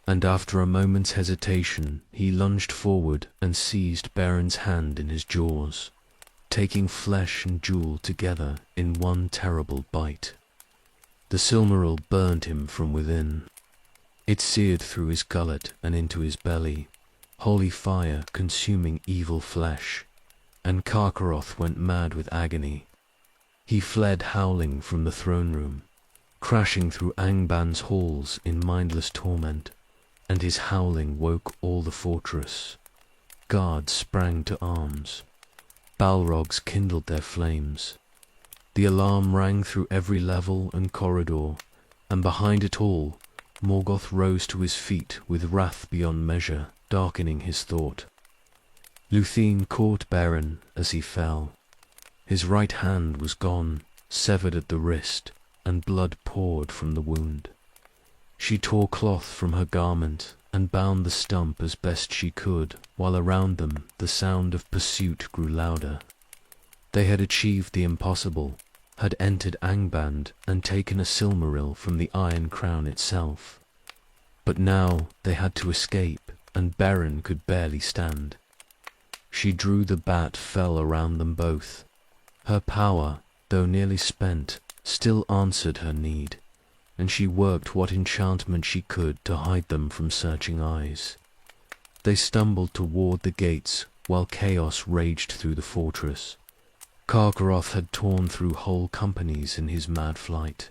and after a moment's hesitation he lunged forward and seized Beren's hand in his jaws, taking flesh and jewel together in one terrible bite. The Silmaril burned him from within. It seared through his gullet and into his belly, holy fire consuming evil flesh, and Karkaroth went mad with agony. He fled howling from the throne room, crashing through Angban's halls in mindless torment, and his howling woke all the fortress. Guards sprang to arms. Balrogs kindled their flames. The alarm rang through every level and corridor, and behind it all, Morgoth rose to his feet with wrath beyond measure, darkening his thought. Lúthien caught Beren as he fell. His right hand was gone, severed at the wrist, and blood poured from the wound. She tore cloth from her garment and bound the stump as best she could, while around them the sound of pursuit grew louder. They had achieved the impossible, had entered Angband and taken a Silmaril from the Iron Crown itself. But now they had to escape, and Beren could barely stand. She drew the bat fell around them both. Her power, though nearly spent, still answered her need, and she worked what enchantment she could to hide them from searching eyes. They stumbled toward the gates while chaos raged through the fortress. Karkaroth had torn through whole companies in his mad flight,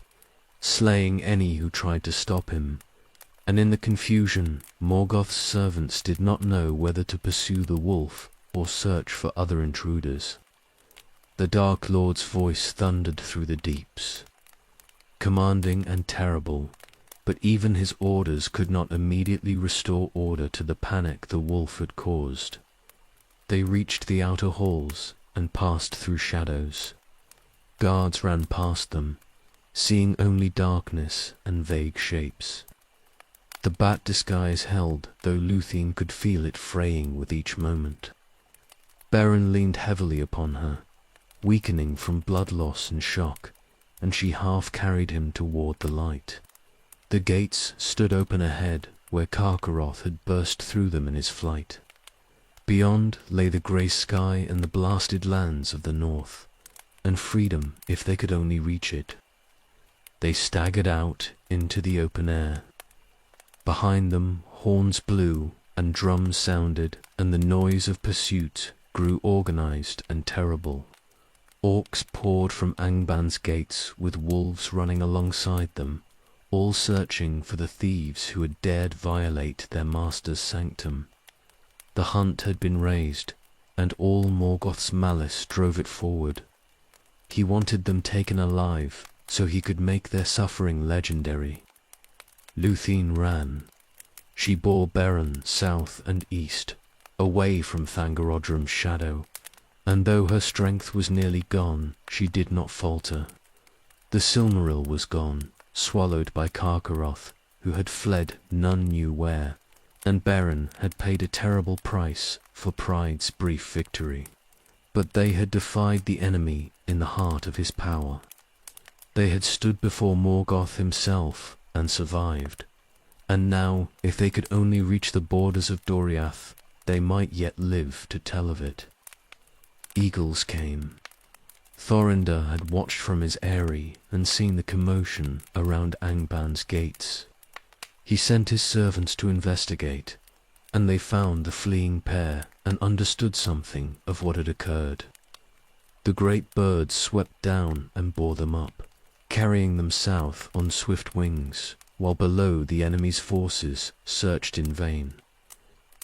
slaying any who tried to stop him, and in the confusion Morgoth's servants did not know whether to pursue the wolf or search for other intruders. The Dark Lord's voice thundered through the deeps, commanding and terrible, but even his orders could not immediately restore order to the panic the wolf had caused. They reached the outer halls and passed through shadows. Guards ran past them, seeing only darkness and vague shapes. The bat disguise held, though Lúthien could feel it fraying with each moment. Beren leaned heavily upon her, weakening from blood loss and shock, and she half carried him toward the light. The gates stood open ahead, where Karkaroth had burst through them in his flight. Beyond lay the grey sky and the blasted lands of the north, and freedom if they could only reach it. They staggered out into the open air. Behind them horns blew and drums sounded, and the noise of pursuit grew organized and terrible. Orcs poured from Angban's gates with wolves running alongside them, all searching for the thieves who had dared violate their master's sanctum. The hunt had been raised, and all Morgoth's malice drove it forward. He wanted them taken alive, so he could make their suffering legendary. Lúthien ran. She bore Beren south and east, away from Thangorodrim's shadow, and though her strength was nearly gone, she did not falter. The Silmaril was gone, swallowed by Karkaroth, who had fled none knew where, and Beren had paid a terrible price for pride's brief victory. But they had defied the enemy in the heart of his power. They had stood before Morgoth himself and survived, and now, if they could only reach the borders of Doriath, they might yet live to tell of it. Eagles came. Thorindr had watched from his eyrie and seen the commotion around Angban's gates. He sent his servants to investigate, and they found the fleeing pair and understood something of what had occurred. The great birds swept down and bore them up, carrying them south on swift wings, while below the enemy's forces searched in vain.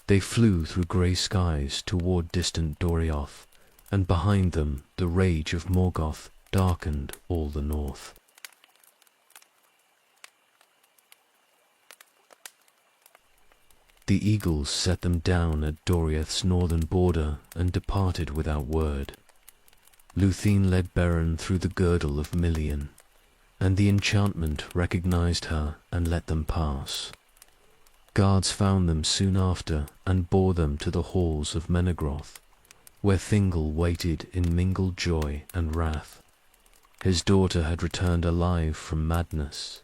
They flew through grey skies toward distant Doriath, and behind them the rage of Morgoth darkened all the north. The eagles set them down at Doriath's northern border and departed without word. Lúthien led Beren through the girdle of Melian, and the enchantment recognized her and let them pass. Guards found them soon after and bore them to the halls of Menegroth, where Thingol waited in mingled joy and wrath. His daughter had returned alive from madness,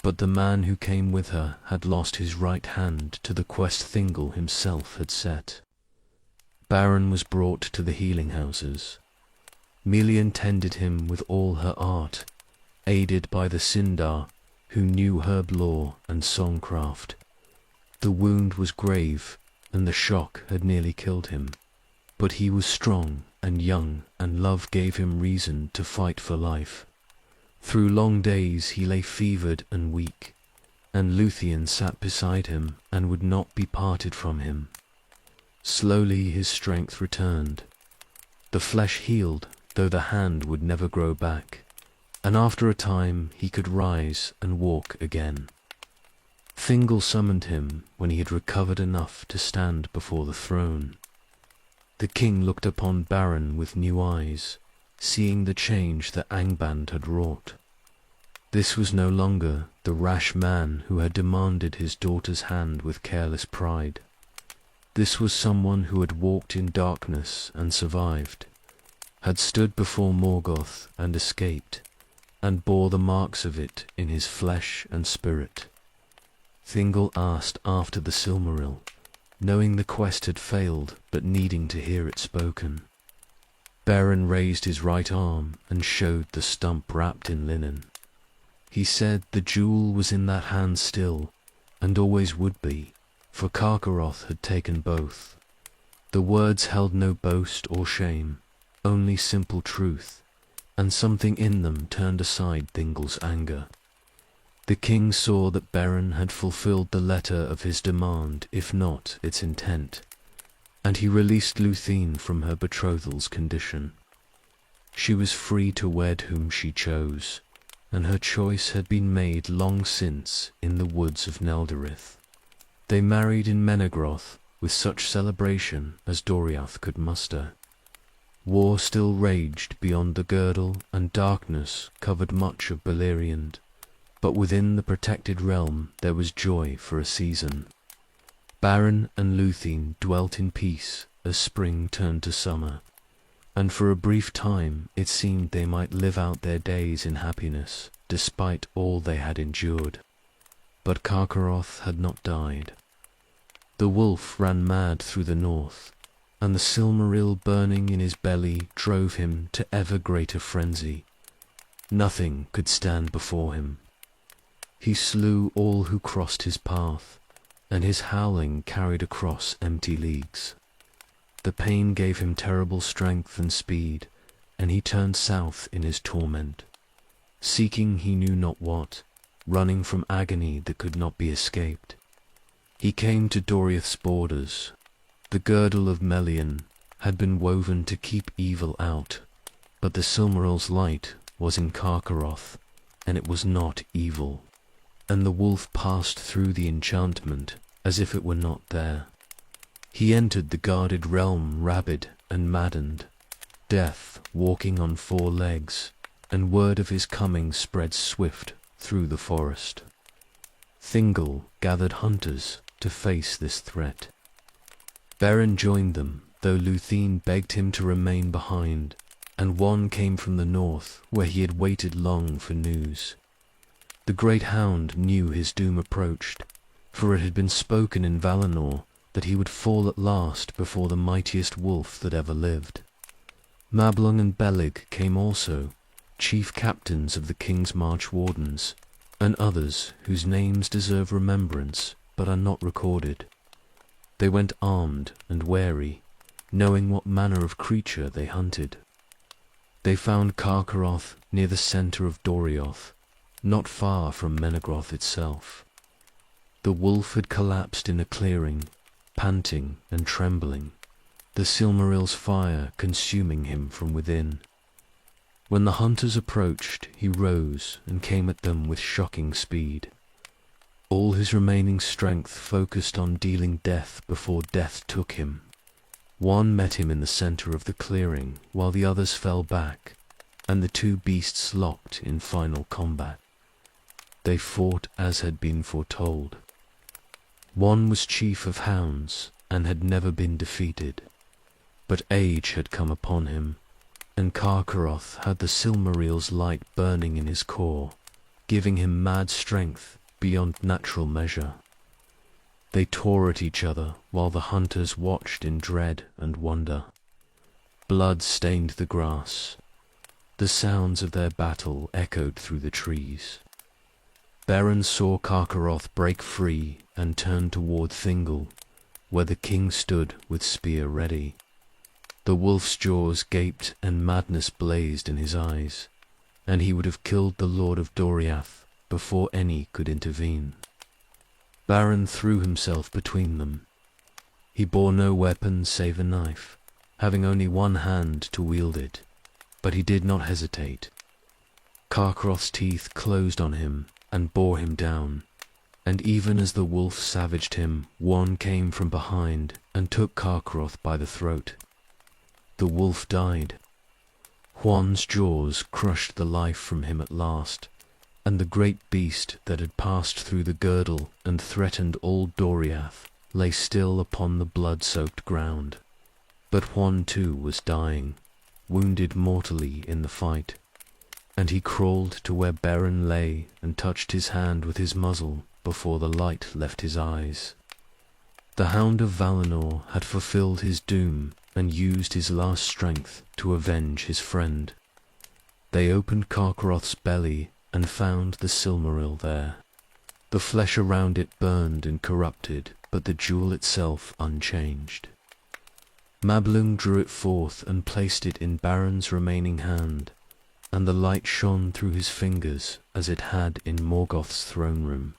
but the man who came with her had lost his right hand to the quest Thingol himself had set. Beren was brought to the healing houses. Melian tended him with all her art, aided by the Sindar, who knew herb lore and songcraft. The wound was grave, and the shock had nearly killed him, but he was strong and young, and love gave him reason to fight for life. Through long days he lay fevered and weak, and Lúthien sat beside him and would not be parted from him. Slowly his strength returned. The flesh healed, though the hand would never grow back, and after a time he could rise and walk again. Thingol summoned him when he had recovered enough to stand before the throne. The king looked upon Beren with new eyes, seeing the change that Angband had wrought. This was no longer the rash man who had demanded his daughter's hand with careless pride. This was someone who had walked in darkness and survived, had stood before Morgoth and escaped, and bore the marks of it in his flesh and spirit. Thingol asked after the Silmaril, knowing the quest had failed but needing to hear it spoken. Beren raised his right arm and showed the stump wrapped in linen. He said the jewel was in that hand still, and always would be, for Karkaroth had taken both. The words held no boast or shame, only simple truth, and something in them turned aside Thingol's anger. The king saw that Beren had fulfilled the letter of his demand, if not its intent, and he released Lúthien from her betrophal's condition. She was free to wed whom she chose, and her choice had been made long since in the woods of Nelderith. They married in Menegroth with such celebration as Doriath could muster. War still raged beyond the girdle, and darkness covered much of Beleriand, but within the protected realm there was joy for a season. Beren and Lúthien dwelt in peace as spring turned to summer, and for a brief time it seemed they might live out their days in happiness, despite all they had endured. But Karkaroth had not died. The wolf ran mad through the north, and the Silmaril burning in his belly drove him to ever greater frenzy. Nothing could stand before him. He slew all who crossed his path, and his howling carried across empty leagues. The pain gave him terrible strength and speed, and he turned south in his torment, seeking he knew not what, running from agony that could not be escaped. He came to Doriath's borders. The girdle of Melian had been woven to keep evil out, but the Silmaril's light was in Karkaroth, and it was not evil, and the wolf passed through the enchantment as if it were not there. He entered the guarded realm rabid and maddened, Death walking on 4 legs, and word of his coming spread swift through the forest. Thingol gathered hunters to face this threat. Beren joined them, though Lúthien begged him to remain behind, and one came from the north, where he had waited long for news. The great hound knew his doom approached, for it had been spoken in Valinor that he would fall at last before the mightiest wolf that ever lived. Mablung and Belig came also, chief captains of the king's march wardens, and others whose names deserve remembrance but are not recorded. They went armed and wary, knowing what manner of creature they hunted. They found Carcharoth near the centre of Dorioth, not far from Menegroth itself. The wolf had collapsed in a clearing, panting and trembling, the Silmarill's fire consuming him from within. When the hunters approached, he rose and came at them with shocking speed. All his remaining strength focused on dealing death before death took him. One met him in the center of the clearing, while the others fell back, and the 2 beasts locked in final combat. They fought as had been foretold. One was chief of hounds, and had never been defeated, but age had come upon him, and Carcharoth had the Silmarill's light burning in his core, giving him mad strength beyond natural measure. They tore at each other while the hunters watched in dread and wonder. Blood stained the grass. The sounds of their battle echoed through the trees. Beren saw Carcharoth break free and turn toward Thingol, where the king stood with spear ready. The wolf's jaws gaped and madness blazed in his eyes, and he would have killed the Lord of Doriath before any could intervene. Beren threw himself between them. He bore no weapon save a knife, having only one hand to wield it, but he did not hesitate. Carcharoth's teeth closed on him and bore him down, and even as the wolf savaged him, one came from behind and took Carcharoth by the throat. The wolf died. Huan's jaws crushed the life from him at last, and the great beast that had passed through the girdle and threatened all Doriath lay still upon the blood-soaked ground. But Huan too was dying, wounded mortally in the fight, and he crawled to where Beren lay and touched his hand with his muzzle before the light left his eyes. The Hound of Valinor had fulfilled his doom and used his last strength to avenge his friend. They opened Carcharoth's belly and found the Silmarill there. The flesh around it burned and corrupted, but the jewel itself unchanged. Mablung drew it forth and placed it in Beren's remaining hand, and the light shone through his fingers as it had in Morgoth's throne room.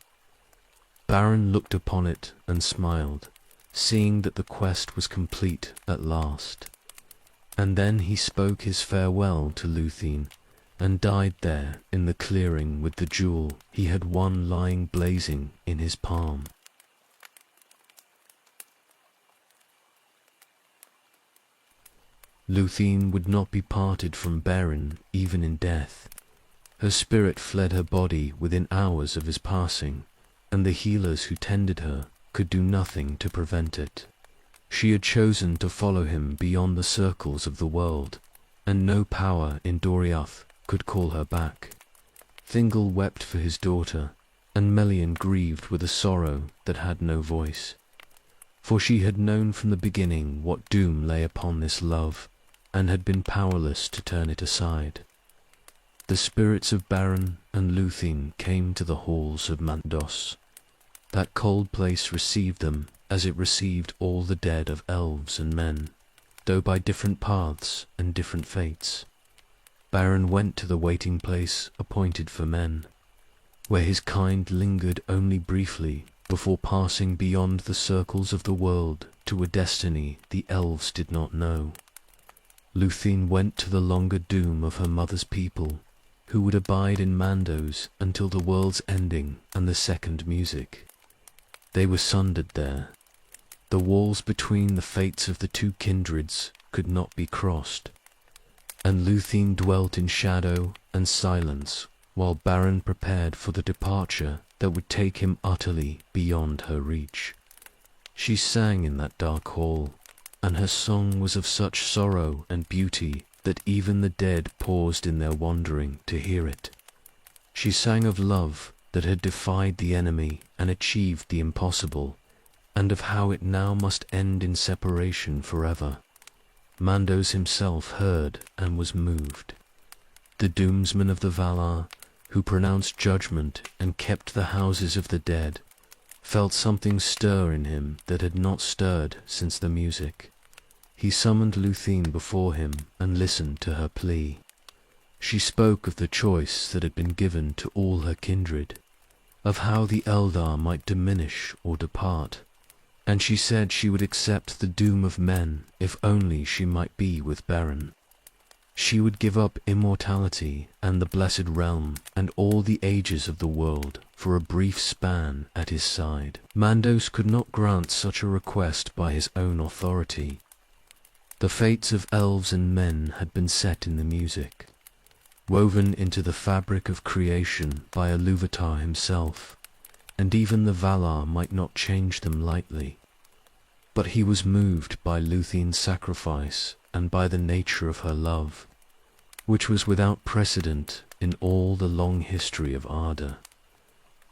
Beren looked upon it and smiled, seeing that the quest was complete at last. And then he spoke his farewell to Lúthien, and died there in the clearing with the jewel he had won lying blazing in his palm. Lúthien would not be parted from Beren even in death. Her spirit fled her body within hours of his passing, and the healers who tended her could do nothing to prevent it. She had chosen to follow him beyond the circles of the world, and no power in Doriath could call her back. Thingol wept for his daughter, and Melian grieved with a sorrow that had no voice. For she had known from the beginning what doom lay upon this love, and had been powerless to turn it aside. The spirits of Beren and Lúthien came to the halls of Mandos. That cold place received them as it received all the dead of elves and men, though by different paths and different fates. Beren went to the waiting place appointed for men, where his kind lingered only briefly before passing beyond the circles of the world to a destiny the elves did not know. Lúthien went to the longer doom of her mother's people, who would abide in Mandos until the world's ending and the second music. They were sundered there. The walls between the fates of the 2 kindreds could not be crossed. And Luthien dwelt in shadow and silence, while Beren prepared for the departure that would take him utterly beyond her reach. She sang in that dark hall, and her song was of such sorrow and beauty that even the dead paused in their wandering to hear it. She sang of love that had defied the enemy and achieved the impossible, and of how it now must end in separation forever. Mandos himself heard and was moved. The doomsman of the Valar, who pronounced judgment and kept the houses of the dead, felt something stir in him that had not stirred since the music. He summoned Luthien before him and listened to her plea. She spoke of the choice that had been given to all her kindred, of how the Eldar might diminish or depart, and she said she would accept the doom of men if only she might be with Beren. She would give up immortality and the blessed realm and all the ages of the world for a brief span at his side. Mandos could not grant such a request by his own authority. The fates of elves and men had been set in the music, woven into the fabric of creation by LOTR himself, and even the Valar might not change them lightly. But he was moved by Luthien's sacrifice and by the nature of her love, which was without precedent in all the long history of Arda.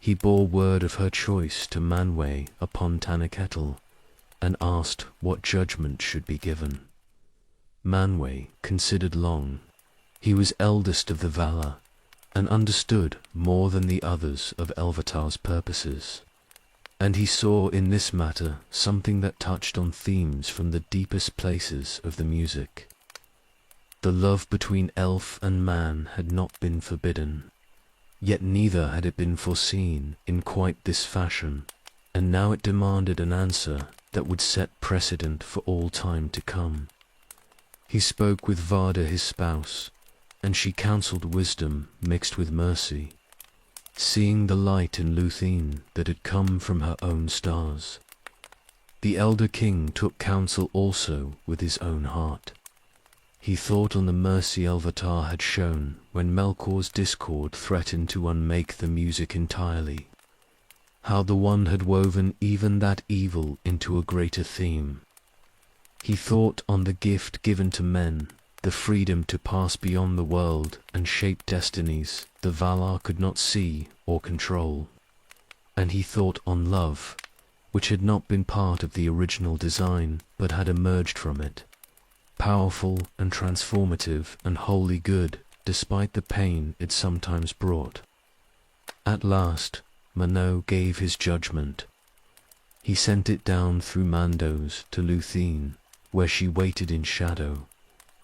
He bore word of her choice to Manwë upon Taniketil, and asked what judgment should be given. Manwë considered long. He was eldest of the Valar, and understood more than the others of Elvatar's purposes, and he saw in this matter something that touched on themes from the deepest places of the music. The love between elf and man had not been forbidden, yet neither had it been foreseen in quite this fashion, and now it demanded an answer that would set precedent for all time to come. He spoke with Varda his spouse, and she counselled wisdom mixed with mercy, seeing the light in Luthien that had come from her own stars. The elder king took counsel also with his own heart. He thought on the mercy Elvatar had shown when Melkor's discord threatened to unmake the music entirely, how the one had woven even that evil into a greater theme. He thought on the gift given to men, the freedom to pass beyond the world and shape destinies the Valar could not see or control. And he thought on love, which had not been part of the original design but had emerged from it, powerful and transformative and wholly good despite the pain it sometimes brought. At last, Manwë gave his judgment. He sent it down through Mandos to Luthien, where she waited in shadow,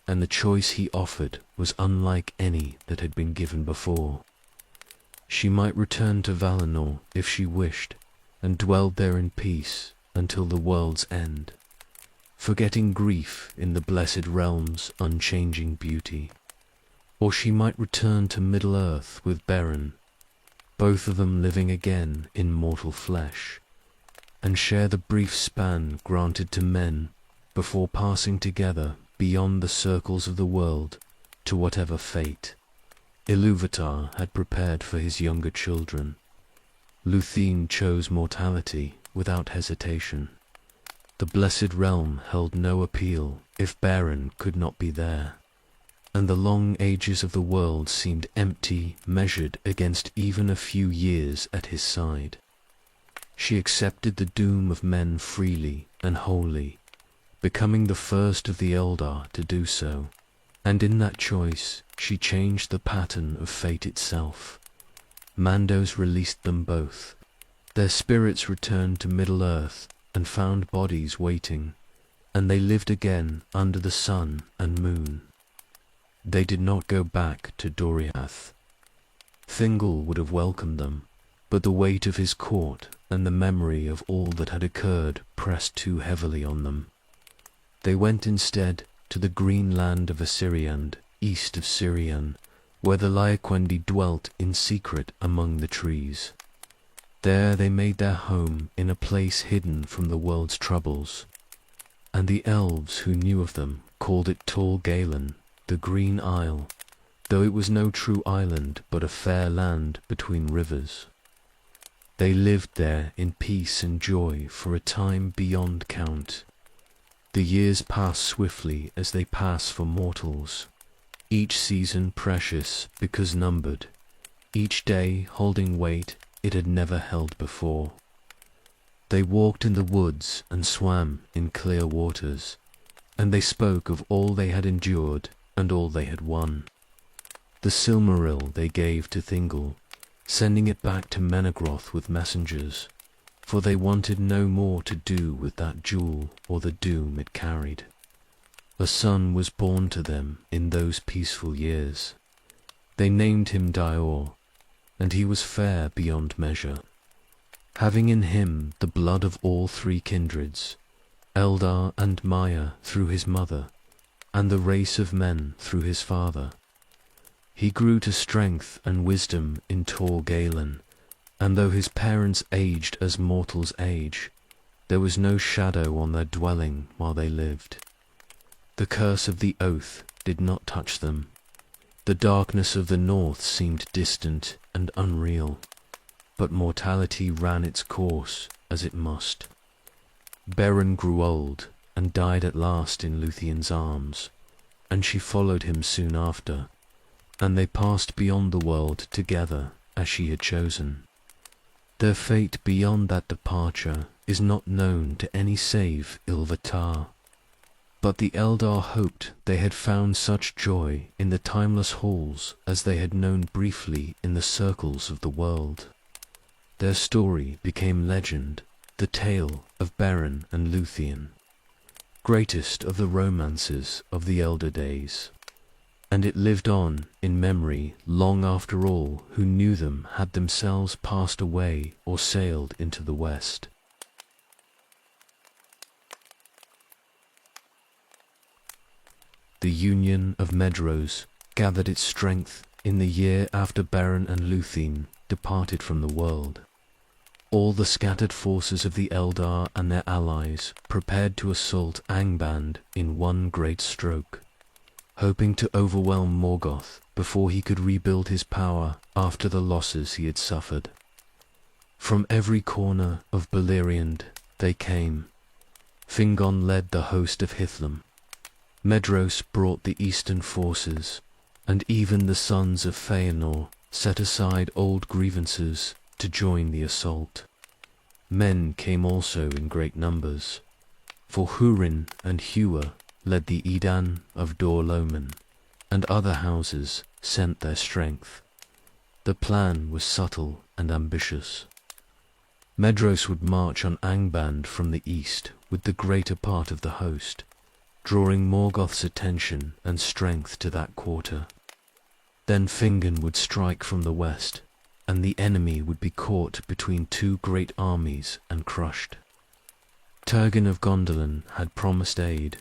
and the choice he offered was unlike any that had been given before. She might return to Valinor if she wished, and dwelled there in peace until the world's end, forgetting grief in the blessed realm's unchanging beauty. Or she might return to Middle-earth with Beren, both of them living again in mortal flesh, and share the brief span granted to men before passing together beyond the circles of the world to whatever fate Ilúvatar had prepared for his younger children. Luthien chose mortality without hesitation. The blessed realm held no appeal if Beren could not be there, and the long ages of the world seemed empty measured against even a few years at his side. She accepted the doom of men freely and wholly, becoming the first of the Eldar to do so, and in that choice she changed the pattern of fate itself. Mandos released them both. Their spirits returned to Middle-earth and found bodies waiting, and they lived again under the sun and moon. They did not go back to Doriath. Thingol would have welcomed them, but the weight of his court and the memory of all that had occurred pressed too heavily on them. They went instead to the green land of Assyriand, east of Sirion, where the Laiquendi dwelt in secret among the trees. There they made their home in a place hidden from the world's troubles, and the elves who knew of them called it Tall Galen, the Green Isle, though it was no true island but a fair land between rivers. They lived there in peace and joy for a time beyond count. The years passed swiftly as they pass for mortals, each season precious because numbered, each day holding weight it had never held before. They walked in the woods and swam in clear waters, and they spoke of all they had endured and all they had won. The Silmaril they gave to Thingol, sending it back to Menegroth with messengers, for they wanted no more to do with that jewel or the doom it carried. A son was born to them in those peaceful years. They named him Dior, and he was fair beyond measure, having in him the blood of all three kindreds, Eldar and Maya through his mother, and the race of men through his father. He grew to strength and wisdom in Tor Galen, and though his parents aged as mortals age, there was no shadow on their dwelling while they lived. The curse of the oath did not touch them. The darkness of the north seemed distant and unreal, but mortality ran its course as it must. Beren grew old and died at last in Lúthien's arms, and she followed him soon after, and they passed beyond the world together as she had chosen. Their fate beyond that departure is not known to any save Ilvatar, but the Eldar hoped they had found such joy in the timeless halls as they had known briefly in the circles of the world. Their story became legend, the tale of Beren and Lúthien, greatest of the romances of the elder days, and it lived on in memory long after all who knew them had themselves passed away or sailed into the west. The Union of Medros gathered its strength in the year after Beren and Lúthien departed from the world. All the scattered forces of the Eldar and their allies prepared to assault Angband in one great stroke, hoping to overwhelm Morgoth before he could rebuild his power after the losses he had suffered. From every corner of Beleriand they came. Fingon led the host of Hithlum. Medros brought the eastern forces, and even the sons of Feanor set aside old grievances to join the assault. Men came also in great numbers, for Húrin and Húa led the Edan of Dor-Lomin, and other houses sent their strength. The plan was subtle and ambitious. Medros would march on Angband from the east with the greater part of the host, drawing Morgoth's attention and strength to that quarter. Then Fingon would strike from the west, and the enemy would be caught between two great armies and crushed. Turgon of Gondolin had promised aid,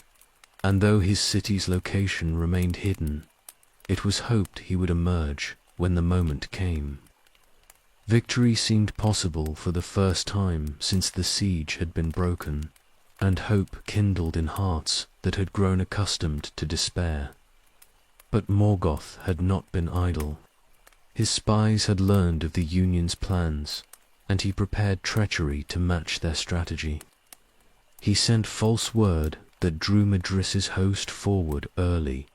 and though his city's location remained hidden, it was hoped he would emerge when the moment came. Victory seemed possible for the first time since the siege had been broken, and hope kindled in hearts that had grown accustomed to despair. But Morgoth had not been idle. His spies had learned of the Union's plans, and he prepared treachery to match their strategy. He sent false word that drew Madris's host forward early,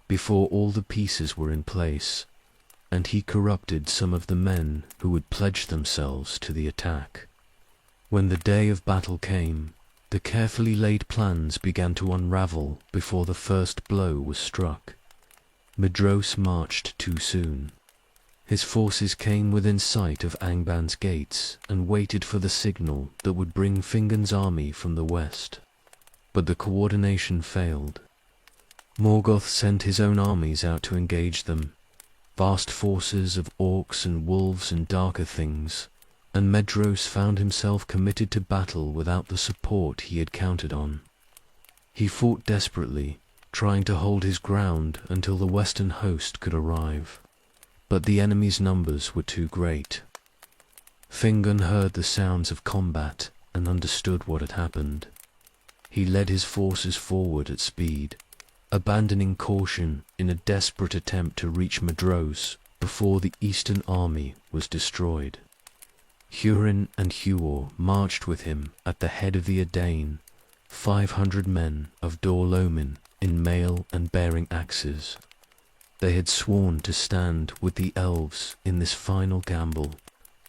before all the pieces were in place, and he corrupted some of the men who would pledge themselves to the attack. When the day of battle came, the carefully laid plans began to unravel before the first blow was struck. Medros marched too soon. His forces came within sight of Angband's gates and waited for the signal that would bring Fingon's army from the west. But the coordination failed. Morgoth sent his own armies out to engage them, vast forces of orcs and wolves and darker things, and Medros found himself committed to battle without the support he had counted on. He fought desperately, trying to hold his ground until the western host could arrive, but the enemy's numbers were too great. Fingon heard the sounds of combat and understood what had happened. He led his forces forward at speed, abandoning caution in a desperate attempt to reach Madros before the Eastern army was destroyed. Hurin and Huor marched with him at the head of the Adain, 500 men of Dor-Lomin in mail and bearing axes. They had sworn to stand with the elves in this final gamble,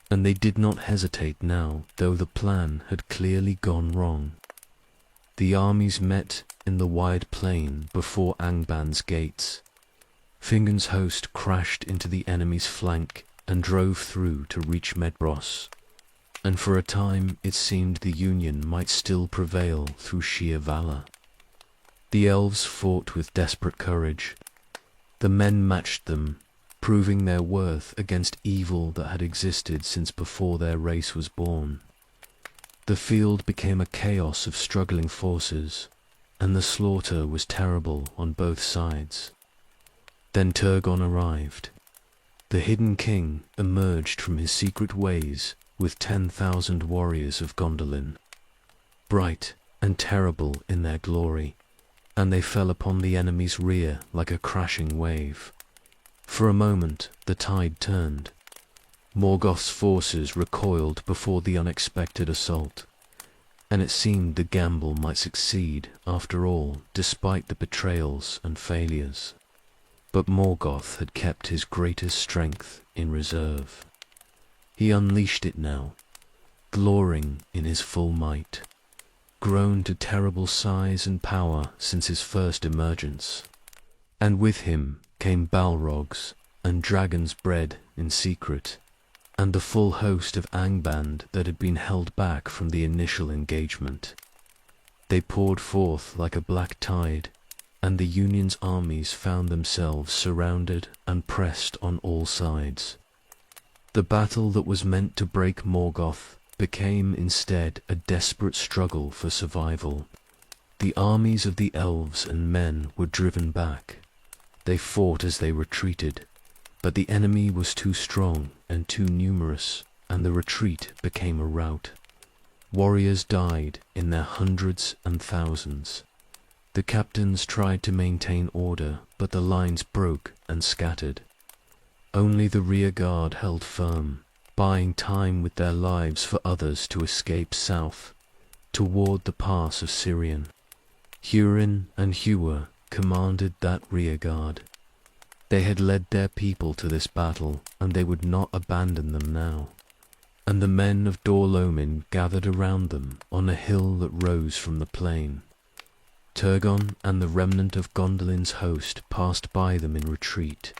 and they did not hesitate now, though the plan had clearly gone wrong. The armies met in the wide plain before Angban's gates. Fingon's host crashed into the enemy's flank and drove through to reach Medbros, and for a time it seemed the Union might still prevail through sheer valor. The elves fought with desperate courage. The men matched them, proving their worth against evil that had existed since before their race was born. The field became a chaos of struggling forces, and the slaughter was terrible on both sides. Then Turgon arrived. The hidden king emerged from his secret ways with 10,000 warriors of Gondolin, bright and terrible in their glory, and they fell upon the enemy's rear like a crashing wave. For a moment the tide turned. Morgoth's forces recoiled before the unexpected assault, and it seemed the gamble might succeed after all, despite the betrayals and failures. But Morgoth had kept his greatest strength in reserve. He unleashed it now, glorying in his full might, grown to terrible size and power since his first emergence. And with him came Balrogs and dragons bred in secret, and the full host of Angband that had been held back from the initial engagement. They poured forth like a black tide, and the Union's armies found themselves surrounded and pressed on all sides. The battle that was meant to break Morgoth became instead a desperate struggle for survival. The armies of the elves and men were driven back. They fought as they retreated, but the enemy was too strong and too numerous, and the retreat became a rout. Warriors died in their hundreds and thousands. The captains tried to maintain order, but the lines broke and scattered. Only the rear guard held firm, buying time with their lives for others to escape south, toward the pass of Sirion. Hurin and Huor commanded that rear guard. They had led their people to this battle, and they would not abandon them now. And the men of Dor-Lomin gathered around them on a hill that rose from the plain. Turgon and the remnant of Gondolin's host passed by them in retreat,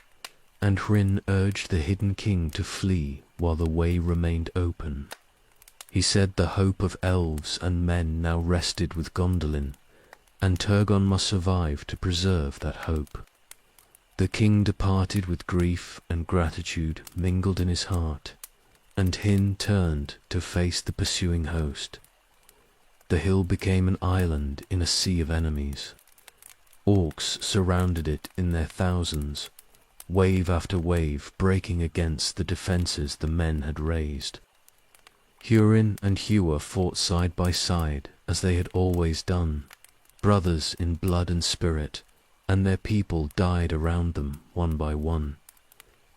and Hryn urged the hidden king to flee while the way remained open. He said the hope of elves and men now rested with Gondolin, and Turgon must survive to preserve that hope. The king departed with grief and gratitude mingled in his heart, and Hin turned to face the pursuing host. The hill became an island in a sea of enemies. Orcs surrounded it in their thousands, wave after wave breaking against the defences the men had raised. Hurin and Huor fought side by side as they had always done, brothers in blood and spirit, and their people died around them one by one.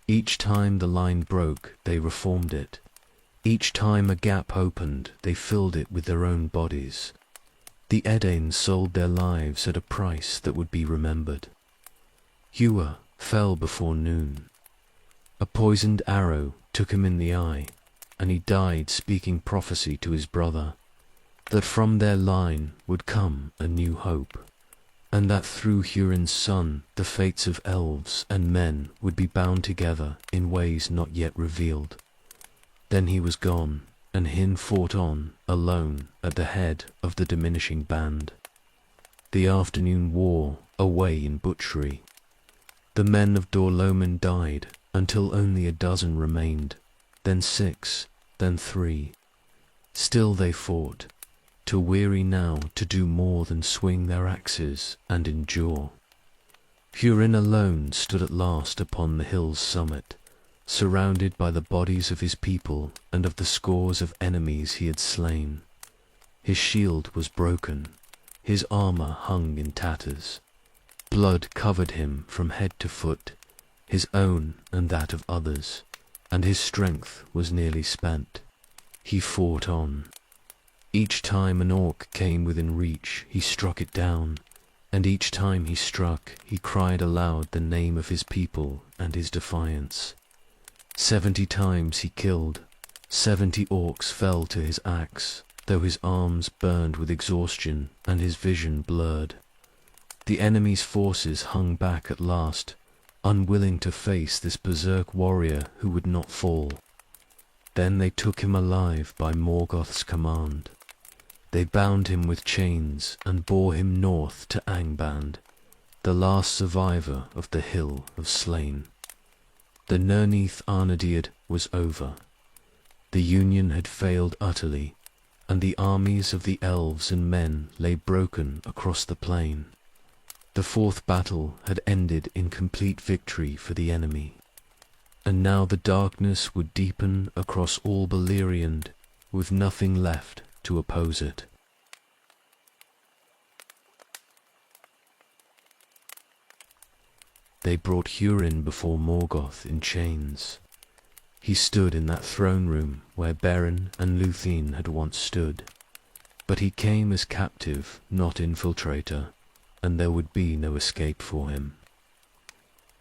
Each time the line broke, they reformed it. Each time a gap opened, they filled it with their own bodies. The Edain sold their lives at a price that would be remembered. Huor fell before noon. A poisoned arrow took him in the eye, and he died speaking prophecy to his brother, that from their line would come a new hope, and that through Hurin's son the fates of elves and men would be bound together in ways not yet revealed. Then he was gone, and Hin fought on, alone, at the head of the diminishing band. The afternoon wore away in butchery. The men of Dor-Lomin died, until only a dozen remained, then 6, then 3. Still they fought, too weary now to do more than swing their axes and endure. Hurin alone stood at last upon the hill's summit, surrounded by the bodies of his people and of the scores of enemies he had slain. His shield was broken, his armour hung in tatters. Blood covered him from head to foot, his own and that of others, and his strength was nearly spent. He fought on. Each time an orc came within reach, he struck it down, and each time he struck, he cried aloud the name of his people and his defiance. 70 times he killed. 70 orcs fell to his axe, though his arms burned with exhaustion and his vision blurred. The enemy's forces hung back at last, unwilling to face this berserk warrior who would not fall. Then they took him alive by Morgoth's command. They bound him with chains and bore him north to Angband, the last survivor of the Hill of Slain. The Nerneath Arnadiad was over. The Union had failed utterly, and the armies of the elves and men lay broken across the plain. The fourth battle had ended in complete victory for the enemy, and now the darkness would deepen across all Beleriand, with nothing left to oppose it. They brought Hurin before Morgoth in chains. He stood in that throne room where Beren and Luthien had once stood, but he came as captive, not infiltrator, and there would be no escape for him.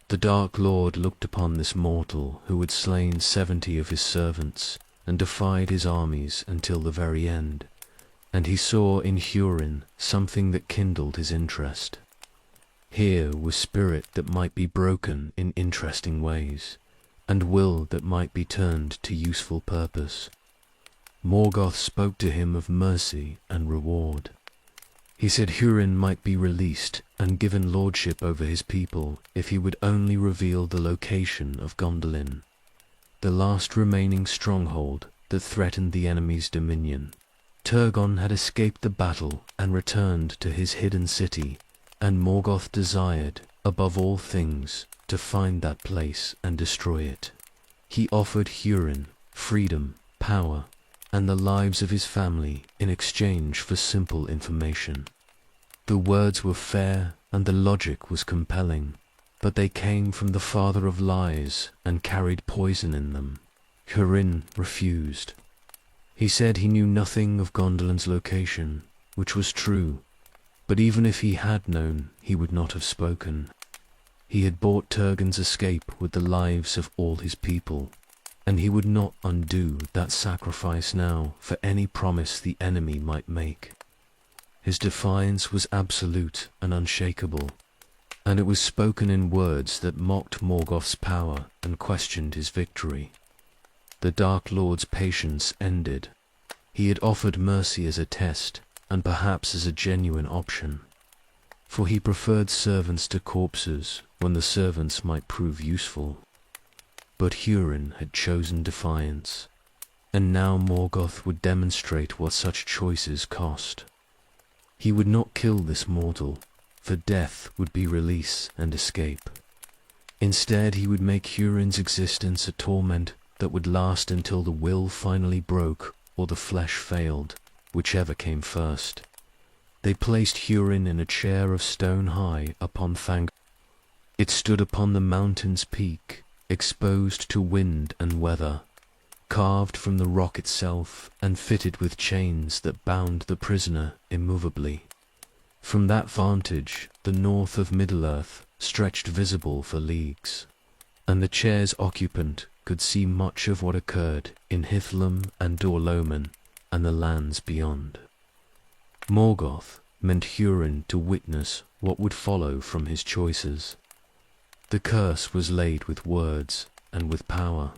The Dark Lord looked upon this mortal who had slain 70 of his servants and defied his armies until the very end, and he saw in Hurin something that kindled his interest. Here was spirit that might be broken in interesting ways, and will that might be turned to useful purpose. Morgoth spoke to him of mercy and reward. He said Hurin might be released and given lordship over his people if he would only reveal the location of Gondolin, the last remaining stronghold that threatened the enemy's dominion. Turgon had escaped the battle and returned to his hidden city, and Morgoth desired, above all things, to find that place and destroy it. He offered Hurin freedom, power, and the lives of his family in exchange for simple information. The words were fair and the logic was compelling, but they came from the father of lies and carried poison in them. Hurin refused. He said he knew nothing of Gondolin's location, which was true, but even if he had known, he would not have spoken. He had bought Turgon's escape with the lives of all his people, and he would not undo that sacrifice now for any promise the enemy might make. His defiance was absolute and unshakable, and it was spoken in words that mocked Morgoth's power and questioned his victory. The Dark Lord's patience ended. He had offered mercy as a test, and perhaps as a genuine option, for he preferred servants to corpses when the servants might prove useful. But Hurin had chosen defiance, and now Morgoth would demonstrate what such choices cost. He would not kill this mortal, for death would be release and escape. Instead, he would make Hurin's existence a torment that would last until the will finally broke or the flesh failed, whichever came first. They placed Hurin in a chair of stone high upon Thang. It stood upon the mountain's peak, exposed to wind and weather, carved from the rock itself and fitted with chains that bound the prisoner immovably. From that vantage, the north of Middle-earth stretched visible for leagues, and the chair's occupant could see much of what occurred in Hithlum and Dorloman and the lands beyond. Morgoth meant Hurin to witness what would follow from his choices. The curse was laid with words and with power.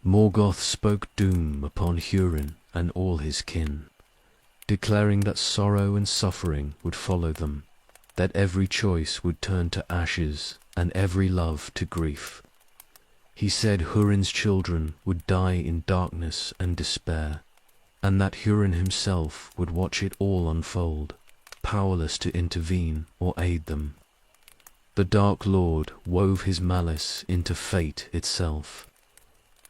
Morgoth spoke doom upon Hurin and all his kin, declaring that sorrow and suffering would follow them, that every choice would turn to ashes and every love to grief. He said Hurin's children would die in darkness and despair, and that Hurin himself would watch it all unfold, powerless to intervene or aid them. The Dark Lord wove his malice into fate itself,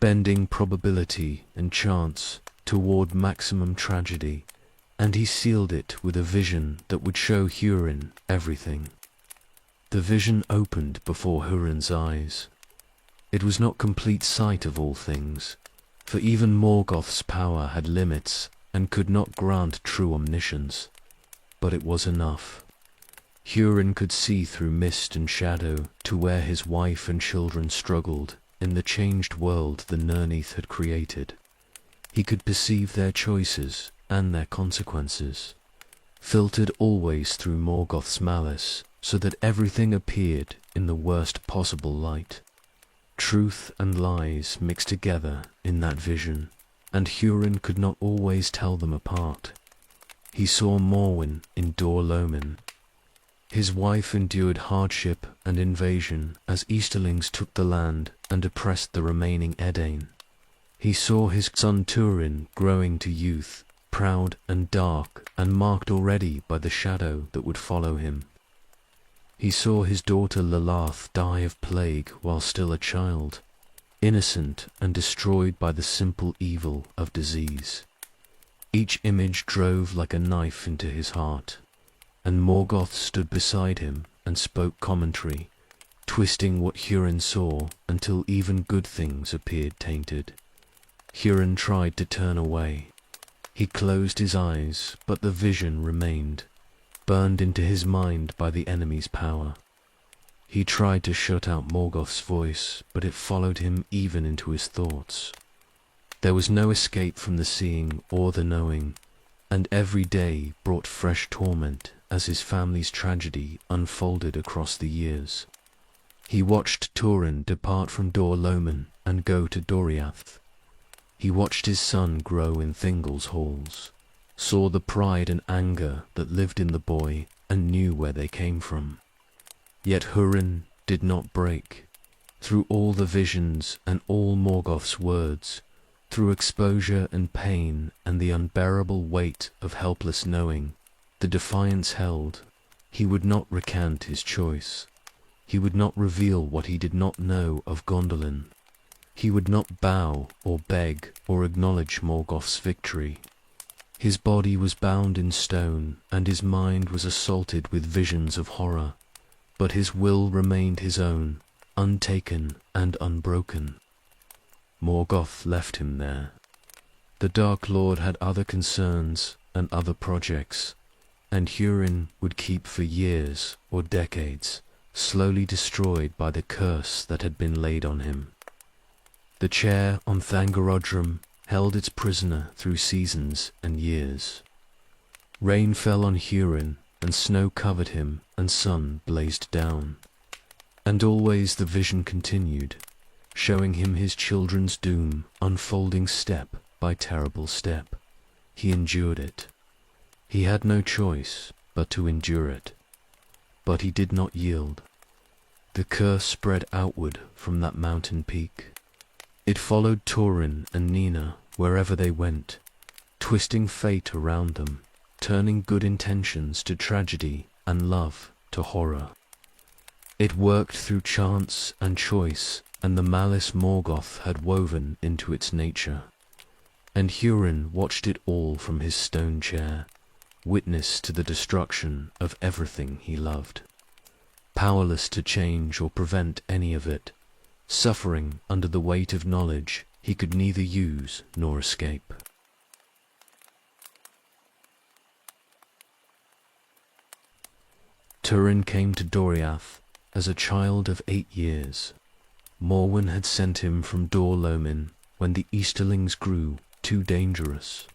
bending probability and chance toward maximum tragedy, and he sealed it with a vision that would show Hurin everything. The vision opened before Hurin's eyes. It was not complete sight of all things, for even Morgoth's power had limits and could not grant true omniscience, but it was enough. Hurin could see through mist and shadow to where his wife and children struggled in the changed world the Nirneath had created. He could perceive their choices and their consequences, filtered always through Morgoth's malice, so that everything appeared in the worst possible light. Truth and lies mixed together in that vision, and Hurin could not always tell them apart. He saw Morwen in Dor Lomin. His wife endured hardship and invasion as Easterlings took the land and oppressed the remaining Edain. He saw his son Turin growing to youth, proud and dark, and marked already by the shadow that would follow him. He saw his daughter Lalath die of plague while still a child, innocent and destroyed by the simple evil of disease. Each image drove like a knife into his heart, and Morgoth stood beside him and spoke commentary, twisting what Hurin saw until even good things appeared tainted. Hurin tried to turn away. He closed his eyes, but the vision remained, burned into his mind by the enemy's power. He tried to shut out Morgoth's voice, but it followed him even into his thoughts. There was no escape from the seeing or the knowing, and every day brought fresh torment as his family's tragedy unfolded across the years. He watched Turin depart from Dor Lomin and go to Doriath. He watched his son grow in Thingol's halls, saw the pride and anger that lived in the boy, and knew where they came from. Yet Hurin did not break. Through all the visions and all Morgoth's words, through exposure and pain and the unbearable weight of helpless knowing, the defiance held. He would not recant his choice. He would not reveal what he did not know of Gondolin. He would not bow or beg or acknowledge Morgoth's victory. His body was bound in stone, and his mind was assaulted with visions of horror, but his will remained his own, untaken and unbroken. Morgoth left him there. The Dark Lord had other concerns and other projects, and Hurin would keep for years or decades, slowly destroyed by the curse that had been laid on him. The chair on Thangorodrim held its prisoner through seasons and years. Rain fell on Hurin, and snow covered him, and sun blazed down. And always the vision continued, showing him his children's doom unfolding step by terrible step. He endured it. He had no choice but to endure it. But he did not yield. The curse spread outward from that mountain peak. It followed Turin and Nina wherever they went, twisting fate around them, turning good intentions to tragedy and love to horror. It worked through chance and choice and the malice Morgoth had woven into its nature. And Hurin watched it all from his stone chair, witness to the destruction of everything he loved. Powerless to change or prevent any of it, suffering under the weight of knowledge he could neither use nor escape. Turin came to Doriath as a child of 8 years. Morwen had sent him from Dor Lomin when the Easterlings grew too dangerous,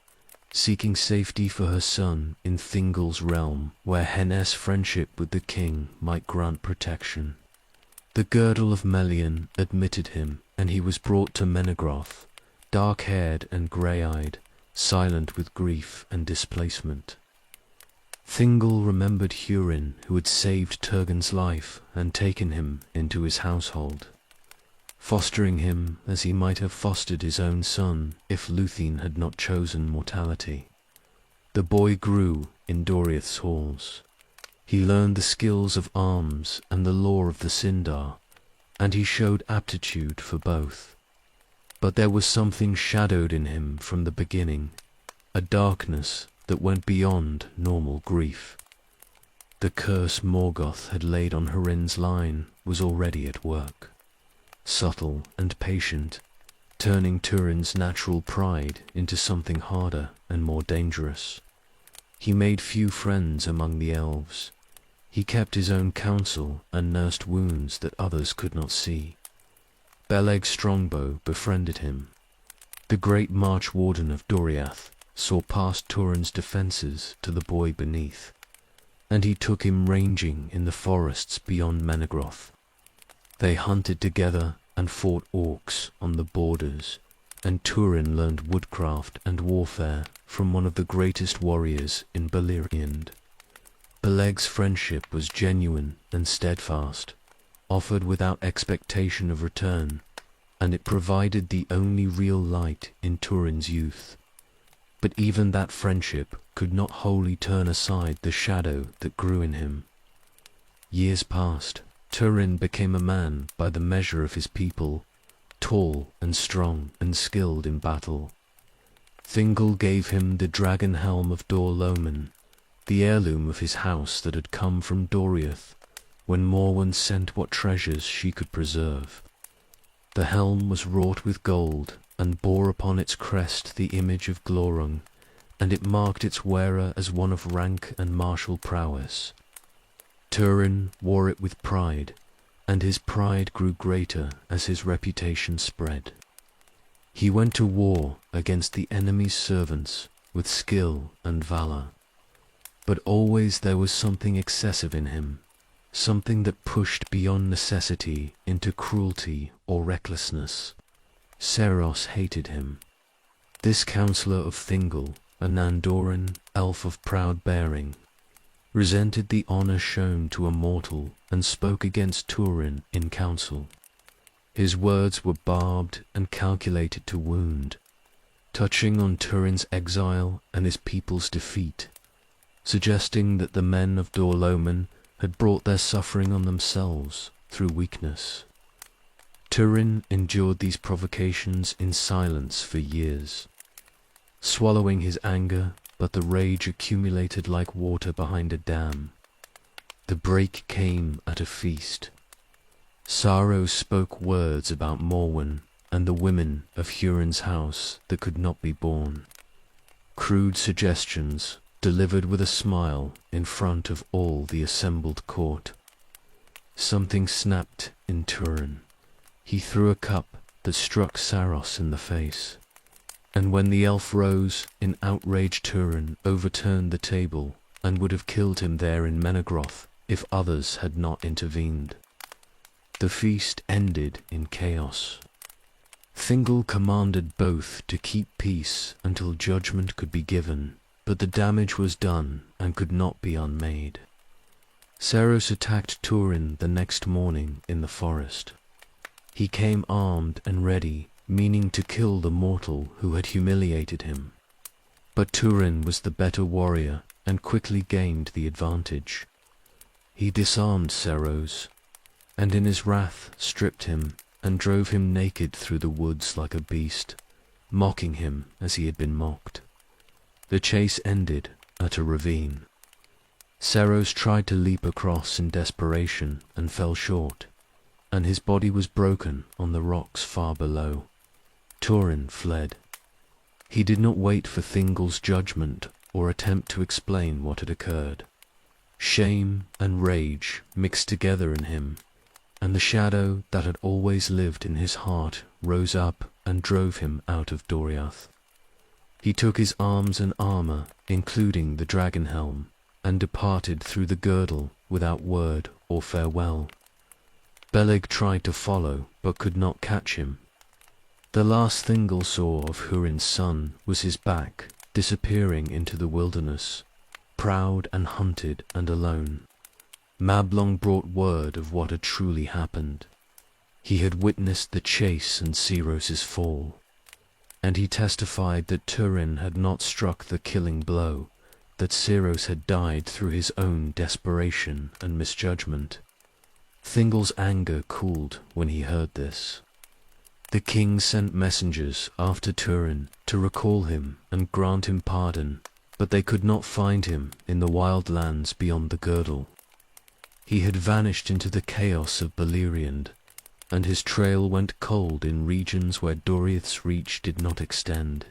seeking safety for her son in Thingol's realm, where Heness' friendship with the king might grant protection. The girdle of Melian admitted him, and he was brought to Menegroth, dark-haired and grey-eyed, silent with grief and displacement. Thingol remembered Hurin, who had saved Turgon's life and taken him into his household, fostering him as he might have fostered his own son if Luthien had not chosen mortality. The boy grew in Doriath's halls. He learned the skills of arms and the lore of the Sindar, and he showed aptitude for both. But there was something shadowed in him from the beginning, a darkness that went beyond normal grief. The curse Morgoth had laid on Hurin's line was already at work, subtle and patient, turning Turin's natural pride into something harder and more dangerous. He made few friends among the elves. He kept his own counsel and nursed wounds that others could not see. Beleg Strongbow befriended him. The great March Warden of Doriath saw past Turin's defences to the boy beneath, and he took him ranging in the forests beyond Menegroth. They hunted together and fought orcs on the borders, and Turin learned woodcraft and warfare from one of the greatest warriors in Beleriand. Beleg's friendship was genuine and steadfast, offered without expectation of return, and it provided the only real light in Turin's youth. But even that friendship could not wholly turn aside the shadow that grew in him. Years passed. Turin became a man by the measure of his people, tall and strong and skilled in battle. Thingol gave him the dragon helm of Dor Loman, the heirloom of his house that had come from Doriath, when Morwen sent what treasures she could preserve. The helm was wrought with gold, and bore upon its crest the image of Glorung, and it marked its wearer as one of rank and martial prowess. Turin wore it with pride, and his pride grew greater as his reputation spread. He went to war against the enemy's servants with skill and valor, but always there was something excessive in him, something that pushed beyond necessity into cruelty or recklessness. Seros hated him. This counselor of Thingol, a Nandoran elf of proud bearing, resented the honor shown to a mortal and spoke against Turin in council. His words were barbed and calculated to wound, touching on Turin's exile and his people's defeat, suggesting that the men of Dor Loman had brought their suffering on themselves through weakness. Turin endured these provocations in silence for years, swallowing his anger, but the rage accumulated like water behind a dam. The break came at a feast. Sorrow spoke words about Morwen and the women of Hurin's house that could not be born. Crude suggestions delivered with a smile in front of all the assembled court. Something snapped in Turin. He threw a cup that struck Saros in the face, and when the elf rose in outrage, Turin overturned the table and would have killed him there in Menegroth if others had not intervened. The feast ended in chaos. Thingol commanded both to keep peace until judgment could be given, but the damage was done and could not be unmade. Saros attacked Turin the next morning in the forest. He came armed and ready, meaning to kill the mortal who had humiliated him. But Turin was the better warrior and quickly gained the advantage. He disarmed Saros, and in his wrath stripped him and drove him naked through the woods like a beast, mocking him as he had been mocked. The chase ended at a ravine. Saros tried to leap across in desperation and fell short, and his body was broken on the rocks far below. Turin fled. He did not wait for Thingol's judgment or attempt to explain what had occurred. Shame and rage mixed together in him, and the shadow that had always lived in his heart rose up and drove him out of Doriath. He took his arms and armor, including the dragon helm, and departed through the girdle without word or farewell. Beleg tried to follow, but could not catch him. The last Thingol saw of Hurin's son was his back, disappearing into the wilderness, proud and hunted and alone. Mablung brought word of what had truly happened. He had witnessed the chase and Seros's fall, and he testified that Turin had not struck the killing blow, that Seros had died through his own desperation and misjudgment. Thingol's anger cooled when he heard this. The king sent messengers after Turin to recall him and grant him pardon, but they could not find him in the wild lands beyond the girdle. He had vanished into the chaos of Beleriand, and his trail went cold in regions where Doriath's reach did not extend.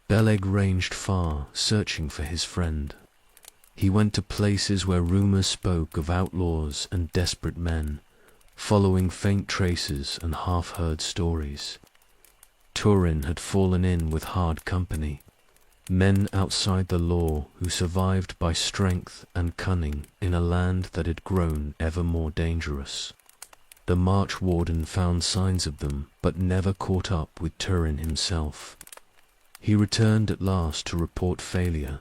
Beleg ranged far, searching for his friend. He went to places where rumors spoke of outlaws and desperate men, following faint traces and half-heard stories. Turin had fallen in with hard company, men outside the law who survived by strength and cunning in a land that had grown ever more dangerous. The March Warden found signs of them, but never caught up with Turin himself. He returned at last to report failure,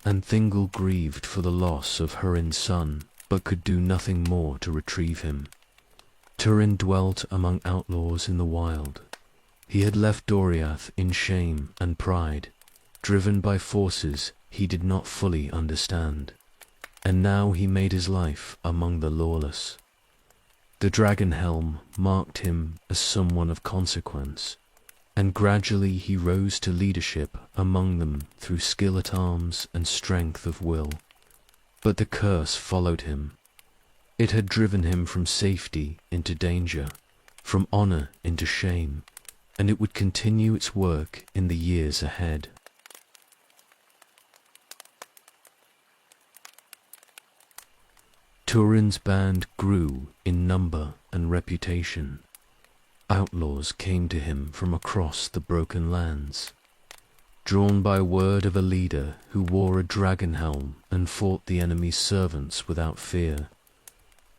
and Thingol grieved for the loss of Hurin's son, but could do nothing more to retrieve him. Turin dwelt among outlaws in the wild. He had left Doriath in shame and pride, driven by forces he did not fully understand, and now he made his life among the lawless. The dragon helm marked him as someone of consequence, and gradually he rose to leadership among them through skill at arms and strength of will. But the curse followed him. It had driven him from safety into danger, from honor into shame, and it would continue its work in the years ahead. Turin's band grew in number and reputation. Outlaws came to him from across the broken lands, drawn by word of a leader who wore a dragon helm and fought the enemy's servants without fear.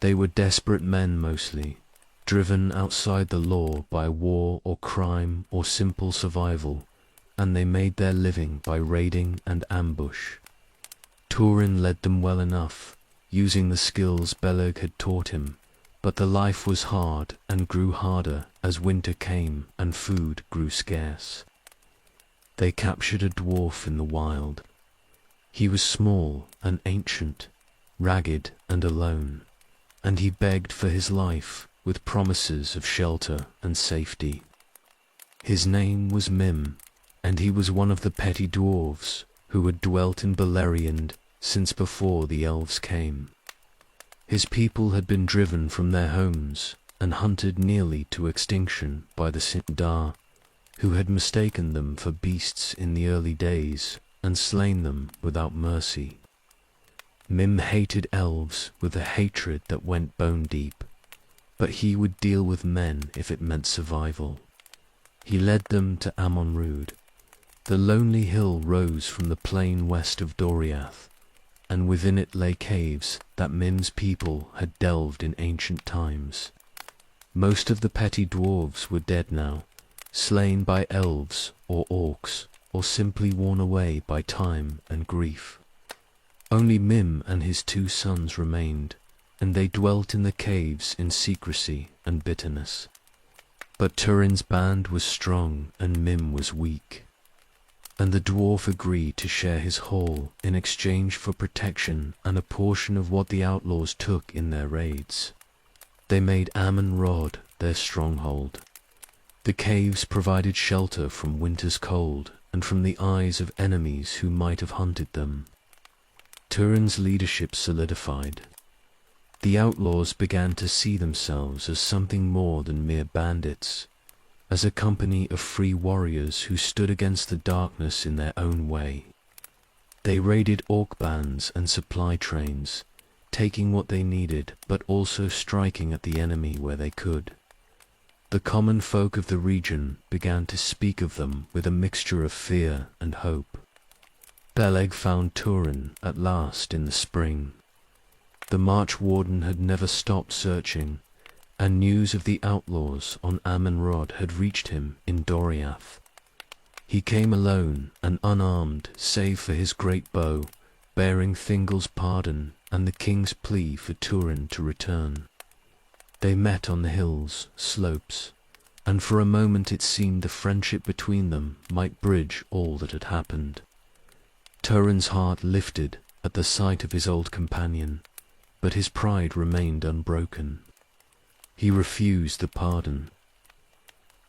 They were desperate men mostly, driven outside the law by war or crime or simple survival, and they made their living by raiding and ambush. Turin led them well enough, using the skills Beleg had taught him, but the life was hard and grew harder as winter came and food grew scarce. They captured a dwarf in the wild. He was small and ancient, ragged and alone, and he begged for his life with promises of shelter and safety. His name was Mim, and he was one of the petty dwarves who had dwelt in Beleriand since before the elves came. His people had been driven from their homes and hunted nearly to extinction by the Sindar, who had mistaken them for beasts in the early days and slain them without mercy. Mim hated elves with a hatred that went bone deep, but he would deal with men if it meant survival. He led them to Amon-Rud. The lonely hill rose from the plain west of Doriath, and within it lay caves that Mim's people had delved in ancient times. Most of the petty dwarves were dead now, slain by elves or orcs, or simply worn away by time and grief. Only Mim and his 2 sons remained, and they dwelt in the caves in secrecy and bitterness. But Turin's band was strong and Mim was weak, and the dwarf agreed to share his haul in exchange for protection and a portion of what the outlaws took in their raids. They made Amon-Rod their stronghold. The caves provided shelter from winter's cold and from the eyes of enemies who might have hunted them. Turin's leadership solidified. The outlaws began to see themselves as something more than mere bandits, as a company of free warriors who stood against the darkness in their own way. They raided orc bands and supply trains, taking what they needed but also striking at the enemy where they could. The common folk of the region began to speak of them with a mixture of fear and hope. Beleg found Turin at last in the spring. The March Warden had never stopped searching, and news of the outlaws on Amon-Rod had reached him in Doriath. He came alone and unarmed save for his great bow, bearing Thingol's pardon and the king's plea for Turin to return. They met on the hill's slopes, and for a moment it seemed the friendship between them might bridge all that had happened. Turin's heart lifted at the sight of his old companion, but his pride remained unbroken. He refused the pardon.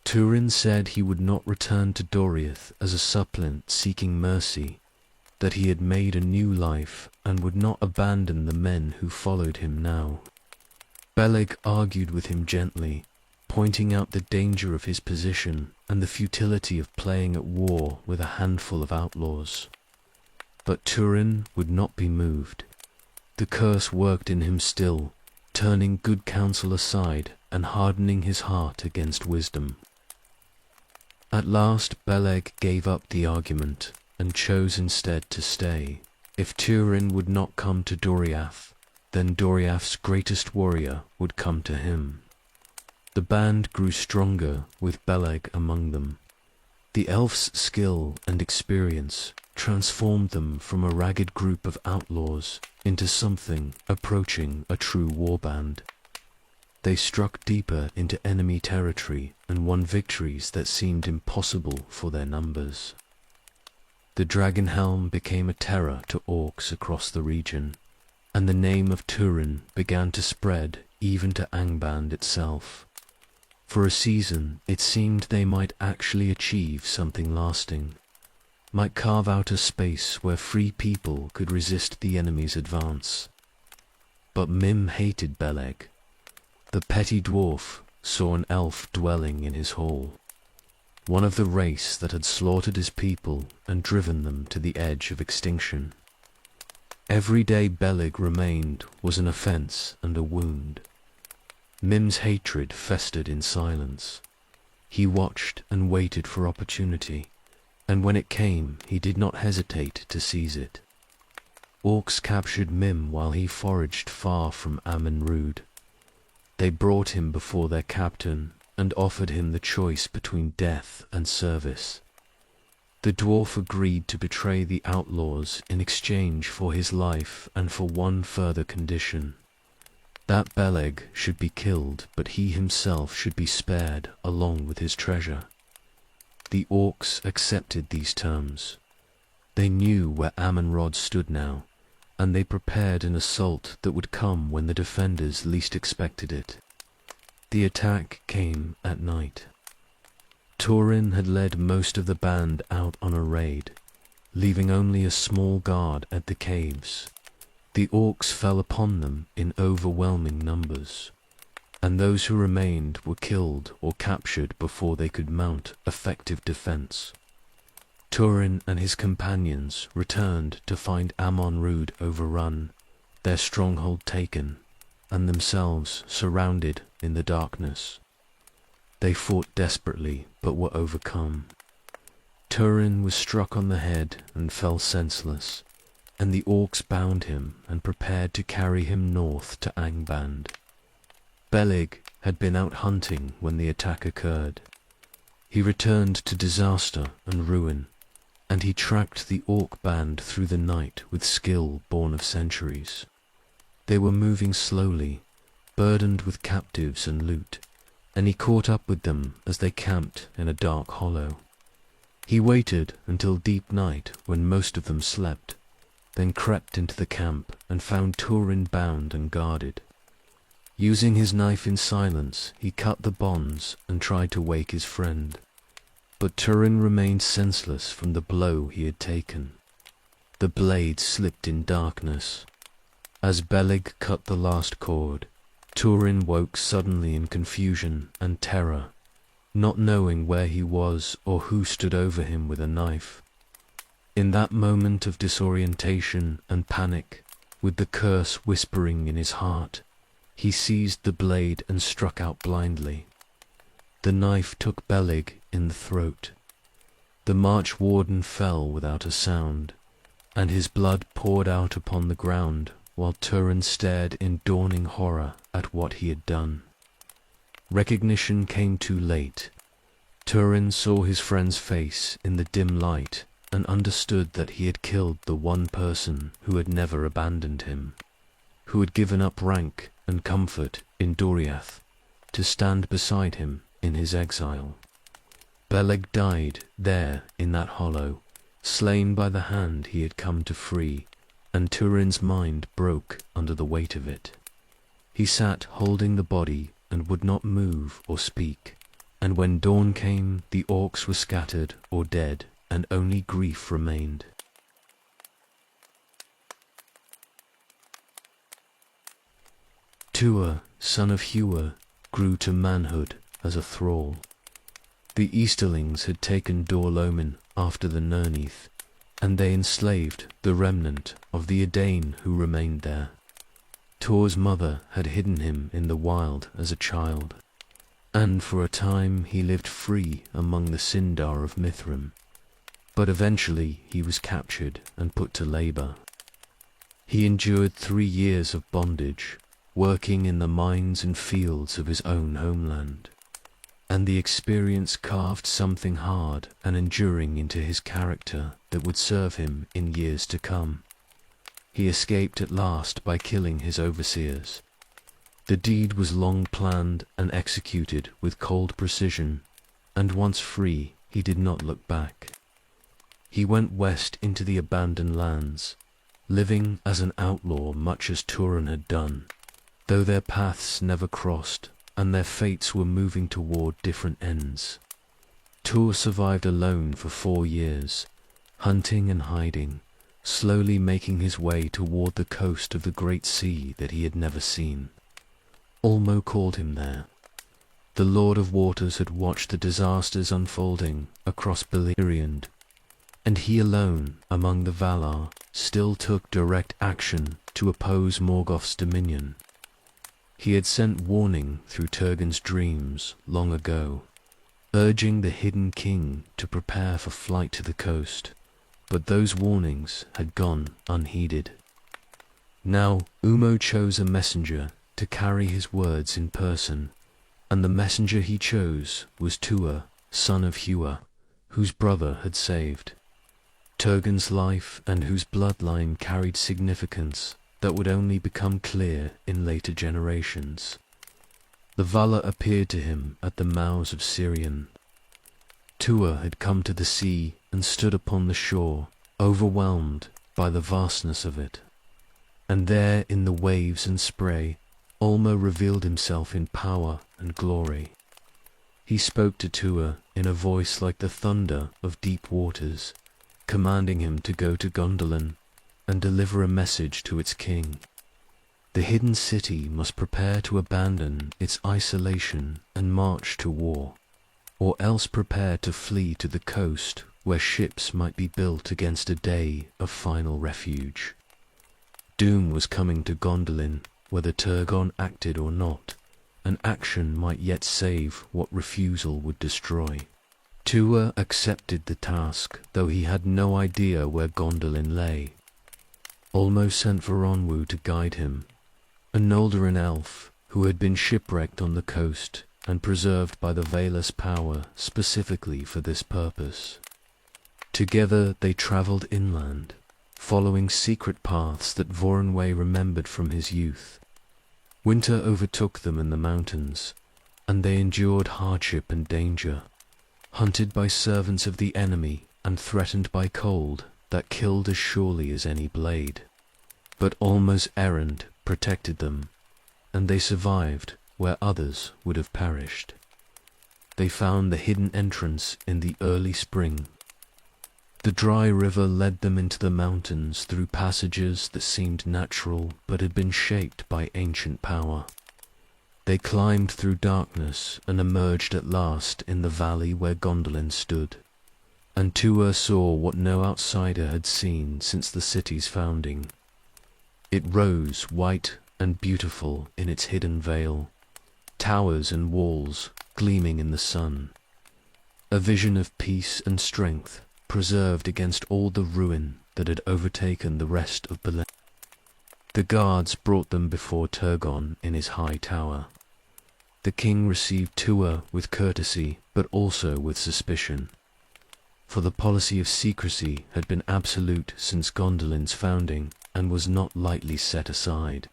Turin said he would not return to Doriath as a suppliant seeking mercy, that he had made a new life and would not abandon the men who followed him now. Beleg argued with him gently, pointing out the danger of his position and the futility of playing at war with a handful of outlaws. But Turin would not be moved. The curse worked in him still, turning good counsel aside and hardening his heart against wisdom. At last Beleg gave up the argument and chose instead to stay. If Turin would not come to Doriath, then Doriath's greatest warrior would come to him. The band grew stronger with Beleg among them. The elf's skill and experience transformed them from a ragged group of outlaws into something approaching a true warband. They struck deeper into enemy territory and won victories that seemed impossible for their numbers. The dragon helm became a terror to orcs across the region, and the name of Turin began to spread even to Angband itself. For a season it seemed they might actually achieve something lasting, might carve out a space where free people could resist the enemy's advance. But Mim hated Beleg. The petty dwarf saw an elf dwelling in his hall, one of the race that had slaughtered his people and driven them to the edge of extinction. Every day Beleg remained was an offense and a wound. Mim's hatred festered in silence. He watched and waited for opportunity, and when it came, he did not hesitate to seize it. Orcs captured Mim while he foraged far from Amen-Rud. They brought him before their captain and offered him the choice between death and service. The dwarf agreed to betray the outlaws in exchange for his life and for one further condition: that Beleg should be killed, but he himself should be spared along with his treasure. The orcs accepted these terms. They knew where Amen-Rod stood now, and they prepared an assault that would come when the defenders least expected it. The attack came at night. Turin had led most of the band out on a raid, leaving only a small guard at the caves. The orcs fell upon them in overwhelming numbers, and those who remained were killed or captured before they could mount effective defense. Turin and his companions returned to find Amen-Rud overrun, their stronghold taken, and themselves surrounded in the darkness. They fought desperately, but were overcome. Turin was struck on the head and fell senseless, and the orcs bound him and prepared to carry him north to Angband. Beleg had been out hunting when the attack occurred. He returned to disaster and ruin, and he tracked the orc band through the night with skill born of centuries. They were moving slowly, burdened with captives and loot, and he caught up with them as they camped in a dark hollow. He waited until deep night when most of them slept, then crept into the camp and found Turin bound and guarded. Using his knife in silence, he cut the bonds and tried to wake his friend. But Turin remained senseless from the blow he had taken. The blade slipped in darkness. As Beleg cut the last cord, Turin woke suddenly in confusion and terror, not knowing where he was or who stood over him with a knife. In that moment of disorientation and panic, with the curse whispering in his heart, he seized the blade and struck out blindly. The knife took Beleg in the throat. The march warden fell without a sound, and his blood poured out upon the ground while Turin stared in dawning horror at what he had done. Recognition came too late. Turin saw his friend's face in the dim light and understood that he had killed the one person who had never abandoned him, who had given up rank and comfort in Doriath to stand beside him in his exile. Beleg died there in that hollow, slain by the hand he had come to free, and Turin's mind broke under the weight of it. He sat holding the body and would not move or speak, and when dawn came the orcs were scattered or dead, and only grief remained. Tuatha, son of Hua, grew to manhood as a thrall. The Easterlings had taken Dor-lomin after the Nerneith, and they enslaved the remnant of the Edain who remained there. Tua's mother had hidden him in the wild as a child, and for a time he lived free among the Sindar of Mithrim, but eventually he was captured and put to labor. He endured 3 years of bondage, working in the mines and fields of his own homeland, and the experience carved something hard and enduring into his character that would serve him in years to come. He escaped at last by killing his overseers. The deed was long planned and executed with cold precision, and once free, he did not look back. He went west into the abandoned lands, living as an outlaw much as Turin had done, though their paths never crossed and their fates were moving toward different ends. Tuatha survived alone for 4 years, hunting and hiding, slowly making his way toward the coast of the great sea that he had never seen. Ulmo called him there. The Lord of Waters had watched the disasters unfolding across Beleriand, and he alone, among the Valar, still took direct action to oppose Morgoth's dominion. He had sent warning through Turgon's dreams long ago, urging the hidden king to prepare for flight to the coast, but those warnings had gone unheeded. Now Ulmo chose a messenger to carry his words in person, and the messenger he chose was Tuatha, son of Hua, whose brother had saved Turgon's life and whose bloodline carried significance that would only become clear in later generations. The Valar appeared to him at the mouths of Sirion. Tuatha had come to the sea and stood upon the shore, overwhelmed by the vastness of it. And there in the waves and spray, Ulmo revealed himself in power and glory. He spoke to Tuatha in a voice like the thunder of deep waters, commanding him to go to Gondolin and deliver a message to its king. The hidden city must prepare to abandon its isolation and march to war, or else prepare to flee to the coast where ships might be built against a day of final refuge. Doom was coming to Gondolin, whether Turgon acted or not, and action might yet save what refusal would destroy. Tuatha accepted the task, though he had no idea where Gondolin lay. Ulmo sent for Onwu to guide him, a Noldorin elf who had been shipwrecked on the coast and preserved by the Valar's power specifically for this purpose. Together they travelled inland, following secret paths that Voronwë remembered from his youth. Winter overtook them in the mountains, and they endured hardship and danger, hunted by servants of the enemy and threatened by cold that killed as surely as any blade. But Ulmo's errand protected them, and they survived where others would have perished. They found the hidden entrance in the early spring. The dry river led them into the mountains through passages that seemed natural but had been shaped by ancient power. They climbed through darkness and emerged at last in the valley where Gondolin stood. And Tuatha saw what no outsider had seen since the city's founding. It rose white and beautiful in its hidden veil, towers and walls gleaming in the sun. A vision of peace and strength preserved against all the ruin that had overtaken the rest of Beleriand. The guards brought them before Turgon in his high tower. The king received Tuatha with courtesy, but also with suspicion, for the policy of secrecy had been absolute since Gondolin's founding and was not lightly set aside.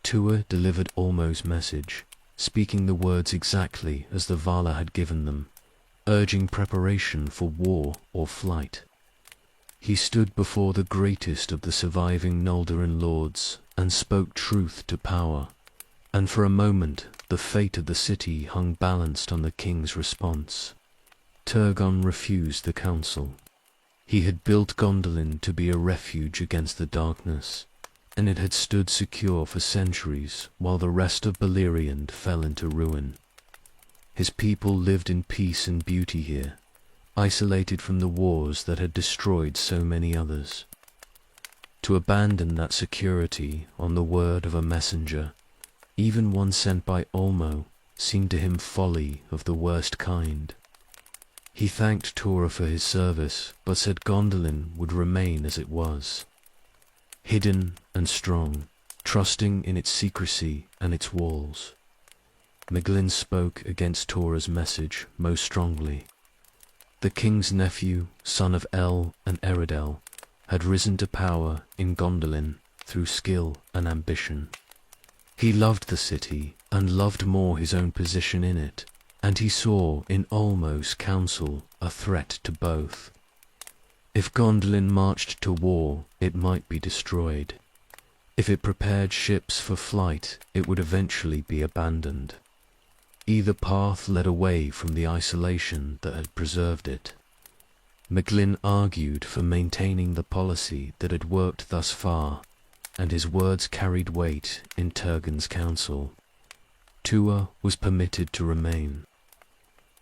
Tuatha delivered Ulmo's message, speaking the words exactly as the Valar had given them, urging preparation for war or flight. He stood before the greatest of the surviving Noldorin lords and spoke truth to power, and for a moment the fate of the city hung balanced on the king's response. Turgon refused the counsel. He had built Gondolin to be a refuge against the darkness, and it had stood secure for centuries while the rest of Beleriand fell into ruin. His people lived in peace and beauty here, isolated from the wars that had destroyed so many others. To abandon that security on the word of a messenger, even one sent by Olmo, seemed to him folly of the worst kind. He thanked Tora for his service, but said Gondolin would remain as it was, hidden and strong, trusting in its secrecy and its walls. Meglin spoke against Tora's message most strongly. The king's nephew, son of El and Eridel, had risen to power in Gondolin through skill and ambition. He loved the city and loved more his own position in it, and he saw in Olmo's council a threat to both. If Gondolin marched to war, it might be destroyed. If it prepared ships for flight, it would eventually be abandoned. Either path led away from the isolation that had preserved it. Meglin argued for maintaining the policy that had worked thus far, and his words carried weight in Turgon's council. Tua was permitted to remain.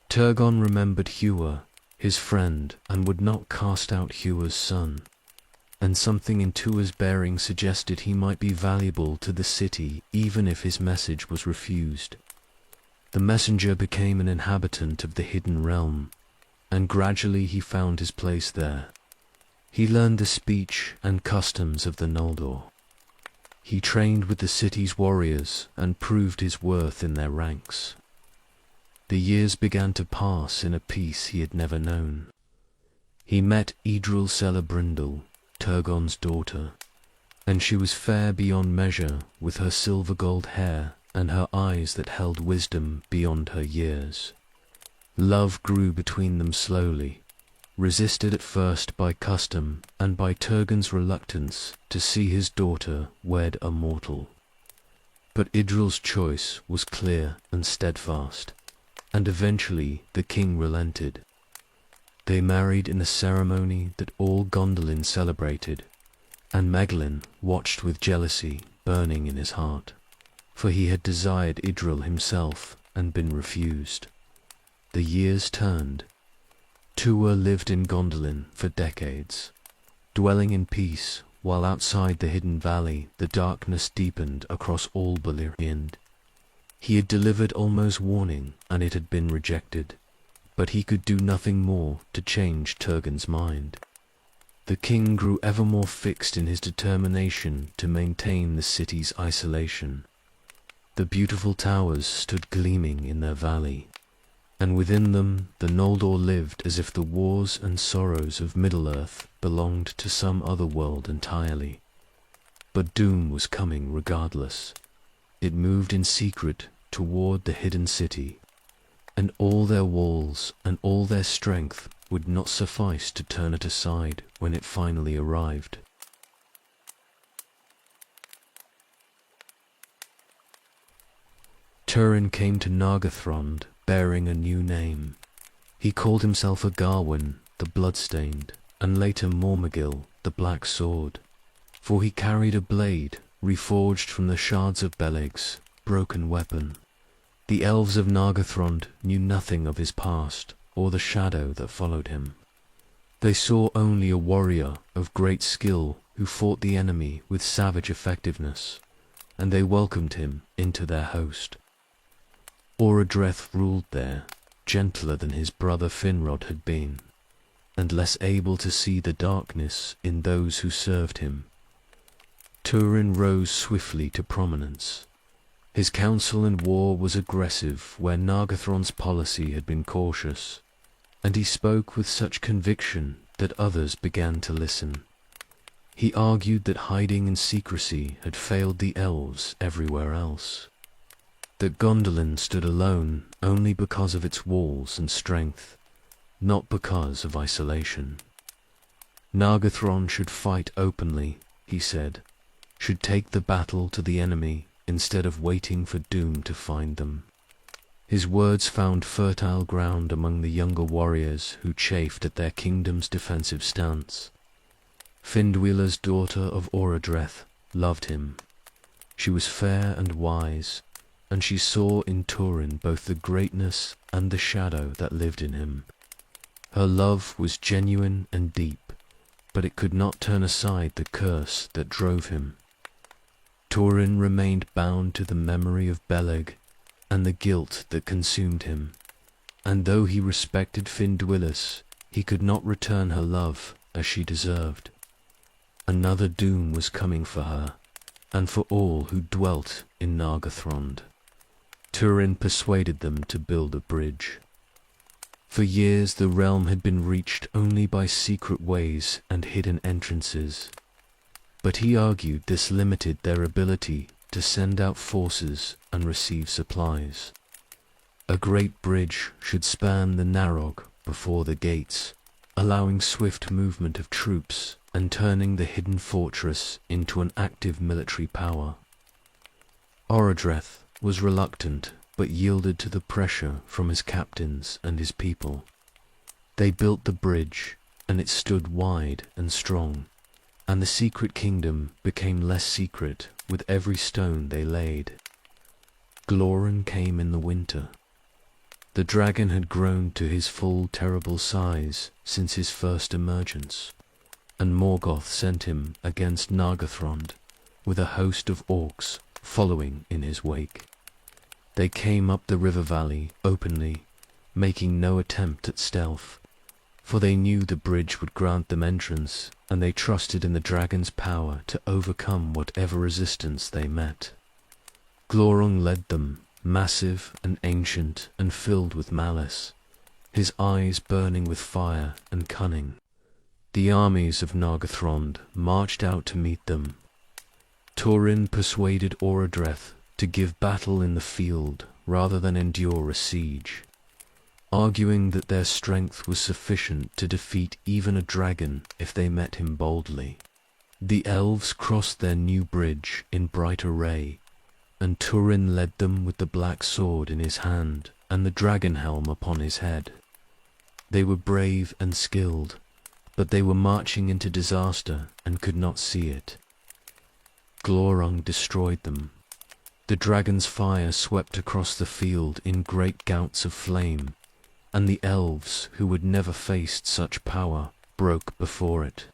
Turgon remembered Hua, his friend, and would not cast out Hua's son, and something in Tua's bearing suggested he might be valuable to the city even if his message was refused. The messenger became an inhabitant of the hidden realm, and gradually he found his place there. He learned the speech and customs of the Noldor. He trained with the city's warriors and proved his worth in their ranks. The years began to pass in a peace he had never known. He met Idril Celebrindle, Turgon's daughter, and she was fair beyond measure with her silver-gold hair and her eyes that held wisdom beyond her years. Love grew between them slowly, resisted at first by custom and by Turgon's reluctance to see his daughter wed a mortal. But Idril's choice was clear and steadfast, and eventually the king relented. They married in a ceremony that all Gondolin celebrated, and Meglin watched with jealousy burning in his heart, for he had desired Idril himself and been refused. The years turned. Tua lived in Gondolin for decades, dwelling in peace, while outside the hidden valley the darkness deepened across all Beleriand. He had delivered Olmo's warning, and it had been rejected, but he could do nothing more to change Turgon's mind. The king grew ever more fixed in his determination to maintain the city's isolation. The beautiful towers stood gleaming in their valley, and within them the Noldor lived as if the wars and sorrows of Middle-earth belonged to some other world entirely. But doom was coming regardless. It moved in secret toward the hidden city, and all their walls and all their strength would not suffice to turn it aside when it finally arrived. Turin came to Nargothrond bearing a new name. He called himself Agarwin, the Bloodstained, and later Mormagil, the Black Sword, for he carried a blade reforged from the shards of Beleg's broken weapon. The elves of Nargothrond knew nothing of his past or the shadow that followed him. They saw only a warrior of great skill who fought the enemy with savage effectiveness, and they welcomed him into their host. Orodreth ruled there, gentler than his brother Finrod had been, and less able to see the darkness in those who served him. Turin rose swiftly to prominence. His counsel in war was aggressive where Nargothrond's policy had been cautious, and he spoke with such conviction that others began to listen. He argued that hiding in secrecy had failed the elves everywhere else, that Gondolin stood alone only because of its walls and strength, not because of isolation. Nargothrond should fight openly, he said, should take the battle to the enemy instead of waiting for doom to find them. His words found fertile ground among the younger warriors who chafed at their kingdom's defensive stance. Findwyla's daughter of Orodreth loved him. She was fair and wise, and she saw in Turin both the greatness and the shadow that lived in him. Her love was genuine and deep, but it could not turn aside the curse that drove him. Turin remained bound to the memory of Beleg and the guilt that consumed him, and though he respected Finduilis, he could not return her love as she deserved. Another doom was coming for her, and for all who dwelt in Nargothrond. Turin persuaded them to build a bridge. For years the realm had been reached only by secret ways and hidden entrances, but he argued this limited their ability to send out forces and receive supplies. A great bridge should span the Narog before the gates, allowing swift movement of troops and turning the hidden fortress into an active military power. Orodreth was reluctant, but yielded to the pressure from his captains and his people. They built the bridge, and it stood wide and strong, and the secret kingdom became less secret with every stone they laid. Gloran came in the winter. The dragon had grown to his full terrible size since his first emergence, and Morgoth sent him against Nargothrond with a host of orcs following in his wake. They came up the river valley openly, making no attempt at stealth, for they knew the bridge would grant them entrance, and they trusted in the dragon's power to overcome whatever resistance they met. Glorung led them, massive and ancient and filled with malice, his eyes burning with fire and cunning. The armies of Nargothrond marched out to meet them. Turin persuaded Orodreth to give battle in the field rather than endure a siege, arguing that their strength was sufficient to defeat even a dragon if they met him boldly. The elves crossed their new bridge in bright array, and Turin led them with the black sword in his hand and the dragon helm upon his head. They were brave and skilled, but they were marching into disaster and could not see it. Glorung destroyed them. The dragon's fire swept across the field in great gouts of flame, and the elves, who had never faced such power, broke before it.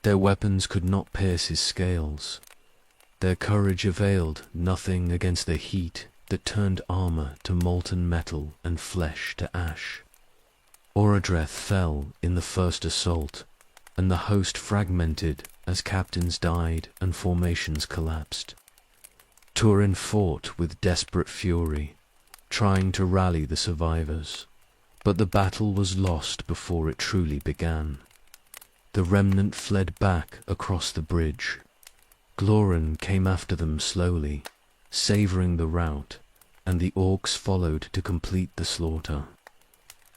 Their weapons could not pierce his scales. Their courage availed nothing against the heat that turned armor to molten metal and flesh to ash. Orodreth fell in the first assault, and the host fragmented as captains died and formations collapsed. Turin fought with desperate fury, trying to rally the survivors, but the battle was lost before it truly began. The remnant fled back across the bridge. Gloran came after them slowly, savouring the rout, and the orcs followed to complete the slaughter.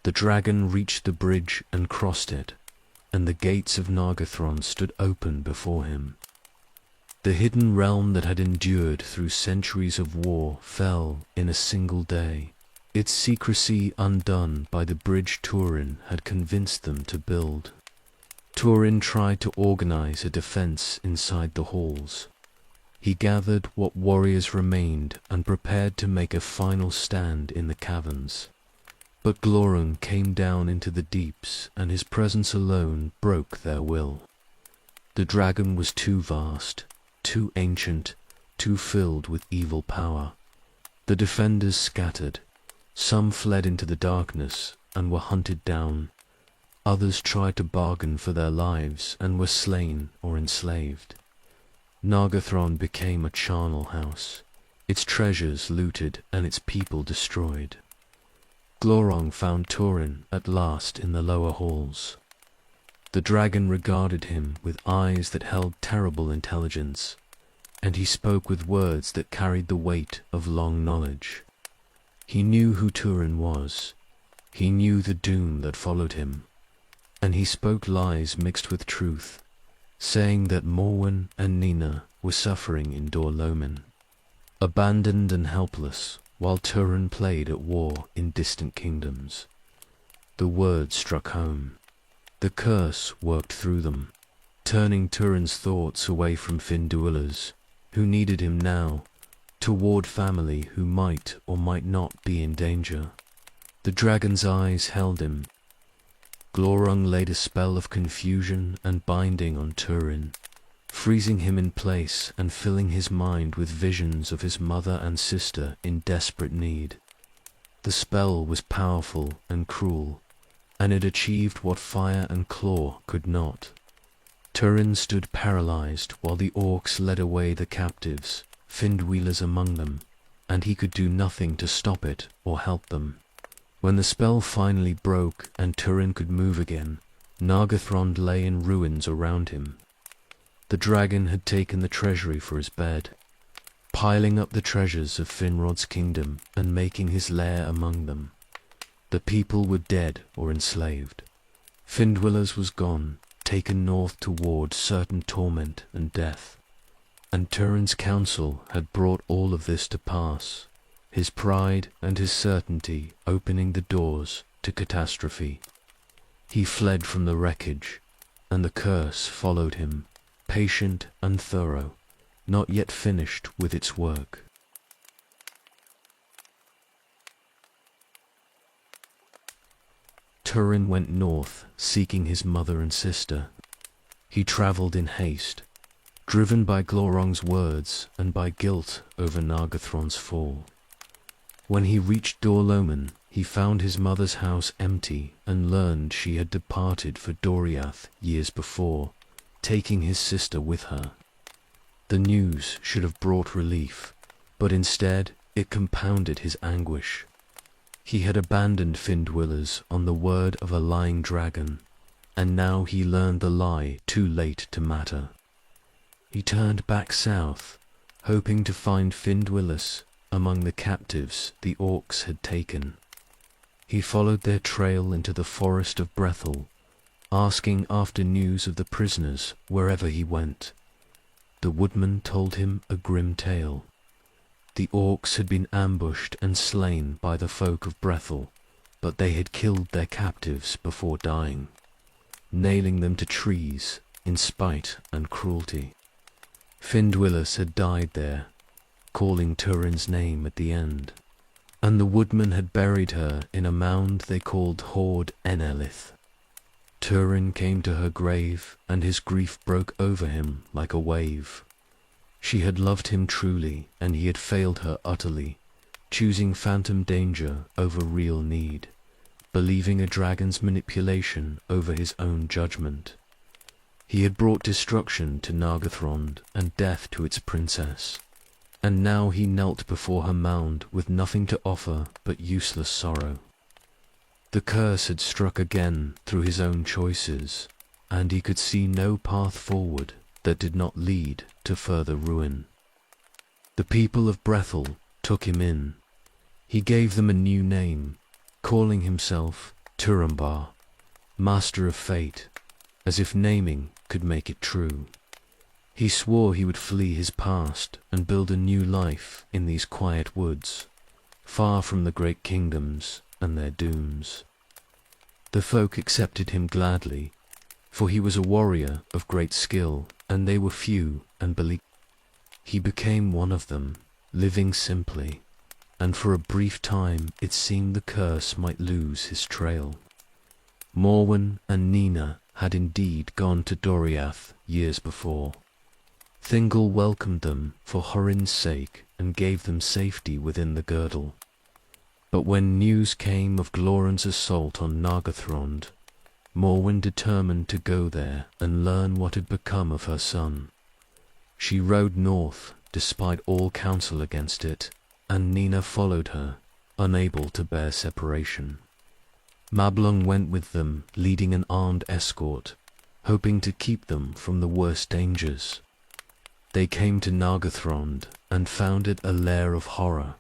The dragon reached the bridge and crossed it, and the gates of Nargothrond stood open before him. The hidden realm that had endured through centuries of war fell in a single day, its secrecy undone by the bridge Turin had convinced them to build. Turin tried to organize a defense inside the halls. He gathered what warriors remained and prepared to make a final stand in the caverns. But Glorung came down into the deeps, and his presence alone broke their will. The dragon was too vast, too ancient, too filled with evil power. The defenders scattered. Some fled into the darkness and were hunted down. Others tried to bargain for their lives and were slain or enslaved. Nargothrond became a charnel house, its treasures looted and its people destroyed. Glorung found Turin at last in the lower halls. The dragon regarded him with eyes that held terrible intelligence, and he spoke with words that carried the weight of long knowledge. He knew who Turin was. He knew the doom that followed him, and he spoke lies mixed with truth, saying that Morwen and Nina were suffering in Dor-Lomin, abandoned and helpless, while Turin played at war in distant kingdoms. The words struck home. The curse worked through them. turning Turin's thoughts away from Finduilas, who needed him now, toward family who might or might not be in danger. The dragon's eyes held him. Glorung laid a spell of confusion and binding on Turin, freezing him in place and filling his mind with visions of his mother and sister in desperate need. The spell was powerful and cruel, and it achieved what fire and claw could not. Turin stood paralyzed while the orcs led away the captives, Finduilas among them, and he could do nothing to stop it or help them. When the spell finally broke and Turin could move again, Nargothrond lay in ruins around him. The dragon had taken the treasury for his bed, piling up the treasures of Finrod's kingdom and making his lair among them. The people were dead or enslaved. Finduilas was gone, taken north toward certain torment and death. And Turin's counsel had brought all of this to pass, his pride and his certainty opening the doors to catastrophe. He fled from the wreckage, and the curse followed him, patient and thorough, not yet finished with its work. Turin went north, seeking his mother and sister. He traveled in haste, driven by Glorung's words and by guilt over Nargothrond's fall. When he reached Dorloman, he found his mother's house empty and learned she had departed for Doriath years before, taking his sister with her. The news should have brought relief, but instead it compounded his anguish. He had abandoned Finduilas on the word of a lying dragon, and now he learned the lie too late to matter. He turned back south, hoping to find Finduilas among the captives the orcs had taken. He followed their trail into the forest of Brethel, asking after news of the prisoners wherever he went. The woodman told him a grim tale. The orcs had been ambushed and slain by the folk of Brethel, but they had killed their captives before dying, nailing them to trees in spite and cruelty. Finduilas had died there, calling Turin's name at the end, and the woodman had buried her in a mound they called Hord Enelith. Turin came to her grave, and his grief broke over him like a wave. She had loved him truly, and he had failed her utterly, choosing phantom danger over real need, believing a dragon's manipulation over his own judgment. He had brought destruction to Nargothrond and death to its princess, and now he knelt before her mound with nothing to offer but useless sorrow. The curse had struck again through his own choices, and he could see no path forward that did not lead to further ruin. The people of Brethel took him in. He gave them a new name, calling himself Turambar, master of fate, as if naming could make it true. He swore he would flee his past and build a new life in these quiet woods, far from the great kingdoms and their dooms. The folk accepted him gladly, for he was a warrior of great skill, and they were few and believed. He became one of them, living simply, and for a brief time it seemed the curse might lose his trail. Morwen and Nina had indeed gone to Doriath years before. Thingol welcomed them for Horin's sake and gave them safety within the girdle. But when news came of Glorun's assault on Nargothrond, Morwen determined to go there and learn what had become of her son. She rode north, despite all counsel against it, and Nina followed her, unable to bear separation. Mablung went with them, leading an armed escort, hoping to keep them from the worst dangers. They came to Nargothrond and found it a lair of horror.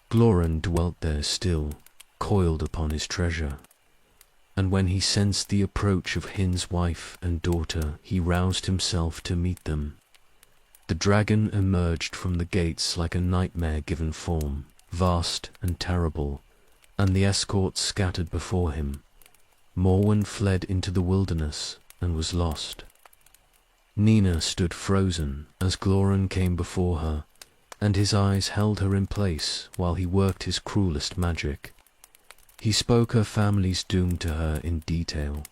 Glorun dwelt there still, coiled upon his treasure, and when he sensed the approach of Hin's wife and daughter, he roused himself to meet them. The dragon emerged from the gates like a nightmare-given form, vast and terrible, and the escorts scattered before him. Morwen fled into the wilderness and was lost. Nina stood frozen as Gloran came before her, and his eyes held her in place while he worked his cruelest magic. He spoke her family's doom to her in detail,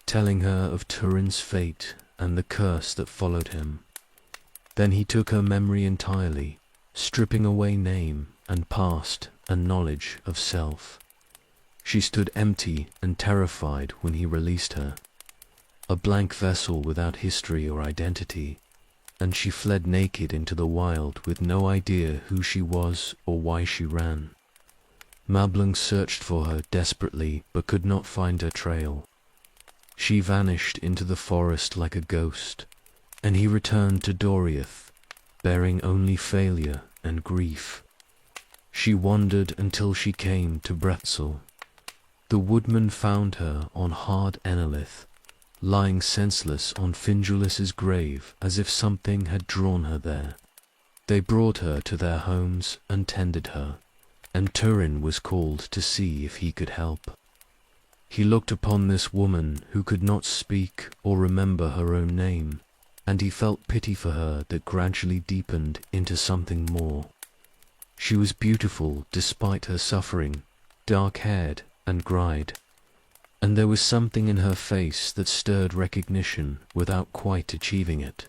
telling her of Turin's fate and the curse that followed him. Then he took her memory entirely, stripping away name and past and knowledge of self. She stood empty and terrified when he released her, a blank vessel without history or identity, and she fled naked into the wild with no idea who she was or why she ran. Mablung searched for her desperately but could not find her trail. She vanished into the forest like a ghost, and he returned to Doriath, bearing only failure and grief. She wandered until she came to Bretzel. The woodman found her on hard Enolith, lying senseless on Findulus's grave as if something had drawn her there. They brought her to their homes and tended her, and Turin was called to see if he could help. He looked upon this woman who could not speak or remember her own name, and he felt pity for her that gradually deepened into something more. She was beautiful despite her suffering, dark-haired and gried, and there was something in her face that stirred recognition without quite achieving it.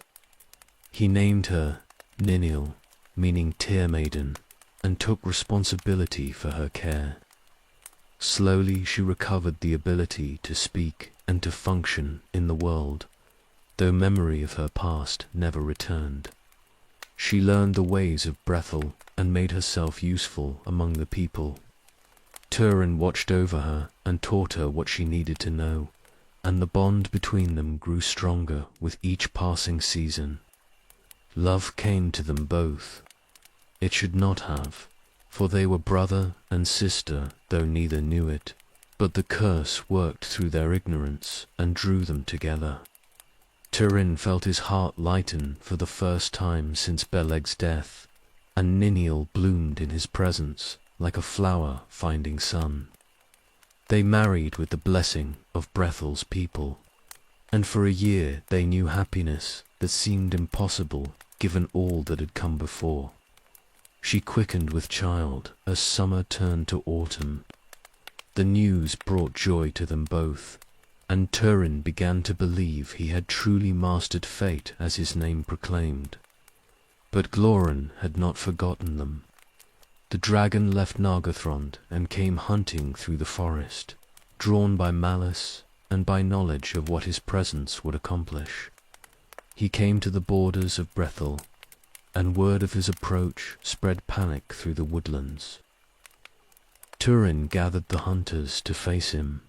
He named her Ninil, meaning tear maiden, and took responsibility for her care. Slowly she recovered the ability to speak and to function in the world, though memory of her past never returned. She learned the ways of Brethel and made herself useful among the people. Turin watched over her and taught her what she needed to know, and the bond between them grew stronger with each passing season. Love came to them both. It should not have, for they were brother and sister, though neither knew it, but the curse worked through their ignorance and drew them together. Turin felt his heart lighten for the first time since Beleg's death, and Ninil bloomed in his presence like a flower finding sun. They married with the blessing of Brethel's people, and for a year they knew happiness that seemed impossible given all that had come before. She quickened with child as summer turned to autumn. The news brought joy to them both, and Turin began to believe he had truly mastered fate as his name proclaimed. But Gloran had not forgotten them. The dragon left Nargothrond and came hunting through the forest, drawn by malice and by knowledge of what his presence would accomplish. He came to the borders of Brethel, and word of his approach spread panic through the woodlands. Turin gathered the hunters to face him.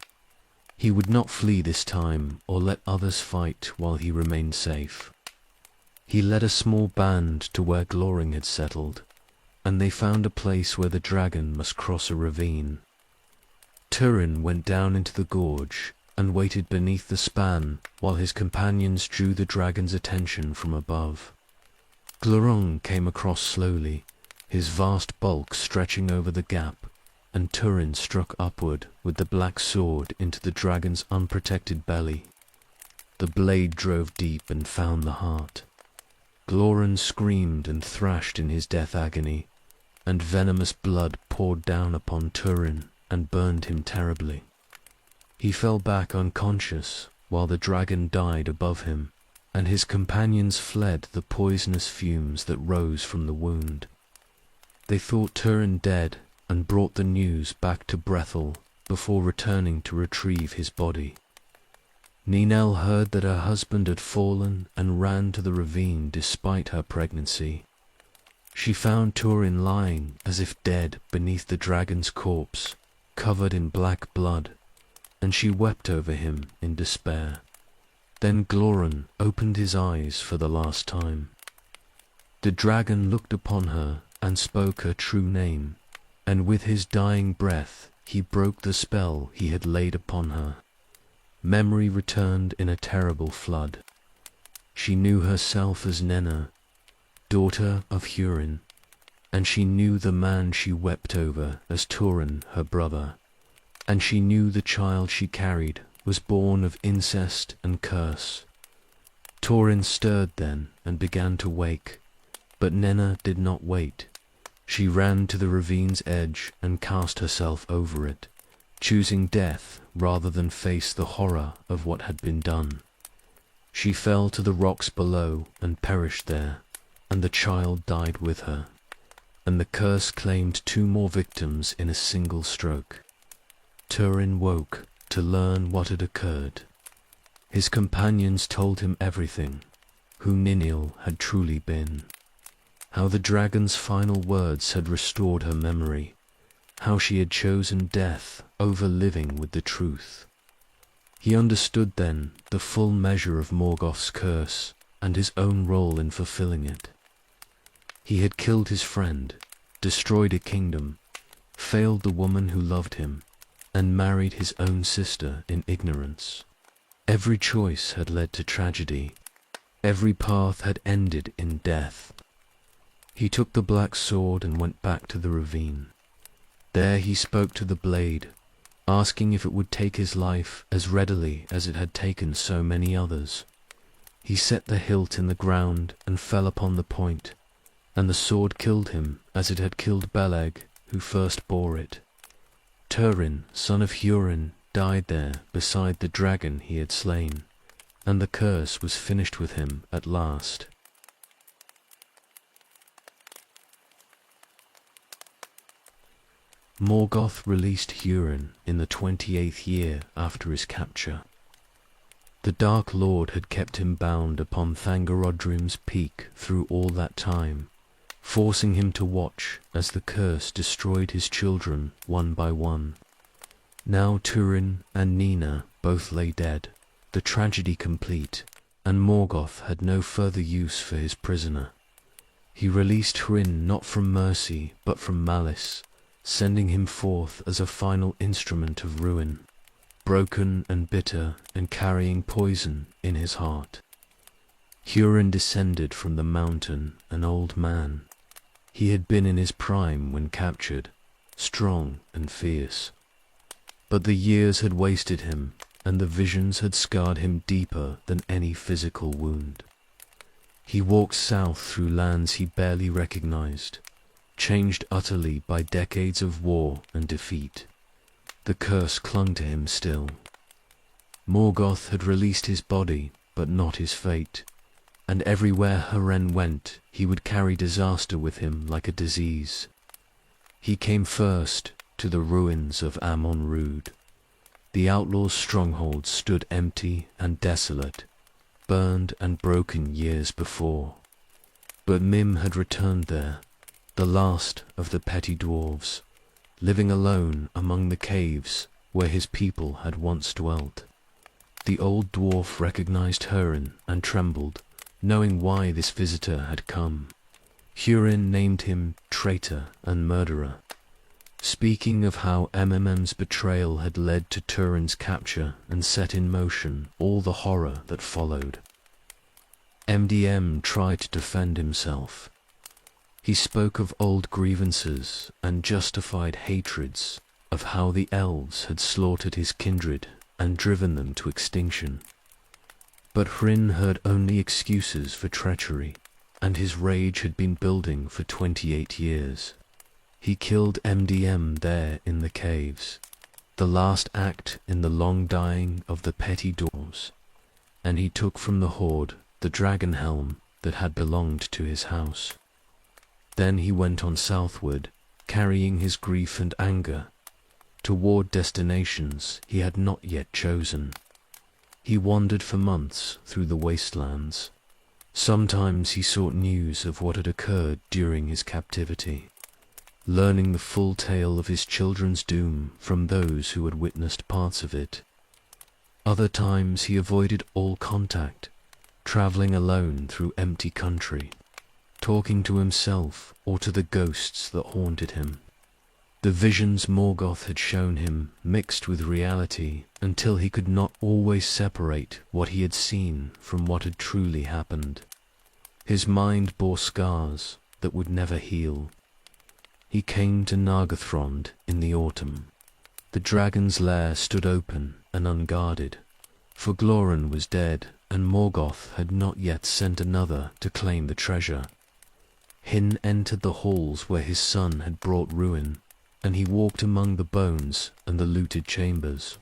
He would not flee this time or let others fight while he remained safe. He led a small band to where Gloring had settled, and they found a place where the dragon must cross a ravine. Turin went down into the gorge and waited beneath the span while his companions drew the dragon's attention from above. Glorong came across slowly, his vast bulk stretching over the gap, and Turin struck upward with the black sword into the dragon's unprotected belly. The blade drove deep and found the heart. Gloran screamed and thrashed in his death agony, and venomous blood poured down upon Turin and burned him terribly. He fell back unconscious while the dragon died above him, and his companions fled the poisonous fumes that rose from the wound. They thought Turin dead and brought the news back to Brethel before returning to retrieve his body. Ninel heard that her husband had fallen and ran to the ravine despite her pregnancy. She found Turin lying as if dead beneath the dragon's corpse, covered in black blood, and she wept over him in despair. Then Gloran opened his eyes for the last time. The dragon looked upon her and spoke her true name, and with his dying breath he broke the spell he had laid upon her. Memory returned in a terrible flood. She knew herself as Nenna, daughter of Hurin, and she knew the man she wept over as Turin, her brother, and she knew the child she carried was born of incest and curse. Thorin stirred then and began to wake, but Nenna did not wait. She ran to the ravine's edge and cast herself over it, choosing death rather than face the horror of what had been done. She fell to the rocks below and perished there, and the child died with her, and the curse claimed 2 more victims in a single stroke. Turin woke to learn what had occurred. His companions told him everything, who Ninil had truly been, how the dragon's final words had restored her memory, how she had chosen death over living with the truth. He understood then the full measure of Morgoth's curse and his own role in fulfilling it. He had killed his friend, destroyed a kingdom, failed the woman who loved him, and married his own sister in ignorance. Every choice had led to tragedy. Every path had ended in death. He took the black sword and went back to the ravine. There he spoke to the blade, asking if it would take his life as readily as it had taken so many others. He set the hilt in the ground and fell upon the point, and the sword killed him as it had killed Beleg, who first bore it. Turin, son of Hurin, died there beside the dragon he had slain, and the curse was finished with him at last. Morgoth released Hurin in the 28th year after his capture. The Dark Lord had kept him bound upon Thangorodrim's peak through all that time, forcing him to watch as the curse destroyed his children one by one. Now Turin and Nina both lay dead, the tragedy complete, and Morgoth had no further use for his prisoner. He released Hryn not from mercy but from malice, sending him forth as a final instrument of ruin, broken and bitter and carrying poison in his heart. Hurin descended from the mountain, an old man. He had been in his prime when captured, strong and fierce. But the years had wasted him, and the visions had scarred him deeper than any physical wound. He walked south through lands he barely recognized, changed utterly by decades of war and defeat. The curse clung to him still. Morgoth had released his body, but not his fate, and everywhere Hurin went, he would carry disaster with him like a disease. He came first to the ruins of Amon Rud. The outlaw's stronghold stood empty and desolate, burned and broken years before. But Mim had returned there, the last of the petty dwarves, living alone among the caves where his people had once dwelt. The old dwarf recognized Hurin and trembled, knowing why this visitor had come. Hurin named him traitor and murderer, speaking of how MMM's betrayal had led to Turin's capture and set in motion all the horror that followed. MDM tried to defend himself. He spoke of old grievances and justified hatreds, of how the elves had slaughtered his kindred and driven them to extinction. But Hryn heard only excuses for treachery, and his rage had been building for 28 years. He killed MDM there in the caves, the last act in the long dying of the petty dwarves, and he took from the horde the dragon helm that had belonged to his house. Then he went on southward, carrying his grief and anger, toward destinations he had not yet chosen. He wandered for months through the wastelands. Sometimes he sought news of what had occurred during his captivity, learning the full tale of his children's doom from those who had witnessed parts of it. Other times he avoided all contact, traveling alone through empty country, talking to himself or to the ghosts that haunted him. The visions Morgoth had shown him mixed with reality until he could not always separate what he had seen from what had truly happened. His mind bore scars that would never heal. He came to Nargothrond in the autumn. The dragon's lair stood open and unguarded, for Glóran was dead and Morgoth had not yet sent another to claim the treasure. Hin entered the halls where his son had brought ruin, and he walked among the bones and the looted chambers.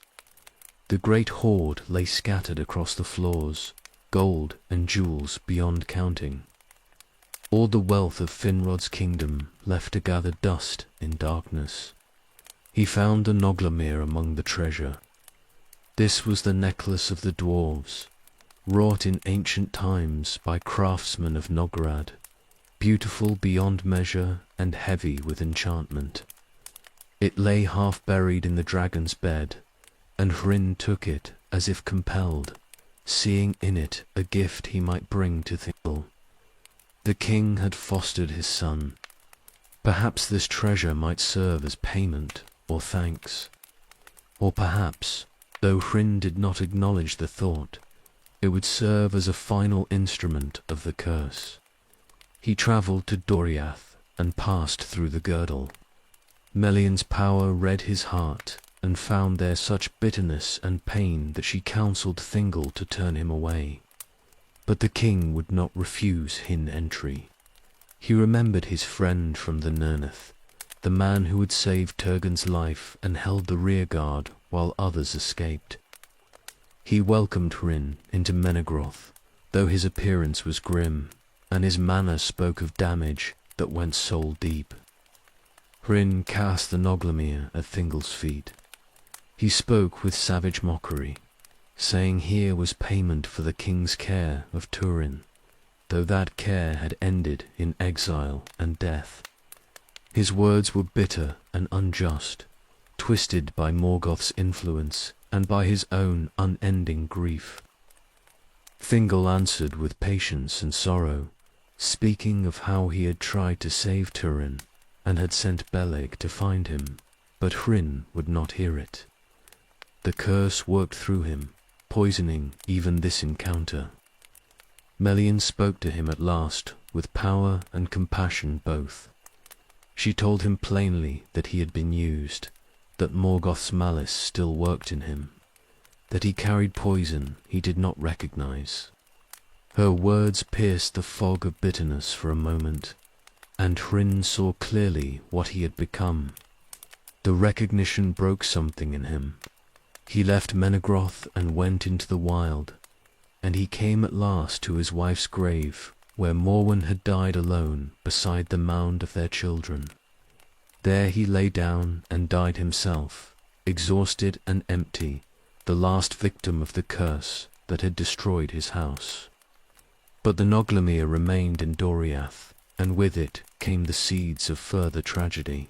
The great hoard lay scattered across the floors, gold and jewels beyond counting. All the wealth of Finrod's kingdom left to gather dust in darkness. He found the Noglamir among the treasure. This was the necklace of the dwarves, wrought in ancient times by craftsmen of Nograd, beautiful beyond measure and heavy with enchantment. It lay half buried in the dragon's bed, and Hryn took it as if compelled, seeing in it a gift he might bring to Thingol. The king had fostered his son. Perhaps this treasure might serve as payment or thanks. Or perhaps, though Hryn did not acknowledge the thought, it would serve as a final instrument of the curse. He travelled to Doriath and passed through the girdle. Melian's power read his heart and found there such bitterness and pain that she counselled Thingol to turn him away. But the king would not refuse Hin entry. He remembered his friend from the Nirnath, the man who had saved Turgon's life and held the rear guard while others escaped. He welcomed Hryn into Menegroth, though his appearance was grim, and his manner spoke of damage that went soul deep. Hryn cast the Noglamir at Thingol's feet. He spoke with savage mockery, saying here was payment for the king's care of Turin, though that care had ended in exile and death. His words were bitter and unjust, twisted by Morgoth's influence and by his own unending grief. Thingol answered with patience and sorrow, speaking of how he had tried to save Turin and had sent Beleg to find him, but Hryn would not hear it. The curse worked through him, poisoning even this encounter. Melian spoke to him at last with power and compassion both. She told him plainly that he had been used, that Morgoth's malice still worked in him, that he carried poison he did not recognize. Her words pierced the fog of bitterness for a moment, and Hryn saw clearly what he had become. The recognition broke something in him. He left Menegroth and went into the wild, and he came at last to his wife's grave, where Morwen had died alone beside the mound of their children. There he lay down and died himself, exhausted and empty, the last victim of the curse that had destroyed his house. But the Noglamir remained in Doriath, and with it came the seeds of further tragedy.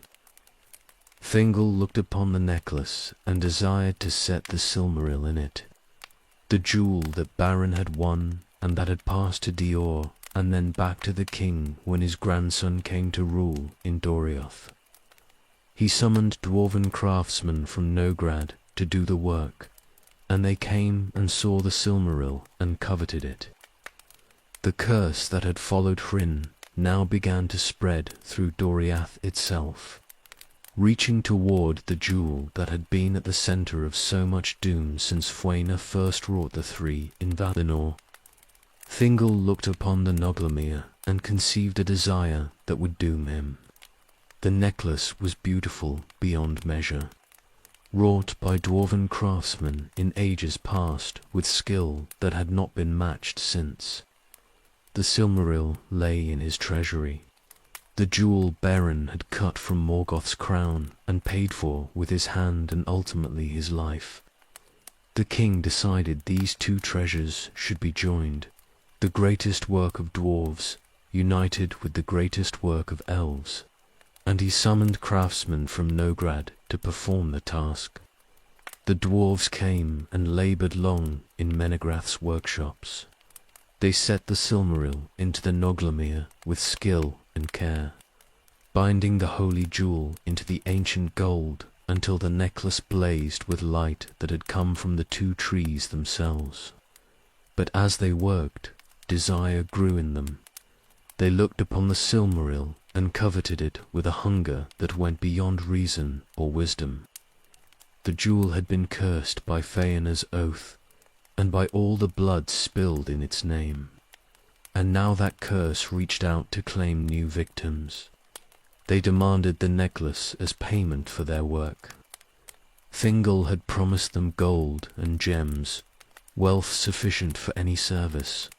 Thingol looked upon the necklace and desired to set the Silmaril in it, the jewel that Baron had won and that had passed to Dior and then back to the king when his grandson came to rule in Doriath. He summoned dwarven craftsmen from Nograd to do the work, and they came and saw the Silmaril and coveted it. The curse that had followed Hryn now began to spread through Doriath itself, reaching toward the jewel that had been at the center of so much doom since Fëanor first wrought the three in Valinor. Thingol looked upon the Noglamir and conceived a desire that would doom him. The necklace was beautiful beyond measure, wrought by dwarven craftsmen in ages past with skill that had not been matched since. The Silmaril lay in his treasury, the jewel Beren had cut from Morgoth's crown and paid for with his hand and ultimately his life. The king decided these two treasures should be joined, the greatest work of dwarves united with the greatest work of elves, and he summoned craftsmen from Nograd to perform the task. The dwarves came and laboured long in Menegrath's workshops. They set the Silmaril into the Noglamir with skill and care, binding the holy jewel into the ancient gold until the necklace blazed with light that had come from the two trees themselves. But as they worked, desire grew in them. They looked upon the Silmaril and coveted it with a hunger that went beyond reason or wisdom. The jewel had been cursed by Fëanor's oath, and by all the blood spilled in its name. And now that curse reached out to claim new victims. They demanded the necklace as payment for their work. Thingol had promised them gold and gems, wealth sufficient for any service.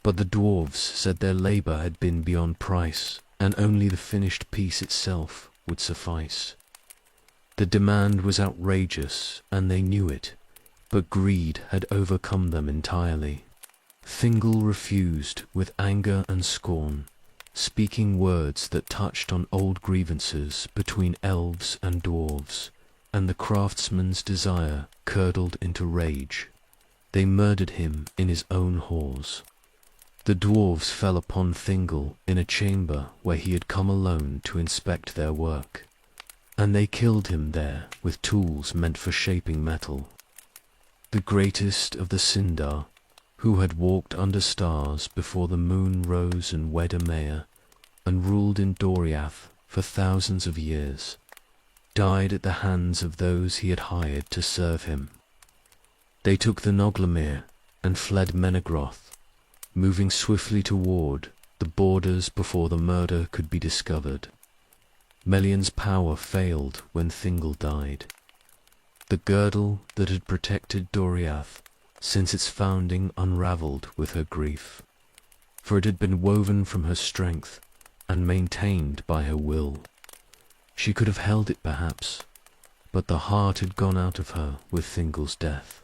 But the dwarves said their labor had been beyond price, and only the finished piece itself would suffice. The demand was outrageous, and they knew it, but greed had overcome them entirely. Thingol refused with anger and scorn, speaking words that touched on old grievances between elves and dwarves, and the craftsman's desire curdled into rage. They murdered him in his own halls. The dwarves fell upon Thingol in a chamber where he had come alone to inspect their work, and they killed him there with tools meant for shaping metal. The greatest of the Sindar, who had walked under stars before the moon rose and wed Amaya, and ruled in Doriath for thousands of years, died at the hands of those he had hired to serve him. They took the Noglamir and fled Menegroth, moving swiftly toward the borders before the murder could be discovered. Melion's power failed when Thingol died. The girdle that had protected Doriath since its founding unraveled with her grief, for it had been woven from her strength and maintained by her will. She could have held it perhaps, but the heart had gone out of her with Thingol's death.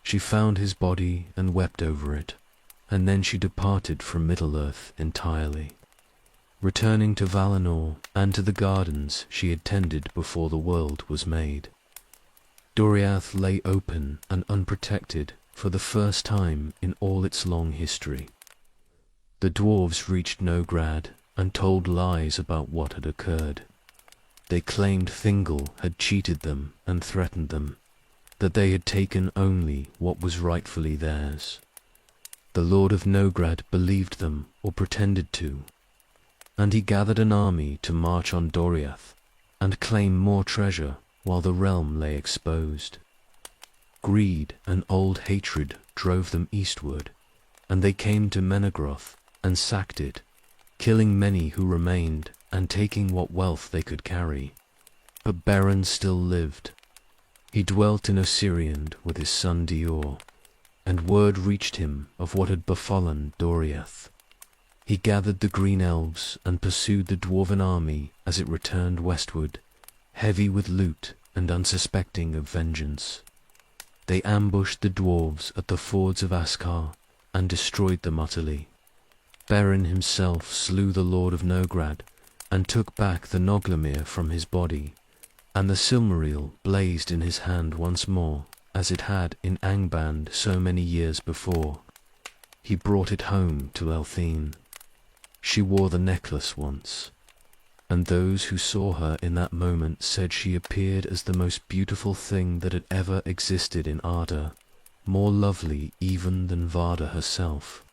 She found his body and wept over it, and then she departed from Middle-earth entirely, returning to Valinor and to the gardens she had tended before the world was made. Doriath lay open and unprotected for the first time in all its long history. The dwarves reached Nograd and told lies about what had occurred. They claimed Thingol had cheated them and threatened them, that they had taken only what was rightfully theirs. The Lord of Nograd believed them, or pretended to, and he gathered an army to march on Doriath and claim more treasure while the realm lay exposed. Greed and old hatred drove them eastward, and they came to Menegroth and sacked it, killing many who remained and taking what wealth they could carry. But Beren still lived. He dwelt in Osiriand with his son Dior, and word reached him of what had befallen Doriath. He gathered the green elves and pursued the dwarven army as it returned westward, heavy with loot and unsuspecting of vengeance. They ambushed the dwarves at the fords of Askar and destroyed them utterly. Beren himself slew the Lord of Nograd and took back the Noglamir from his body, and the Silmaril blazed in his hand once more, as it had in Angband so many years before. He brought it home to Elthine. She wore the necklace once, and those who saw her in that moment said she appeared as the most beautiful thing that had ever existed in Arda, more lovely even than Varda herself.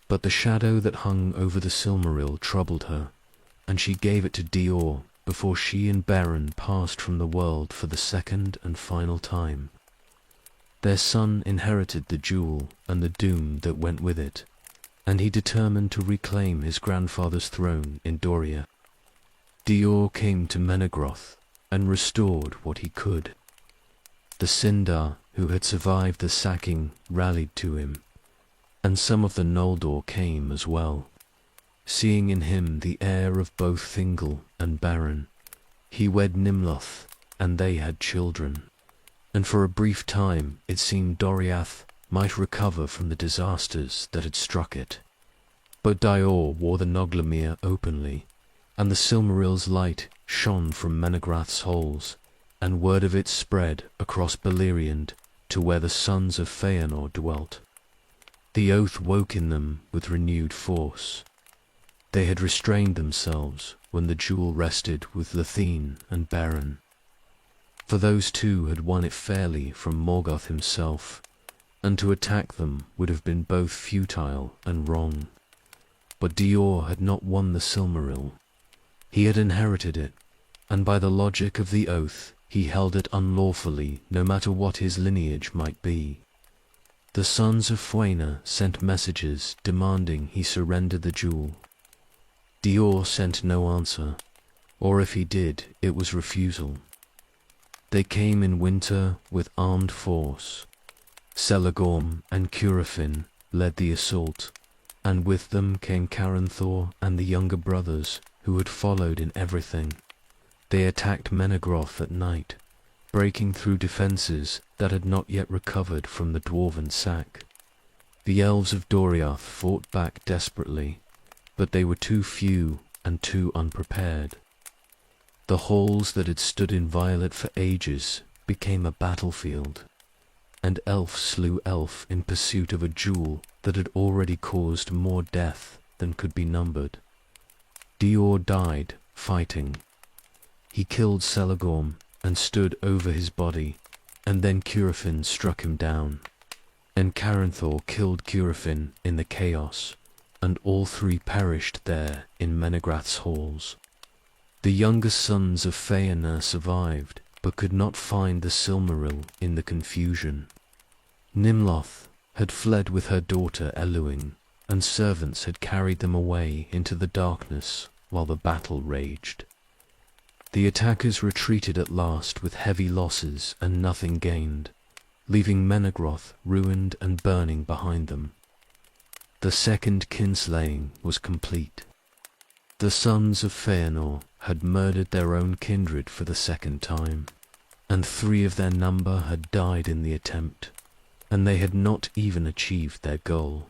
But the shadow that hung over the Silmaril troubled her, and she gave it to Dior before she and Beren passed from the world for the second and final time. Their son inherited the jewel and the doom that went with it, and he determined to reclaim his grandfather's throne in Doria. Dior came to Menegroth and restored what he could. The Sindar, who had survived the sacking, rallied to him, and some of the Noldor came as well. Seeing in him the heir of both Thingol and Beren, he wed Nimloth, and they had children. And for a brief time it seemed Doriath might recover from the disasters that had struck it. But Dior wore the Noglamir openly, and the Silmaril's light shone from Menegroth's halls, and word of it spread across Beleriand to where the sons of Feanor dwelt. The oath woke in them with renewed force. They had restrained themselves when the jewel rested with Lethene and Beren, for those two had won it fairly from Morgoth himself, and to attack them would have been both futile and wrong. But Dior had not won the Silmaril. He had inherited it, and by the logic of the oath he held it unlawfully no matter what his lineage might be. The sons of Fuena sent messages demanding he surrender the jewel. Dior sent no answer, or if he did, it was refusal. They came in winter with armed force. Selagorm and Curufin led the assault, and with them came Caranthor and the younger brothers, who had followed in everything. They attacked Menegroth at night, breaking through defences that had not yet recovered from the dwarven sack. The elves of Doriath fought back desperately, but they were too few and too unprepared. The halls that had stood inviolate for ages became a battlefield, and elf slew elf in pursuit of a jewel that had already caused more death than could be numbered. Dior died fighting. He killed Selagorm and stood over his body, and then Curufin struck him down. And Caranthor killed Curufin in the chaos, and all three perished there in Menegrath's halls. The younger sons of Feanor survived, but could not find the Silmaril in the confusion. Nimloth had fled with her daughter Eluing, and servants had carried them away into the darkness while the battle raged. The attackers retreated at last with heavy losses and nothing gained, leaving Menegroth ruined and burning behind them. The second kinslaying was complete. The sons of Feanor had murdered their own kindred for the second time, and 3 of their number had died in the attempt, and they had not even achieved their goal.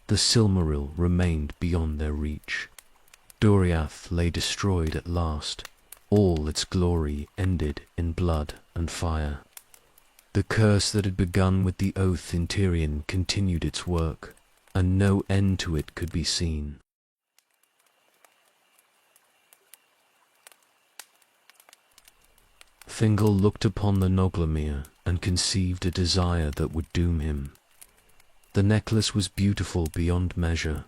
The Silmaril remained beyond their reach. Doriath lay destroyed at last. All its glory ended in blood and fire. The curse that had begun with the oath in Tirion continued its work, and no end to it could be seen. Thingol looked upon the Noglamir and conceived a desire that would doom him. The necklace was beautiful beyond measure,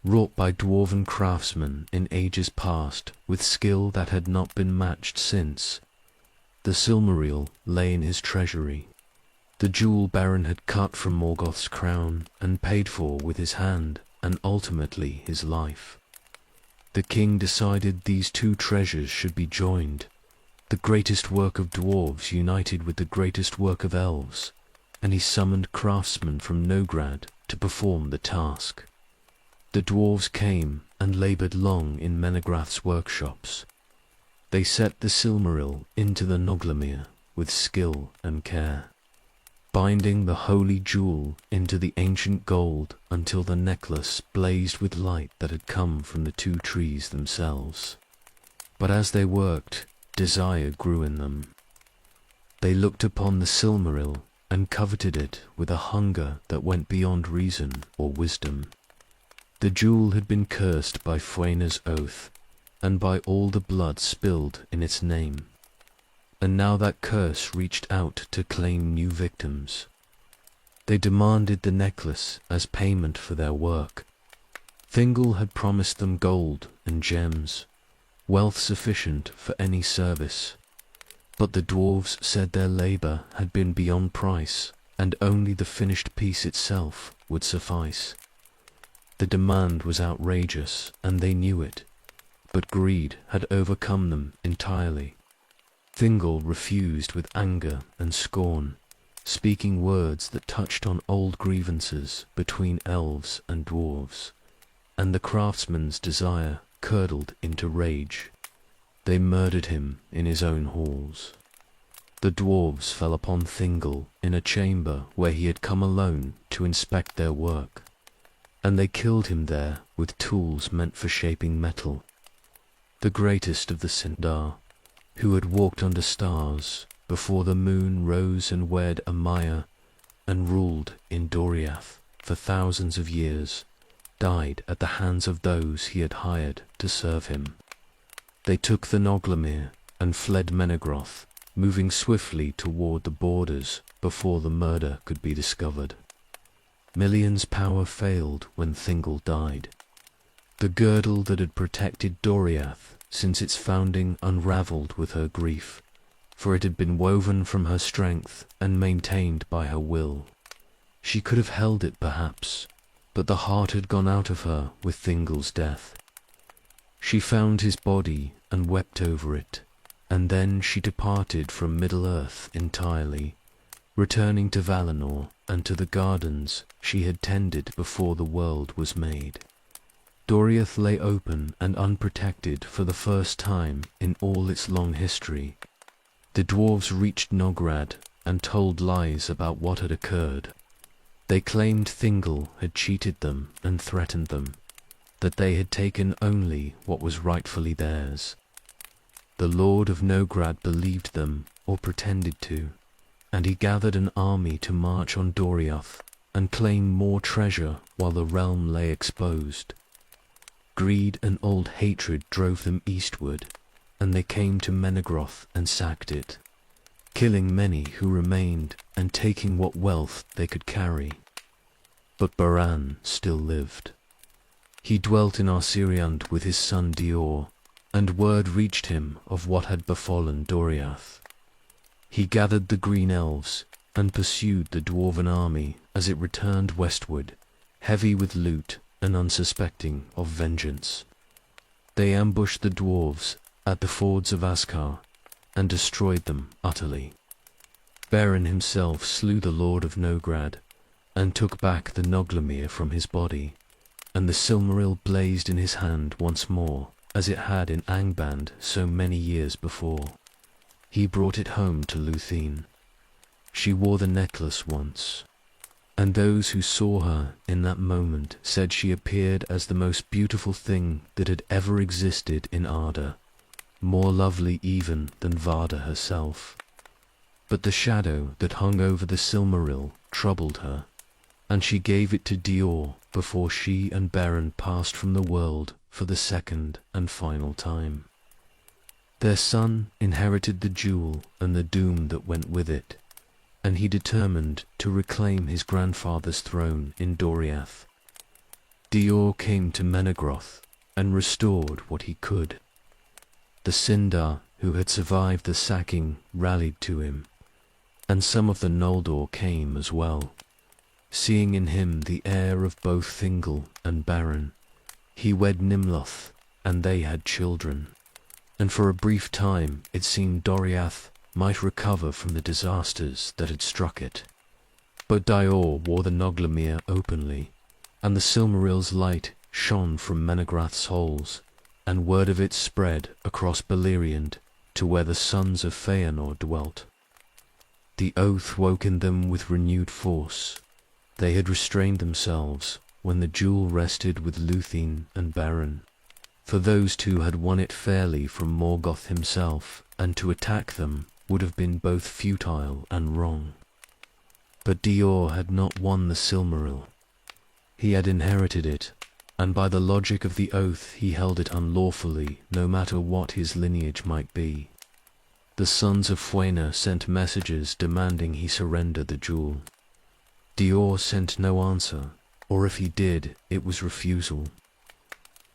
wrought by dwarven craftsmen in ages past with skill that had not been matched since. The Silmaril lay in his treasury. The jewel Baron had cut from Morgoth's crown and paid for with his hand and ultimately his life. The king decided these 2 treasures should be joined, the greatest work of dwarves united with the greatest work of elves, and he summoned craftsmen from Nograd to perform the task. The dwarves came and laboured long in Menegrath's workshops. They set the Silmaril into the Noglamir with skill and care, binding the holy jewel into the ancient gold until the necklace blazed with light that had come from the 2 trees themselves. But as they worked, desire grew in them. They looked upon the Silmaril and coveted it with a hunger that went beyond reason or wisdom. The jewel had been cursed by Fuena's oath, and by all the blood spilled in its name. And now that curse reached out to claim new victims. They demanded the necklace as payment for their work. Thingol had promised them gold and gems, wealth sufficient for any service. But the dwarves said their labour had been beyond price, and only the finished piece itself would suffice. The demand was outrageous, and they knew it, but greed had overcome them entirely. Thingol refused with anger and scorn, speaking words that touched on old grievances between elves and dwarves, and the craftsman's desire curdled into rage. They murdered him in his own halls. The dwarves fell upon Thingol in a chamber where he had come alone to inspect their work, and they killed him there with tools meant for shaping metal. The greatest of the Sindar, who had walked under stars before the moon rose and wed Amaya and ruled in Doriath for thousands of years, died at the hands of those he had hired to serve him. They took the Noglamir and fled Menegroth, moving swiftly toward the borders before the murder could be discovered. Million's power failed when Thingol died. The girdle that had protected Doriath since its founding unravelled with her grief, for it had been woven from her strength and maintained by her will. She could have held it perhaps, but the heart had gone out of her with Thingol's death. She found his body and wept over it, and then she departed from Middle-earth entirely, returning to Valinor and to the gardens she had tended before the world was made. Doriath lay open and unprotected for the first time in all its long history. The dwarves reached Nograd and told lies about what had occurred. They claimed Thingol had cheated them and threatened them, that they had taken only what was rightfully theirs. The Lord of Nograd believed them, or pretended to, and he gathered an army to march on Doriath and claim more treasure while the realm lay exposed. Greed and old hatred drove them eastward, and they came to Menegroth and sacked it, killing many who remained and taking what wealth they could carry. But Baran still lived. He dwelt in Arsiriand with his son Dior, and word reached him of what had befallen Doriath. He gathered the green elves and pursued the dwarven army as it returned westward, heavy with loot and unsuspecting of vengeance. They ambushed the dwarves at the fords of Askar and destroyed them utterly. Beren himself slew the Lord of Nograd and took back the Noglamir from his body, and the Silmaril blazed in his hand once more as it had in Angband so many years before. He brought it home to Luthien. She wore the necklace once, and those who saw her in that moment said she appeared as the most beautiful thing that had ever existed in Arda, more lovely even than Varda herself. But the shadow that hung over the Silmaril troubled her, and she gave it to Dior before she and Beren passed from the world for the second and final time. Their son inherited the jewel and the doom that went with it, and he determined to reclaim his grandfather's throne in Doriath. Dior came to Menegroth and restored what he could. The Sindar, who had survived the sacking, rallied to him, and some of the Noldor came as well. Seeing in him the heir of both Thingol and Beren, he wed Nimloth, and they had children, and for a brief time it seemed Doriath might recover from the disasters that had struck it. But Dior wore the Noglamir openly, and the Silmaril's light shone from Menegroth's halls, and word of it spread across Beleriand to where the sons of Feanor dwelt. The oath woke in them with renewed force. They had restrained themselves when the jewel rested with Luthien and Beren, for those two had won it fairly from Morgoth himself, and to attack them would have been both futile and wrong. But Dior had not won the Silmaril. He had inherited it, and by the logic of the oath he held it unlawfully, no matter what his lineage might be. The sons of Fuena sent messages demanding he surrender the jewel. Dior sent no answer, or if he did, it was refusal.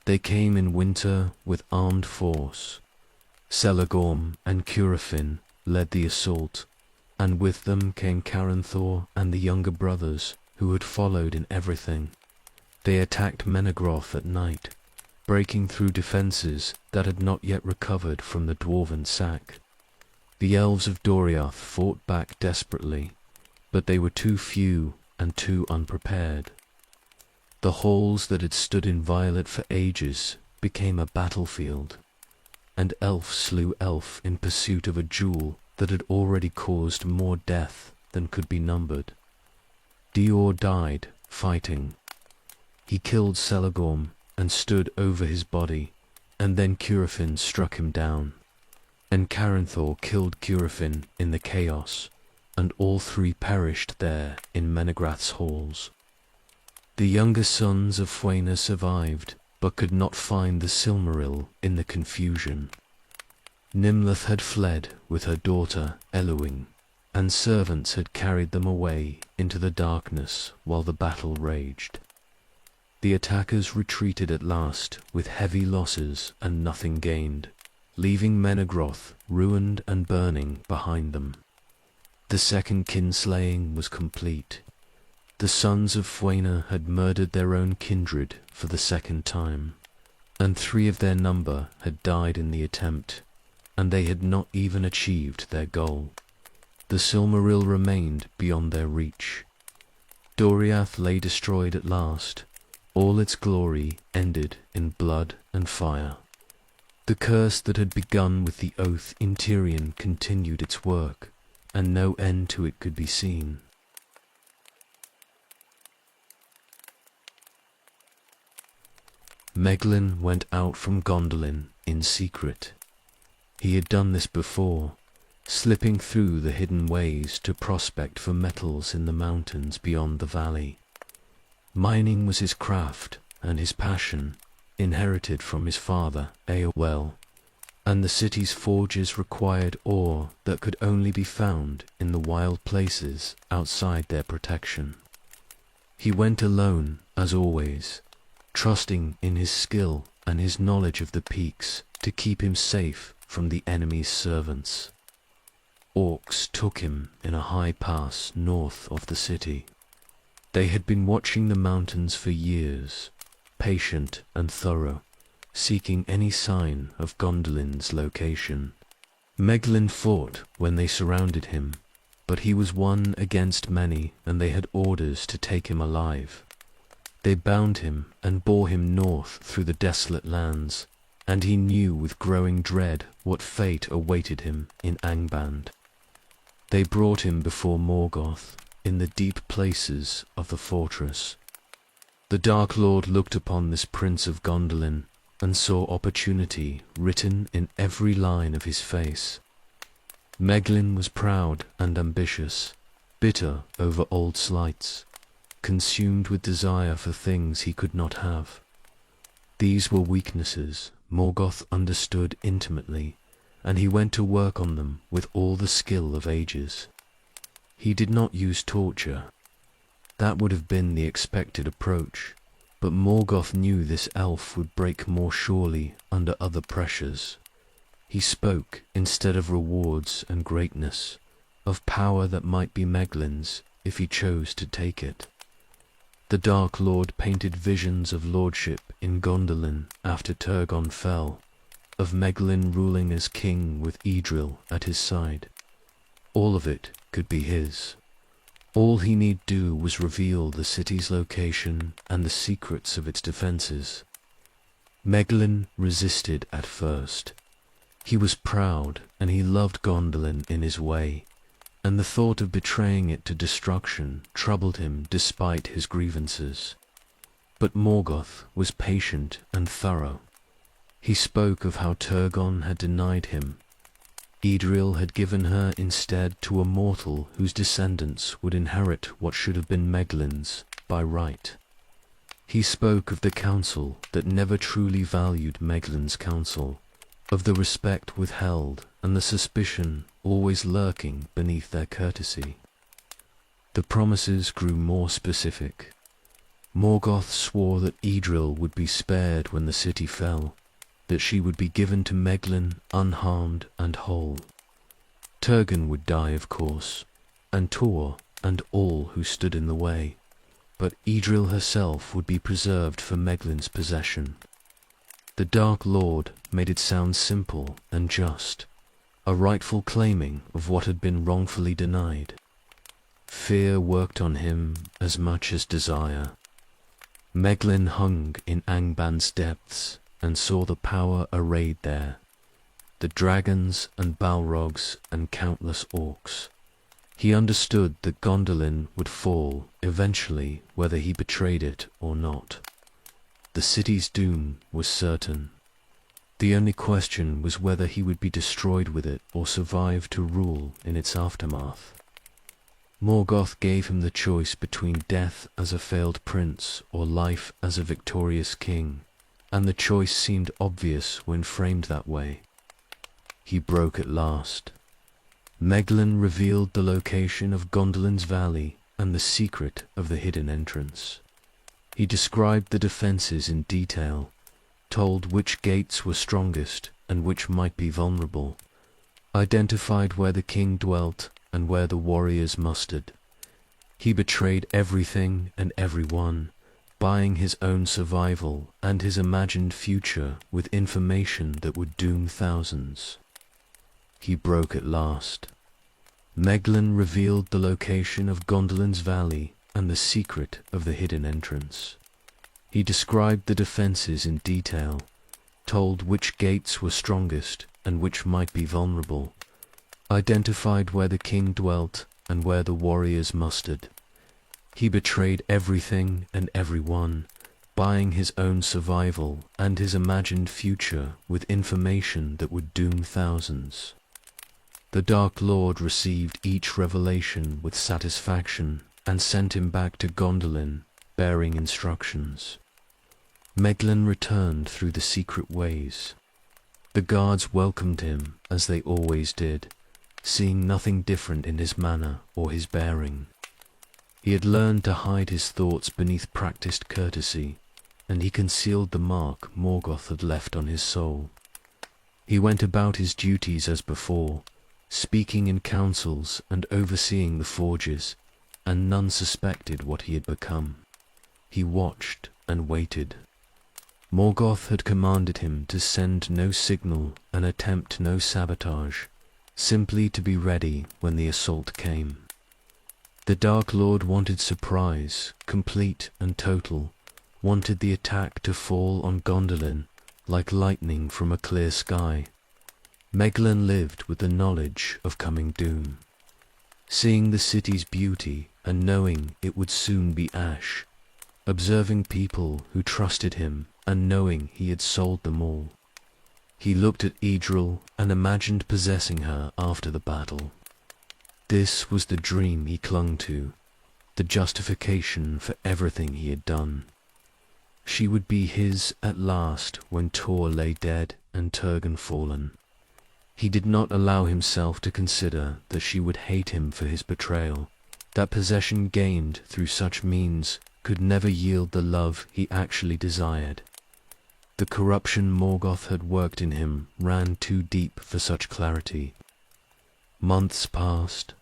They came in winter with armed force. Celagorm and Curufin led the assault, and with them came Caranthor and the younger brothers, who had followed in everything. They attacked Menegroth at night, breaking through defences that had not yet recovered from the dwarven sack. The elves of Doriath fought back desperately, but they were too few and too unprepared. The halls that had stood inviolate for ages became a battlefield, and elf slew elf in pursuit of a jewel that had already caused more death than could be numbered. Dior died fighting. He killed Celagorm and stood over his body, and then Curufin struck him down, and Caranthor killed Curufin in the chaos, and all three perished there in Menegroth's halls. The younger sons of Fuena survived, but could not find the Silmaril in the confusion. Nimloth had fled with her daughter Eluing, and servants had carried them away into the darkness while the battle raged. The attackers retreated at last with heavy losses and nothing gained, leaving Menegroth ruined and burning behind them. The second kinslaying was complete. The sons of Fuena had murdered their own kindred for the second time, and 3 of their number had died in the attempt, and they had not even achieved their goal. The Silmaril remained beyond their reach. Doriath lay destroyed at last. All its glory ended in blood and fire. The curse that had begun with the oath in Tirion continued its work, and no end to it could be seen. Meglin went out from Gondolin in secret. He had done this before, slipping through the hidden ways to prospect for metals in the mountains beyond the valley. Mining was his craft and his passion, inherited from his father, Eowell, and the city's forges required ore that could only be found in the wild places outside their protection. He went alone, as always, trusting in his skill and his knowledge of the peaks to keep him safe from the enemy's servants. Orcs took him in a high pass north of the city. They had been watching the mountains for years, patient and thorough, seeking any sign of Gondolin's location. Meglin fought when they surrounded him, but he was one against many, and they had orders to take him alive. They bound him and bore him north through the desolate lands, and he knew with growing dread what fate awaited him in Angband. They brought him before Morgoth, in the deep places of the fortress. The Dark Lord looked upon this prince of Gondolin, and saw opportunity written in every line of his face. Meglin was proud and ambitious, bitter over old slights, consumed with desire for things he could not have. These were weaknesses Morgoth understood intimately, and he went to work on them with all the skill of ages. He did not use torture. That would have been the expected approach, but Morgoth knew this elf would break more surely under other pressures. He spoke, instead of rewards and greatness, of power that might be Meglin's if he chose to take it. The Dark Lord painted visions of lordship in Gondolin after Turgon fell, of Meglin ruling as king with Idril at his side. All of it could be his. All he need do was reveal the city's location and the secrets of its defenses. Meglin resisted at first. He was proud, and he loved Gondolin in his way, and the thought of betraying it to destruction troubled him despite his grievances. But Morgoth was patient and thorough. He spoke of how Turgon had denied him. Idril had given her instead to a mortal whose descendants would inherit what should have been Meglin's by right. He spoke of the council that never truly valued Meglin's counsel, of the respect withheld and the suspicion always lurking beneath their courtesy. The promises grew more specific. Morgoth swore that Idril would be spared when the city fell, that she would be given to Meglin unharmed and whole. Turgon would die, of course, and Tor and all who stood in the way, but Idril herself would be preserved for Meglin's possession. The Dark Lord made it sound simple and just, a rightful claiming of what had been wrongfully denied. Fear worked on him as much as desire. Meglin hung in Angband's depths and saw the power arrayed there, the dragons and balrogs and countless orcs. He understood that Gondolin would fall eventually, whether he betrayed it or not. The city's doom was certain. The only question was whether he would be destroyed with it or survive to rule in its aftermath. Morgoth gave him the choice between death as a failed prince or life as a victorious king, and the choice seemed obvious when framed that way. He broke at last. Meglin revealed the location of Gondolin's valley and the secret of the hidden entrance. He described the defenses in detail, told which gates were strongest and which might be vulnerable, identified where the king dwelt and where the warriors mustered. He betrayed everything and everyone, buying his own survival and his imagined future with information that would doom thousands. He broke at last. Meglin revealed the location of Gondolin's valley and the secret of the hidden entrance. He described the defenses in detail, told which gates were strongest and which might be vulnerable, identified where the king dwelt and where the warriors mustered. He betrayed everything and everyone, buying his own survival and his imagined future with information that would doom thousands. The Dark Lord received each revelation with satisfaction and sent him back to Gondolin, bearing instructions. Meglin returned through the secret ways. The guards welcomed him as they always did, seeing nothing different in his manner or his bearing. He had learned to hide his thoughts beneath practiced courtesy, and he concealed the mark Morgoth had left on his soul. He went about his duties as before, speaking in councils and overseeing the forges, and none suspected what he had become. He watched and waited. Morgoth had commanded him to send no signal and attempt no sabotage, simply to be ready when the assault came. The Dark Lord wanted surprise, complete and total, wanted the attack to fall on Gondolin like lightning from a clear sky. Meglin lived with the knowledge of coming doom. Seeing the city's beauty and knowing it would soon be ash, observing people who trusted him and knowing he had sold them all. He looked at Idril and imagined possessing her after the battle. This was the dream he clung to, the justification for everything he had done. She would be his at last when Tor lay dead and Turgon fallen. He did not allow himself to consider that she would hate him for his betrayal, that possession gained through such means could never yield the love he actually desired. The corruption Morgoth had worked in him ran too deep for such clarity. Months passed.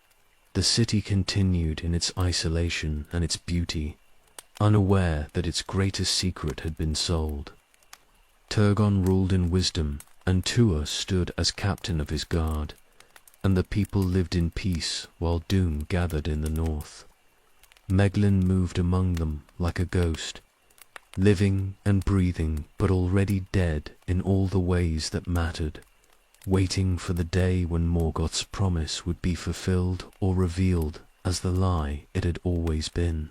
The city continued in its isolation and its beauty, unaware that its greatest secret had been sold. Turgon ruled in wisdom, and Tuor stood as captain of his guard, and the people lived in peace while doom gathered in the north. Meglin moved among them like a ghost, living and breathing but already dead in all the ways that mattered, waiting for the day when Morgoth's promise would be fulfilled or revealed as the lie it had always been.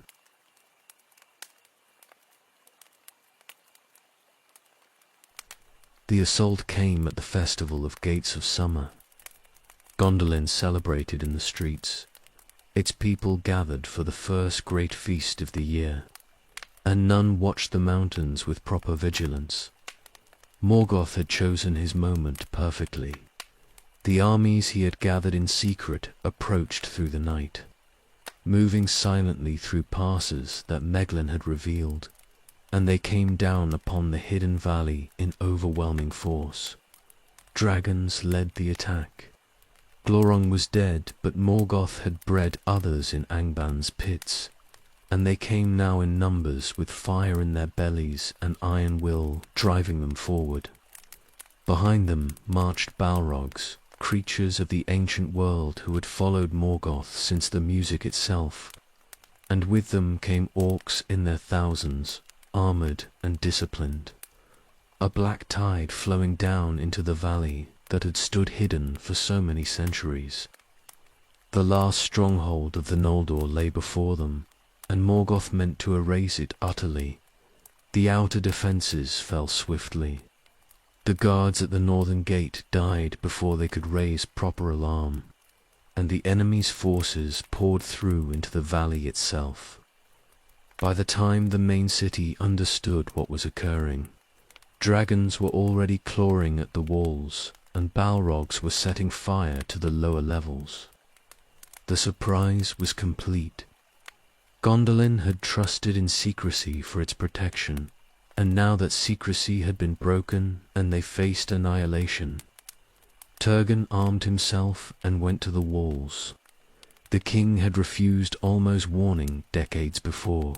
The assault came at the festival of Gates of Summer. Gondolin celebrated in the streets. Its people gathered for the first great feast of the year, and none watched the mountains with proper vigilance. Morgoth had chosen his moment perfectly. The armies he had gathered in secret approached through the night, moving silently through passes that Meglin had revealed, and they came down upon the hidden valley in overwhelming force. Dragons led the attack. Glorong was dead, but Morgoth had bred others in Angban's pits, and they came now in numbers with fire in their bellies and iron will driving them forward. Behind them marched Balrogs, creatures of the ancient world who had followed Morgoth since the music itself, and with them came orcs in their thousands, armored and disciplined. A black tide flowing down into the valley that had stood hidden for so many centuries. The last stronghold of the Noldor lay before them, and Morgoth meant to erase it utterly. The outer defences fell swiftly. The guards at the northern gate died before they could raise proper alarm, and the enemy's forces poured through into the valley itself. By the time the main city understood what was occurring, dragons were already clawing at the walls, and Balrogs were setting fire to the lower levels. The surprise was complete. Gondolin had trusted in secrecy for its protection, and now that secrecy had been broken and they faced annihilation, Turgon armed himself and went to the walls. The king had refused Olmo's warning decades before,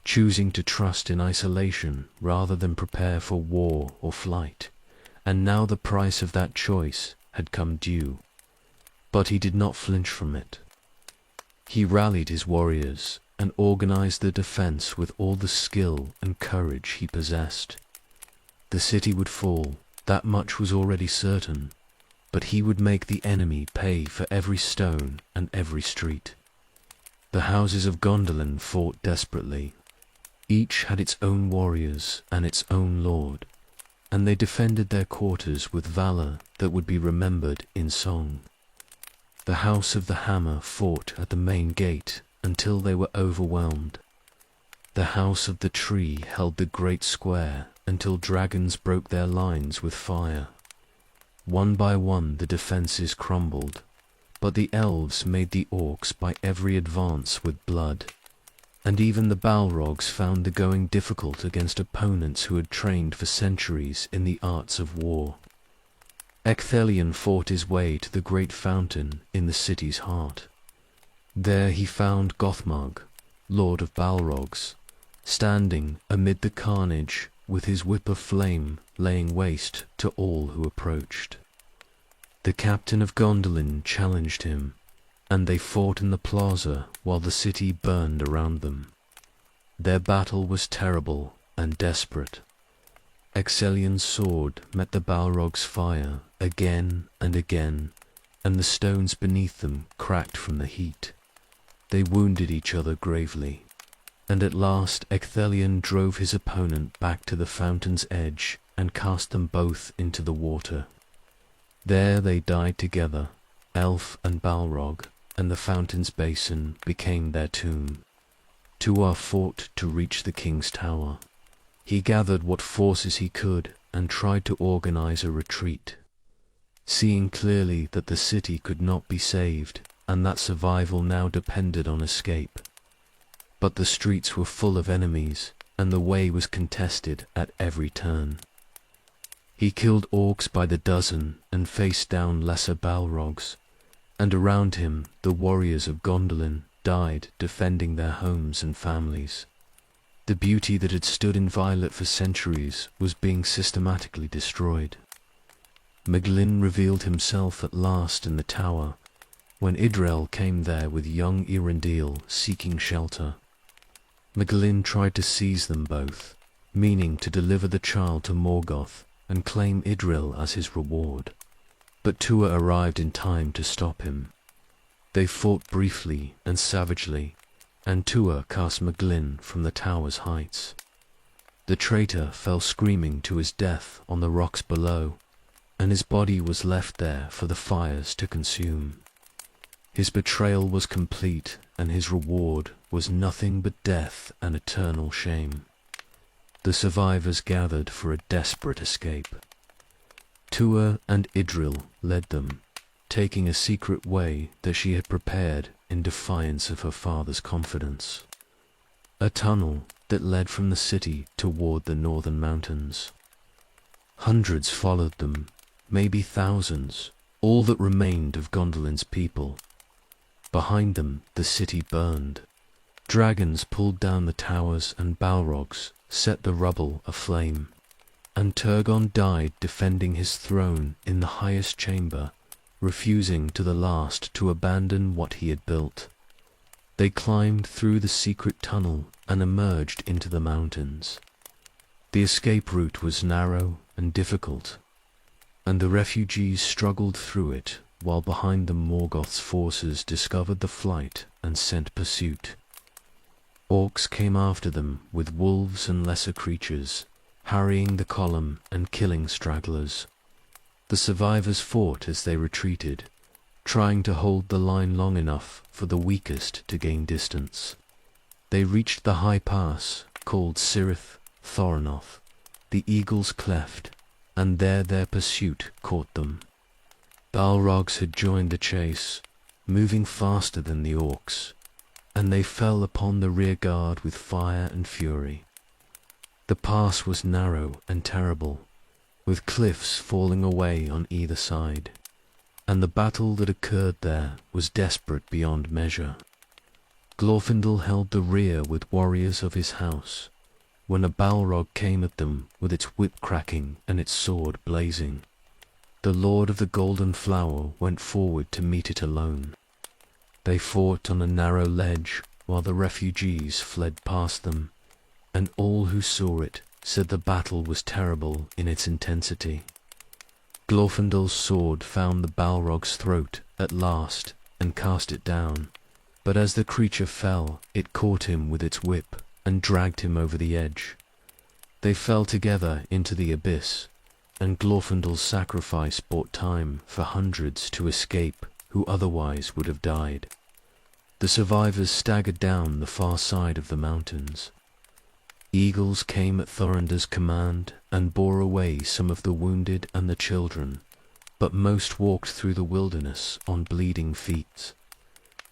choosing to trust in isolation rather than prepare for war or flight, and now the price of that choice had come due. But he did not flinch from it. He rallied his warriors and organized the defense with all the skill and courage he possessed. The city would fall, that much was already certain, but he would make the enemy pay for every stone and every street. The houses of Gondolin fought desperately. Each had its own warriors and its own lord, and they defended their quarters with valor that would be remembered in song. The House of the Hammer fought at the main gate until they were overwhelmed. The House of the Tree held the great square until dragons broke their lines with fire. One by one the defenses crumbled, but the elves made the orcs by every advance with blood, and even the Balrogs found the going difficult against opponents who had trained for centuries in the arts of war. Ecthelion fought his way to the great fountain in the city's heart. There he found Gothmog, lord of Balrogs, standing amid the carnage with his whip of flame laying waste to all who approached. The captain of Gondolin challenged him, and they fought in the plaza while the city burned around them. Their battle was terrible and desperate. Excelion's sword met the Balrog's fire again and again, and the stones beneath them cracked from the heat. They wounded each other gravely, and at last Ecthelion drove his opponent back to the fountain's edge and cast them both into the water. There they died together, elf and Balrog, and the fountain's basin became their tomb. Tuatha fought to reach the king's tower. He gathered what forces he could and tried to organize a retreat. Seeing clearly that the city could not be saved and that survival now depended on escape. But the streets were full of enemies and the way was contested at every turn. He killed orcs by the dozen and faced down lesser Balrogs, and around him the warriors of Gondolin died defending their homes and families. The beauty that had stood inviolate for centuries was being systematically destroyed. Meglin revealed himself at last in the tower, when Idrel came there with young Irandil seeking shelter. Meglin tried to seize them both, meaning to deliver the child to Morgoth and claim Idril as his reward. But Tuatha arrived in time to stop him. They fought briefly and savagely, and Tuatha cast Meglin from the tower's heights. The traitor fell screaming to his death on the rocks below, and his body was left there for the fires to consume. His betrayal was complete, and his reward was nothing but death and eternal shame. The survivors gathered for a desperate escape. Tuatha and Idril led them, taking a secret way that she had prepared in defiance of her father's confidence. A tunnel that led from the city toward the northern mountains. Hundreds followed them, maybe thousands, all that remained of Gondolin's people. Behind them the city burned. Dragons pulled down the towers and Balrogs set the rubble aflame. And Turgon died defending his throne in the highest chamber, refusing to the last to abandon what he had built. They climbed through the secret tunnel and emerged into the mountains. The escape route was narrow and difficult, and the refugees struggled through it while behind them Morgoth's forces discovered the flight and sent pursuit. Orcs came after them with wolves and lesser creatures, harrying the column and killing stragglers. The survivors fought as they retreated, trying to hold the line long enough for the weakest to gain distance. They reached the high pass, called Cirith Thornoth, the Eagle's Cleft, and there their pursuit caught them. Balrogs had joined the chase, moving faster than the orcs, and they fell upon the rear guard with fire and fury. The pass was narrow and terrible, with cliffs falling away on either side, and the battle that occurred there was desperate beyond measure. Glorfindel held the rear with warriors of his house, when a Balrog came at them with its whip cracking and its sword blazing. The Lord of the Golden Flower went forward to meet it alone. They fought on a narrow ledge while the refugees fled past them, and all who saw it said the battle was terrible in its intensity. Glorfindel's sword found the Balrog's throat at last and cast it down, but as the creature fell, it caught him with its whip and dragged him over the edge. They fell together into the abyss, and Glorfindel's sacrifice bought time for hundreds to escape who otherwise would have died. The survivors staggered down the far side of the mountains. Eagles came at Thorinder's command and bore away some of the wounded and the children, but most walked through the wilderness on bleeding feet.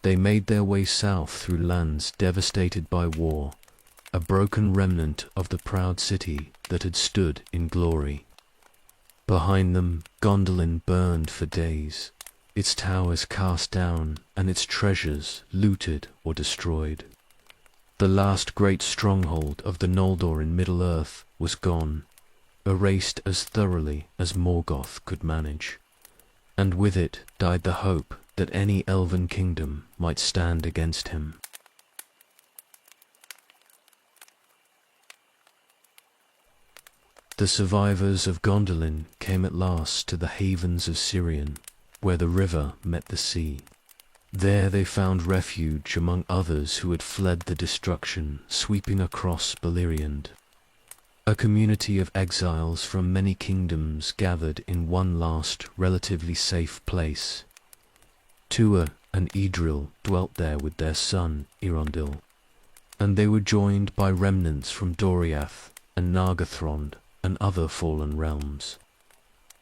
They made their way south through lands devastated by war, a broken remnant of the proud city that had stood in glory. Behind them, Gondolin burned for days, its towers cast down and its treasures looted or destroyed. The last great stronghold of the Noldor in Middle-earth was gone, erased as thoroughly as Morgoth could manage, and with it died the hope that any elven kingdom might stand against him. The survivors of Gondolin came at last to the havens of Sirion, where the river met the sea. There they found refuge among others who had fled the destruction sweeping across Beleriand. A community of exiles from many kingdoms gathered in one last, relatively safe place. Tuatha and Idril dwelt there with their son, Eärendil, and they were joined by remnants from Doriath and Nargothrond and other fallen realms.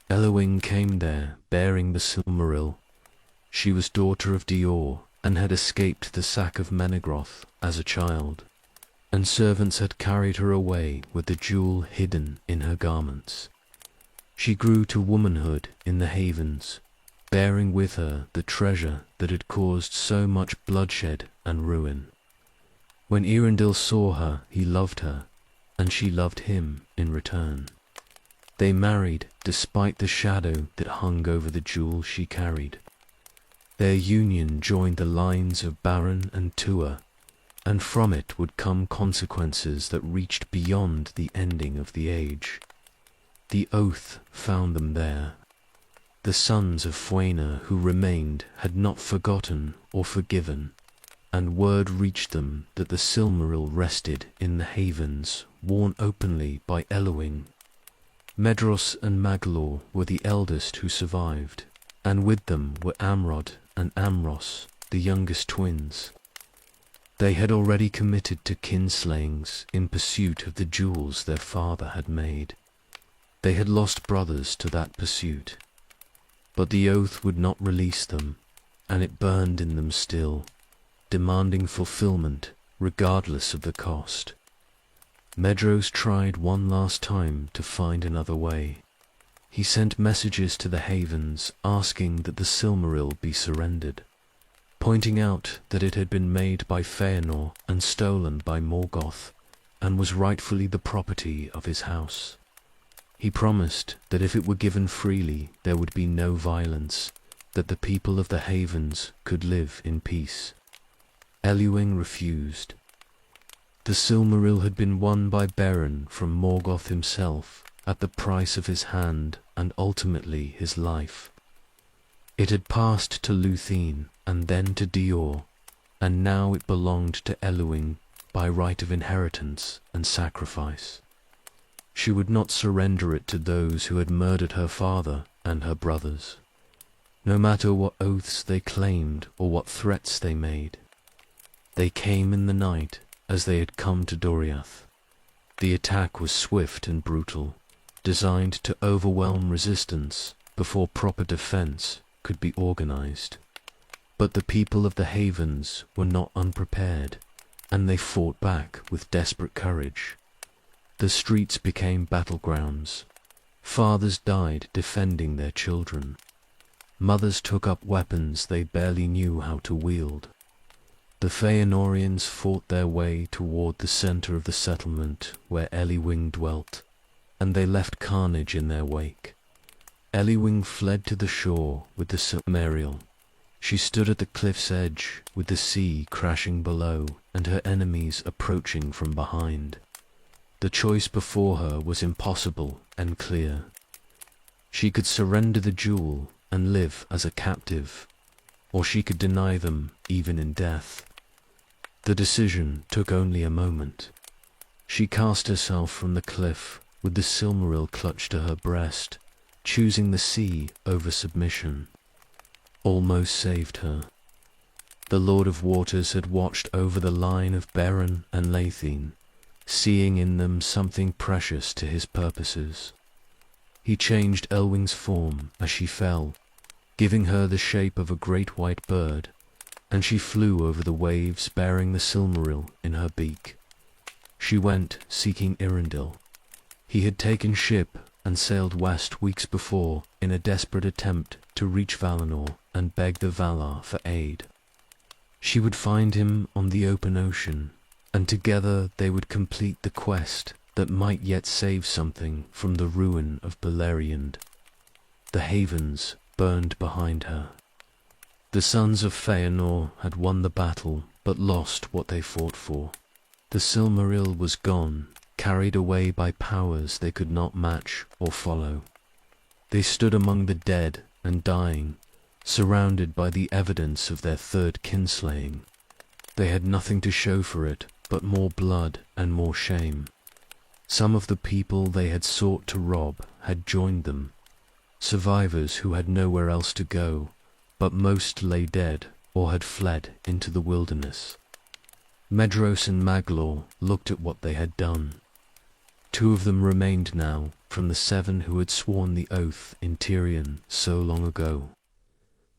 Eowyn came there bearing the Silmaril. She was daughter of Dior and had escaped the sack of Menegroth as a child, and servants had carried her away with the jewel hidden in her garments. She grew to womanhood in the havens, bearing with her the treasure that had caused so much bloodshed and ruin. When Eärendil saw her, he loved her, and she loved him in return. They married despite the shadow that hung over the jewel she carried. Their union joined the lines of Baron and Tuatha, and from it would come consequences that reached beyond the ending of the age. The oath found them there. The sons of Fëanor who remained had not forgotten or forgiven, and word reached them that the Silmaril rested in the havens, worn openly by Eowyn. Medros and Maglor were the eldest who survived, and with them were Amrod and Amros, the youngest twins. They had already committed to kinslayings in pursuit of the jewels their father had made. They had lost brothers to that pursuit, but the oath would not release them, and it burned in them still, demanding fulfillment regardless of the cost. Medros tried one last time to find another way. He sent messages to the havens asking that the Silmaril be surrendered, pointing out that it had been made by Fëanor and stolen by Morgoth, and was rightfully the property of his house. He promised that if it were given freely there would be no violence, that the people of the havens could live in peace. Eowyn refused. The Silmaril had been won by Beren from Morgoth himself at the price of his hand and ultimately his life. It had passed to Luthien and then to Dior, and now it belonged to Eowyn by right of inheritance and sacrifice. She would not surrender it to those who had murdered her father and her brothers, no matter what oaths they claimed or what threats they made. They came in the night as they had come to Doriath. The attack was swift and brutal, designed to overwhelm resistance before proper defense could be organized. But the people of the havens were not unprepared, and they fought back with desperate courage. The streets became battlegrounds. Fathers died defending their children. mothers took up weapons they barely knew how to wield. The Feanorians fought their way toward the center of the settlement where Eliwing dwelt, and they left carnage in their wake. Eliwing fled to the shore with the Silmariel. She stood at the cliff's edge with the sea crashing below and her enemies approaching from behind. The choice before her was impossible and clear. She could surrender the jewel and live as a captive, or she could deny them even in death. The decision took only a moment. She cast herself from the cliff with the Silmaril clutched to her breast, choosing the sea over submission. Almost saved her. The Lord of Waters had watched over the line of Beren and Lathine, seeing in them something precious to his purposes. He changed Elwing's form as she fell, giving her the shape of a great white bird, and she flew over the waves bearing the Silmaril in her beak. She went seeking Irindil. He had taken ship and sailed west weeks before in a desperate attempt to reach Valinor and beg the Valar for aid. She would find him on the open ocean, and together they would complete the quest that might yet save something from the ruin of Beleriand. The havens burned behind her. The sons of Feanor had won the battle, but lost what they fought for. The Silmaril was gone, carried away by powers they could not match or follow. They stood among the dead and dying, surrounded by the evidence of their third kinslaying. They had nothing to show for it but more blood and more shame. Some of the people they had sought to rob had joined them, survivors who had nowhere else to go, but most lay dead or had fled into the wilderness. Medros and Maglor looked at what they had done. 2 of them remained now from the 7 who had sworn the oath in Tirion so long ago.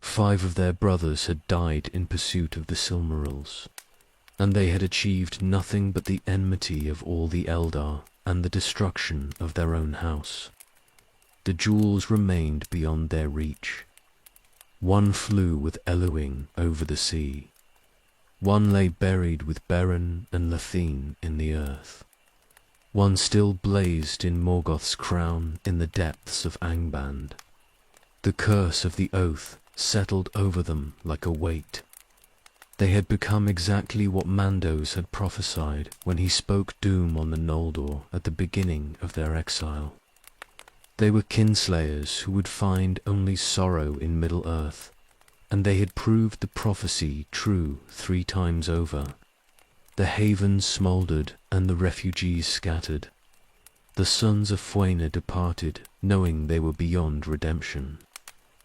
5 of their brothers had died in pursuit of the Silmarils, and they had achieved nothing but the enmity of all the Eldar and the destruction of their own house. The jewels remained beyond their reach. 1 flew with Eluing over the sea. 1 lay buried with Beren and Lathine in the earth. 1 still blazed in Morgoth's crown in the depths of Angband. The curse of the oath settled over them like a weight. They had become exactly what Mandos had prophesied when he spoke doom on the Noldor at the beginning of their exile. They were kinslayers who would find only sorrow in Middle-earth, and they had proved the prophecy true 3 times over. The havens smouldered and the refugees scattered. The sons of Fuena departed, knowing they were beyond redemption.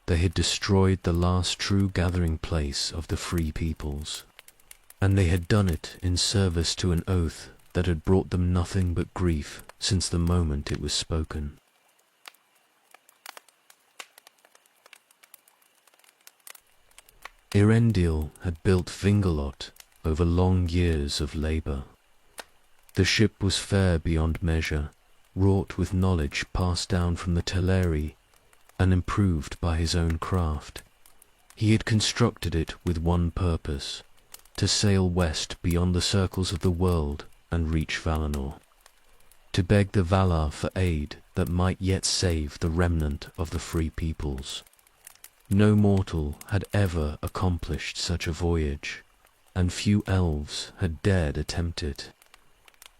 They had destroyed the last true gathering place of the free peoples, and they had done it in service to an oath that had brought them nothing but grief since the moment it was spoken. Irendil had built Vingalot over long years of labor. The ship was fair beyond measure, wrought with knowledge passed down from the Teleri and improved by his own craft. He had constructed it with one purpose, to sail west beyond the circles of the world and reach Valinor, to beg the Valar for aid that might yet save the remnant of the free peoples. No mortal had ever accomplished such a voyage, and few elves had dared attempt it.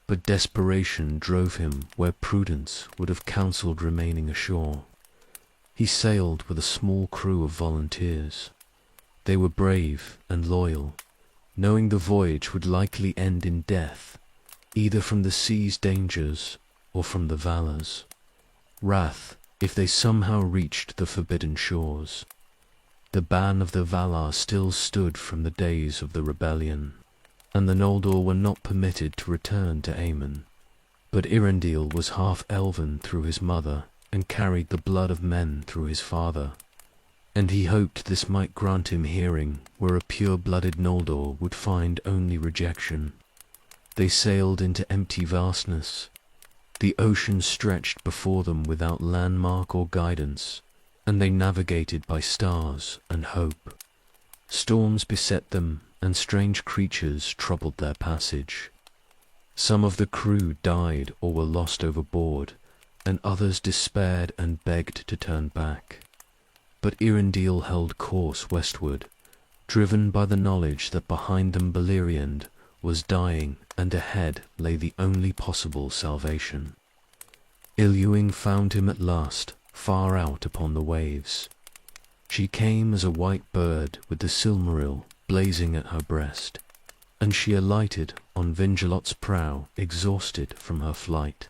But desperation drove him where prudence would have counselled remaining ashore. He sailed with a small crew of volunteers. They were brave and loyal, knowing the voyage would likely end in death, either from the sea's dangers or from the Valar's wrath if they somehow reached the forbidden shores. The ban of the Valar still stood from the days of the rebellion, and the Noldor were not permitted to return to Aemon. But Irendil was half-elven through his mother, and carried the blood of men through his father, and he hoped this might grant him hearing where a pure-blooded Noldor would find only rejection. They sailed into empty vastness. The ocean stretched before them without landmark or guidance, and they navigated by stars and hope. Storms beset them, and strange creatures troubled their passage. Some of the crew died or were lost overboard, and others despaired and begged to turn back. But Irandil held course westward, driven by the knowledge that behind them Beleriand was dying, and ahead lay the only possible salvation. Iluing found him at last, far out upon the waves. She came as a white bird with the Silmaril blazing at her breast, and she alighted on Vingelot's prow, exhausted from her flight.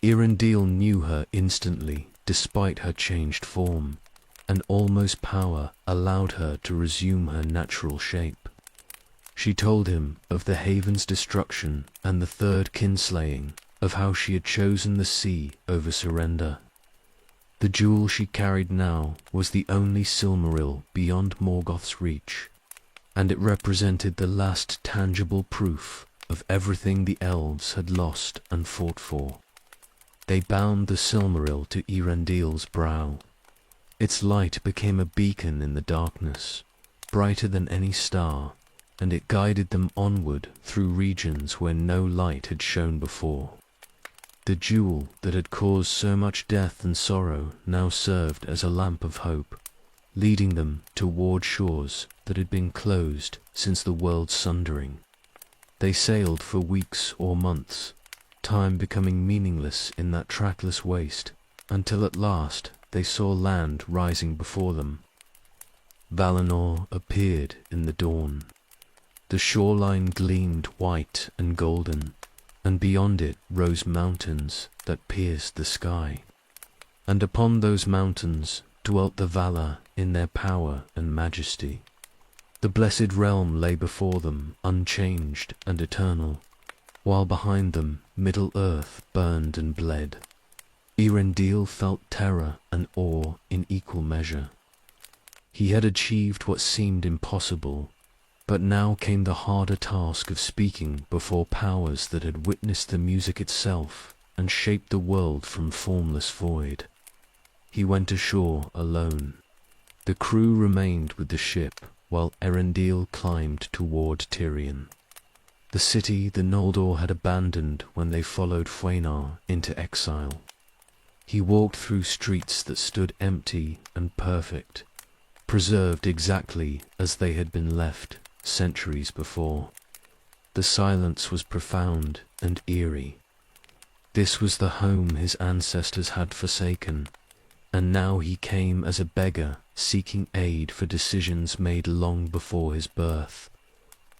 Irandil knew her instantly, despite her changed form, and almost power allowed her to resume her natural shape. She told him of the haven's destruction and the third kinslaying, of how she had chosen the sea over surrender. The jewel she carried now was the only Silmaril beyond Morgoth's reach, and it represented the last tangible proof of everything the elves had lost and fought for. They bound the Silmaril to Irandil's brow. Its light became a beacon in the darkness, brighter than any star, and it guided them onward through regions where no light had shone before. The jewel that had caused so much death and sorrow now served as a lamp of hope, leading them toward shores that had been closed since the world's sundering. They sailed for weeks or months, time becoming meaningless in that trackless waste, until at last they saw land rising before them. Valinor appeared in the dawn. The shoreline gleamed white and golden, and beyond it rose mountains that pierced the sky. And upon those mountains dwelt the Valar in their power and majesty. The blessed realm lay before them, unchanged and eternal, while behind them Middle-earth burned and bled. Irandil felt terror and awe in equal measure. He had achieved what seemed impossible, but now came the harder task of speaking before powers that had witnessed the music itself and shaped the world from formless void. He went ashore alone. The crew remained with the ship, while Erendil climbed toward Tirion, the city the Noldor had abandoned when they followed Fëanor into exile. He walked through streets that stood empty and perfect, preserved exactly as they had been left centuries before. The silence was profound and eerie. This was the home his ancestors had forsaken, and now he came as a beggar seeking aid for decisions made long before his birth.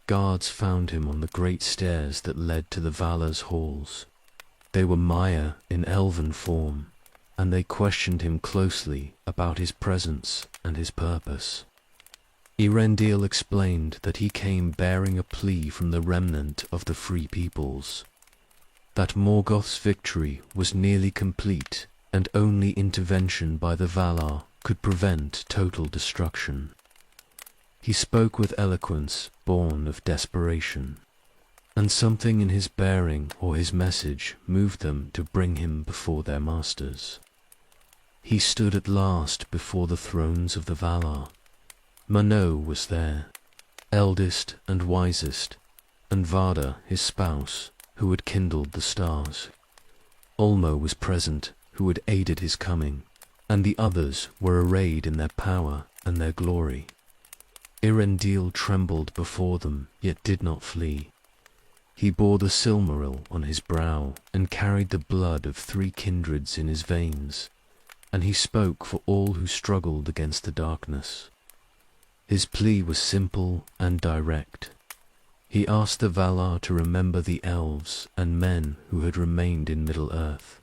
Guards found him on the great stairs that led to the Valar's halls. They were Maya in elven form, and they questioned him closely about his presence and his purpose. Erendil explained that he came bearing a plea from the remnant of the Free Peoples, that Morgoth's victory was nearly complete, and only intervention by the Valar could prevent total destruction. He spoke with eloquence born of desperation, and something in his bearing or his message moved them to bring him before their masters. He stood at last before the thrones of the Valar. Manwë was there, eldest and wisest, and Vada, his spouse, who had kindled the stars. Ulmo was present, who had aided his coming, and the others were arrayed in their power and their glory. Erendil trembled before them, yet did not flee. He bore the Silmaril on his brow, and carried the blood of 3 kindreds in his veins, and he spoke for all who struggled against the darkness. His plea was simple and direct. He asked the Valar to remember the elves and men who had remained in Middle-earth,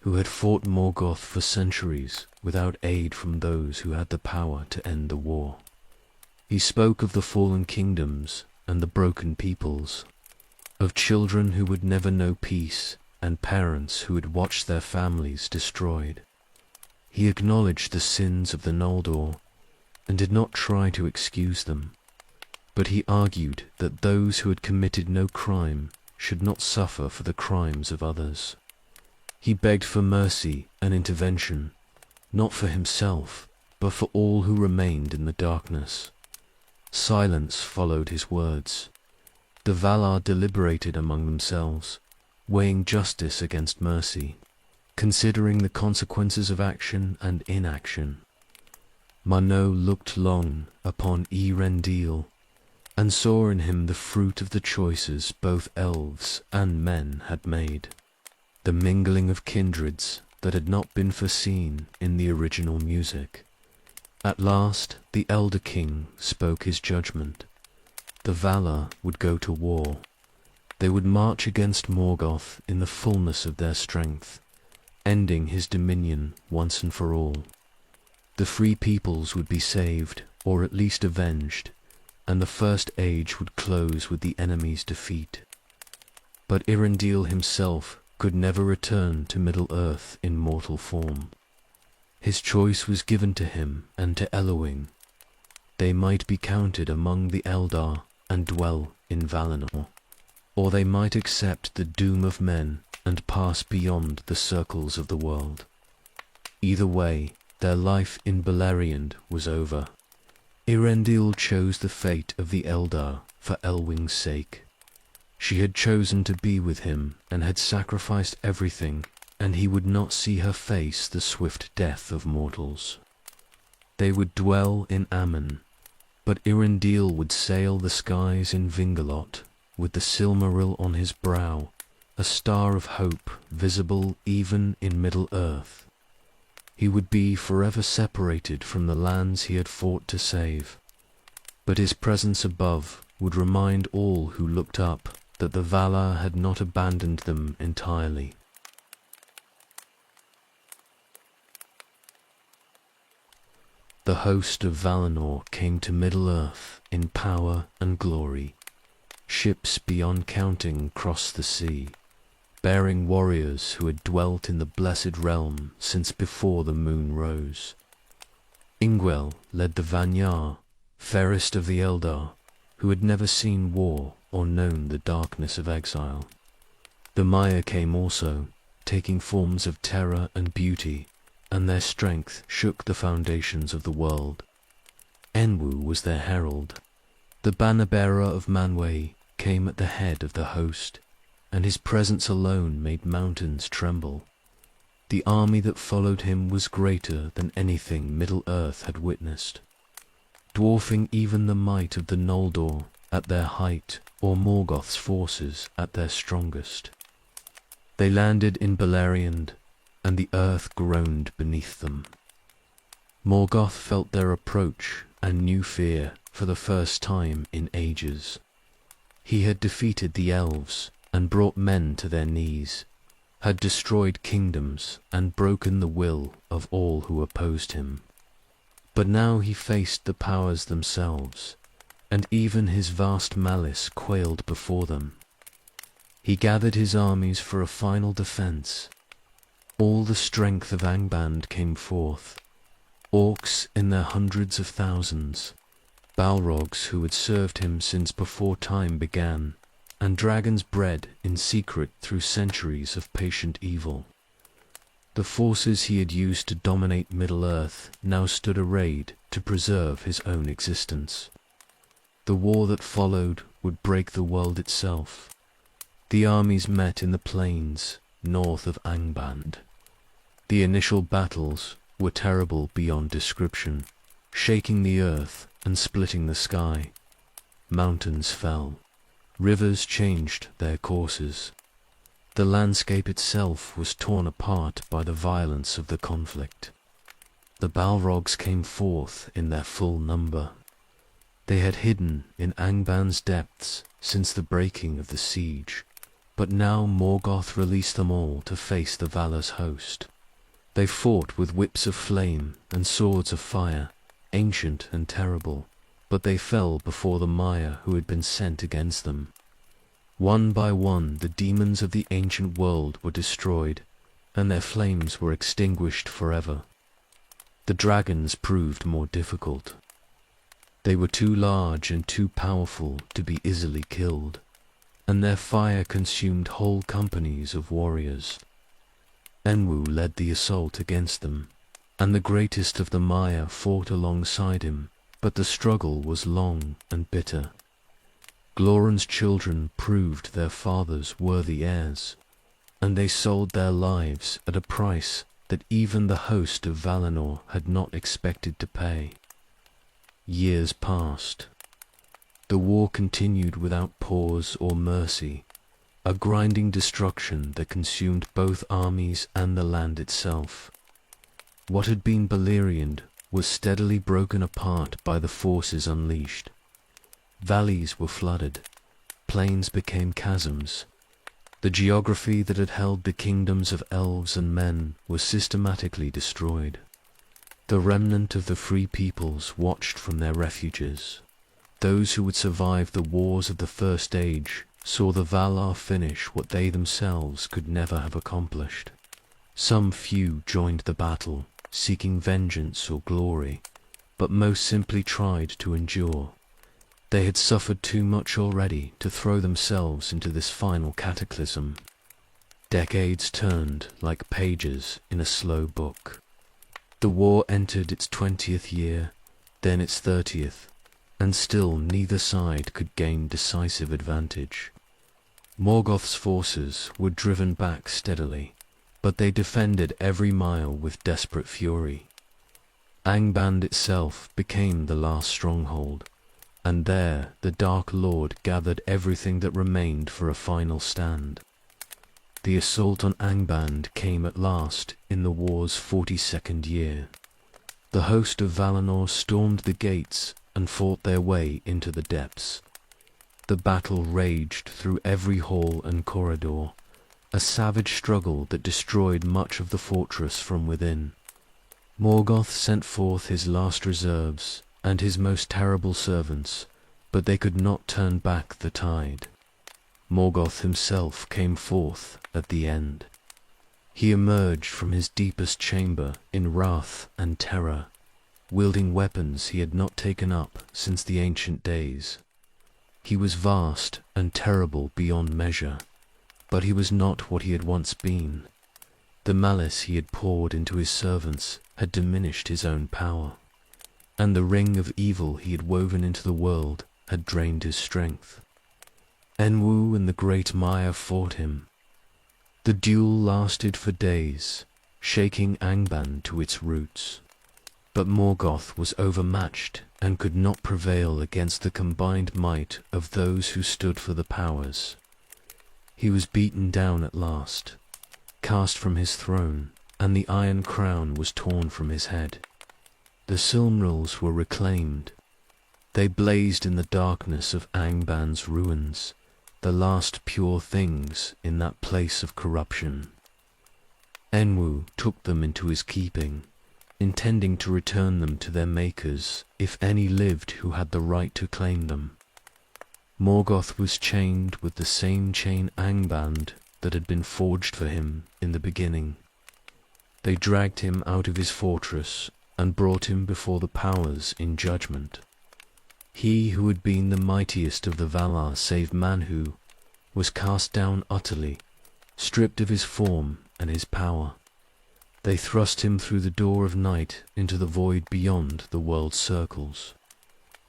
who had fought Morgoth for centuries without aid from those who had the power to end the war. He spoke of the fallen kingdoms and the broken peoples, of children who would never know peace and parents who had watched their families destroyed. He acknowledged the sins of the Noldor and did not try to excuse them, but he argued that those who had committed no crime should not suffer for the crimes of others. He begged for mercy and intervention, not for himself, but for all who remained in the darkness. Silence followed his words. The Valar deliberated among themselves, weighing justice against mercy, considering the consequences of action and inaction. Manwë looked long upon Elendil, and saw in him the fruit of the choices both elves and men had made, the mingling of kindreds that had not been foreseen in the original music. At last the Elder King spoke his judgment. The Valar would go to war. They would march against Morgoth in the fullness of their strength, ending his dominion once and for all. The free peoples would be saved, or at least avenged, and the First Age would close with the enemy's defeat. But Elendil himself could never return to Middle-earth in mortal form. His choice was given to him and to Eowyn. They might be counted among the Eldar and dwell in Valinor, or they might accept the doom of men and pass beyond the circles of the world. Either way, their life in Beleriand was over. Elendil chose the fate of the Eldar for Elwing's sake. She had chosen to be with him and had sacrificed everything, and he would not see her face the swift death of mortals. They would dwell in Aman, but Elendil would sail the skies in Vingalot, with the Silmaril on his brow, a star of hope visible even in Middle-earth. He would be forever separated from the lands he had fought to save, but his presence above would remind all who looked up that the Valar had not abandoned them entirely. The host of Valinor came to Middle-earth in power and glory. Ships beyond counting crossed the sea, bearing warriors who had dwelt in the blessed realm since before the moon rose. Ingwell led the Vanyar, fairest of the Eldar, who had never seen war or known the darkness of exile. The Maiar came also, taking forms of terror and beauty, and their strength shook the foundations of the world. Enwu was their herald. The banner-bearer of Manwë came at the head of the host, and his presence alone made mountains tremble. The army that followed him was greater than anything Middle-earth had witnessed, dwarfing even the might of the Noldor at their height or Morgoth's forces at their strongest. They landed in Beleriand, and the earth groaned beneath them. Morgoth felt their approach and knew fear for the first time in ages. He had defeated the elves and brought men to their knees, had destroyed kingdoms and broken the will of all who opposed him. But now he faced the powers themselves, and even his vast malice quailed before them. He gathered his armies for a final defense. All the strength of Angband came forth, orcs in their hundreds of thousands, Balrogs who had served him since before time began, and dragons bred in secret through centuries of patient evil. The forces he had used to dominate Middle-earth now stood arrayed to preserve his own existence. The war that followed would break the world itself. The armies met in the plains north of Angband. The initial battles were terrible beyond description, shaking the earth and splitting the sky. Mountains fell. Rivers changed their courses. The landscape itself was torn apart by the violence of the conflict. The Balrogs came forth in their full number. They had hidden in Angband's depths since the breaking of the siege, but now Morgoth released them all to face the Valar's host. They fought with whips of flame and swords of fire, ancient and terrible, but they fell before the Maiar who had been sent against them. One by one the demons of the ancient world were destroyed, and their flames were extinguished forever. The dragons proved more difficult. They were too large and too powerful to be easily killed, and their fire consumed whole companies of warriors. Enwu led the assault against them. and the greatest of the Maya fought alongside him, but the struggle was long and bitter. Glóran's children proved their fathers worthy heirs, and they sold their lives at a price that even the host of Valinor had not expected to pay. Years passed. The war continued without pause or mercy, a grinding destruction that consumed both armies and the land itself. What had been Beleriand was steadily broken apart by the forces unleashed. Valleys were flooded, plains became chasms. The geography that had held the kingdoms of elves and men was systematically destroyed. The remnant of the free peoples watched from their refuges. Those who would survive the wars of the First Age saw the Valar finish what they themselves could never have accomplished. Some few joined the battle, seeking vengeance or glory, but most simply tried to endure. They had suffered too much already to throw themselves into this final cataclysm. Decades turned like pages in a slow book. The war entered its 20th year, then its 30th, and still neither side could gain decisive advantage. Morgoth's forces were driven back steadily, but they defended every mile with desperate fury. Angband itself became the last stronghold, and there the Dark Lord gathered everything that remained for a final stand. The assault on Angband came at last in the war's 42nd year. The host of Valinor stormed the gates and fought their way into the depths. The battle raged through every hall and corridor, a savage struggle that destroyed much of the fortress from within. Morgoth sent forth his last reserves and his most terrible servants, but they could not turn back the tide. Morgoth himself came forth at the end. He emerged from his deepest chamber in wrath and terror, wielding weapons he had not taken up since the ancient days. He was vast and terrible beyond measure, but he was not what he had once been. The malice he had poured into his servants had diminished his own power, and the ring of evil he had woven into the world had drained his strength. Enwu and the great Maya fought him. The duel lasted for days, shaking Angband to its roots. But Morgoth was overmatched and could not prevail against the combined might of those who stood for the powers. He was beaten down at last, cast from his throne, and the iron crown was torn from his head. The Silmarils were reclaimed. They blazed in the darkness of Angband's ruins, the last pure things in that place of corruption. Enwu took them into his keeping, intending to return them to their makers if any lived who had the right to claim them. Morgoth was chained with the same chain Angband that had been forged for him in the beginning. They dragged him out of his fortress and brought him before the powers in judgment. He who had been the mightiest of the Valar save Manwë was cast down utterly, stripped of his form and his power. They thrust him through the door of night into the void beyond the world's circles,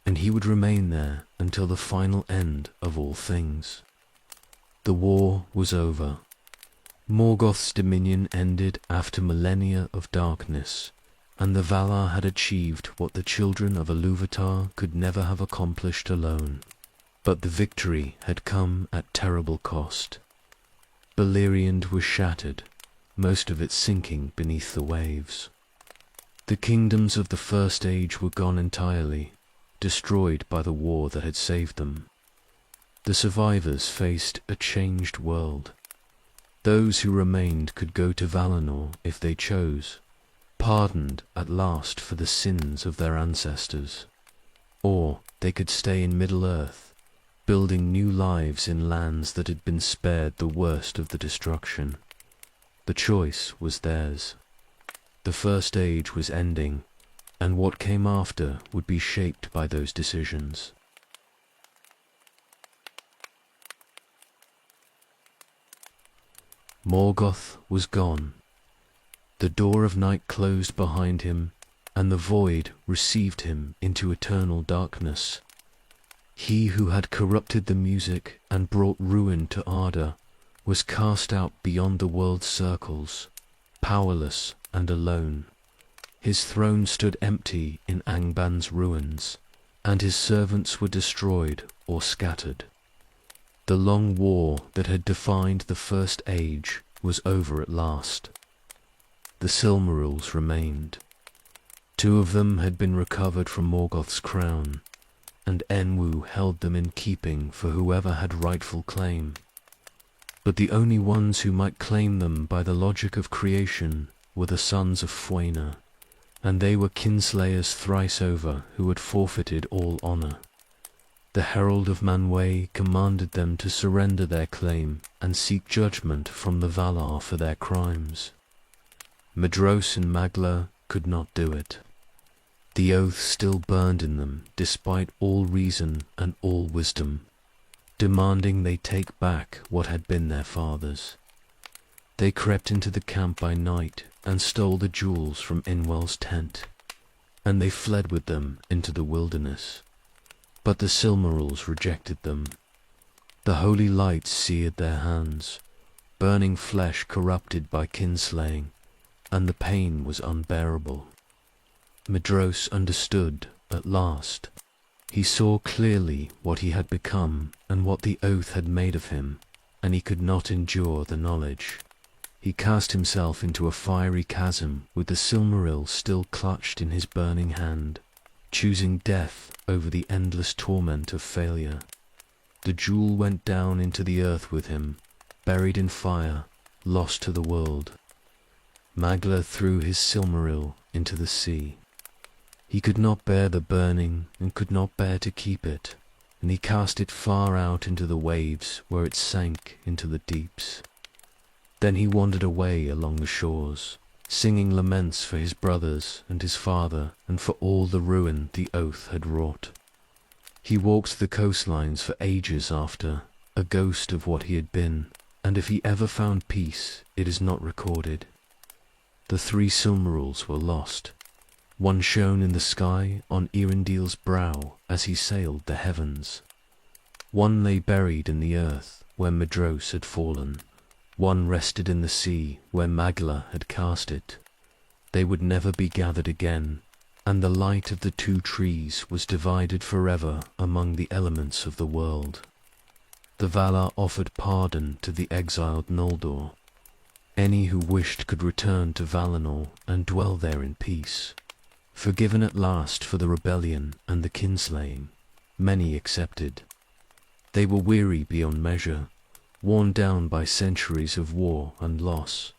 and he would remain there until the final end of all things. The war was over. Morgoth's dominion ended after millennia of darkness, and the Valar had achieved what the children of Ilúvatar could never have accomplished alone. But the victory had come at terrible cost. Beleriand was shattered, most of it sinking beneath the waves. The kingdoms of the First Age were gone entirely, destroyed by the war that had saved them. The survivors faced a changed world. Those who remained could go to Valinor if they chose, pardoned at last for the sins of their ancestors. Or they could stay in Middle-earth, building new lives in lands that had been spared the worst of the destruction. The choice was theirs. The First Age was ending, and what came after would be shaped by those decisions. Morgoth was gone. The door of night closed behind him, and the void received him into eternal darkness. He who had corrupted the music and brought ruin to Arda was cast out beyond the world's circles, powerless and alone. His throne stood empty in Angban's ruins, and his servants were destroyed or scattered. The long war that had defined the first age was over at last. The Silmarils remained. 2 of them had been recovered from Morgoth's crown, and Enwu held them in keeping for whoever had rightful claim. But the only ones who might claim them by the logic of creation were the sons of Fuena, and they were kinslayers thrice over who had forfeited all honor. The herald of Manwë commanded them to surrender their claim and seek judgment from the Valar for their crimes. Medros and Magla could not do it. The oath still burned in them despite all reason and all wisdom, demanding they take back what had been their father's. They crept into the camp by night and stole the jewels from Inwell's tent, and they fled with them into the wilderness. But the Silmarils rejected them. The holy light seared their hands, burning flesh corrupted by kinslaying, and the pain was unbearable. Medros understood at last. He saw clearly what he had become and what the oath had made of him, and he could not endure the knowledge. He cast himself into a fiery chasm with the Silmaril still clutched in his burning hand, choosing death over the endless torment of failure. The jewel went down into the earth with him, buried in fire, lost to the world. Magla threw his Silmaril into the sea. He could not bear the burning and could not bear to keep it, and he cast it far out into the waves where it sank into the deeps. Then he wandered away along the shores, singing laments for his brothers and his father and for all the ruin the oath had wrought. He walked the coastlines for ages after, a ghost of what he had been, and if he ever found peace, it is not recorded. The 3 Silmarils were lost. One shone in the sky on Eärendil's brow as he sailed the heavens. One lay buried in the earth where Medros had fallen. One rested in the sea where Magla had cast it. They would never be gathered again, and the light of the 2 trees was divided forever among the elements of the world. The Valar offered pardon to the exiled Noldor. Any who wished could return to Valinor and dwell there in peace. Forgiven at last for the rebellion and the kinslaying, many accepted. They were weary beyond measure, worn down by centuries of war and loss,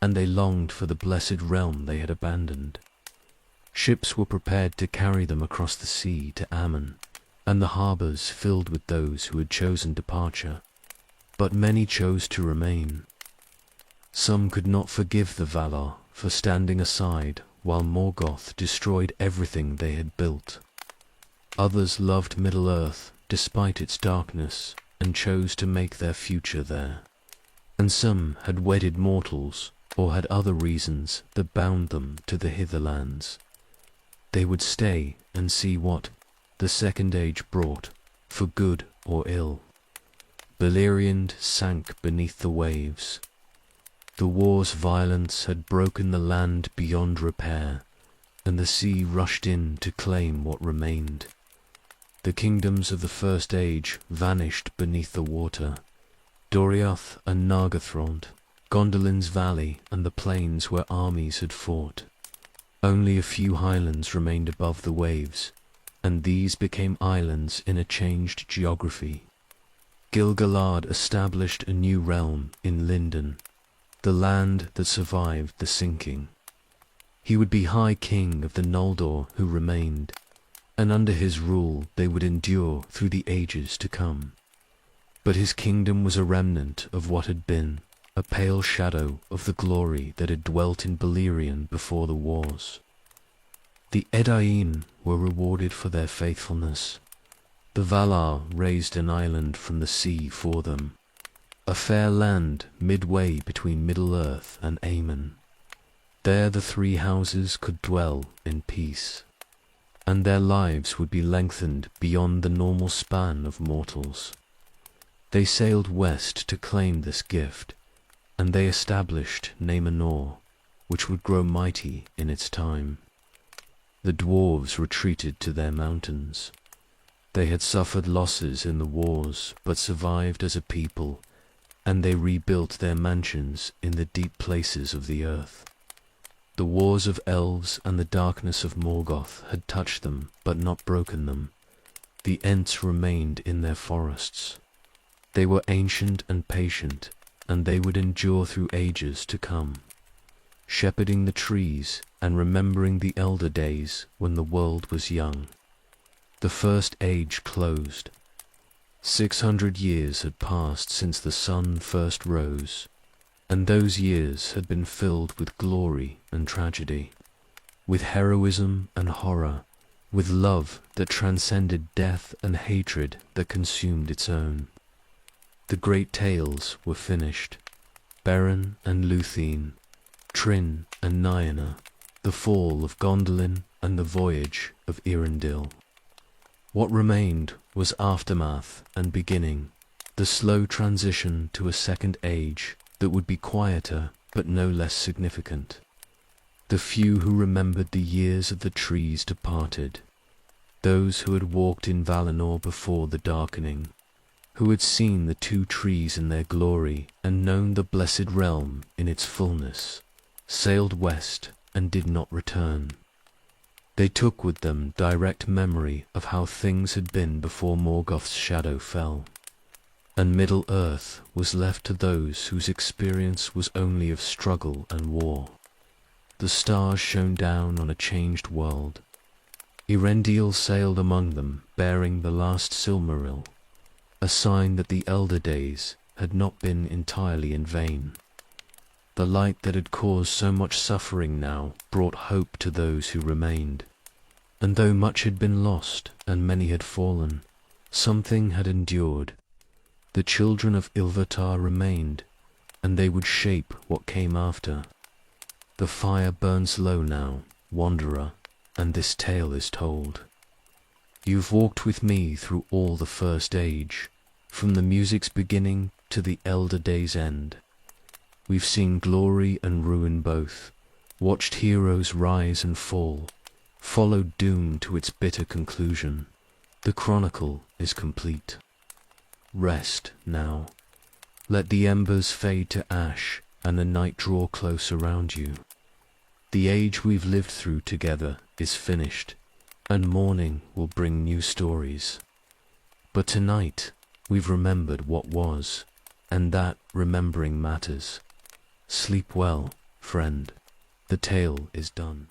and they longed for the blessed realm they had abandoned. Ships were prepared to carry them across the sea to Ammon, and the harbours filled with those who had chosen departure, but many chose to remain. Some could not forgive the Valar for standing aside while Morgoth destroyed everything they had built. Others loved Middle-earth despite its darkness, and chose to make their future there. And some had wedded mortals, or had other reasons that bound them to the hitherlands. They would stay and see what the Second Age brought, for good or ill. Beleriand sank beneath the waves. The war's violence had broken the land beyond repair, and the sea rushed in to claim what remained. The kingdoms of the First Age vanished beneath the water. Doriath and Nargothrond, Gondolin's valley and the plains where armies had fought. Only a few highlands remained above the waves, and these became islands in a changed geography. Gil-galad established a new realm in Lindon, the land that survived the sinking. He would be High King of the Noldor who remained, and under his rule they would endure through the ages to come. But his kingdom was a remnant of what had been, a pale shadow of the glory that had dwelt in Beleriand before the wars. The Edain were rewarded for their faithfulness. The Valar raised an island from the sea for them, a fair land midway between Middle-earth and Aemon. There the three houses could dwell in peace, and their lives would be lengthened beyond the normal span of mortals. They sailed west to claim this gift, and they established Numenor, which would grow mighty in its time. The dwarves retreated to their mountains. They had suffered losses in the wars, but survived as a people, and they rebuilt their mansions in the deep places of the earth. The wars of elves and the darkness of Morgoth had touched them, but not broken them. The Ents remained in their forests. They were ancient and patient, and they would endure through ages to come, shepherding the trees and remembering the elder days when the world was young. The first age closed. 600 years had passed since the sun first rose, and those years had been filled with glory and tragedy, with heroism and horror, with love that transcended death and hatred that consumed its own. The great tales were finished. Beren and Luthien, Trin and Nyana, the fall of Gondolin and the voyage of Eärendil. What remained was aftermath and beginning, the slow transition to a second age that would be quieter but no less significant. The few who remembered the years of the trees departed, those who had walked in Valinor before the darkening, who had seen the two trees in their glory and known the blessed realm in its fullness, sailed west and did not return. They took with them direct memory of how things had been before Morgoth's shadow fell, and Middle-earth was left to those whose experience was only of struggle and war. The stars shone down on a changed world. Eärendil sailed among them, bearing the last Silmaril, a sign that the elder days had not been entirely in vain. The light that had caused so much suffering now brought hope to those who remained. And though much had been lost and many had fallen, something had endured. The children of Ilúvatar remained, and they would shape what came after. The fire burns low now, wanderer, and this tale is told. You've walked with me through all the first age, from the music's beginning to the elder day's end. We've seen glory and ruin both, watched heroes rise and fall, followed doom to its bitter conclusion. The chronicle is complete. Rest now. Let the embers fade to ash and the night draw close around you. The age we've lived through together is finished, and morning will bring new stories. But tonight we've remembered what was, and that remembering matters. Sleep well, friend. The tale is done.